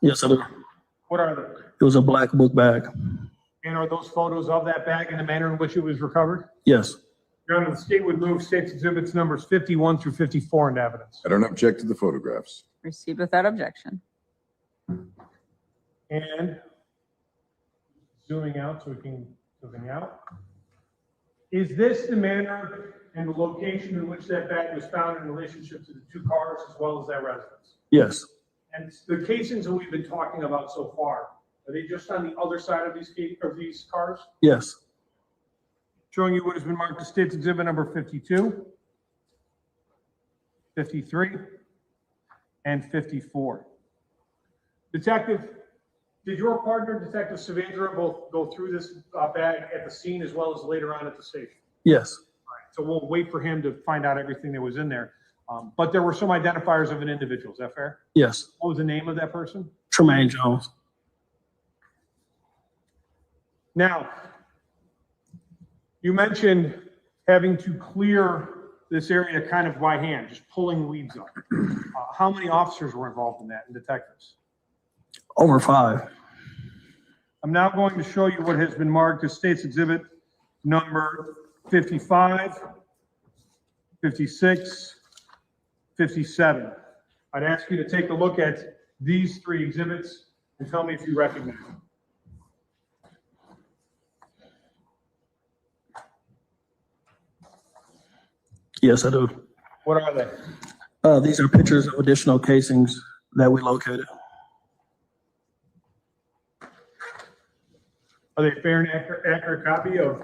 Yes, I do. What are they? It was a black book bag. And are those photos of that bag and the manner in which it was recovered? Yes. Your Honor, the state would move state's exhibits numbers 51 through 54 into evidence. I don't object to the photographs. Received without objection. And zooming out so we can zoom out. Is this the manner and the location in which that bag was found in relationship to the two cars as well as that residence? Yes. And the casings that we've been talking about so far, are they just on the other side of these cars? Yes. Showing you what has been marked as state's exhibit number 52, 53, and 54. Detective, did your partner, Detective Savandra, both go through this bag at the scene as well as later on at the station? Yes. All right, so we'll wait for him to find out everything that was in there. But there were some identifiers of an individual, is that fair? Yes. What was the name of that person? Tremaine Jones. Now, you mentioned having to clear this area kind of by hand, just pulling weeds up. How many officers were involved in that and detectives? Over 5. I'm now going to show you what has been marked as state's exhibit number 55, 56, 57. I'd ask you to take a look at these 3 exhibits and tell me if you recognize them. Yes, I do. What are they? These are pictures of additional casings that we located. Are they a fair and accurate copy of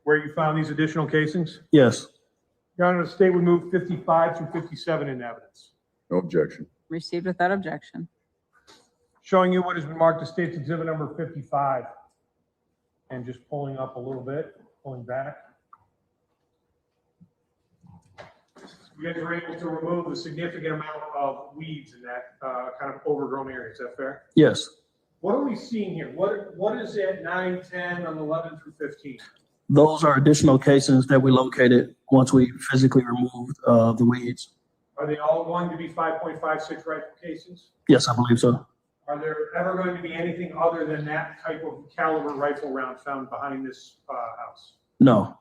where you found these additional casings? Yes. Your Honor, the state would move 55 through 57 in evidence. No objection. Received without objection. Showing you what has been marked as state's exhibit number 55. And just pulling up a little bit, pulling back. You guys were able to remove a significant amount of weeds in that kind of overgrown area. Is that fair? Yes. What are we seeing here? What is at 9, 10, and 11 through 15? Those are additional casings that we located once we physically removed the weeds. Are they all going to be 5.56 rifle casings? Yes, I believe so. Are there ever going to be anything other than that type of caliber rifle round found behind this house? No.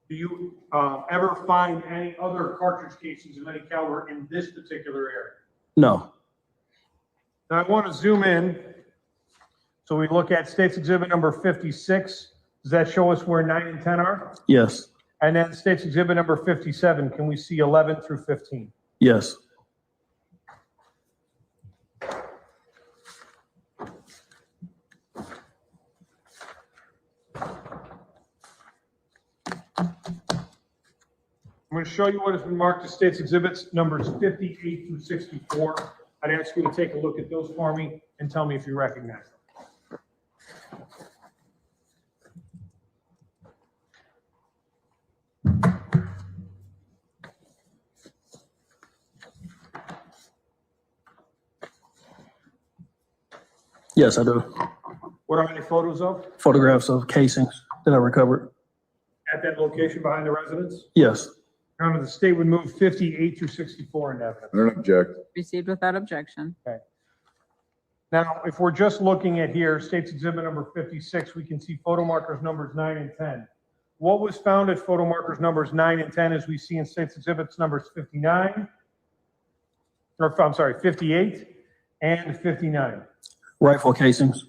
Do you ever find any other cartridge casings of any caliber in this particular area? No. Now I want to zoom in. So we look at state's exhibit number 56. Does that show us where 9 and 10 are? Yes. And then state's exhibit number 57. Can we see 11 through 15? Yes. I'm going to show you what has been marked as state's exhibits numbers 58 through 64. I'd ask you to take a look at those for me and tell me if you recognize them. Yes, I do. What are any photos of Photographs of casings that I recovered. at that location behind the residence? Yes. Your Honor, the state would move 58 through 64 in evidence. I don't object. Received without objection. Okay. Now, if we're just looking at here, state's exhibit number 56, we can see photo markers numbers 9 and 10. What was found at photo markers numbers 9 and 10 as we see in state's exhibits numbers 58 and 59? Rifle casings.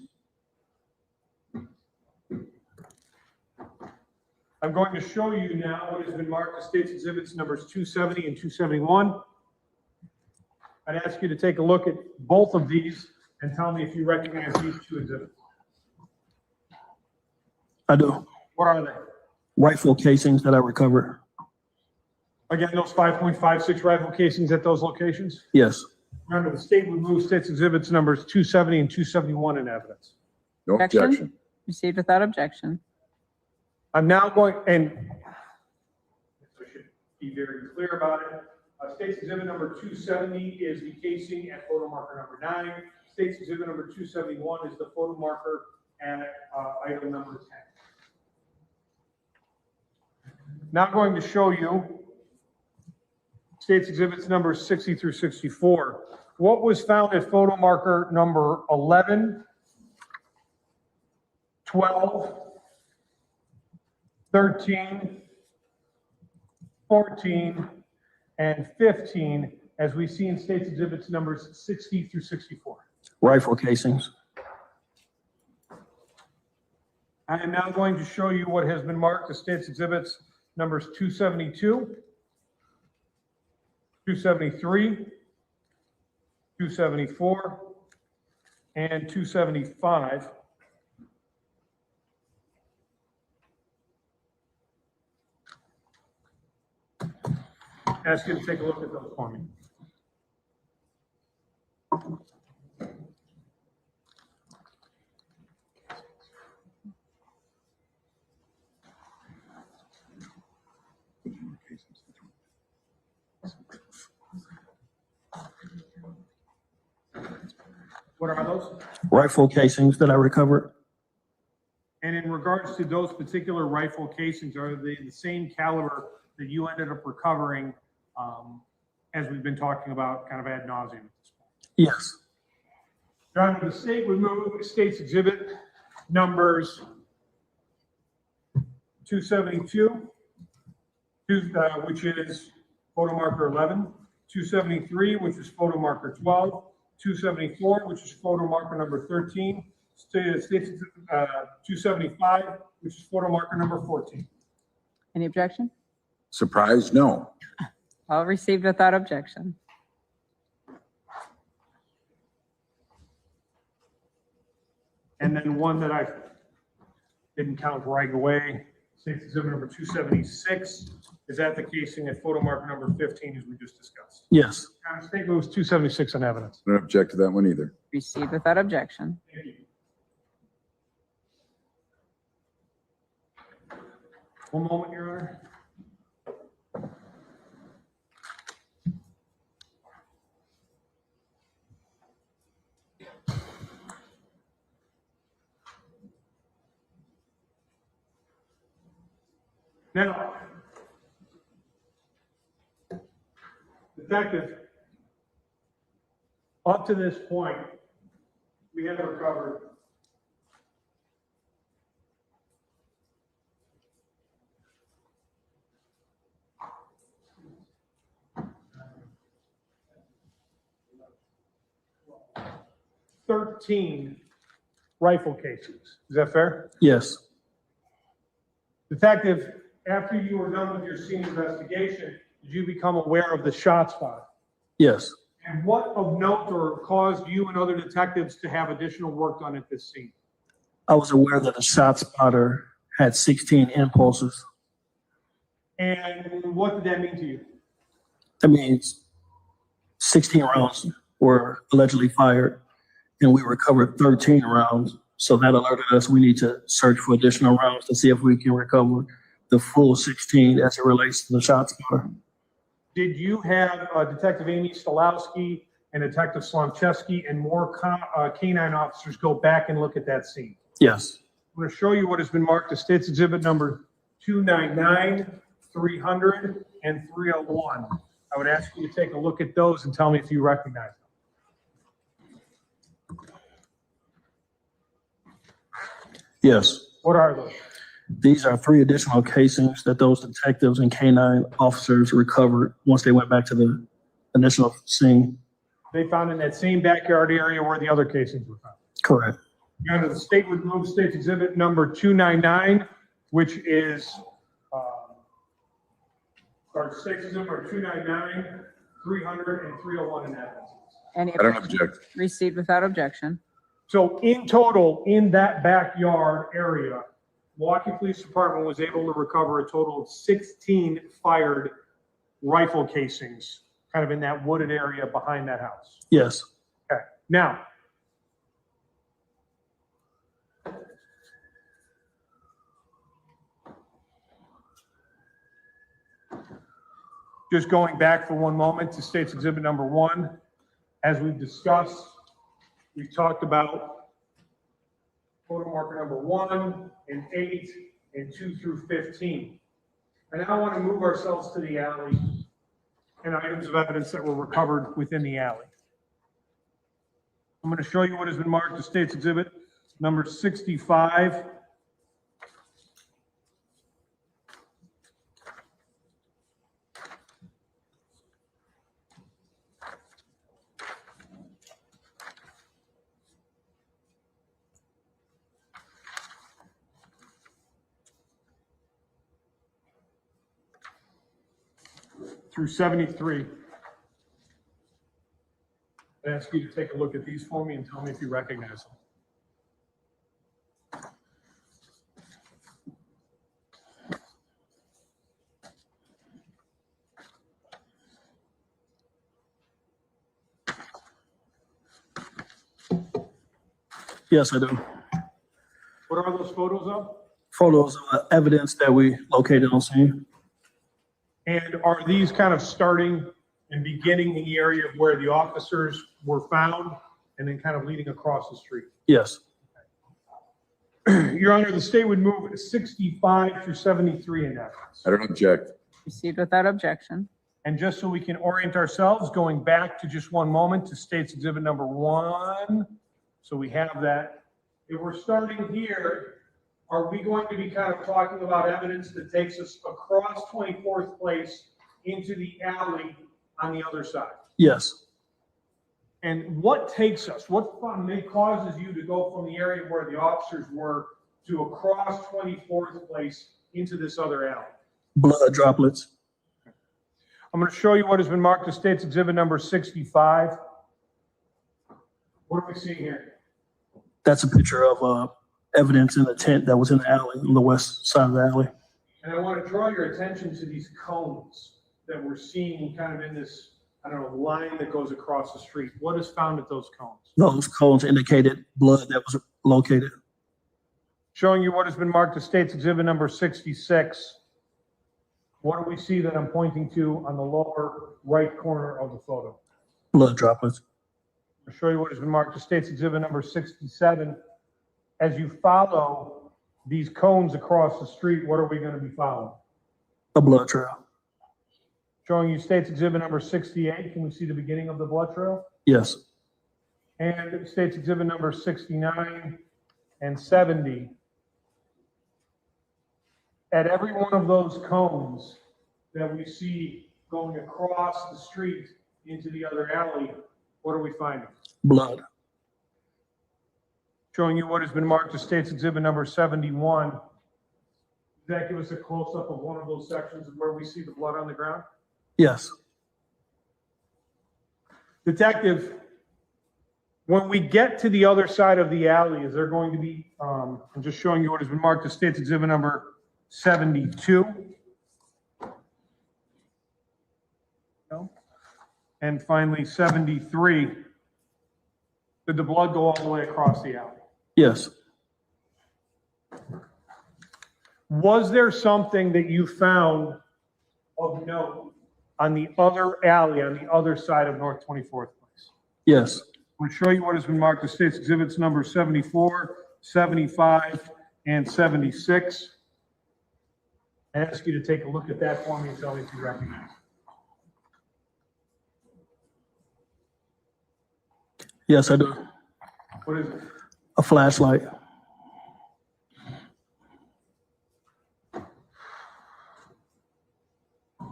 I'm going to show you now what has been marked as state's exhibits numbers 270 and 271. I'd ask you to take a look at both of these and tell me if you recognize these 2 exhibits. I do. What are they? Rifle casings that I recovered. Again, those 5.56 rifle casings at those locations? Yes. Remember, the state would move state's exhibits numbers 270 and 271 in evidence. No objection. Received without objection. I'm now going, and I should be very clear about it. State's exhibit number 270 is the casing at photo marker number 9. State's exhibit number 271 is the photo marker at item number 10. Now I'm going to show you state's exhibits numbers 60 through 64. What was found at photo marker number 11, 12, 13, 14, and 15, as we see in State's Exhibits numbers 60 through 64. Rifle casings. I am now going to show you what has been marked as State's Exhibits numbers 272, 273, 274, and 275. Ask you to take a look at those for me. What are those? Rifle casings that I recovered. And in regards to those particular rifle casings, are they the same caliber that you ended up recovering, as we've been talking about kind of ad nauseum at this point? Yes. Your Honor, the state would move State's Exhibit numbers 272, which is photo marker 11, 273, which is photo marker 12, 274, which is photo marker number 13, State's 275, which is photo marker number 14. Any objection? Surprise? No. All received without objection. And then one that I didn't count right away, State's Exhibit number 276, is that the casing at photo marker number 15, as we just discussed? Yes. State moves 276 on evidence. I don't object to that one either. Received without objection. Thank you. One moment, Your Honor. Now, detective, up to this point, we have recovered $13 rifle casings. Is that fair? Yes. Detective, after you were done with your scene investigation, did you become aware of the ShotSpotter? Yes. And what of note or caused you and other detectives to have additional work done at this scene? I was aware that a ShotSpotter had 16 impulses. And what did that mean to you? That means 16 rounds were allegedly fired, and we recovered 13 rounds. So that alerted us we need to search for additional rounds to see if we can recover the full 16 as it relates to the ShotSpotter. Did you have Detective Amy Stolowski and Detective Slomczewski and more canine officers go back and look at that scene? Yes. I'm going to show you what has been marked as State's Exhibit number 299, 300, and 301. I would ask you to take a look at those and tell me if you recognize them. Yes. What are those? These are 3 additional casings that those detectives and canine officers recovered once they went back to the initial scene. They found in that same backyard area where the other casings were found. Correct. Your Honor, the state would move State's Exhibit number 299, which is, State's Exhibit number 299, 300, and 301 in that instance. Any I don't object. Received without objection. So in total, in that backyard area, Milwaukee Police Department was able to recover a total of 16 fired rifle casings, kind of in that wooded area behind that house. Yes. Okay. Now, just going back for one moment to State's Exhibit number 1, as we've discussed, we've talked about photo marker number 1 and 8 and 2 through 15. And now I want to move ourselves to the alley and items of evidence that were recovered within the alley. I'm going to show you what has been marked as State's Exhibit number 65. through 73. I ask you to take a look at these for me and tell me if you recognize them. Yes, I do. What are those photos of? Photos of evidence that we located on scene. And are these kind of starting and beginning in the area of where the officers were found and then kind of leading across the street? Yes. Your Honor, the state would move 65 through 73 in that. I don't object. Received without objection. And just so we can orient ourselves, going back to just one moment to State's Exhibit number 1. So we have that. If we're starting here, are we going to be kind of talking about evidence that takes us across 24th Place into the alley on the other side? Yes. And what takes us, what causes you to go from the area where the officers were to across 24th Place into this other alley? Blood droplets. I'm going to show you what has been marked as State's Exhibit number 65. What are we seeing here? That's a picture of evidence in the tent that was in the alley, on the west side of the alley. And I want to draw your attention to these cones that we're seeing kind of in this, I don't know, line that goes across the street. What is found at those cones? Those cones indicated blood that was located. Showing you what has been marked as State's Exhibit number 66. What do we see that I'm pointing to on the lower right corner of the photo? Blood droplets. I'll show you what has been marked as State's Exhibit number 67. As you follow these cones across the street, what are we going to be following? A blood trail. Showing you State's Exhibit number 68. Can we see the beginning of the blood trail? Yes. And State's Exhibit number 69 and 70. At every one of those cones that we see going across the street into the other alley, what are we finding? Blood. Showing you what has been marked as State's Exhibit number 71. Does that give us a close-up of one of those sections of where we see the blood on the ground? Yes. Detective, when we get to the other side of the alley, is there going to be, I'm just showing you what has been marked as State's Exhibit number 72. No. And finally, 73. Did the blood go all the way across the alley? Yes. Was there something that you found of note on the other alley, on the other side of North 24th Place? Yes. I'm going to show you what has been marked as State's Exhibits number 74, 75, and 76. I ask you to take a look at that for me and tell me if you recognize it. Yes, I do. What is it? A flashlight.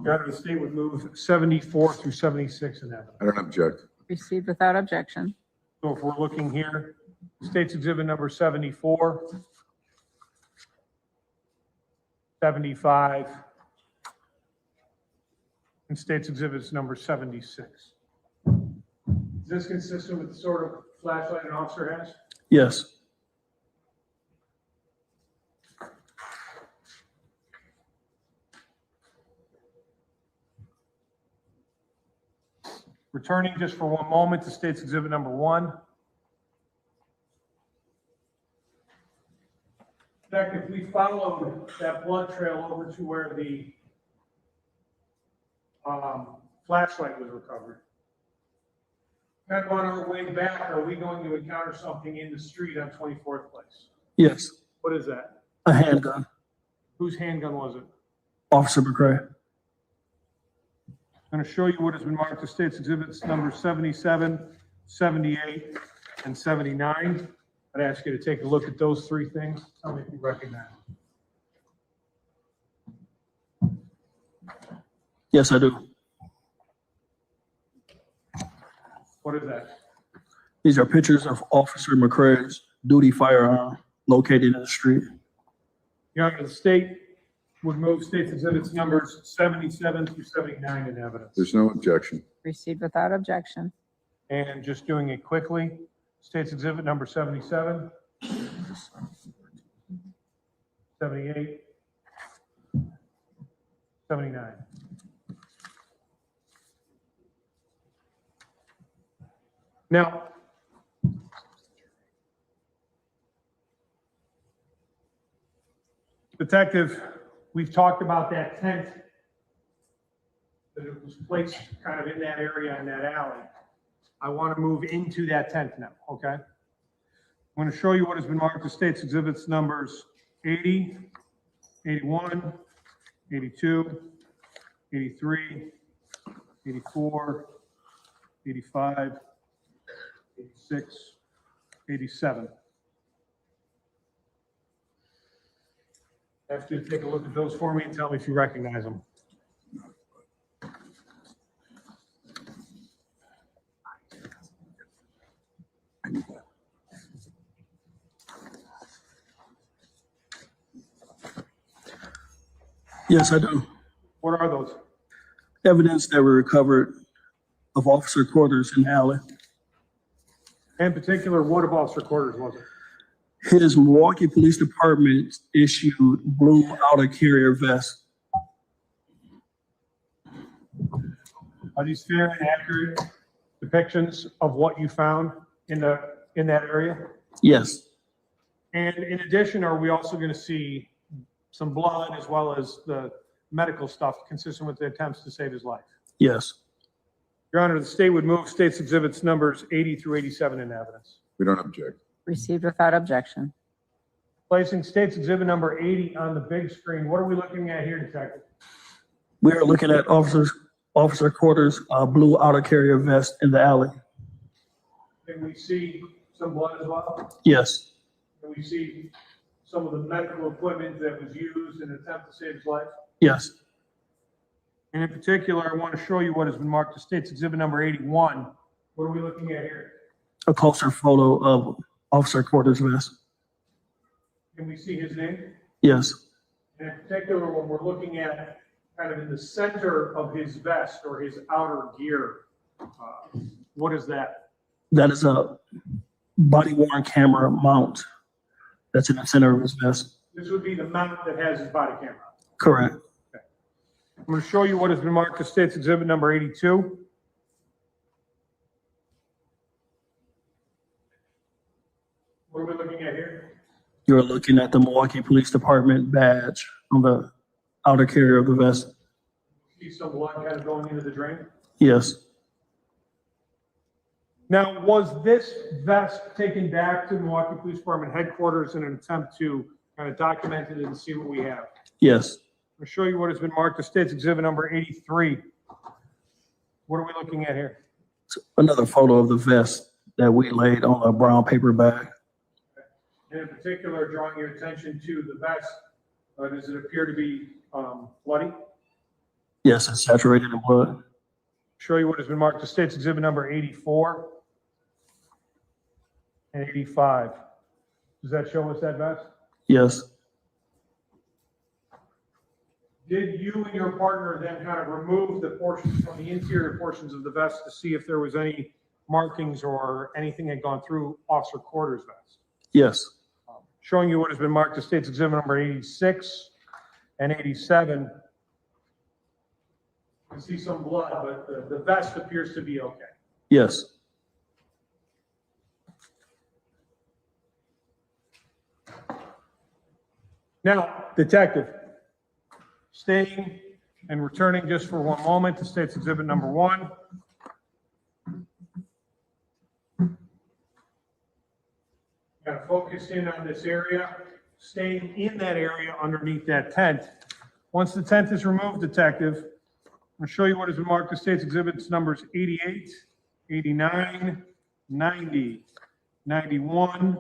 Your Honor, the state would move 74 through 76 in that. I don't object. Received without objection. So if we're looking here, State's Exhibit number 74, 75, and State's Exhibits number 76. Is this consistent with the sort of flashlight an officer has? Yes. Returning just for one moment to State's Exhibit number 1. In fact, if we followed that blood trail over to where the flashlight was recovered, kind of on our way back, are we going to encounter something in the street on 24th Place? Yes. What is that? A handgun. Whose handgun was it? Officer McCray. I'm going to show you what has been marked as State's Exhibits number 77, 78, and 79. I'd ask you to take a look at those three things. Tell me if you recognize them. Yes, I do. What is that? These are pictures of Officer McCray's duty firearm located in the street. Your Honor, the state would move state's exhibits numbers 77 through 79 in evidence. There's no objection. Received without objection. And just doing it quickly, state's exhibit number 77, 78, 79. Now, Detective, we've talked about that tent that it was placed kind of in that area in that alley. I want to move into that tent now, okay? I'm going to show you what has been marked as state's exhibits numbers 80, 81, 82, 83, 84, 85, 86, 87. I ask you to take a look at those for me and tell me if you recognize them. Yes, I do. What are those? Evidence that were recovered of Officer Corder's in the alley. In particular, what of Officer Corder's was it? His Milwaukee Police Department issued blue outer carrier vest. Are these fair and accurate depictions of what you found in that area? Yes. And in addition, are we also going to see some blood as well as the medical stuff consistent with the attempts to save his life? Yes. Your Honor, the state would move state's exhibits numbers 80 through 87 in evidence. We don't object. Received without objection. Placing state's exhibit number 80 on the big screen. What are we looking at here, Detective? We are looking at Officer Corder's blue outer carrier vest in the alley. Can we see some blood as well? Yes. Can we see some of the medical equipment that was used in an attempt to save his life? Yes. And in particular, I want to show you what has been marked as state's exhibit number 81. What are we looking at here? A closer photo of Officer Corder's vest. Can we see his name? Yes. And in particular, when we're looking at kind of in the center of his vest or his outer gear, what is that? That is a body-worn camera mount that's in the center of his vest. This would be the mount that has his body camera. Correct. Okay. I'm going to show you what has been marked as state's exhibit number 82. What are we looking at here? You're looking at the Milwaukee Police Department badge on the outer carrier of the vest. See some blood kind of going into the drain? Yes. Now, was this vest taken back to Milwaukee Police Department headquarters in an attempt to kind of document it and see what we have? Yes. I'll show you what has been marked as state's exhibit number 83. What are we looking at here? It's another photo of the vest that we laid on a brown paper bag. And in particular, drawing your attention to the vest, does it appear to be bloody? Yes, it's saturated in blood. Show you what has been marked as state's exhibit number 84 and 85. Does that show us that vest? Yes. Did you and your partner then kind of remove the portions from the interior portions of the vest to see if there was any markings or anything had gone through Officer Corder's vest? Yes. Showing you what has been marked as state's exhibit number 86 and 87. You can see some blood, but the vest appears to be okay. Yes. Now, Detective, staying and returning just for one moment to state's exhibit number 1. Got to focus in on this area, staying in that area underneath that tent. Once the tent is removed, Detective, I'll show you what has been marked as state's exhibits numbers 88, 89, 90, 91.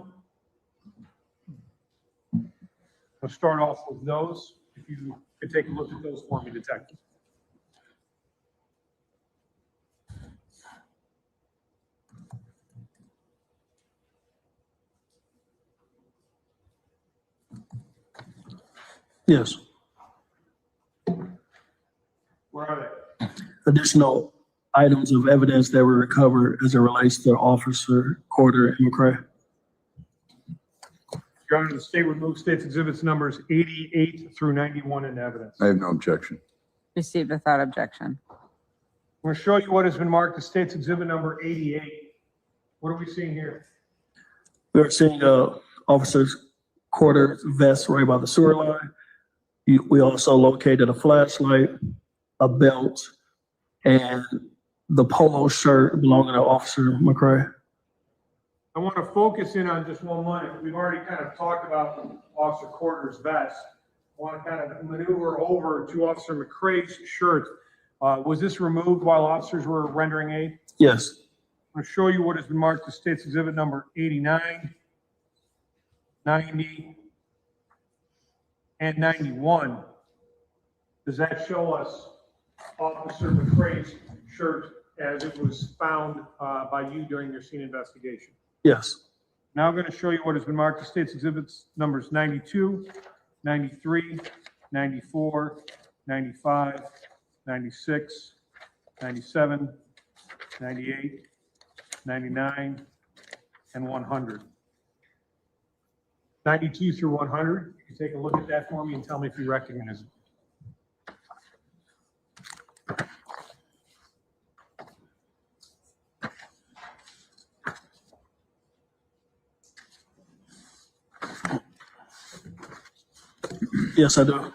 I'll start off with those. If you could take a look at those for me, Detective. Yes. additional items of evidence that were recovered as it relates to Officer Corder and McCray. Your Honor, the state would move state's exhibits numbers 88 through 91 into evidence. I have no objection. Received without objection. I'm going to show you what has been marked as state's exhibit number 88. What are we seeing here? We're seeing Officer Corder's vest right by the sewer line. We also located a flashlight, a belt, and the polo shirt belonging to Officer McCray. I want to focus in on just one line. We've already kind of talked about Officer Corder's vest. I want to kind of maneuver over to Officer McCray's shirt. Was this removed while officers were rendering aid? Yes. I'm going to show you what has been marked as state's exhibit number 89, 90, and 91. Does that show us Officer McCray's shirt as it was found by you during your scene investigation? Yes. Now I'm going to show you what has been marked as state's exhibits numbers 92, 93, 94, 95, 96, 97, 98, 99, and 100. 92 through 100. You can take a look at that for me and tell me if you recognize it. Yes, I do.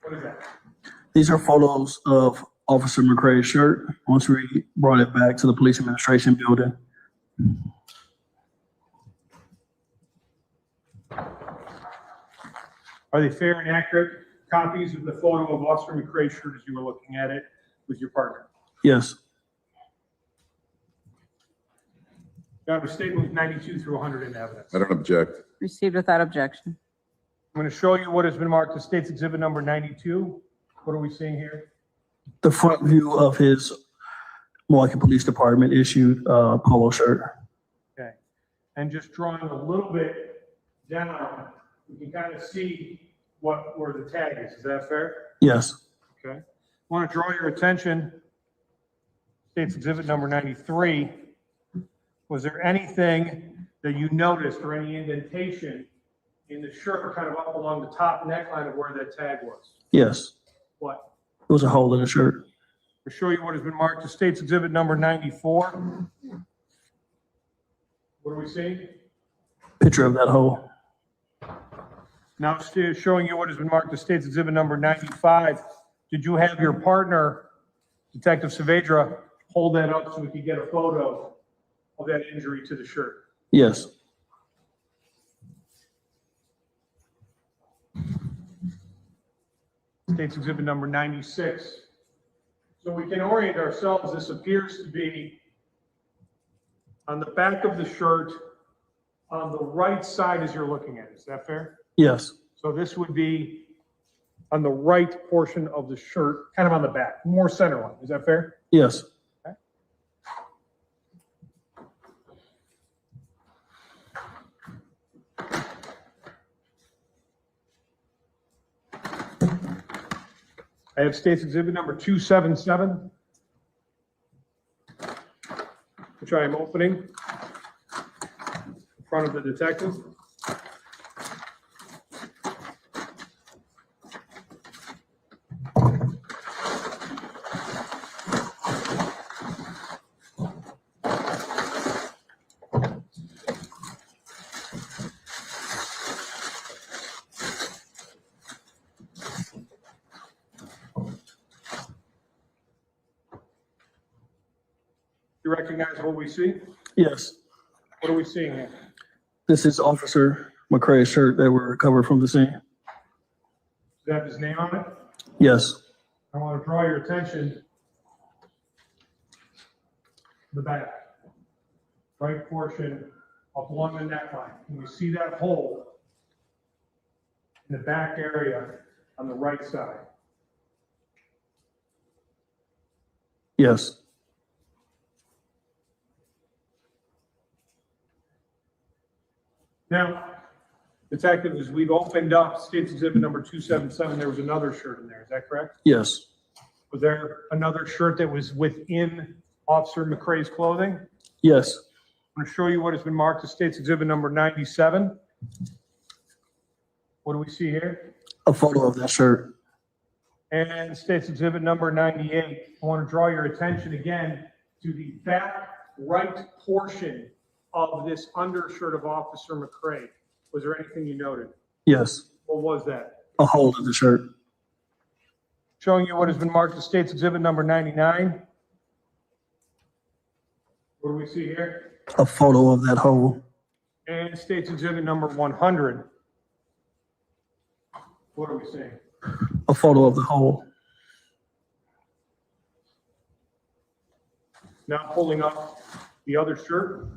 What is that? These are photos of Officer McCray's shirt once we brought it back to the police administration building. Are they fair and accurate copies of the photo of Officer McCray's shirt as you were looking at it with your partner? Yes. Got a statement 92 through 100 in evidence. I don't object. Received without objection. I'm going to show you what has been marked as state's exhibit number 92. What are we seeing here? The front view of his Milwaukee Police Department issued polo shirt. Okay. And just drawing a little bit down, we can kind of see where the tag is. Is that fair? Yes. Okay. I want to draw your attention, state's exhibit number 93. Was there anything that you noticed or any indentation in the shirt kind of up along the top neckline of where that tag was? Yes. What? There was a hole in the shirt. I'll show you what has been marked as state's exhibit number 94. What are we seeing? Picture of that hole. Now showing you what has been marked as state's exhibit number 95. Did you have your partner, Detective Saavedra, hold that up so we could get a photo of that injury to the shirt? Yes. State's exhibit number 96. So we can orient ourselves. This appears to be on the back of the shirt on the right side as you're looking at it. Is that fair? Yes. So this would be on the right portion of the shirt, kind of on the back, more center line. Is that fair? Yes. Okay. I have state's exhibit number 277, which I am opening in front of the detective. You recognize what we see? Yes. What are we seeing here? This is Officer McCray's shirt that were recovered from the scene. Does it have his name on it? Yes. I want to draw your attention to the back, right portion up along the neckline. Can you see that hole in the back area on the right side? Yes. Now, detectives, we've opened up state's exhibit number 277. There was another shirt in there. Is that correct? Yes. Was there another shirt that was within Officer McCrae's clothing? Yes. I'm going to show you what has been marked as State's Exhibit number 97. What do we see here? A photo of that shirt. And State's Exhibit number 98. I want to draw your attention again to the back right portion of this undershirt of Officer McCrae. Was there anything you noted? Yes. What was that? A hole in the shirt. Showing you what has been marked as State's Exhibit number 99. What do we see here? A photo of that hole. And State's Exhibit number 100. What are we seeing? A photo of the hole. Now pulling up the other shirt.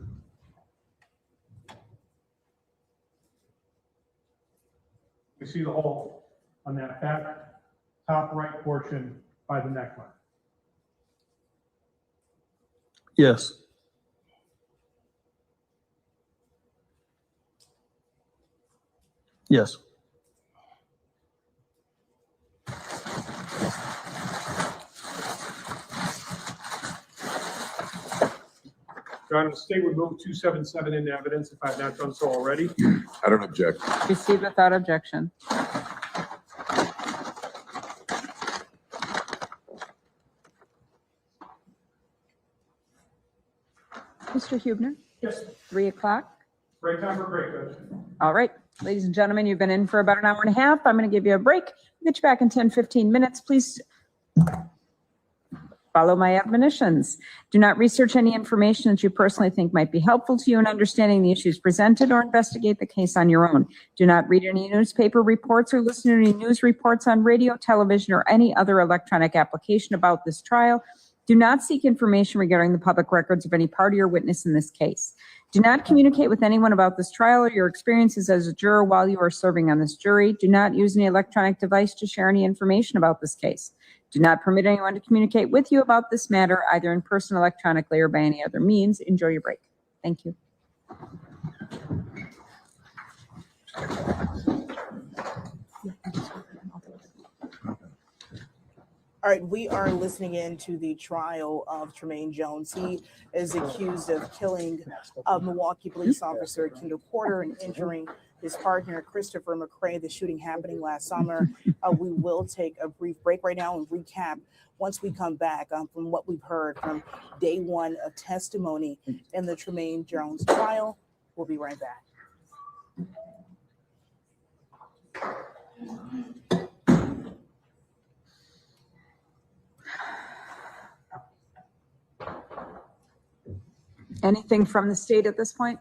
We see the hole on that back top right portion by the neckline. Yes. Yes. Your Honor, the state would move 277 into evidence if I have not done so already. I don't object. Received without objection. Mr. Hubner? Yes. 3 o'clock. Break time for break, Judge. All right, ladies and gentlemen, you've been in for about an hour and a half. I'm going to give you a break. Get you back in 10, 15 minutes. Please follow my admonitions. Do not research any information that you personally think might be helpful to you in understanding the issues presented or investigate the case on your own. Do not read any newspaper reports or listen to any news reports on radio, television, or any other electronic application about this trial. Do not seek information regarding the public records of any party or witness in this case. Do not communicate with anyone about this trial or your experiences as a juror while you are serving on this jury. Do not use any electronic device to share any information about this case. Do not permit anyone to communicate with you about this matter, either in person, electronically, or by any other means. Enjoy your break. Thank you. All right, we are listening in to the trial of Tremaine Jones. He is accused of killing Milwaukee police officer Kendall Corder and injuring his partner, Christopher McCrae, the shooting happening last summer. We will take a brief break right now and recap once we come back from what we've heard from day one of testimony in the Tremaine Jones trial. We'll be right back. Anything from the state at this point?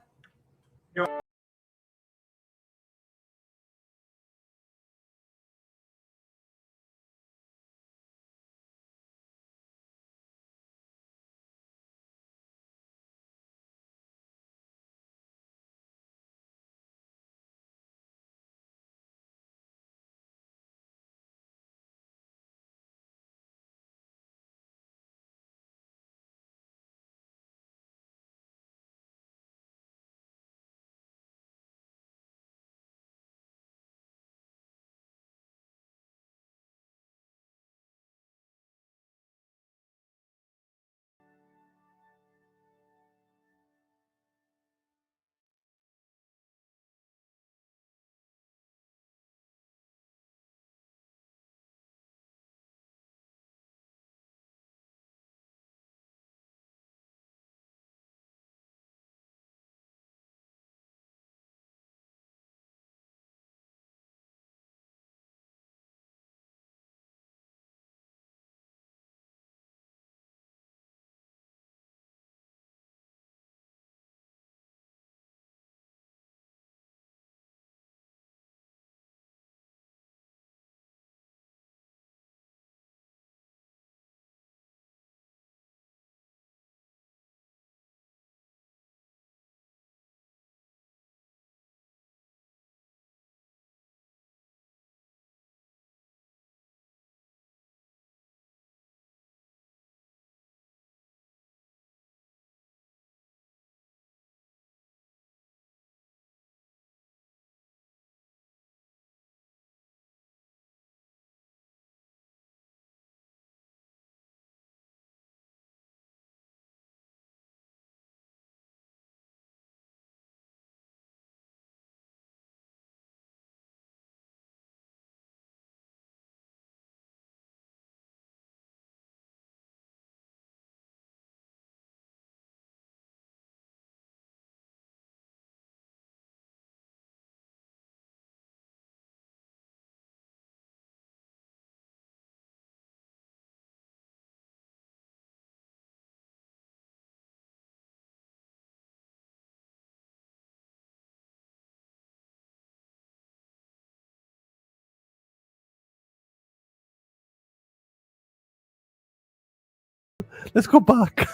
Let's go back.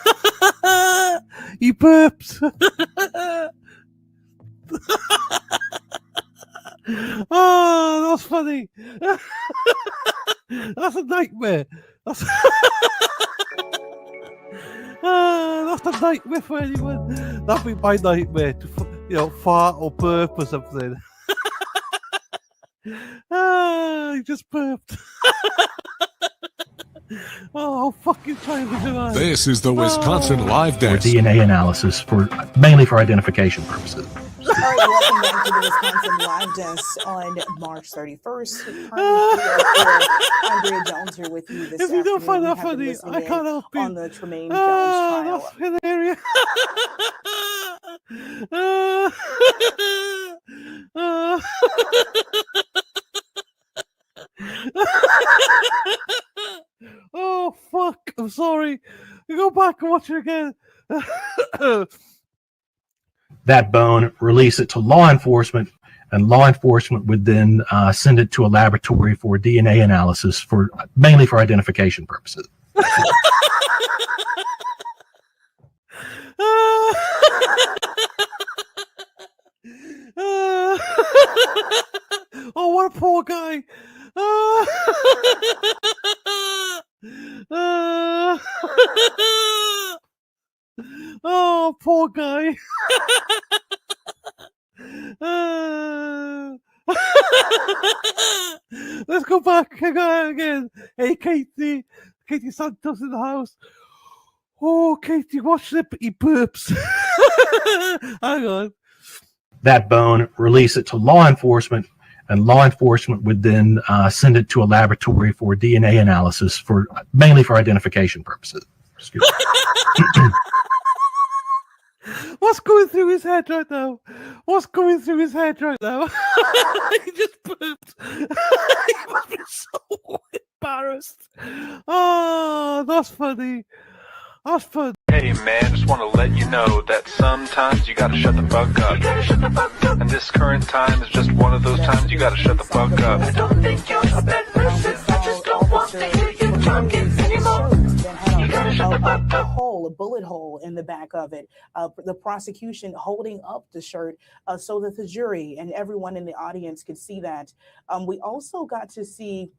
He burps. Oh, that's funny. That's a nightmare. That's that's a nightmare for anyone. That'd be my nightmare to, fart or burp or something. He just burped. Oh, fucking trying to do This is the Wisconsin Live Desk. For DNA analysis, mainly for identification purposes. All right, welcome back to the Wisconsin Live Desk on March 31st. Andrea Jones here with you this afternoon. Don't find that You have been funny, listening I can't help it. on the Tremaine Jones trial. That's hilarious. Oh, fuck. I'm sorry. Go back and watch it again. That bone, release it to law enforcement, and law enforcement would then send it to a laboratory for DNA analysis, mainly for identification purposes. Oh, what a poor guy. Oh, poor guy. Let's go back again. Hey, Katie Santos in the house. Oh, Katie, watch it. He burps. Hang on. That bone, release it to law enforcement, and law enforcement would then send it to a laboratory for DNA analysis, mainly for identification purposes. Excuse me. What's going through his head right now? He just burped. He must be so embarrassed. Oh, that's funny. That's fun. Hey man, just want to let you know that sometimes you gotta shut the fuck up. And this current time is just one of those times you gotta shut the fuck up. I don't think you're a bad person, I just don't want to hear you talking anymore. You gotta shut the fuck up. A bullet hole in the back of it. The prosecution holding up the shirt so that the jury and everyone in the audience could see that. We also got to see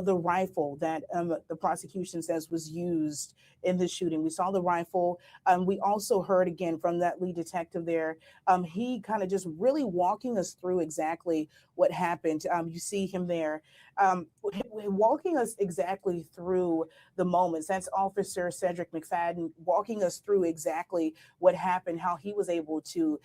the rifle that the prosecution says was used in the shooting. We saw the rifle. We also heard again from that lead detective there. He kind of just really walking us through exactly what happened. You see him there walking us exactly through the moments. That's Officer Cedric McFadden walking us through exactly what happened, how he was able to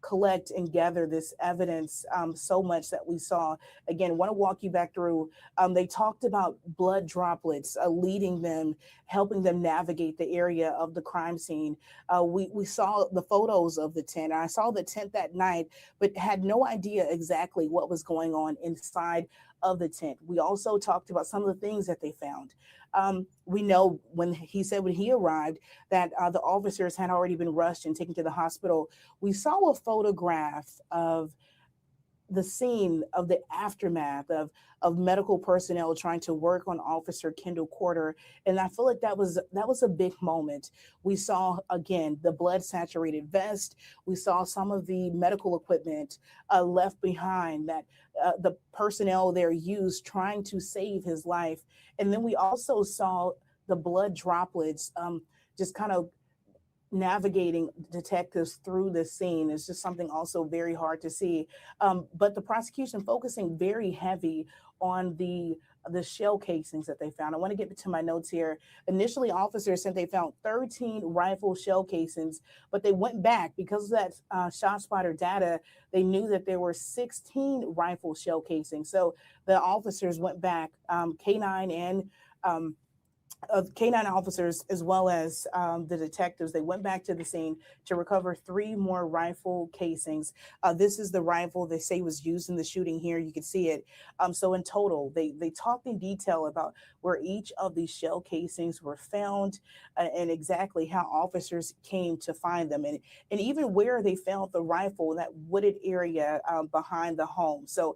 collect and gather this evidence so much that we saw. Again, want to walk you back through. They talked about blood droplets leading them, helping them navigate the area of the crime scene. We saw the photos of the tent. I saw the tent that night, but had no idea exactly what was going on inside of the tent. We also talked about some of the things that they found. We know when he arrived that the officers had already been rushed and taken to the hospital. We saw a photograph of the scene of the aftermath of medical personnel trying to work on Officer Kendall Corder. And I feel like that was a big moment. We saw, again, the blood saturated vest. We saw some of the medical equipment left behind that the personnel there used trying to save his life. And then we also saw the blood droplets just kind of navigating detectives through this scene. Is just something also very hard to see. But the prosecution focusing very heavy on the shell casings that they found. I want to get to my notes here. Initially, officers said they found 13 rifle shell casings, but they went back because of that ShotSpotter data. They knew that there were 16 rifle shell casings. So the officers went back, K9 and K9 officers, as well as the detectives, they went back to the scene to recover 3 more rifle casings. This is the rifle they say was used in the shooting here. You can see it. So in total, they talked in detail about where each of these shell casings were found and exactly how officers came to find them, and even where they found the rifle in that wooded area behind the home. So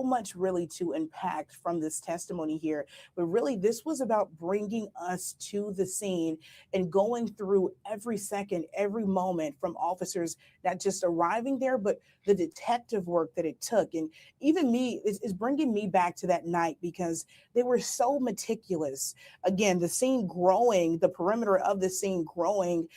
much really to unpack from this testimony here. But really, this was about bringing getting us to the scene and going through every second, every moment from officers not just arriving there, but the detective work that it took. And even me, is bringing me back to that night because they were so meticulous. Again, the scene growing, the perimeter of the scene growing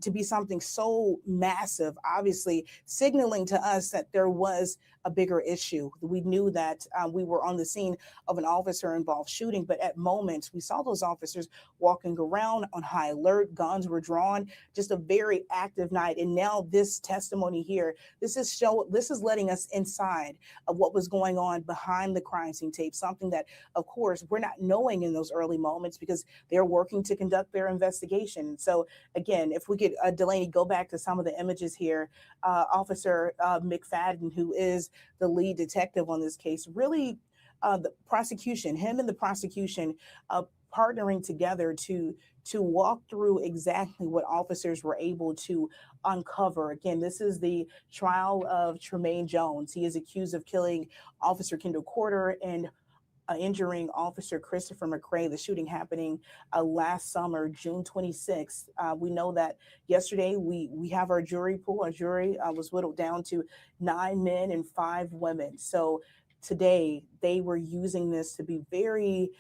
to be something so massive, obviously signaling to us that there was a bigger issue. We knew that we were on the scene of an officer involved shooting, but at moments we saw those officers walking around on high alert, guns were drawn, just a very active night. And now this testimony here, this is letting us inside of what was going on behind the crime scene tape, something that of course we're not knowing in those early moments because they're working to conduct their investigation. So again, if we could, Delaney, go back to some of the images here, Officer McFadden, who is the lead detective on this case, really the prosecution, him and the prosecution partnering together to walk through exactly what officers were able to uncover. Again, this is the trial of Tremaine Jones. He is accused of killing Officer Kendall Corder and injuring Officer Christopher McCray, the shooting happening last summer, June 26th. We know that yesterday we have our jury pool. Our jury was whittled down to 9 men and 5 women. So today they were using this to be very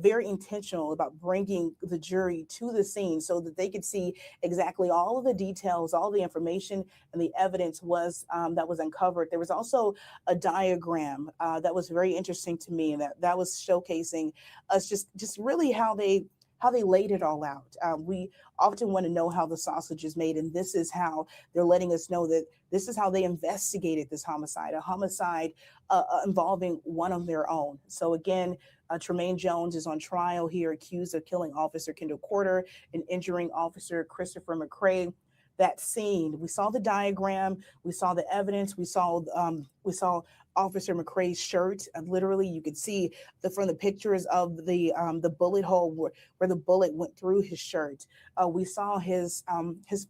intentional about bringing the jury to the scene so that they could see exactly all of the details, all the information and the evidence was that was uncovered. There was also a diagram that was very interesting to me, and that was showcasing us just really how they laid it all out. We often want to know how the sausage is made, and this is how they're letting us know that this is how they investigated this homicide, a homicide involving one of their own. So again, Tremaine Jones is on trial here, accused of killing Officer Kendall Corder and injuring Officer Christopher McCray. That scene, we saw the diagram, we saw the evidence, we saw Officer McCray's shirt. Literally, you could see from the pictures of the bullet hole where the bullet went through his shirt. We saw his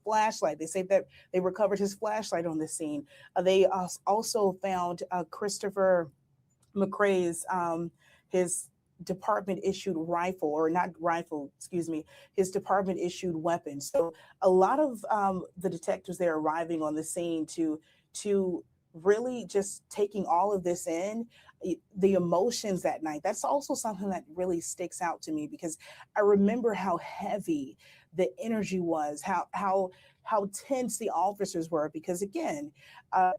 flashlight. They say that they recovered his flashlight on the scene. They also found Christopher McCray's his department issued rifle, or not rifle, excuse me, his department issued weapon. So a lot of the detectives there arriving on the scene to really just taking all of this in, the emotions that night. That's also something that really sticks out to me because I remember how heavy the energy was, how tense the officers were, because again,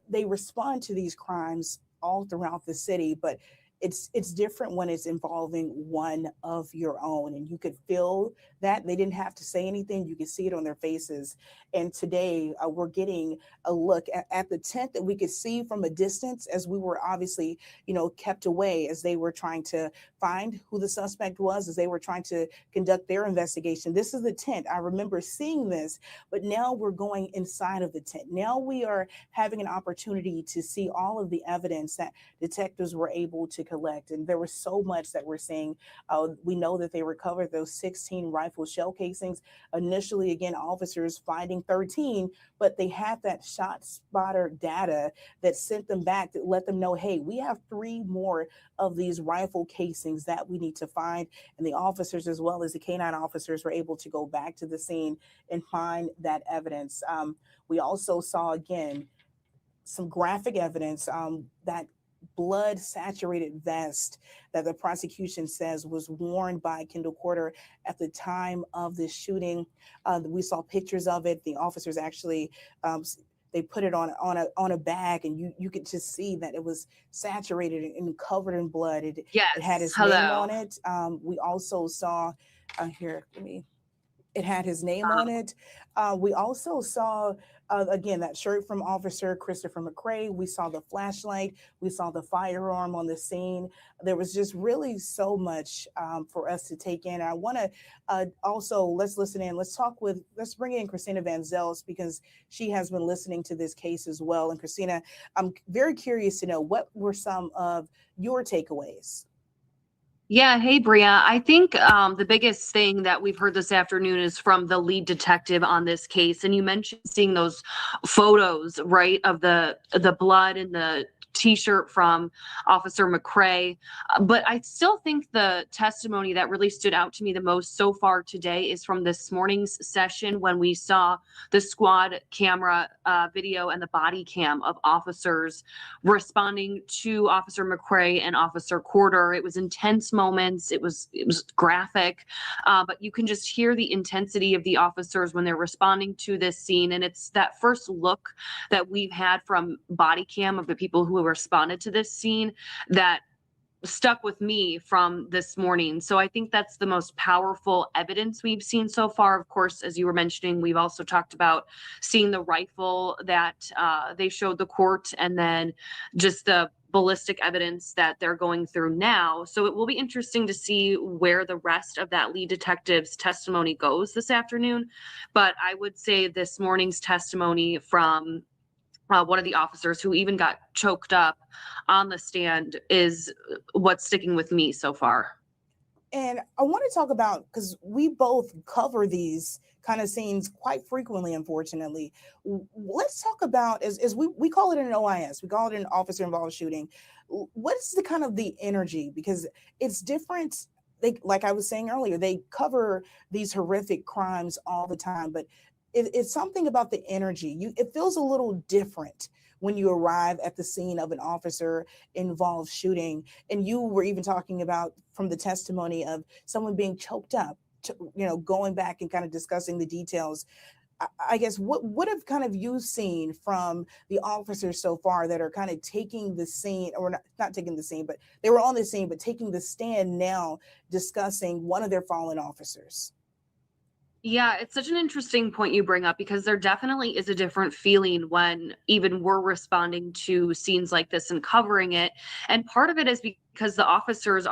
they respond to these crimes all throughout the city, but it's different when it's involving one of your own, and you could feel that. They didn't have to say anything. You could see it on their faces. And today we're getting a look at the tent that we could see from a distance as we were obviously, kept away as they were trying to find who the suspect was, as they were trying to conduct their investigation. This is the tent. I remember seeing this, but now we're going inside of the tent. Now we are having an opportunity to see all of the evidence that detectives were able to collect. And there was so much that we're seeing. We know that they recovered those 16 rifle shell casings. Initially, again, officers finding 13, but they had that ShotSpotter data that sent them back to let them know, hey, we have 3 more of these rifle casings that we need to find. And the officers, as well as the K-9 officers, were able to go back to the scene and find that evidence. We also saw, again, some graphic evidence that blood saturated vest that the prosecution says was worn by Kendall Corder at the time of this shooting. We saw pictures of it. The officers actually they put it on a bag, and you could just see that it was saturated and covered in blood. It had his name on it. We also saw it had his name on it. We also saw, again, that shirt from Officer Christopher McCray. We saw the flashlight. We saw the firearm on the scene. There was just really so much for us to take in. I want to also, let's listen in. Let's bring in Christina Van Zels, because she has been listening to this case as well. And Christina, I'm very curious to know, what were some of your takeaways? Yeah. Hey, Bria. I think the biggest thing that we've heard this afternoon is from the lead detective on this case. And you mentioned seeing those photos, right, of the blood and the t-shirt from Officer McCrae. But I still think the testimony that really stood out to me the most so far today is from this morning's session when we saw the squad camera video and the body cam of officers responding to Officer McCrae and Officer Corder. It was intense moments. It was graphic, but you can just hear the intensity of the officers when they're responding to this scene. And it's that first look that we've had from body cam of the people who responded to this scene that stuck with me from this morning. So I think that's the most powerful evidence we've seen so far. Of course, as you were mentioning, we've also talked about seeing the rifle that they showed the court, and then just the ballistic evidence that they're going through now. So it will be interesting to see where the rest of that lead detective's testimony goes this afternoon. But I would say this morning's testimony from one of the officers who even got choked up on the stand is what's sticking with me so far. And I want to talk about, because we both cover these kind of scenes quite frequently, unfortunately. Let's talk about, as we call it an OIS, we call it an officer involved shooting. What is the kind of the energy? Because it's different. Like I was saying earlier, they cover these horrific crimes all the time, but it's something about the energy. It feels a little different when you arrive at the scene of an officer involved shooting. And you were even talking about from the testimony of someone being choked up, going back and kind of discussing the details. I guess what have kind of you seen from the officers so far that are kind of taking the scene, or not taking the scene, but they were on the scene, but taking the stand now discussing one of their fallen officers? Yeah, it's such an interesting point you bring up, because there definitely is a different feeling when even we're responding to scenes like this and covering it. And part of it is because the officers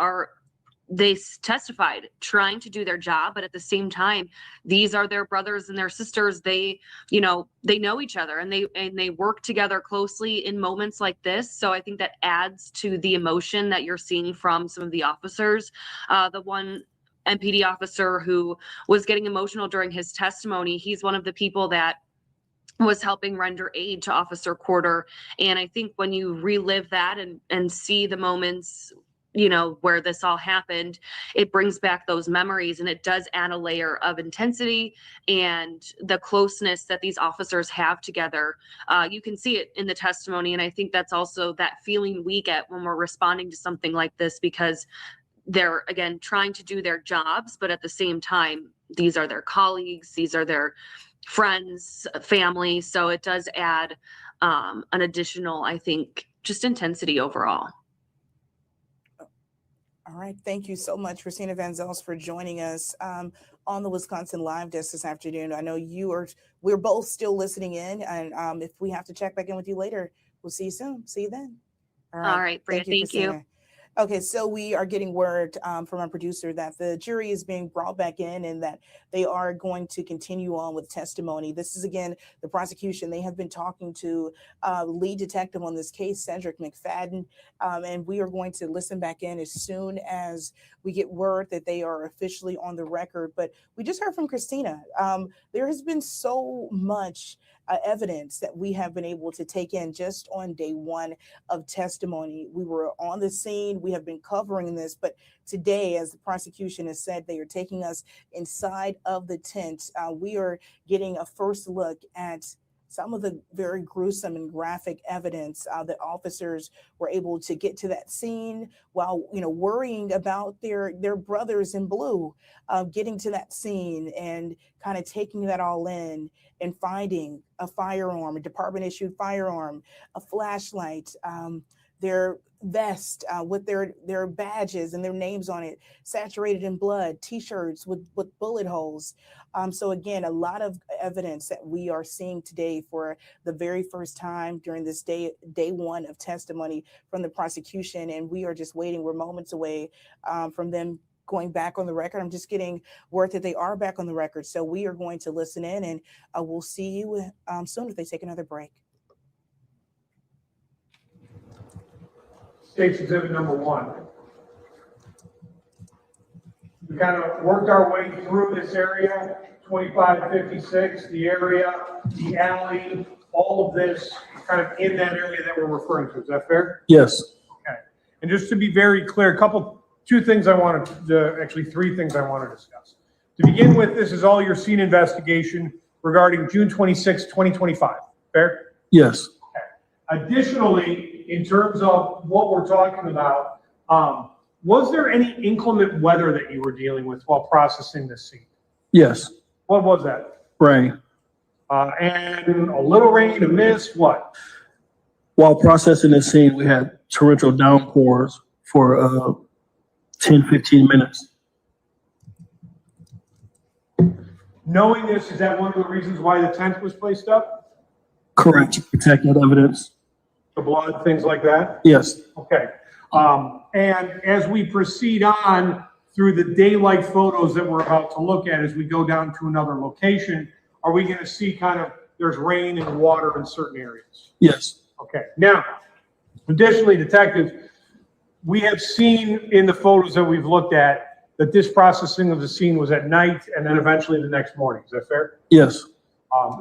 they testified trying to do their job, but at the same time, these are their brothers and their sisters. They know each other, and they work together closely in moments like this. So I think that adds to the emotion that you're seeing from some of the officers. The one MPD officer who was getting emotional during his testimony, he's one of the people that was helping render aid to Officer Corder. And I think when you relive that and see the moments, where this all happened, it brings back those memories, and it does add a layer of intensity and the closeness that these officers have together. You can see it in the testimony. And I think that's also that feeling we get when we're responding to something like this, because they're, again, trying to do their jobs, but at the same time, these are their colleagues, these are their friends, family. So it does add an additional, I think, just intensity overall. All right. Thank you so much, Christina Van Zels, for joining us on the Wisconsin Live Desk this afternoon. I know we're both still listening in, and if we have to check back in with you later, we'll see you soon. See you then. All right, Bria, thank you. Okay, so we are getting word from our producer that the jury is being brought back in and that they are going to continue on with testimony. This is, again, the prosecution. They have been talking to lead detective on this case, Cedric McFadden, and we are going to listen back in as soon as we get word that they are officially on the record. But we just heard from Christina. There has been so much evidence that we have been able to take in just on day one of testimony. We were on the scene. We have been covering this, but today, as the prosecution has said, they are taking us inside of the tent. We are getting a first look at some of the very gruesome and graphic evidence that officers were able to get to that scene while, worrying about their brothers in blue, getting to that scene and kind of taking that all in and finding a firearm, a department issued firearm, a flashlight, their vest with their badges and their names on it, saturated in blood, t-shirts with bullet holes. So again, a lot of evidence that we are seeing today for the very first time during this day one of testimony from the prosecution. And we are just waiting. We're moments away from them going back on the record. I'm just getting word that they are back on the record. So we are going to listen in, and we'll see you soon if they take another break. State's Exhibit number 1. We kind of worked our way through this area, 2556, the area, the alley, all of this kind of in that area that we're referring to. Is that fair? Yes. Okay. And just to be very clear, three things I want to discuss. To begin with, this is all your scene investigation regarding June 26, 2025. Fair? Yes. Okay. Additionally, in terms of what we're talking about, was there any inclement weather that you were dealing with while processing this scene? Yes. What was that? Rain. And a little rain, a mist, what? While processing this scene, we had torrential downpours for 10, 15 minutes. Knowing this, is that one of the reasons why the tent was placed up? Correct. To protect that evidence. The blood, things like that? Yes. Okay. And as we proceed on through the daylight photos that we're about to look at, as we go down to another location, are we going to see kind of there's rain and water in certain areas? Yes. Okay. Now, additionally, detectives, we have seen in the photos that we've looked at that this processing of the scene was at night and then eventually the next morning. Is that fair? Yes.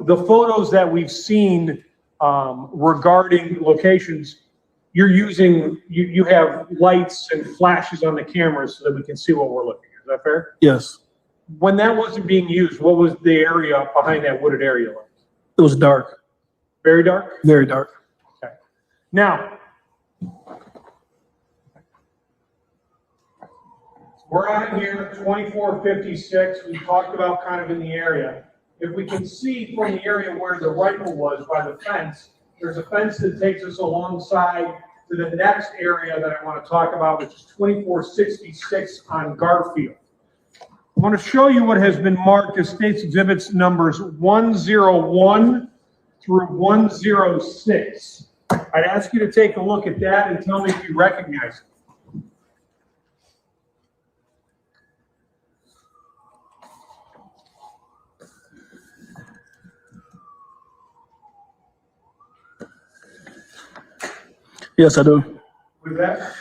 The photos that we've seen regarding locations, you're using, you have lights and flashes on the cameras so that we can see what we're looking at. Is that fair? Yes. When that wasn't being used, what was the area behind that wooded area like? It was dark. Very dark? Very dark. Okay. Now, we're on here, 2456. We talked about kind of in the area. If we can see from the area where the rifle was by the fence, there's a fence that takes us alongside to the next area that I want to talk about, which is 2466 on Garfield. I want to show you what has been marked as State's Exhibits numbers 101 through 106. I'd ask you to take a look at that and tell me if you recognize it. Yes, I do. With that?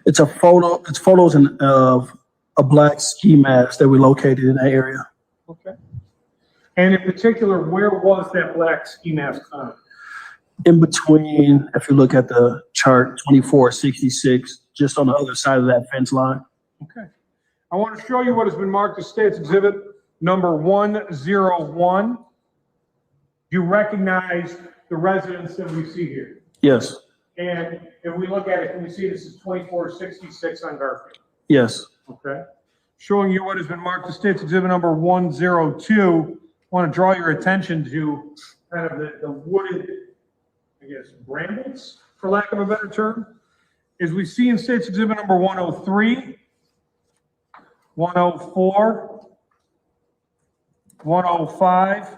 It's photos of a black ski mask that we located in that area. Okay. And in particular, where was that black ski mask on? In between, if you look at the chart, 2466, just on the other side of that fence line. Okay. I want to show you what has been marked as State's Exhibit number 101. You recognize the residence that we see here? Yes. And if we look at it, can we see this is 2466 on Garfield? Yes. Okay. Showing you what has been marked as State's Exhibit number 102. I want to draw your attention to kind of the wooded, I guess, brambles, for lack of a better term. As we see in State's Exhibit number 103, 104, 105,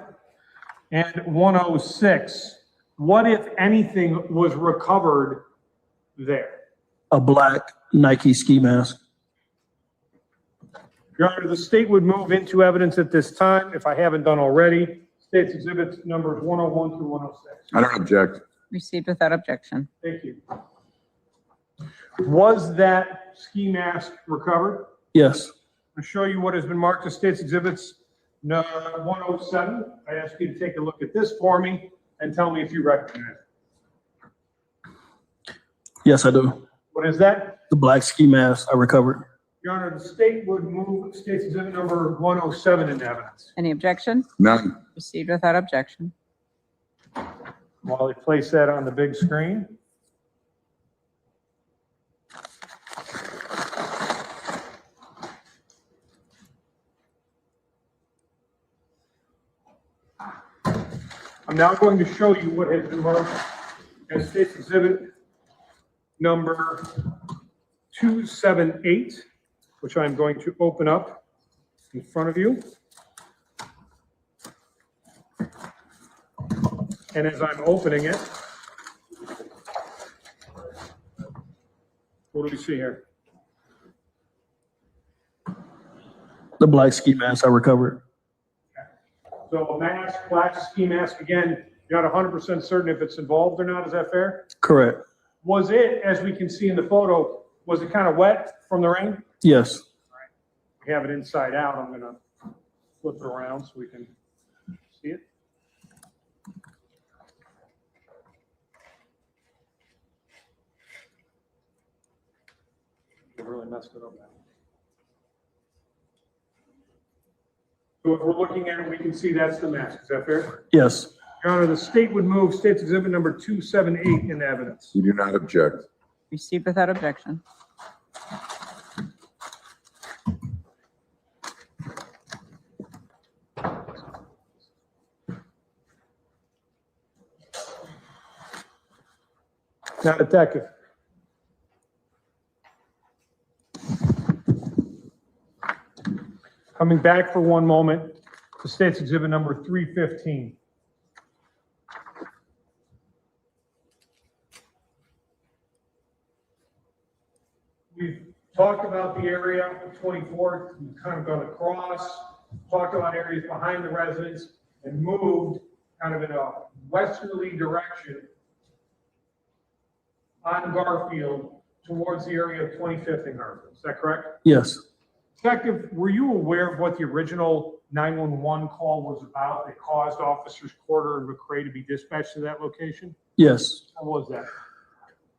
and 106. What, if anything, was recovered there? A black Nike ski mask. Your Honor, the state would move into evidence at this time, if I haven't done already. State's Exhibits numbers 101 through 106. I don't object. Received without objection. Thank you. Was that ski mask recovered? Yes. I'll show you what has been marked as State's Exhibits 107. I ask you to take a look at this for me and tell me if you recognize it. Yes, I do. What is that? The black ski mask I recovered. Your Honor, the state would move State's Exhibit number 107 into evidence. Any objection? None. Received without objection. While they place that on the big screen. I'm now going to show you what has been marked as State's Exhibit number 278, which I'm going to open up in front of you. And as I'm opening it, what do we see here? The black ski mask I recovered. So a mask, black ski mask, again, you're not 100% certain if it's involved or not, is that fair? Correct. Was it, as we can see in the photo, was it kind of wet from the rain? Yes. We have it inside out. I'm gonna flip it around so we can see it. messed it up. So if we're looking at it, we can see that's the mask. Is that fair? Yes. Your Honor, the state would move State's Exhibit number 278 in evidence. You do not object. Received without objection. Now, detective. Coming back for one moment to State's Exhibit number 315. We've talked about the area of 24th, we've kind of gone across, talked about areas behind the residence, and moved kind of in a westerly direction on Garfield towards the area of 25th and Garfield. Is that correct? Yes. Detective, were you aware of what the original 911 call was about that caused Officers Corder and McCray to be dispatched to that location? Yes. What was that?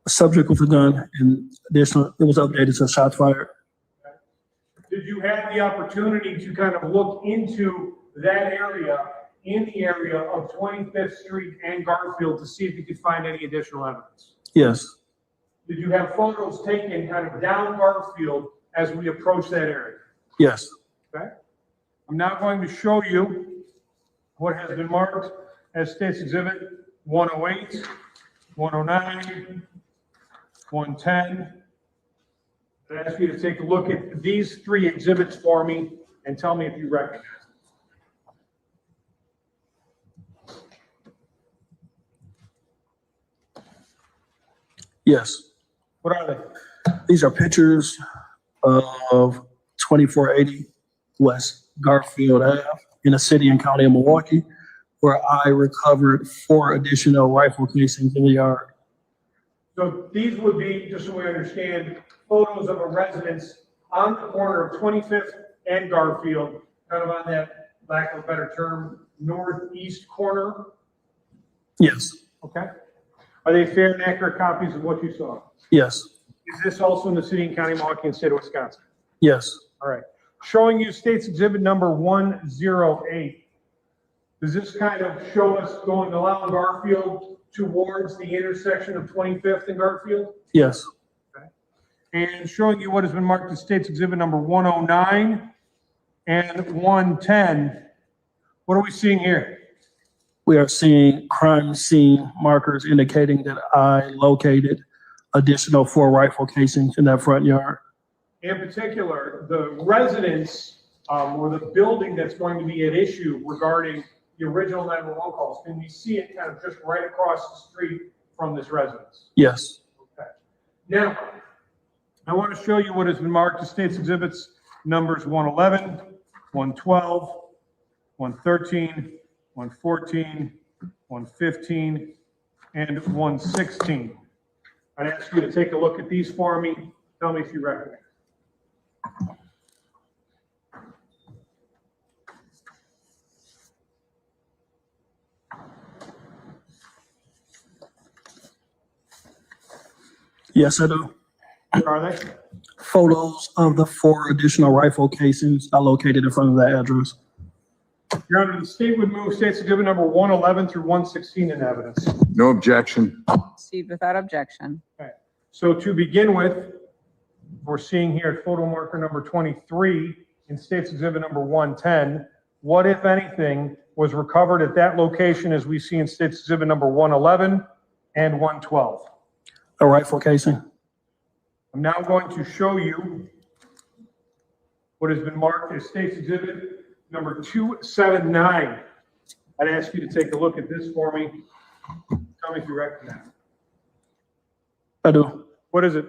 A subject with a gun, and additional, it was updated to shots fired. Did you have the opportunity to kind of look into that area, in the area of 25th Street and Garfield, to see if you could find any additional evidence? Yes. Did you have photos taken kind of down Garfield as we approach that area? Yes. Okay. I'm now going to show you what has been marked as State's Exhibit 108, 109, 110. I ask you to take a look at these three exhibits for me and tell me if you recognize them. Yes. What are they? These are pictures of 2480 West Garfield Ave in the city and county of Milwaukee, where I recovered 4 additional rifle casings in the yard. So these would be, just so we understand, photos of a residence on the corner of 25th and Garfield, kind of on that, lack of a better term, northeast corner? Yes. Okay. Are they fair and accurate copies of what you saw? Yes. Is this also in the city and county of Milwaukee and state of Wisconsin? Yes. All right. Showing you State's Exhibit number 108. Does this kind of show us going along Garfield towards the intersection of 25th and Garfield? Yes. Okay. And showing you what has been marked as State's Exhibit number 109 and 110. What are we seeing here? We are seeing crime scene markers indicating that I located additional 4 rifle casings in that front yard. In particular, the residence or the building that's going to be at issue regarding the original 911 calls, can we see it kind of just right across the street from this residence? Yes. Okay. Now, I want to show you what has been marked as State's Exhibits numbers 111, 112, 113, 114, 115, and 116. I'd ask you to take a look at these for me. Tell me if you recognize. Yes, I do. What are they? Photos of the 4 additional rifle casings I located in front of that address. Your Honor, the state would move State's Exhibit number 111 through 116 in evidence. No objection. Received without objection. Okay. So to begin with, we're seeing here at photo marker number 23 in State's Exhibit number 110, what, if anything, was recovered at that location as we see in State's Exhibit number 111 and 112? A rifle casing. I'm now going to show you what has been marked as State's Exhibit number 279. I'd ask you to take a look at this for me. Tell me if you recognize it. I do. What is it?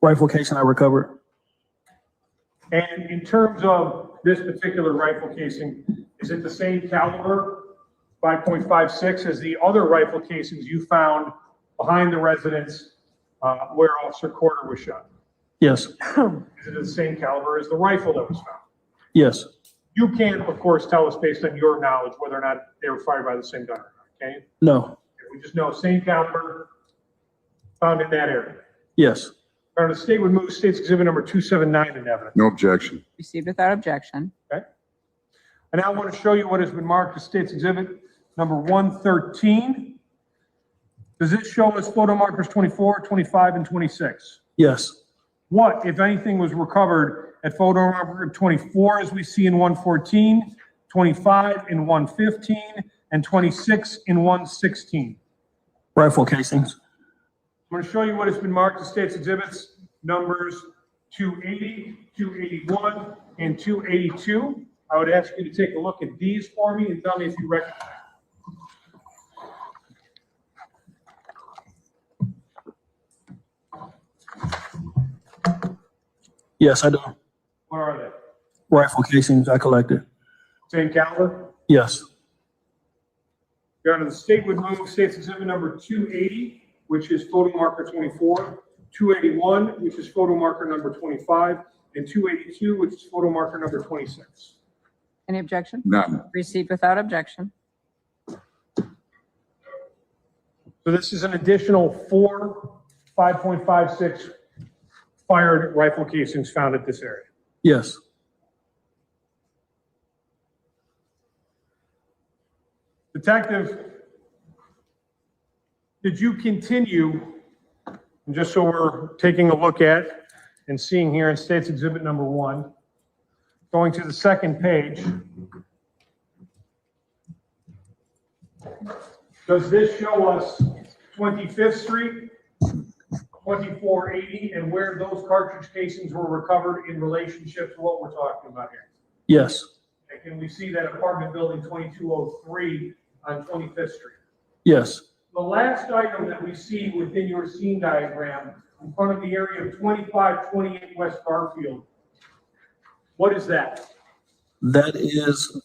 Rifle casing I recovered. And in terms of this particular rifle casing, is it the same caliber, 5.56, as the other rifle casings you found behind the residence where Officer Corder was shot? Yes. Is it the same caliber as the rifle that was found? Yes. You can't, of course, tell us based on your knowledge whether or not they were fired by the same gunner, okay? No. We just know same caliber found in that area. Yes. Your Honor, the state would move State's Exhibit number 279 in evidence. No objection. Received without objection. Okay. I now want to show you what has been marked as State's Exhibit number 113. Does this show us photo markers 24, 25, and 26? Yes. What, if anything, was recovered at photo marker 24 as we see in 114, 25 in 115, and 26 in 116? Rifle casings. I'm going to show you what has been marked as State's Exhibits numbers 280, 281, and 282. I would ask you to take a look at these for me and tell me if you recognize them. Yes, I do. What are they? Rifle casings I collected. Same caliber? Yes. Your Honor, the state would move State's Exhibit number 280, which is photo marker 24, 281, which is photo marker number 25, and 282, which is photo marker number 26. Any objection? None. Received without objection. So this is an additional 4 5.56 fired rifle casings found at this area. Yes. Detective, did you continue, and just so we're taking a look at and seeing here in State's Exhibit number 1, going to the second page, does this show us 25th Street, 2480, and where those cartridge casings were recovered in relationship to what we're talking about here? Yes. And can we see that apartment building 2203 on 25th Street? Yes. The last item that we see within your scene diagram in front of the area of 2528 West Garfield, what is that? That is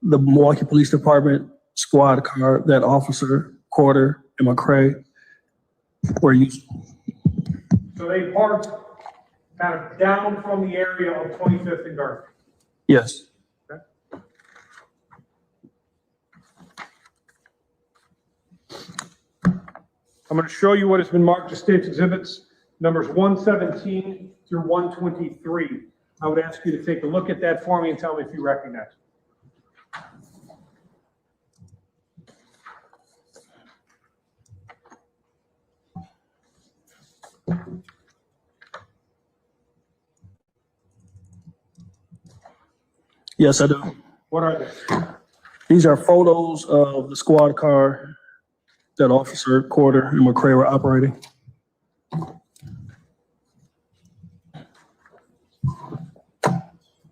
the Milwaukee Police Department squad car that Officer Corder and McCrae were using. So they parked kind of down from the area of 25th and Garfield. Yes. Okay. I'm going to show you what has been marked as State's Exhibits numbers 117 through 123. I would ask you to take a look at that for me and tell me if you recognize it. Yes, I do. What are they? These are photos of the squad car that Officer Corder and McCrae were operating.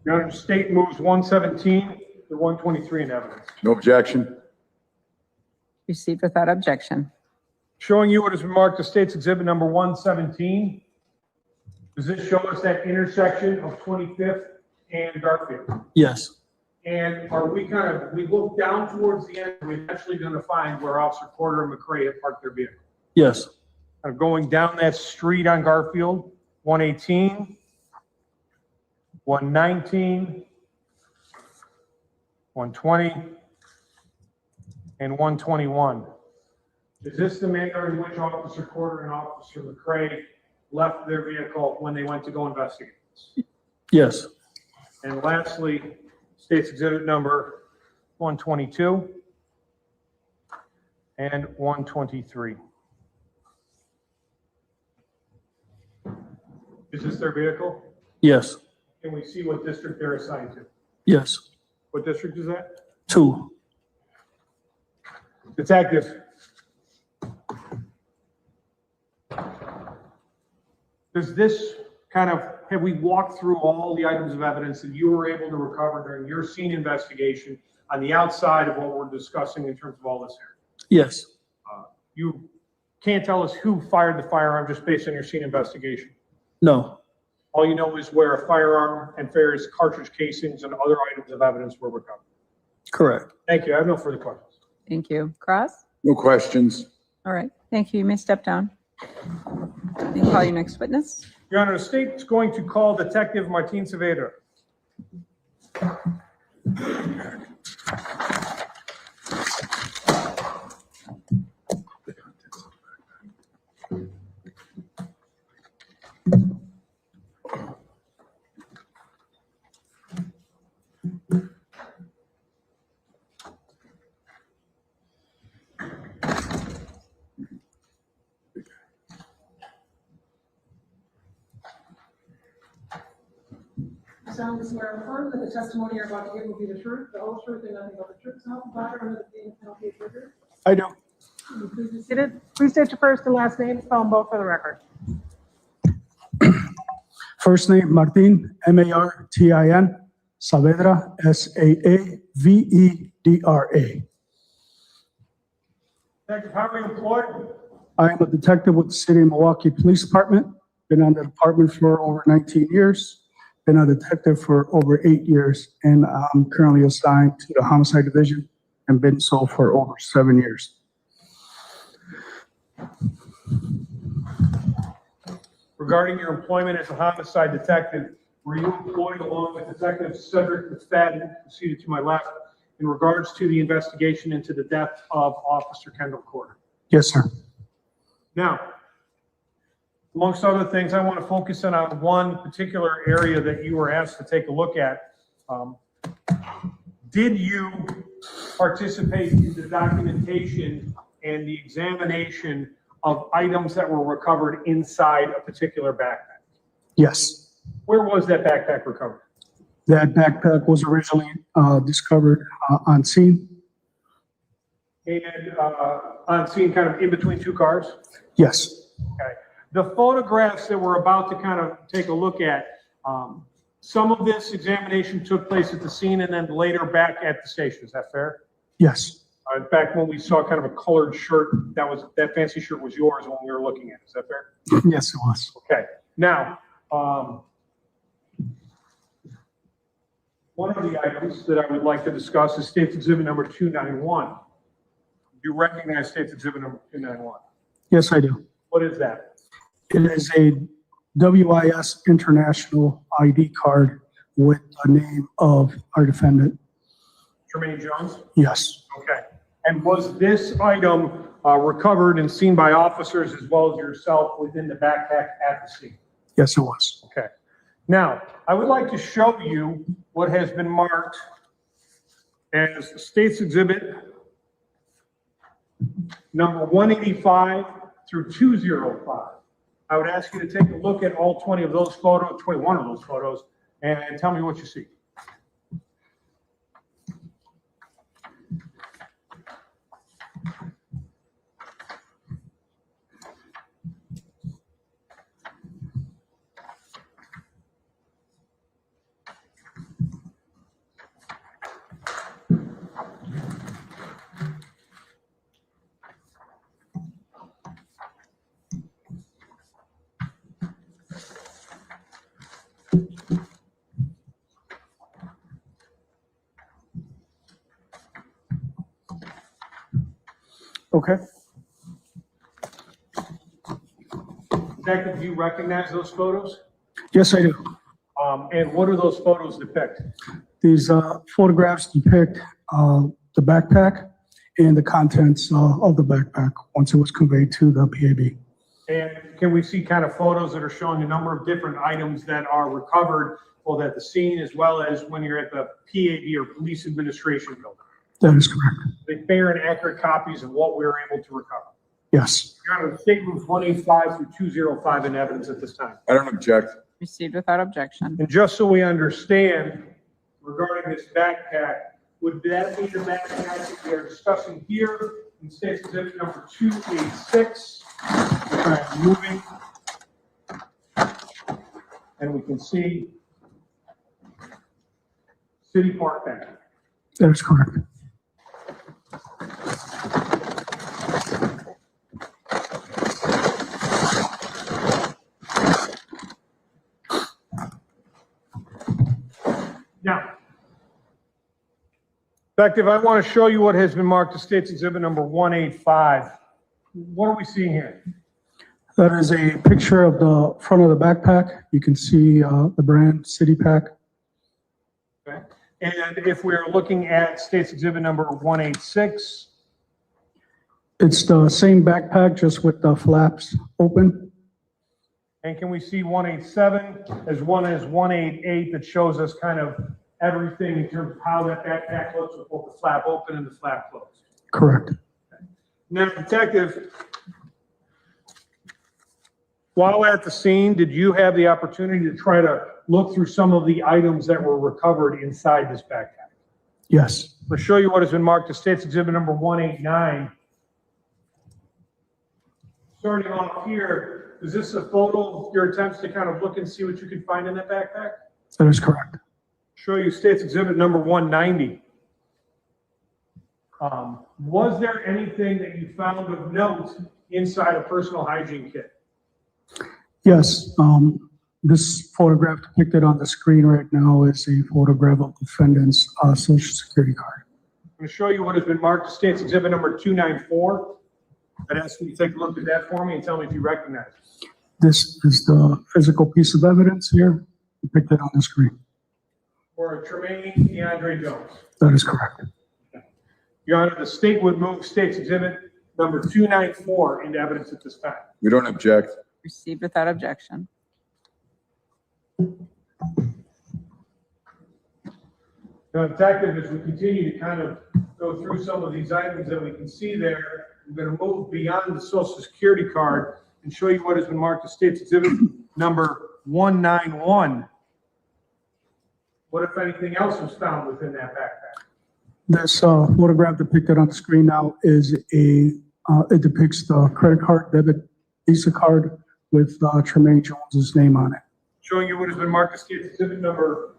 Your Honor, State moves 117 to 123 in evidence. No objection. Received without objection. Showing you what has been marked as State's Exhibit number 117. Does this show us that intersection of 25th and Garfield? Yes. And are we we look down towards the end, we're eventually going to find where Officer Corder and McCrae have parked their vehicle? Yes. Kind of going down that street on Garfield, 118, 119, 120, and 121. Is this the manner in which Officer Corder and Officer McCrae left their vehicle when they went to go investigate this? Yes. And lastly, State's Exhibit number 122 and 123. Is this their vehicle? Yes. Can we see what district they're assigned to? Yes. What district is that? 2. Detective. Does this have we walked through all the items of evidence that you were able to recover during your scene investigation on the outside of what we're discussing in terms of all this here? Yes. You can't tell us who fired the firearm just based on your scene investigation? No. All you know is where a firearm and various cartridge casings and other items of evidence were recovered? Correct. Thank you. I have no further questions. Thank you. Cross? No questions. All right. Thank you. You may step down. You call your next witness. Your Honor, the state is going to call Detective Martin Saavedra. solemnly swear or affirm that the testimony you're about to give will be the truth, the whole truth, and nothing but the truth, so help you God, or under the pain and penalty of perjury? I do. Will you please be seated? Please state your first and last name, spell them both for the record. First name Martin, Martin, Saavedra, Saavedra. Detective, how are you employed? I am a detective with the City of Milwaukee Police Department. Been on the department for over 19 years. Been a detective for over 8 years, and I'm currently assigned to the Homicide Division and been so for over 7 years. Regarding your employment as a homicide detective, were you employed along with Detective Cedric McFadden, seated to my left, in regards to the investigation into the death of Officer Kendall Corder? Yes, sir. Now, amongst other things, I want to focus in on one particular area that you were asked to take a look at. Did you participate in the documentation and the examination of items that were recovered inside a particular backpack? Yes. Where was that backpack recovered? That backpack was originally discovered on scene. And on scene, kind of in between two cars? Yes. Okay. The photographs that we're about to kind of take a look at, some of this examination took place at the scene and then later back at the station. Is that fair? Yes. In fact, when we saw kind of a colored shirt, that fancy shirt was yours when we were looking at it. Is that fair? Yes, it was. Okay. Now, one of the items that I would like to discuss is State's Exhibit number 291. Do you recognize State's Exhibit number 291? Yes, I do. What is that? It is a WIS International ID card with the name of our defendant. Tremaine Jones? Yes. Okay. And was this item recovered and seen by officers as well as yourself within the backpack at the scene? Yes, it was. Okay. Now, I would like to show you what has been marked as State's Exhibit number 185 through 205. I would ask you to take a look at all 20 of those photos, 21 of those photos, and tell me what you see. Okay. Detective, do you recognize those photos? Yes, I do. And what do those photos depict? These photographs depict the backpack and the contents of the backpack once it was conveyed to the PAB. And can we see kind of photos that are showing a number of different items that are recovered both at the scene as well as when you're at the PAB or Police Administration building? That is correct. They fair and accurate copies of what we were able to recover. Yes. Your Honor, the statements 185 through 205 in evidence at this time. I don't object. Received without objection. And just so we understand regarding this backpack, would that be the backpack that we are discussing here in State's Exhibit number 286? I'm moving. And we can see City Park Bank. That is correct. Now, Detective, I want to show you what has been marked as State's Exhibit number 185. What are we seeing here? That is a picture of the front of the backpack. You can see the brand City Pack. Okay. And if we're looking at State's Exhibit number 186, It's the same backpack, just with the flaps open. and can we see 187 as one as 188 that shows us kind of everything in terms of how that backpack looks with both the flap open and the flap closed? Correct. Now, Detective, While at the scene, did you have the opportunity to try to look through some of the items that were recovered inside this backpack? Yes. I'll show you what has been marked as State's Exhibit number 189. Starting off here, is this a photo of your attempts to kind of look and see what you can find in that backpack? That is correct. Show you State's Exhibit number 190. Was there anything that you found of note inside a personal hygiene kit? Yes. This photograph depicted on the screen right now is a photograph of defendant's social security card. I'm going to show you what has been marked as State's Exhibit number 294. I'd ask you to take a look at that for me and tell me if you recognize it. This is the physical piece of evidence here depicted on the screen. For Tremaine Jones. That is correct. Your Honor, the state would move State's Exhibit number 294 into evidence at this time. We don't object. Received without objection. Now, Detective, as we continue to kind of go through some of these items that we can see there, I'm going to move beyond the Social Security card and show you what has been marked as State's Exhibit number 191. What, if anything, else was found within that backpack? This photograph depicted on the screen now is it depicts the credit card, debit Visa card with Tremaine Jones's name on it. Showing you what has been marked as State's Exhibit number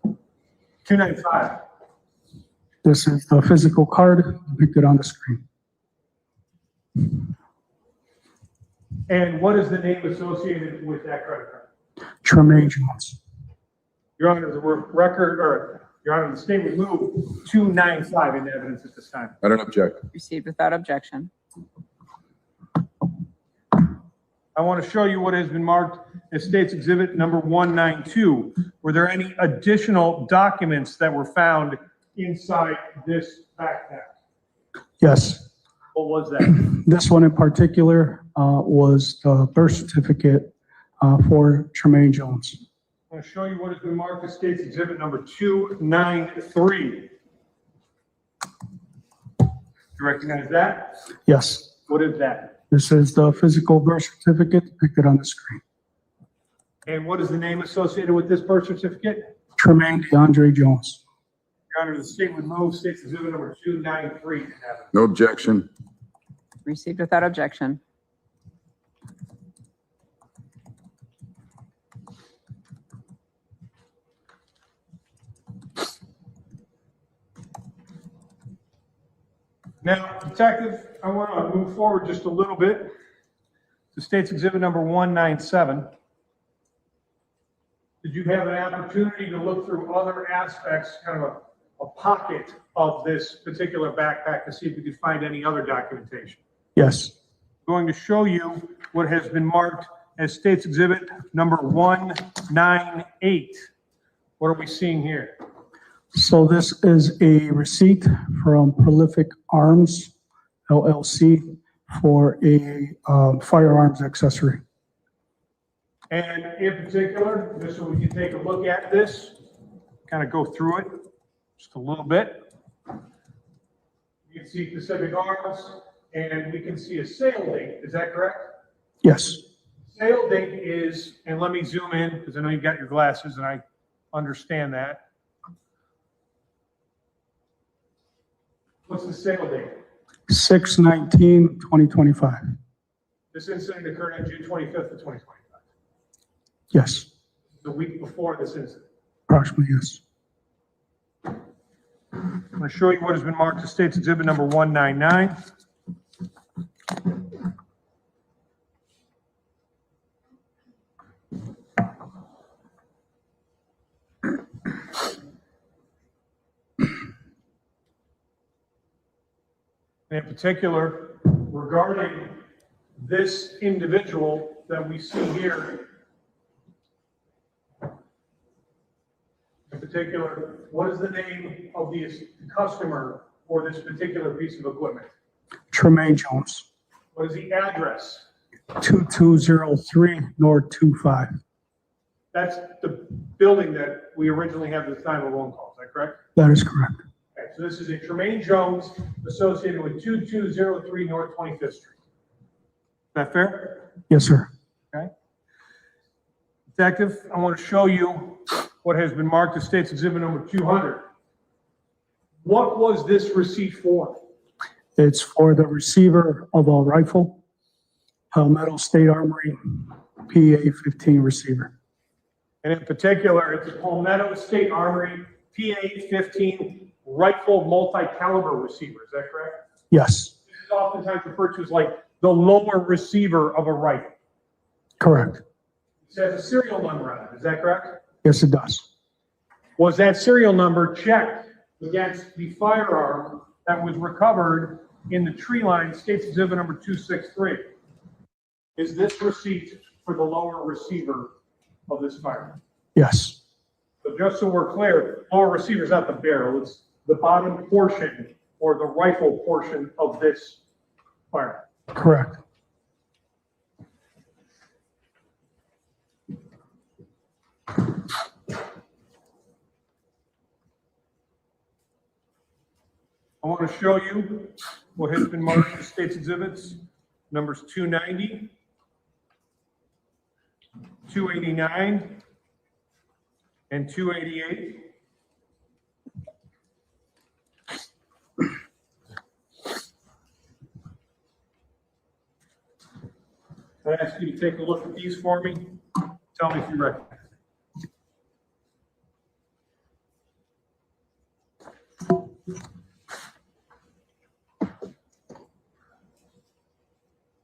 295. This is the physical card depicted on the screen. And what is the name associated with that credit card? Tremaine Jones. Your Honor, Your Honor, the state would move 295 into evidence at this time. I don't object. Received without objection. I want to show you what has been marked as State's Exhibit number 192. Were there any additional documents that were found inside this backpack? Yes. What was that? This one in particular was the birth certificate for Tremaine Jones. I'm going to show you what has been marked as State's Exhibit number 293. You recognize that? Yes. What is that? This is the physical birth certificate depicted on the screen. And what is the name associated with this birth certificate? Tremaine DeAndre Jones. Your Honor, the state would move State's Exhibit number 293. No objection. Received without objection. Now, Detective, I want to move forward just a little bit to State's Exhibit number 197. Did you have an opportunity to look through other aspects, kind of a pocket of this particular backpack to see if you could find any other documentation? Yes. I'm going to show you what has been marked as State's Exhibit number 198. What are we seeing here? So this is a receipt from Prolific Arms, LLC, for a firearms accessory. And in particular, just so we can take a look at this, kind of go through it just a little bit. You can see Pacific Arms, and we can see a sale date. Is that correct? Yes. Sale date is, and let me zoom in because I know you've got your glasses and I understand that. What's the sale date? 6/19/2025. This incident occurred on June 25th of 2025. Yes. The week before this incident. Approximately, yes. I'm going to show you what has been marked as State's Exhibit number 199. In particular, regarding this individual that we see here, in particular, what is the name of the customer for this particular piece of equipment? Tremaine Jones. What is the address? 2203 North 25. That's the building that we originally had this 911 call, is that correct? That is correct. Okay, so this is a Tremaine Jones associated with 2203 North 25th Street. Is that fair? Yes, sir. Okay. Detective, I want to show you what has been marked as State's Exhibit number 200. What was this receipt for? It's for the receiver of a rifle, Palmetto State Armory, PA-15 receiver. And in particular, it's a Palmetto State Armory PA-15 rifle multi-caliber receiver. Is that correct? Yes, This is oftentimes referred to as like the lower receiver of a rifle. correct. It says a serial number on it. Is that correct? Yes, it does. Was that serial number checked against the firearm that was recovered in the tree line, State's Exhibit number 263? Is this receipt for the lower receiver of this firearm? Yes, So just so we're clear, lower receiver is not the barrel, it's the bottom portion or the rifle portion of this firearm. correct. I want to show you what has been marked as State's Exhibits, numbers 290, 289, and 288. I ask you to take a look at these for me. Tell me if you recognize.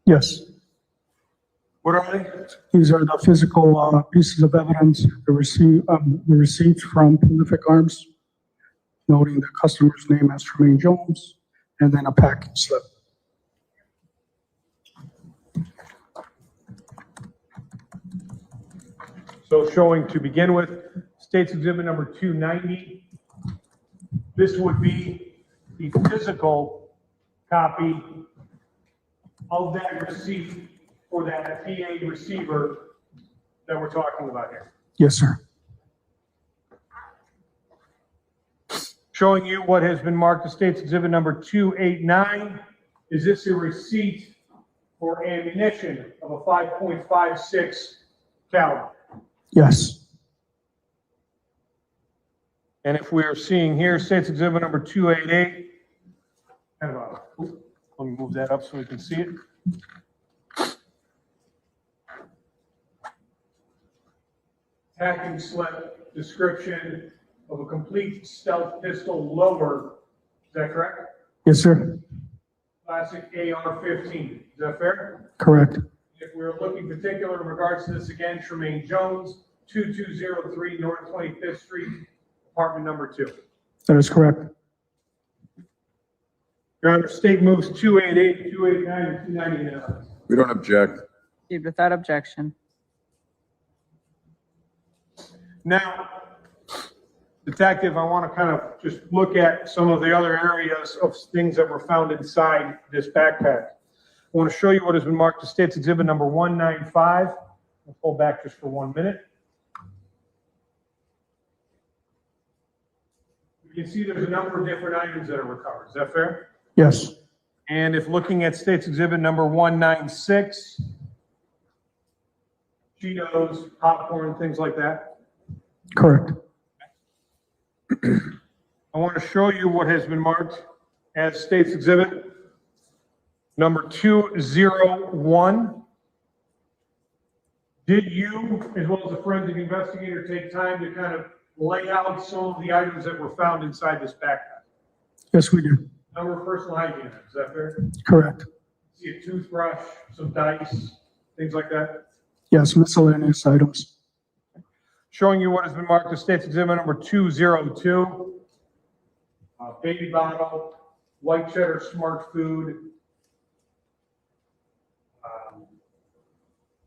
Yes, What are they? these are the physical pieces of evidence, the receipts from Prolific Arms, noting the customer's name as Tremaine Jones, and then a packing slip. So showing to begin with, State's Exhibit number 290. This would be the physical copy of that receipt for that PA receiver that we're talking about here. Yes, sir. Showing you what has been marked as State's Exhibit number 289. Is this a receipt for ammunition of a 5.56 caliber? Yes, And if we are seeing here, State's Exhibit number 288, kind of a, let me move that up so we can see it. Packing slip description of a complete stealth pistol lower. Is that correct? yes, sir. Classic AR-15. Is that fair? Correct. If we're looking particular in regards to this again, Tremaine Jones, 2203 North 25th Street, apartment number 2. That is correct. Your Honor, State moves 288, 289, and 299. We don't object. Proceed without objection. Now, Detective, I want to kind of just look at some of the other areas of things that were found inside this backpack. I want to show you what has been marked as State's Exhibit number 195. I'll pull back just for 1 minute. You can see there's a number of different items that are recovered. Is that fair? Yes, And if looking at State's Exhibit number 196, Cheetos, popcorn, things like that. correct. I want to show you what has been marked as State's Exhibit number 201. Did you, as well as a forensic investigator, take time to kind of lay out some of the items that were found inside this backpack? Yes, we do. Number of personal hygiene items, is that fair? Correct. See a toothbrush, some dice, things like that. Yes, miscellaneous items. Showing you what has been marked as State's Exhibit number 202. Baby bottle, white cheddar smart food,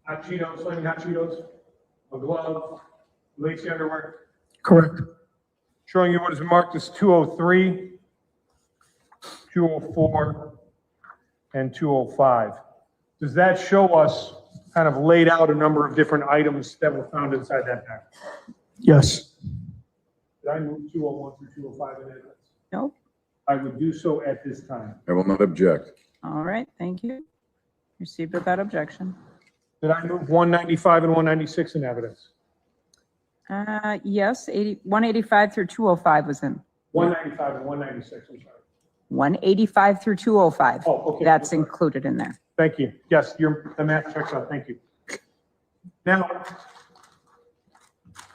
hot Cheetos, flaming hot Cheetos, a glove, lacy underwear. Correct. Showing you what has been marked as 203, 204, and 205. Does that show us kind of laid out a number of different items that were found inside that pack? Yes, Did I move 201 through 205 in advance? Nope. I would do so at this time. I will not object. All right, thank you. Received without objection. Did I move 195 and 196 in evidence? Yes, 185 through 205 was in. 195 and 196, I'm sorry. 185 through 205. Oh, okay. That's included in there. Thank you. Yes, the math checks out. Thank you. Now,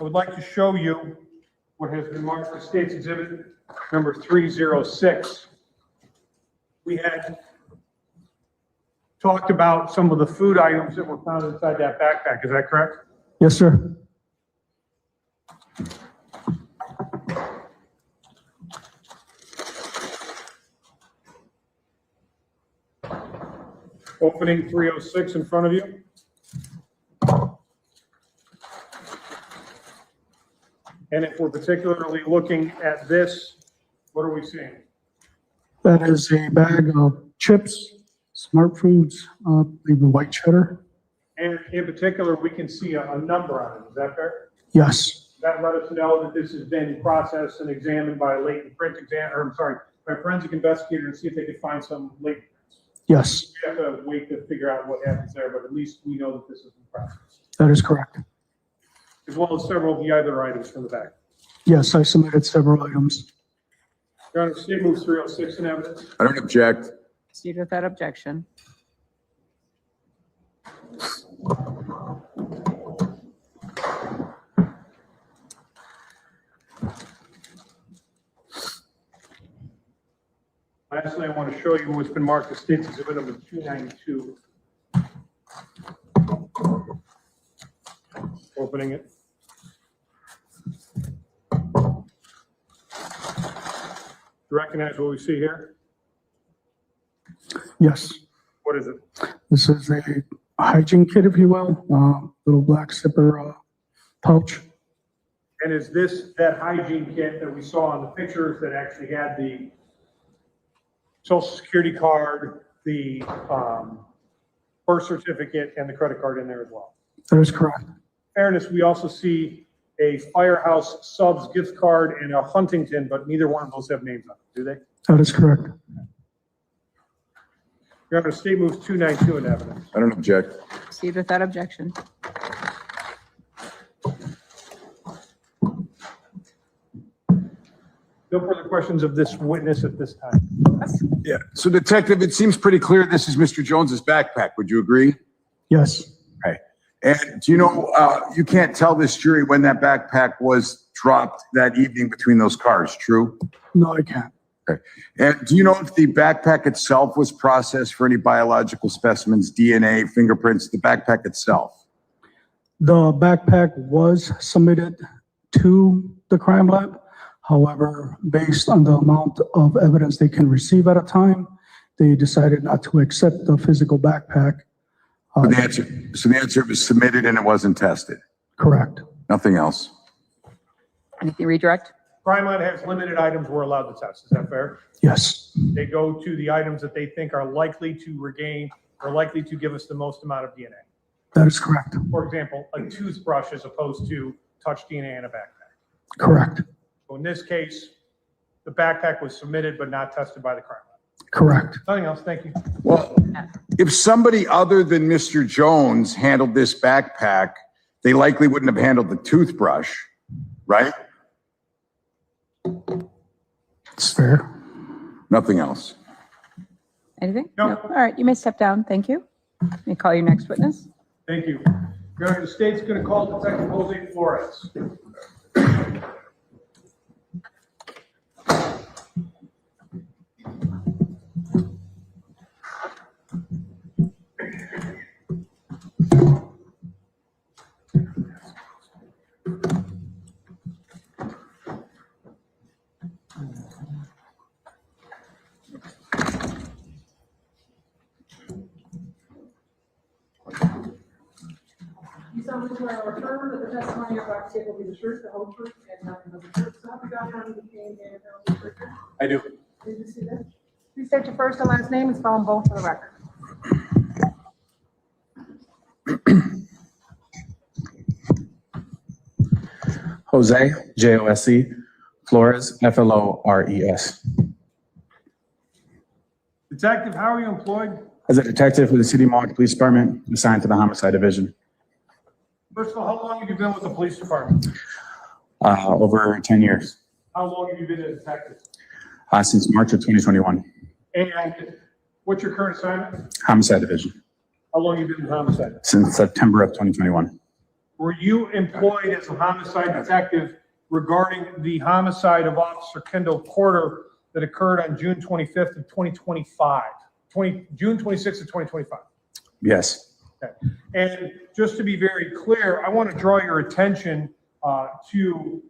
I would like to show you what has been marked as State's Exhibit number 306. We had talked about some of the food items that were found inside that backpack. Is that correct? Yes, sir. Opening 306 in front of you. And if we're particularly looking at this, what are we seeing? That is a bag of chips, Smart Foods, maybe white cheddar. And in particular, we can see a number on it. Is that fair? Yes. That let us know that this has been processed and examined by a latent print by forensic investigator to see if they could find some latent prints. Yes. We have to wait to figure out what happens there, but at least we know that this has been processed. That is correct. As well as several of the other items from the back. Yes, I submitted several items. Your Honor, State moves 306 in evidence. I don't object. Proceed with that objection. Lastly, I want to show you what's been marked as State's Exhibit number 292. Opening it. You recognize what we see here? Yes. What is it? This is a hygiene kit, if you will, little black zipper pouch. And is this that hygiene kit that we saw on the pictures that actually had the Social Security card, the birth certificate, and the credit card in there as well? That is correct. In fairness, we also see a Firehouse Subs gift card and a Huntington, but neither one of those have names on it, do they? That is correct. Your Honor, State moves 292 in evidence. I don't object. Proceed with that objection. No further questions of this witness at this time. Yeah. So Detective, it seems pretty clear this is Mr. Jones's backpack. Would you agree? Yes. Okay. And do you know, you can't tell this jury when that backpack was dropped that evening between those cars, true? No, I can't. Okay. And do you know if the backpack itself was processed for any biological specimens, DNA, fingerprints, the backpack itself? The backpack was submitted to the crime lab. However, based on the amount of evidence they can receive at a time, they decided not to accept the physical backpack. So the answer was submitted and it wasn't tested? Correct. Nothing else? Anything redirect? Crime lab has limited items we're allowed to test. Is that fair? Yes. They go to the items that they think are likely to regain or likely to give us the most amount of DNA. That is correct. For example, a toothbrush as opposed to touch DNA in a backpack. Correct. So in this case, the backpack was submitted but not tested by the crime lab. Correct. Nothing else. Thank you. Well, if somebody other than Mr. Jones handled this backpack, they likely wouldn't have handled the toothbrush, right? It's fair. Nothing else. Anything? No. All right, you may step down. Thank you. May call your next witness. Thank you. Your Honor, the State's going to call Detective Jose Flores. You solemnly swear or affirm that the testimony you're about to give will be the truth, the whole truth, and nothing but the truth. So help you God, County, the King, and the Church. I do. Please be seated. Please state your first and last name and spell them both for the record. Jose, Jose, Flores, Flores. Detective, how are you employed? As a detective for the City of Milwaukee Police Department, assigned to the Homicide Division. First of all, how long have you been with the police department? Over 10 years. How long have you been a detective? Since March of 2021. And what's your current assignment? Homicide Division. How long have you been in homicide? Since September of 2021. Were you employed as a homicide detective regarding the homicide of Officer Kendall Corder that occurred on June 25th of 2025? June 26th of 2025? Yes. Okay. And just to be very clear, I want to draw your attention to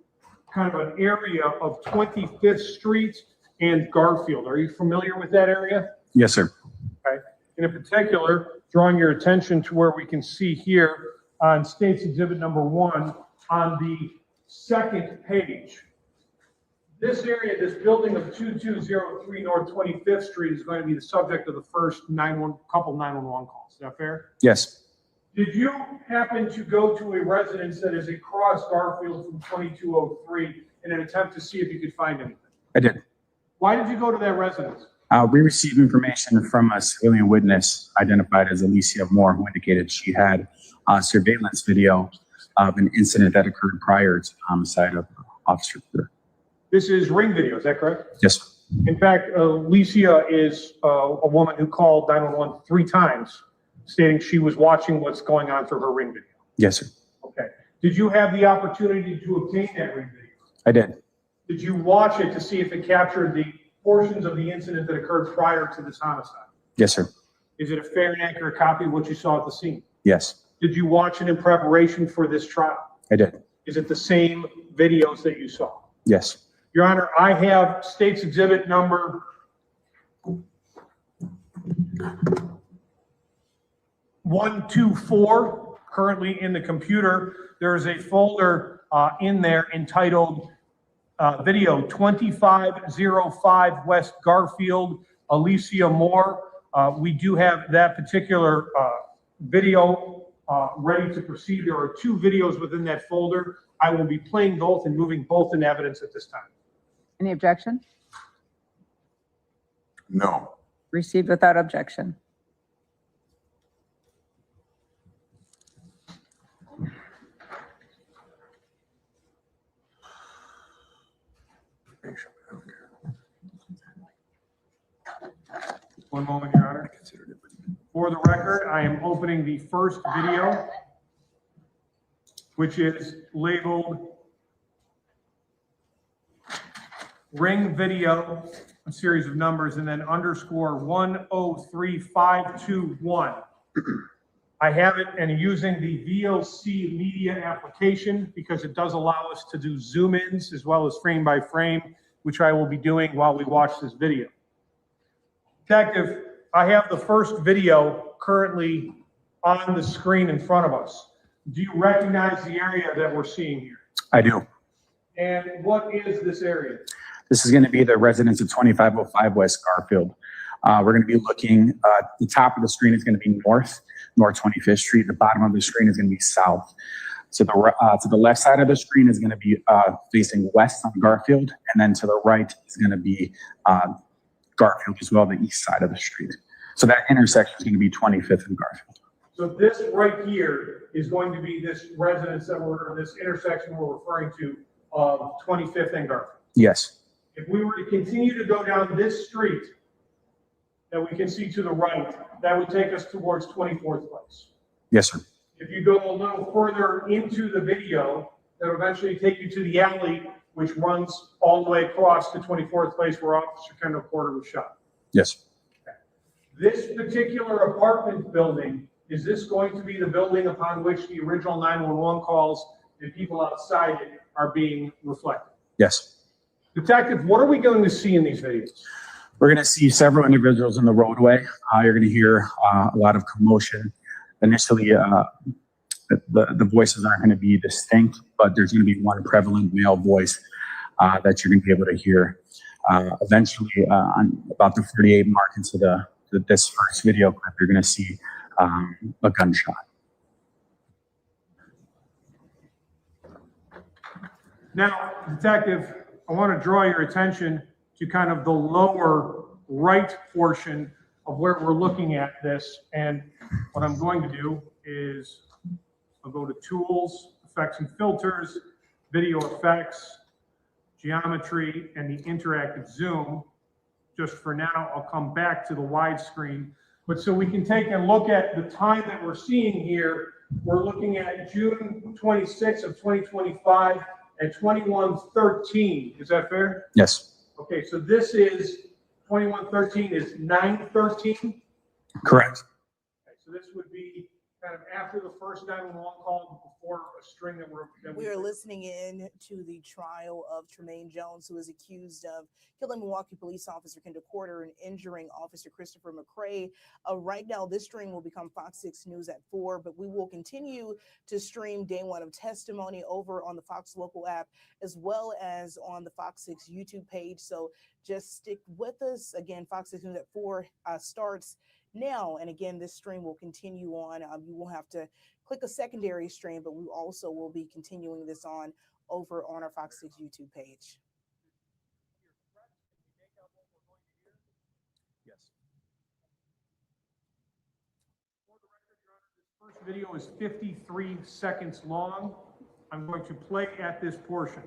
kind of an area of 25th Street and Garfield. Are you familiar with that area? Yes, sir. Okay. In particular, drawing your attention to where we can see here on State's Exhibit number 1 on the second page. This area, this building of 2203 North 25th Street is going to be the subject of the first couple 911 calls. Is that fair? Yes. Did you happen to go to a residence that is across Garfield from 2203 in an attempt to see if you could find anything? I did. Why did you go to that residence? We received information from a civilian witness identified as Alicia Moore, who indicated she had a surveillance video of an incident that occurred prior to the homicide of Officer Corder. This is ring video, is that correct? Yes. In fact, Alicia is a woman who called 911 3 times, stating she was watching what's going on through her ring video. Yes, sir. Okay. Did you have the opportunity to obtain that ring video? I did. Did you watch it to see if it captured the portions of the incident that occurred prior to this homicide? Yes, sir. Is it a fair and accurate copy of what you saw at the scene? Yes. Did you watch it in preparation for this trial? I did. Is it the same videos that you saw? Yes. Your Honor, I have State's Exhibit number 124 currently in the computer. There is a folder in there entitled Video 2505 West Garfield, Alicia Moore. We do have that particular video ready to proceed. There are 2 videos within that folder. I will be playing both and moving both in evidence at this time. Any objection? No. Received without objection. One moment, Your Honor. For the record, I am opening the first video, which is labeled Ring Video, a series of numbers, and then underscore 103521. I have it and using the VOC media application because it does allow us to do zoom ins as well as frame by frame, which I will be doing while we watch this video. Detective, I have the first video currently on the screen in front of us. Do you recognize the area that we're seeing here? I do. And what is this area? This is going to be the residence of 2505 West Garfield. We're going to be looking, the top of the screen is going to be North 25th Street. The bottom of the screen is going to be south. So to the left side of the screen is going to be facing west on Garfield, and then to the right is going to be Garfield as well, the east side of the street. So that intersection is going to be 25th and Garfield. So this right here is going to be this residence that or this intersection we're referring to of 25th and Garfield. Yes. If we were to continue to go down this street that we can see to the right, that would take us towards 24th place. Yes, sir. If you go a little further into the video, that will eventually take you to the alley, which runs all the way across to 24th place where Officer Kendall Corder was shot. Yes. Okay. This particular apartment building, is this going to be the building upon which the original 911 calls and people outside it are being reflected? Yes. Detective, what are we going to see in these videos? We're going to see several individuals in the roadway. You're going to hear a lot of commotion. Initially, the voices aren't going to be distinct, but there's going to be one prevalent male voice that you're going to be able to hear. Eventually, on about the 38 mark into this first video clip, you're going to see a gunshot. Now, Detective, I want to draw your attention to kind of the lower right portion of of where we're looking at this. And what I'm going to do is I'll go to Tools, Effects and Filters, Video Effects, Geometry, and the Interactive Zoom. Just for now, I'll come back to the widescreen. But so we can take a look at the time that we're seeing here. We're looking at June 26th of 2025 at 21:13. Is that fair? Yes. Okay, so this is 21:13 is 9:13. Correct. Okay, so this would be kind of after the first 911 call, before a string that we are listening in to the trial of Tremaine Jones, who is accused of killing Milwaukee police officer Kendall Corder and injuring Officer Christopher McCray. Right now, this stream will become Fox 6 News at 4, but we will continue to stream day one of testimony over on the Fox local app, as well as on the Fox 6 YouTube page. So just stick with us. Again, Fox 6 News at 4 starts now. And again, this stream will continue on. You will have to click a secondary stream, but we also will be continuing this on over on our Fox 6 YouTube page. Yes. For the record, Your Honor, this first video is 53 seconds long. I'm going to play at this portion.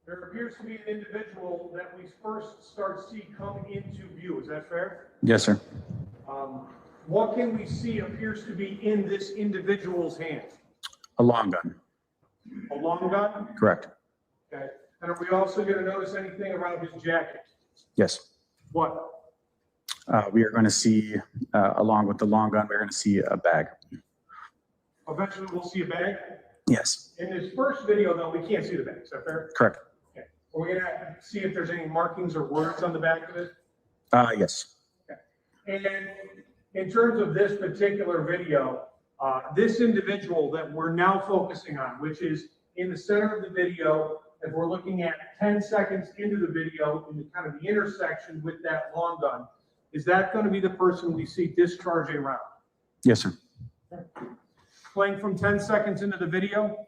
There appears to be an individual that we first see come into view. Is that fair? Yes, sir. What can we see appears to be in this individual's hand? A long gun. A long gun? Correct. Okay. And are we also going to notice anything around his jacket? Yes. What? We are going to see, along with the long gun, we're going to see a bag. Eventually, we'll see a bag? Yes. In this first video, though, we can't see the bag. Is that fair? Correct. Okay. Are we going to see if there's any markings or words on the back of it? Yes. Okay. And in terms of this particular video, this individual that we're now focusing on, which is in the center of the video, and we're looking at 10 seconds into the video in the kind of the intersection with that long gun, is that going to be the person we see discharge a round? Yes, sir. Okay. Playing from 10 seconds into the video.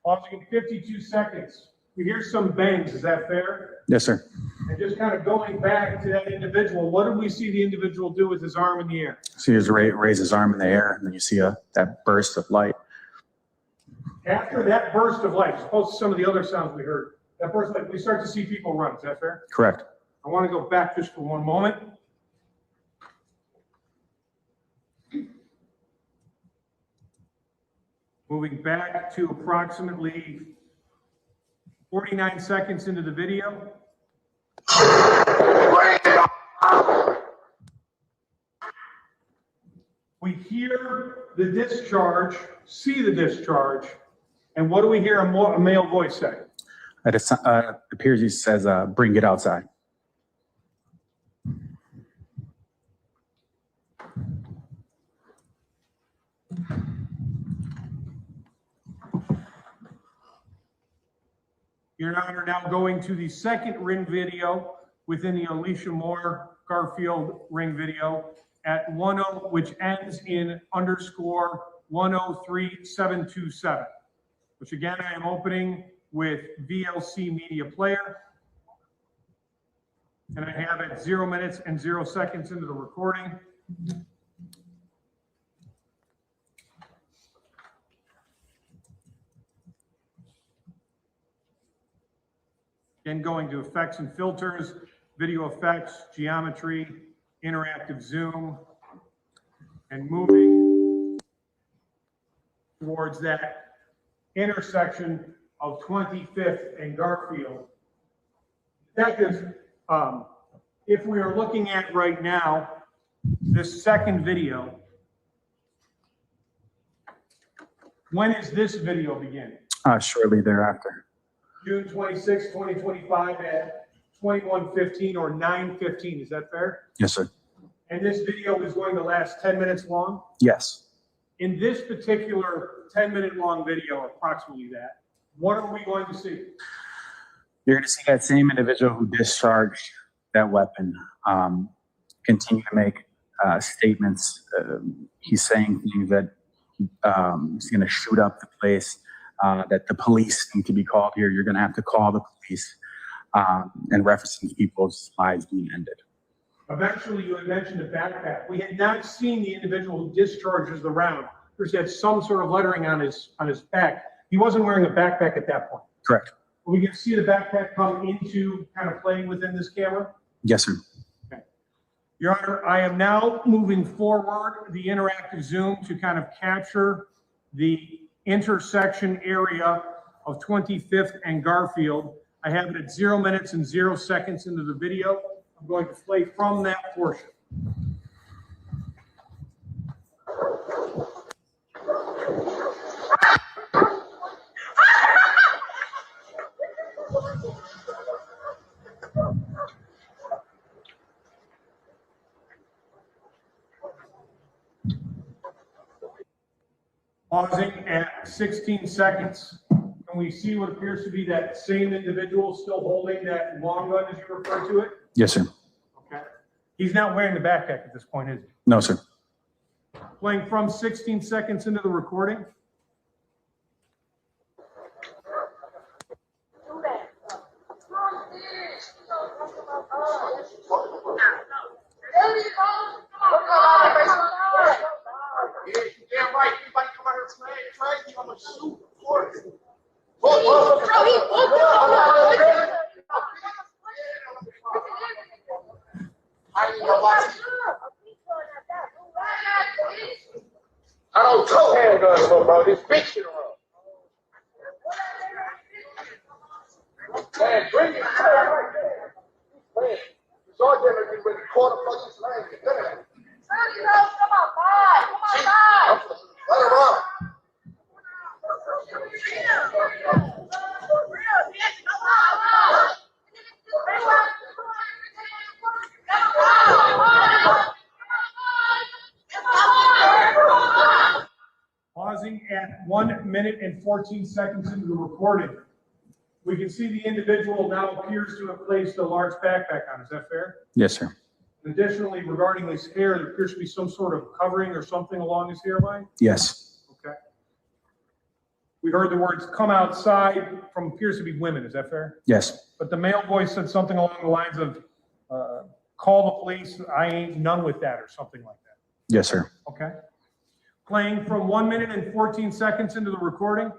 Pausing 52 seconds. We hear some bangs. Is that fair? Yes, sir. And just kind of going back to that individual, what did we see the individual do with his arm in the air? So you just raise his arm in the air, and then you see that burst of light. After that burst of light, as opposed to some of the other sounds we heard, that burst of light, we start to see people run. Is that fair? Correct. I want to go back just for one moment. Moving back to approximately 49 seconds into the video. We hear the discharge, see the discharge, and what do we hear a male voice say? It appears he says, bring it outside. Your Honor, now going to the second ring video within the Alicia Moore Garfield ring video at 10, which ends in _ 103727, which again, I am opening with VLC Media Player. And I have it 0 minutes and 0 seconds into the recording. Again, going to effects and filters, video effects, geometry, interactive zoom, and moving towards that intersection of 25th and Garfield. Detectives, if we are looking at right now, this second video, when is this video begin? Shortly thereafter. June 26, 2025 at 21:15 or 9:15, is that fair? Yes, sir. And this video is going to last 10 minutes long? Yes. In this particular 10-minute long video, approximately that, what are we going to see? You're going to see that same individual who discharged that weapon continue to make statements. He's saying things that he's going to shoot up the place, that the police need to be called here. You're going to have to call the police, and referencing people's lives being ended. Eventually, you had mentioned a backpack. We had not seen the individual who discharges the round. He had some sort of lettering on his back. He wasn't wearing a backpack at that point. Correct. We can see the backpack come into kind of playing within this camera. Yes, sir. Okay. Your Honor, I am now moving forward the interactive zoom to kind of capture the intersection area of 25th and Garfield. I have it at 0 minutes and 0 seconds into the video. I'm going to play from that portion. Pausing at 16 seconds. Can we see what appears to be that same individual still holding that long gun as you refer to it? Yes, sir. Okay. He's not wearing the backpack at this point, is he? No, sir. Playing from 16 seconds into the recording. Damn right. Anybody come out here trying, I'm gonna shoot. I don't tow handguns, bro. This big shit around. Man, bring it. Man, Sergeant has been ready to call the police line. Come on, bye. Come on, bye. Let her run. Pausing at 1 minute and 14 seconds into the recording. We can see the individual now appears to have placed a large backpack on. Is that fair? Yes, sir. Additionally, regarding his hair, there appears to be some sort of covering or something along his hairline. Yes. Okay. We heard the words "come outside" from appears to be women. Is that fair? Yes. But the male voice said something along the lines of "call the police. I ain't none with that" or something like that. Yes, sir. Okay. Playing from 1 minute and 14 seconds into the recording.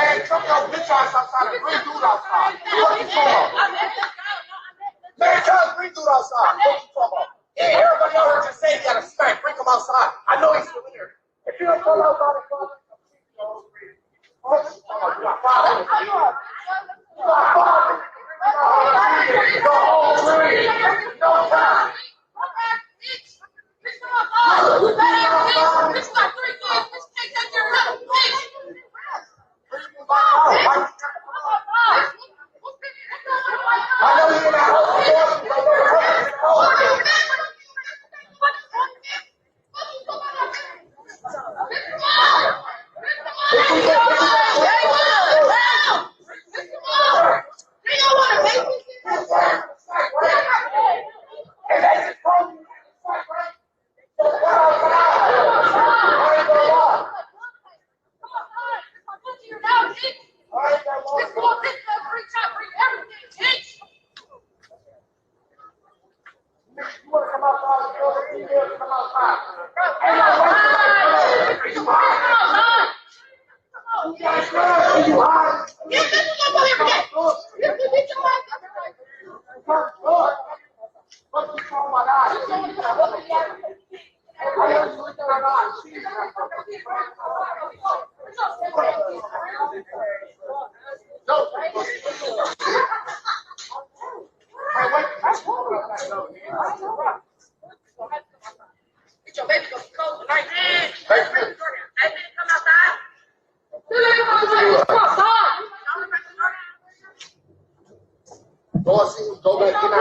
Man, come your bitch ass outside and bring dude outside. What you talking about? Man, tell bring dude outside. What you talking about? Yeah, everybody out here just saying he got a spank. Bring him outside. I know he's still here. If you don't come outside and call what you talking about? You got 5 minutes. You got 5 minutes. The whole ring. No time. Go back in the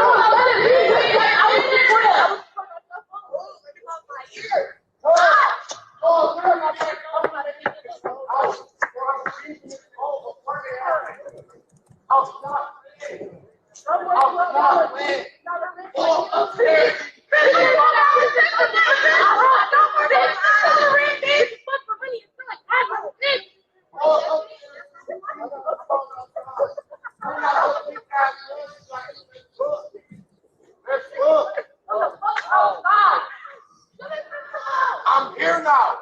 I'm here now.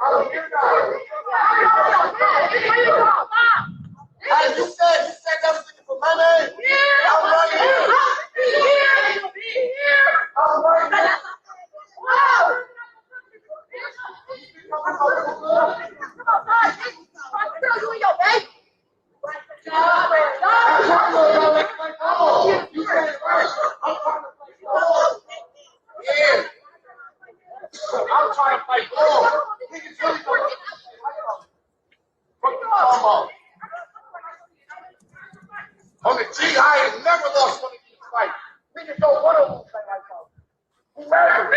I'm here now. Hey, you said that was looking for money. I'm right here. I'm right here. I'm trying to fight ball. On the G, I ain't never lost one of these fights. Niggas don't want to lose like that. Whoever.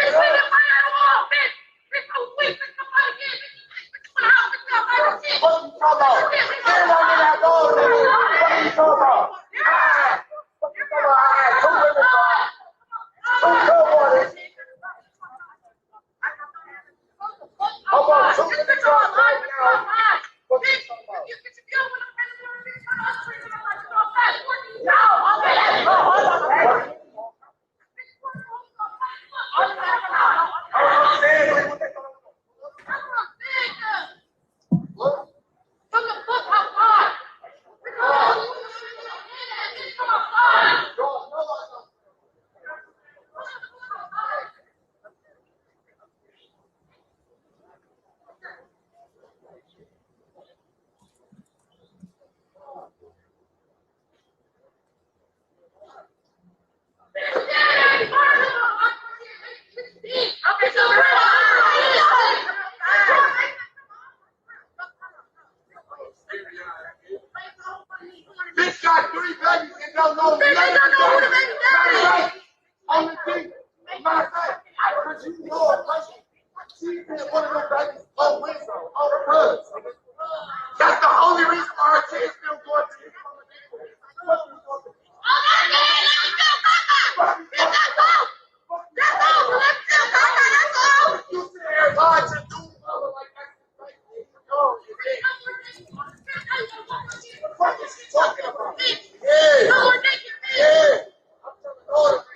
What you talking about? Stand on that ball, nigga. What are you talking about? What you talking about? I had 2 women, bro. 2 good waters. How about 2 women, bro? What you talking about? Bitch got 3 babies and don't know nothing. On the team. Matter of fact, but you know a person. She been one of them babies on Windsor, on the bus. That's the only reason why our team still going to this conversation. You sit there and lie to do like that. What is she talking about? Yeah. I'm telling you.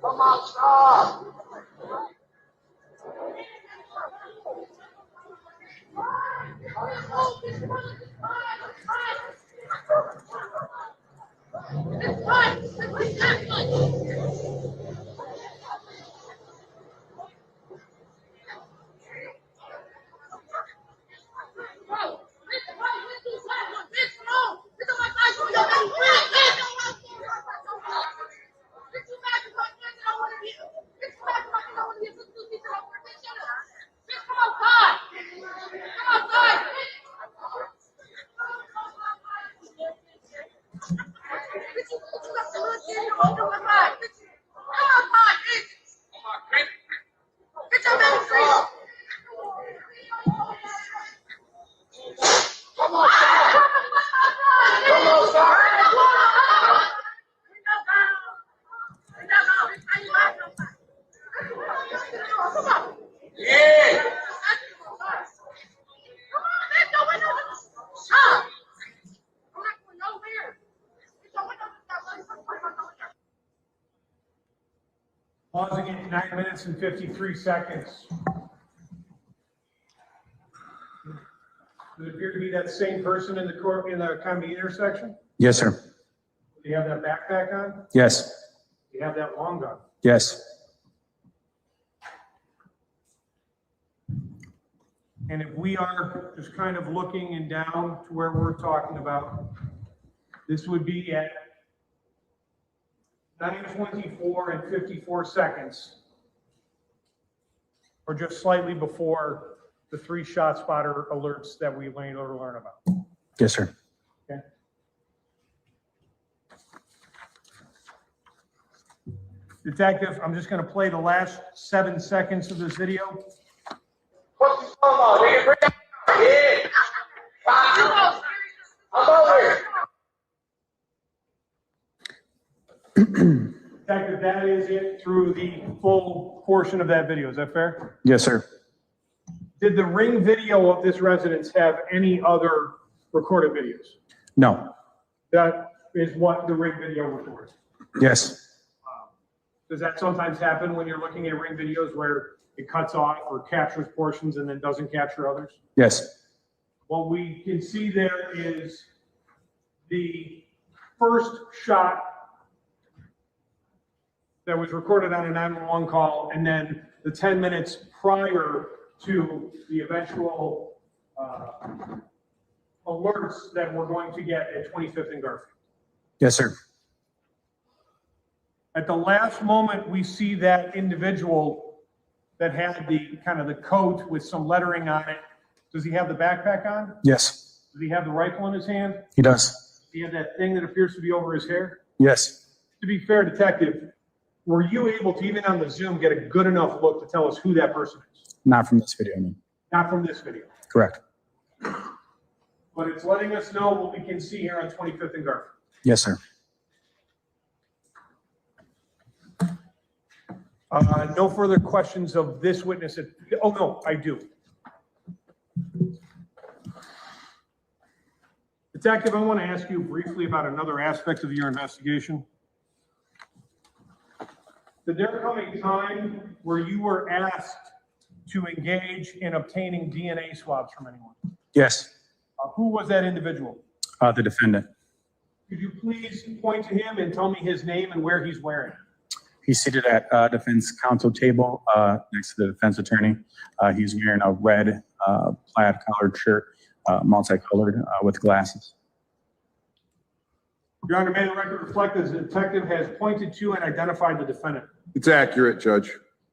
Come outside. Pausing at 9 minutes and 53 seconds. Does it appear to be that same person in the court in the kind of the intersection? Yes, sir. Do you have that backpack on? Yes. Do you have that long gun? Yes. And if we are just kind of looking and down to where we're talking about, this would be at 9:24 and 54 seconds, or just slightly before the 3 ShotSpotter alerts that we later learn about. Yes, sir. Okay. Detective, I'm just going to play the last 7 seconds of this video. What's this about? Yeah. I'm over here. Detective, that is it through the full portion of that video. Is that fair? Yes, sir. Did the ring video of this residence have any other recorded videos? No. That is what the ring video records. Yes. Does that sometimes happen when you're looking at ring videos where it cuts off or captures portions and then doesn't capture others? Yes. What we can see there is the first shot that was recorded on a 911 call, and then the 10 minutes prior to the eventual alerts that we're going to get at 25th and Garfield. Yes, sir. At the last moment, we see that individual that had the kind of the coat with some lettering on it. Does he have the backpack on? Yes. Does he have the rifle in his hand? He does. Does he have that thing that appears to be over his hair? Yes. To be fair, Detective, were you able to, even on the Zoom, get a good enough look to tell us who that person is? Not from this video, no. Not from this video. Correct. But it's letting us know what we can see here on 25th and Garfield. Yes, sir. No further questions of this witness. Oh, no, I do. Detective, I want to ask you briefly about another aspect of your investigation. Did there come a time where you were asked to engage in obtaining DNA swabs from anyone? Yes. Who was that individual? The defendant. Could you please point to him and tell me his name and where he's wearing? He's seated at defense counsel table next to the defense attorney. He's wearing a red plaid collared shirt, multicolored with glasses. Your Honor, may the record reflect that the detective has pointed to and identified the defendant. It's accurate, Judge.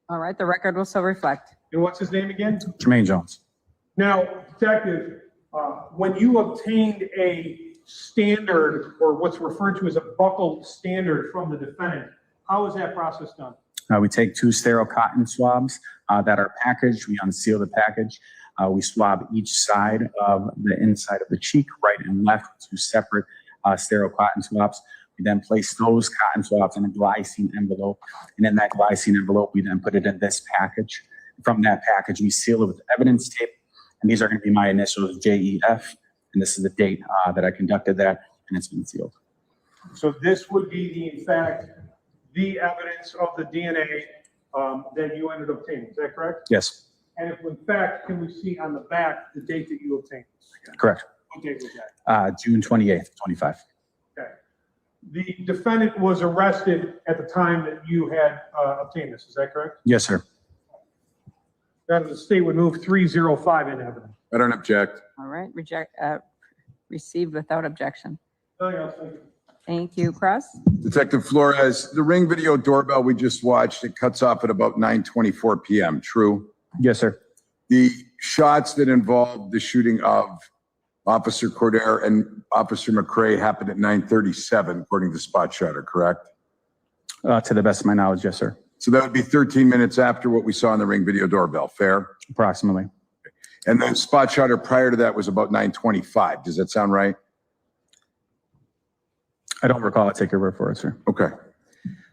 All right, the record will so reflect. And what's his name again? Tremaine Jones. Now, Detective, when you obtained a standard, or what's referred to as a buckled standard from the defendant, how is that process done? We take 2 sterile cotton swabs that are packaged. We unseal the package. We swab each side of the inside of the cheek, right and left, 2 separate sterile cotton swabs. We then place those cotton swabs in a glycine envelope. And in that glycine envelope, we then put it in this package. From that package, we seal it with evidence tape. And these are going to be my initials, JEF. and this is the date that I conducted that, and it's been sealed. So this would be in fact, the evidence of the DNA that you ended up obtaining. Is that correct? Yes, And if in fact, can we see on the back the date that you obtained? correct. What date was that? June 28th, 25. Okay. The defendant was arrested at the time that you had obtained this. Is that correct? Yes, sir. Then the state would move 305 in evidence. I don't object. All right, received without objection. Nothing else, thank you. Thank you, Press. Detective Flores, the Ring video doorbell we just watched, it cuts off at about 9:24 p.m., true? Yes, sir. The shots that involved the shooting of Officer Corder and Officer McCrae happened at 9:37, according to ShotSpotter, correct? To the best of my knowledge, yes, sir. So that would be 13 minutes after what we saw in the Ring video doorbell, fair? Approximately. And then ShotSpotter prior to that was about 9:25. Does that sound right? I don't recall. I take your word for it, sir. Okay.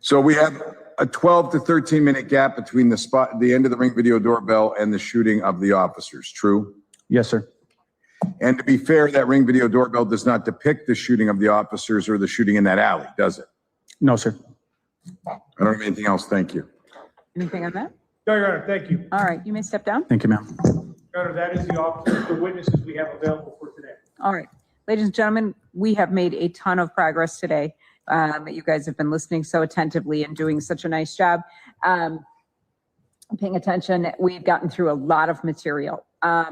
So we have a 12 to 13 minute gap between the end of the Ring video doorbell and the shooting of the officers, true? Yes, sir. And to be fair, that Ring video doorbell does not depict the shooting of the officers or the shooting in that alley, does it? No, sir. I don't have anything else. Thank you. Anything on that? No, Your Honor, thank you. All right, you may step down. Thank you, ma'am. Your Honor, that is the officers, the witnesses we have available for today. All right, ladies and gentlemen, we have made a ton of progress today. You guys have been listening so attentively and doing such a nice job. Paying attention, we've gotten through a lot of material.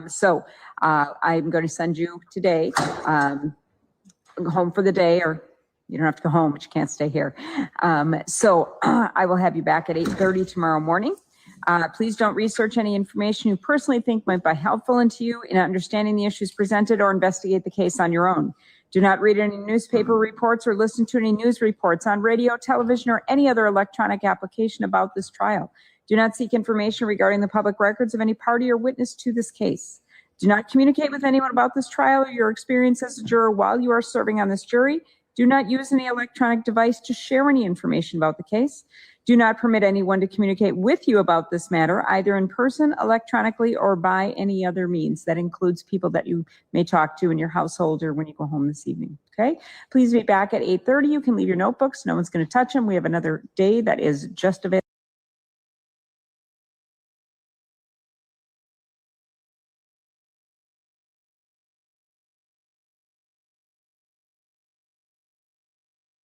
So I'm going to send you today home for the day, or you don't have to go home, but you can't stay here. So I will have you back at 8:30 tomorrow morning. Please don't research any information you personally think might be helpful to you in understanding the issues presented or investigate the case on your own. Do not read any newspaper reports or listen to any news reports on radio, television, or any other electronic application about this trial. Do not seek information regarding the public records of any party or witness to this case. Do not communicate with anyone about this trial or your experience as a juror while you are serving on this jury. Do not use any electronic device to share any information about the case. Do not permit anyone to communicate with you about this matter, either in person, electronically, or by any other means. That includes people that you may talk to in your household or when you go home this evening, okay? Please be back at 8:30. You can leave your notebooks. No one's going to touch them. We have another day that is just available.